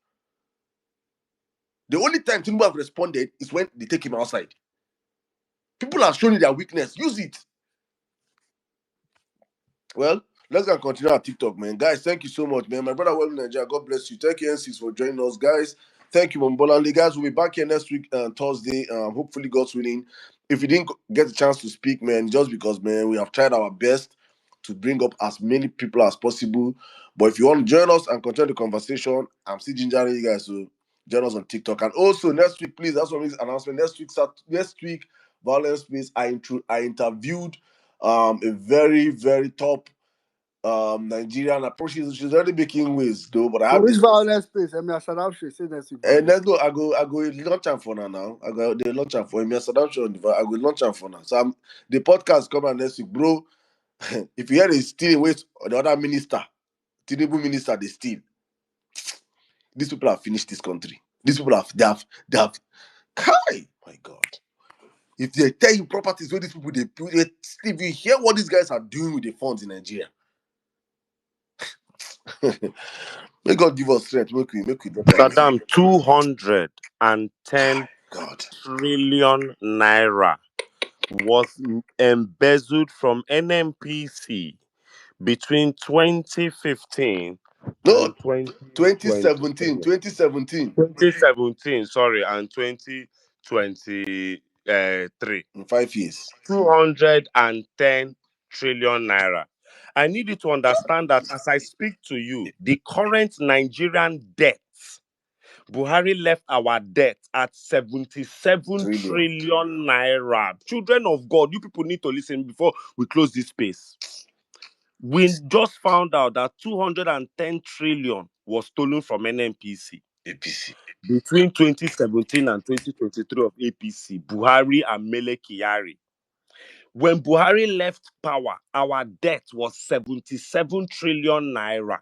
The only time Tinubu have responded is when they take him outside. People have shown you their weakness. Use it. Well, let's go and continue our TikTok, man. Guys, thank you so much, man. My brother, welcome to Nigeria. God bless you. Thank you, N6, for joining us, guys. Thank you, Mombolanle. Guys, we'll be back here next week, Thursday. Hopefully, God's willing. If you didn't get a chance to speak, man, just because, man, we have tried our best to bring up as many people as possible. But if you want to join us and continue the conversation, I'm still gingering you guys to join us on TikTok. And also, next week, please, that's one announcement. Next week, Vawulence Space, I interviewed a very, very top Nigerian approach. She's already making waves though, but I So have which this. violence space? I mean, Saddam should say next week. And let's go. I go launch am for now. I go the launch am for me. Saddam show. I go launch am for now. So the podcast coming next week, bro. If you hear they steal away the other minister, Tinubu minister, they steal. These people have finished this country. These people they have. Kai, my God. If they tell you properties where these people if you hear what these guys are doing with the funds in Nigeria. May God give us strength. Make we drop that message. Saddam, 210 God. trillion naira was embezzled from NMPC between 2015 No, and 2023. 2017, sorry, and 2023. In 5 years. 210 trillion naira. I need you to understand that as I speak to you, the current Nigerian debt, Buhari left our debt at 77 trillion naira. Children of God, you people need to listen before we close this space. We just found out that 210 trillion was stolen from NMPC. APC. Between 2017 and 2023 of APC, Buhari and Mele Kyari. When Buhari left power, our debt was 77 trillion naira.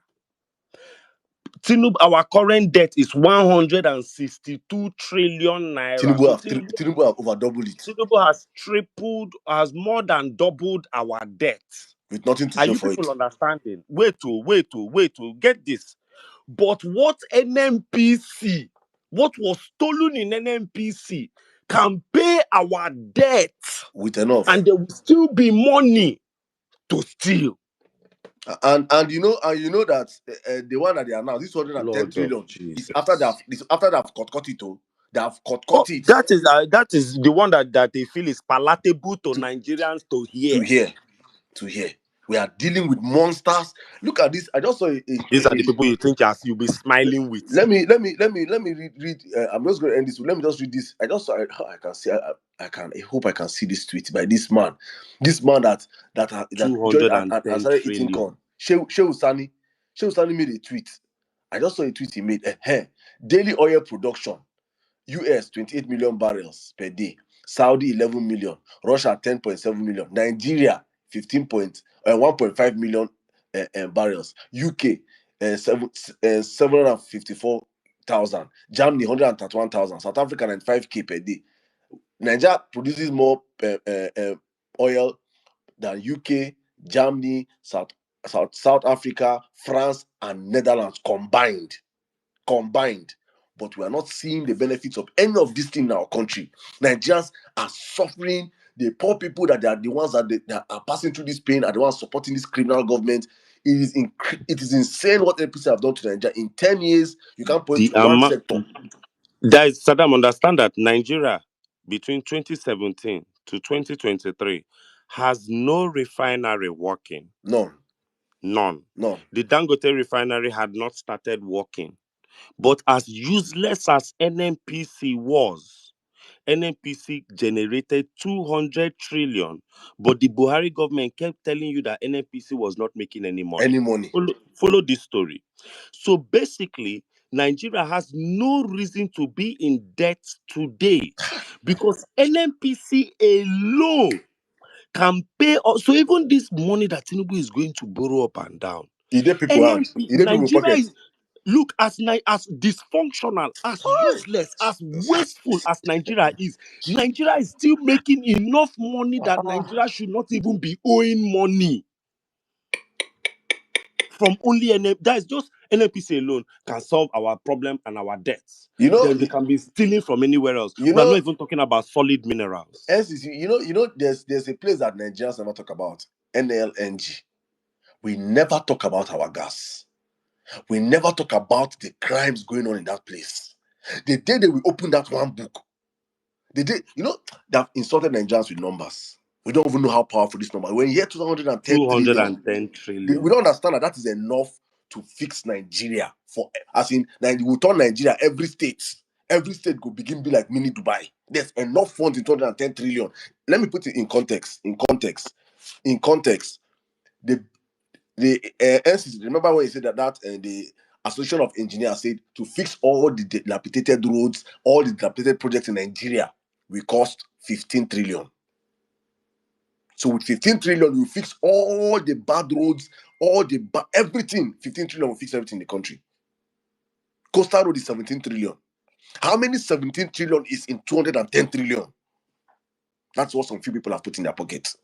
Tinubu, our current debt is 162 trillion naira. Tinubu have over doubled it. Tinubu has more than doubled our debt. With nothing to Are show you for people it. understanding? Wait to get this. But what was stolen in NMPC, can pay our debt with enough. and there will still be money to steal. And you know that the one that they announced, this 110 Lord of trillion, Jesus. is after they've cut it. They have cut Oh, it. that is the one that they feel is palatable to Nigerians to hear. To hear. We are dealing with monsters. Look at this. I just saw These are the people you think you'll be smiling with. Let me read. I'm just going to end this. Let me just read this. I just saw. I can see. I hope I can see this tweet by this man. This man that joined and started eating corn. Shehu Sani made a tweet. I just saw a tweet he made. Daily oil production: US 28 million barrels per day. Saudi 11 million. Russia 10.7 million. Nigeria 1.5 million barrels. UK 754,000. Germany 131,000. South Africa 95k per day. Nigeria produces more oil than UK, Germany, South Africa, France, and Netherlands combined. But we are not seeing the benefits of any of these things in our country. Nigerians are suffering. The poor people that are the ones that are passing through this pain are the ones supporting this criminal government. It is insane what APC have done to Nigeria. In 10 years, you can't point to one sector. There is, Saddam, understand that Nigeria, between 2017 to 2023, has no refinery working. None. The Dangote refinery had not started working. But as useless as NNPC was, NNPC generated 200 trillion, but the Buhari government kept telling you that NNPC was not making any money. Follow this story. So basically, Nigeria has no reason to be in debt today because NNPC alone can pay. So even this money that Tinubu is going to borrow up and down, Nigeria is, look, as dysfunctional, as useless, as wasteful as Nigeria is still making enough money that Nigeria should not even be owing money from only that is just NNPC alone can solve our problem and our debts. Then they can be stealing from anywhere else. We're not even talking about solid minerals. There's a place that Nigerians never talk about, NLNG. We never talk about our gas. We never talk about the crimes going on in that place. The day that we open that one book, they've insulted Nigerians with numbers. We don't even know how powerful this number is. When you hear 210 trillion, we don't understand that is enough to fix Nigeria. We turn Nigeria, every state will begin to be like mini Dubai. There's enough funds in 210 trillion. Let me put it in context. The NCC, remember when you said that the Association of Engineers said to fix all the dilapidated roads, all the dilapidated projects in Nigeria will cost 15 trillion. So with 15 trillion, you fix all the bad roads, everything. 15 trillion will fix everything in the country. Coastal road is 17 trillion. How many 17 trillion is in 210 trillion? That's what some few people have put in their pockets.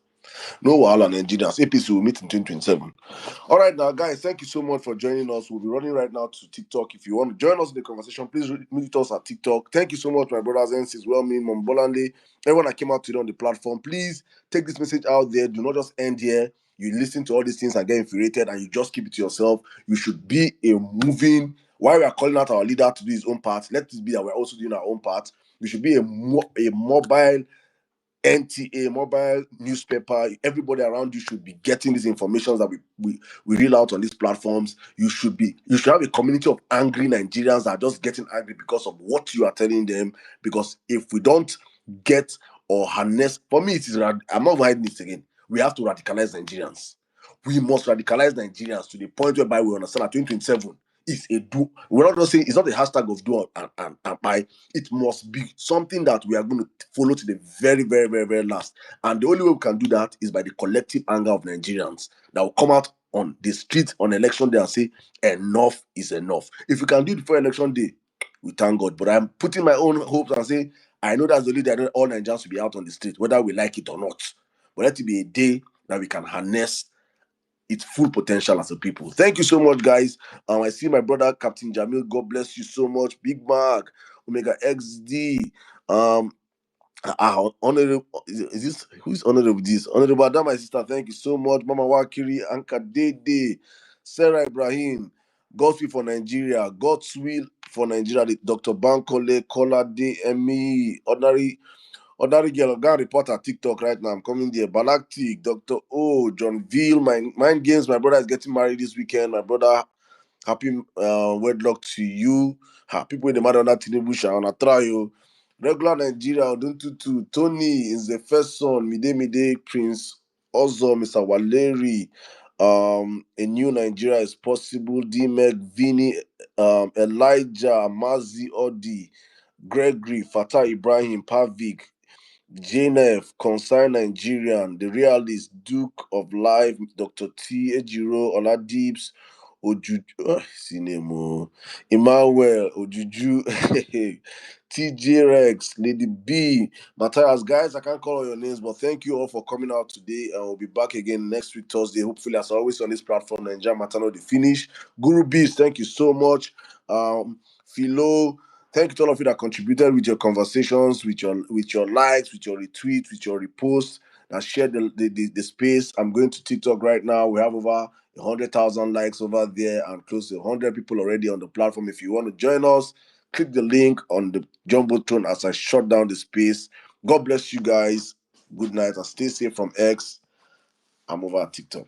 No wahala, Nigerians. APC will meet in 2027. All right, now, guys, thank you so much for joining us. We'll be running right now to TikTok. If you want to join us in the conversation, please meet us at TikTok. Thank you so much, my brothers and sisters, Mom Bolanle, everyone that came out today on the platform. Please take this message out there. Do not just end here. You listen to all these things and get infuriated and you just keep it to yourself. You should be a moving. While we are calling out our leader to do his own part, let this be that we're also doing our own part. We should be a mobile NTA, mobile newspaper. Everybody around you should be getting these information that we reel out on these platforms. You should have a community of angry Nigerians that are just getting angry because of what you are telling them. Because if we don't get or harness, for me, I'm not hiding this again. We have to radicalize Nigerians. We must radicalize Nigerians to the point whereby we understand that 2027 is a do. We're not just saying it's not a hashtag of do and buy. It must be something that we are going to follow to the very, very, very, very last. And the only way we can do that is by the collective anger of Nigerians that will come out on the street on election day and say enough is enough. If we can do it before election day, we thank God. But I'm putting my own hopes and say I know that's the only day that all Nigerians will be out on the street, whether we like it or not. But let it be a day that we can harness its full potential as a people. Thank you so much, guys. I see my brother Captain Jamil. God bless you so much. Big Mark, Omega XD, Honorable, is this who's honorable? This honorable Adam, my sister. Thank you so much, Mama Wakiri, Anka Dede, Sarah Ibrahim, God's will for Nigeria, God's will for Nigeria. Dr. Bankole, Kola De Emi, ordinary girl, go and report at TikTok right now. I'm coming there. Balactic, Dr. O, John Veal, Mind Games. My brother is getting married this weekend. My brother, happy wedlock to you. People in the matter that Tinubu shall on a trial. Regular Nigeria, Oduntutu, Tony is the first son, Mide, Prince Ozo, Mr. Waleri. A new Nigeria is possible. D-Meg, Vini, Elijah, Mazi Odi, Gregory, Fatah Ibrahim, Pavik, JNF, Concern Nigerian, The Realist, Duke of Life, Dr. T, Ejiro, Oladips, Ojuju, Sinemo, Emmanuel, Ojuju, TJ Rex, Lady B, Matthias. Guys, I can't call all your names, but thank you all for coming out today. And we'll be back again next week, Thursday. Hopefully, as always on this platform, Nigeria Matano, the finish. Guru Beast, thank you so much. Philo, thank you to all of you that contributed with your conversations, with your likes, with your retweets, with your reposts, that shared the space. I'm going to TikTok right now. We have over 100,000 likes over there and close to 100 people already on the platform. If you want to join us, click the link on the Jumbotron as I shut down the space. God bless you guys. Good night and stay safe from X. I'm over at TikTok.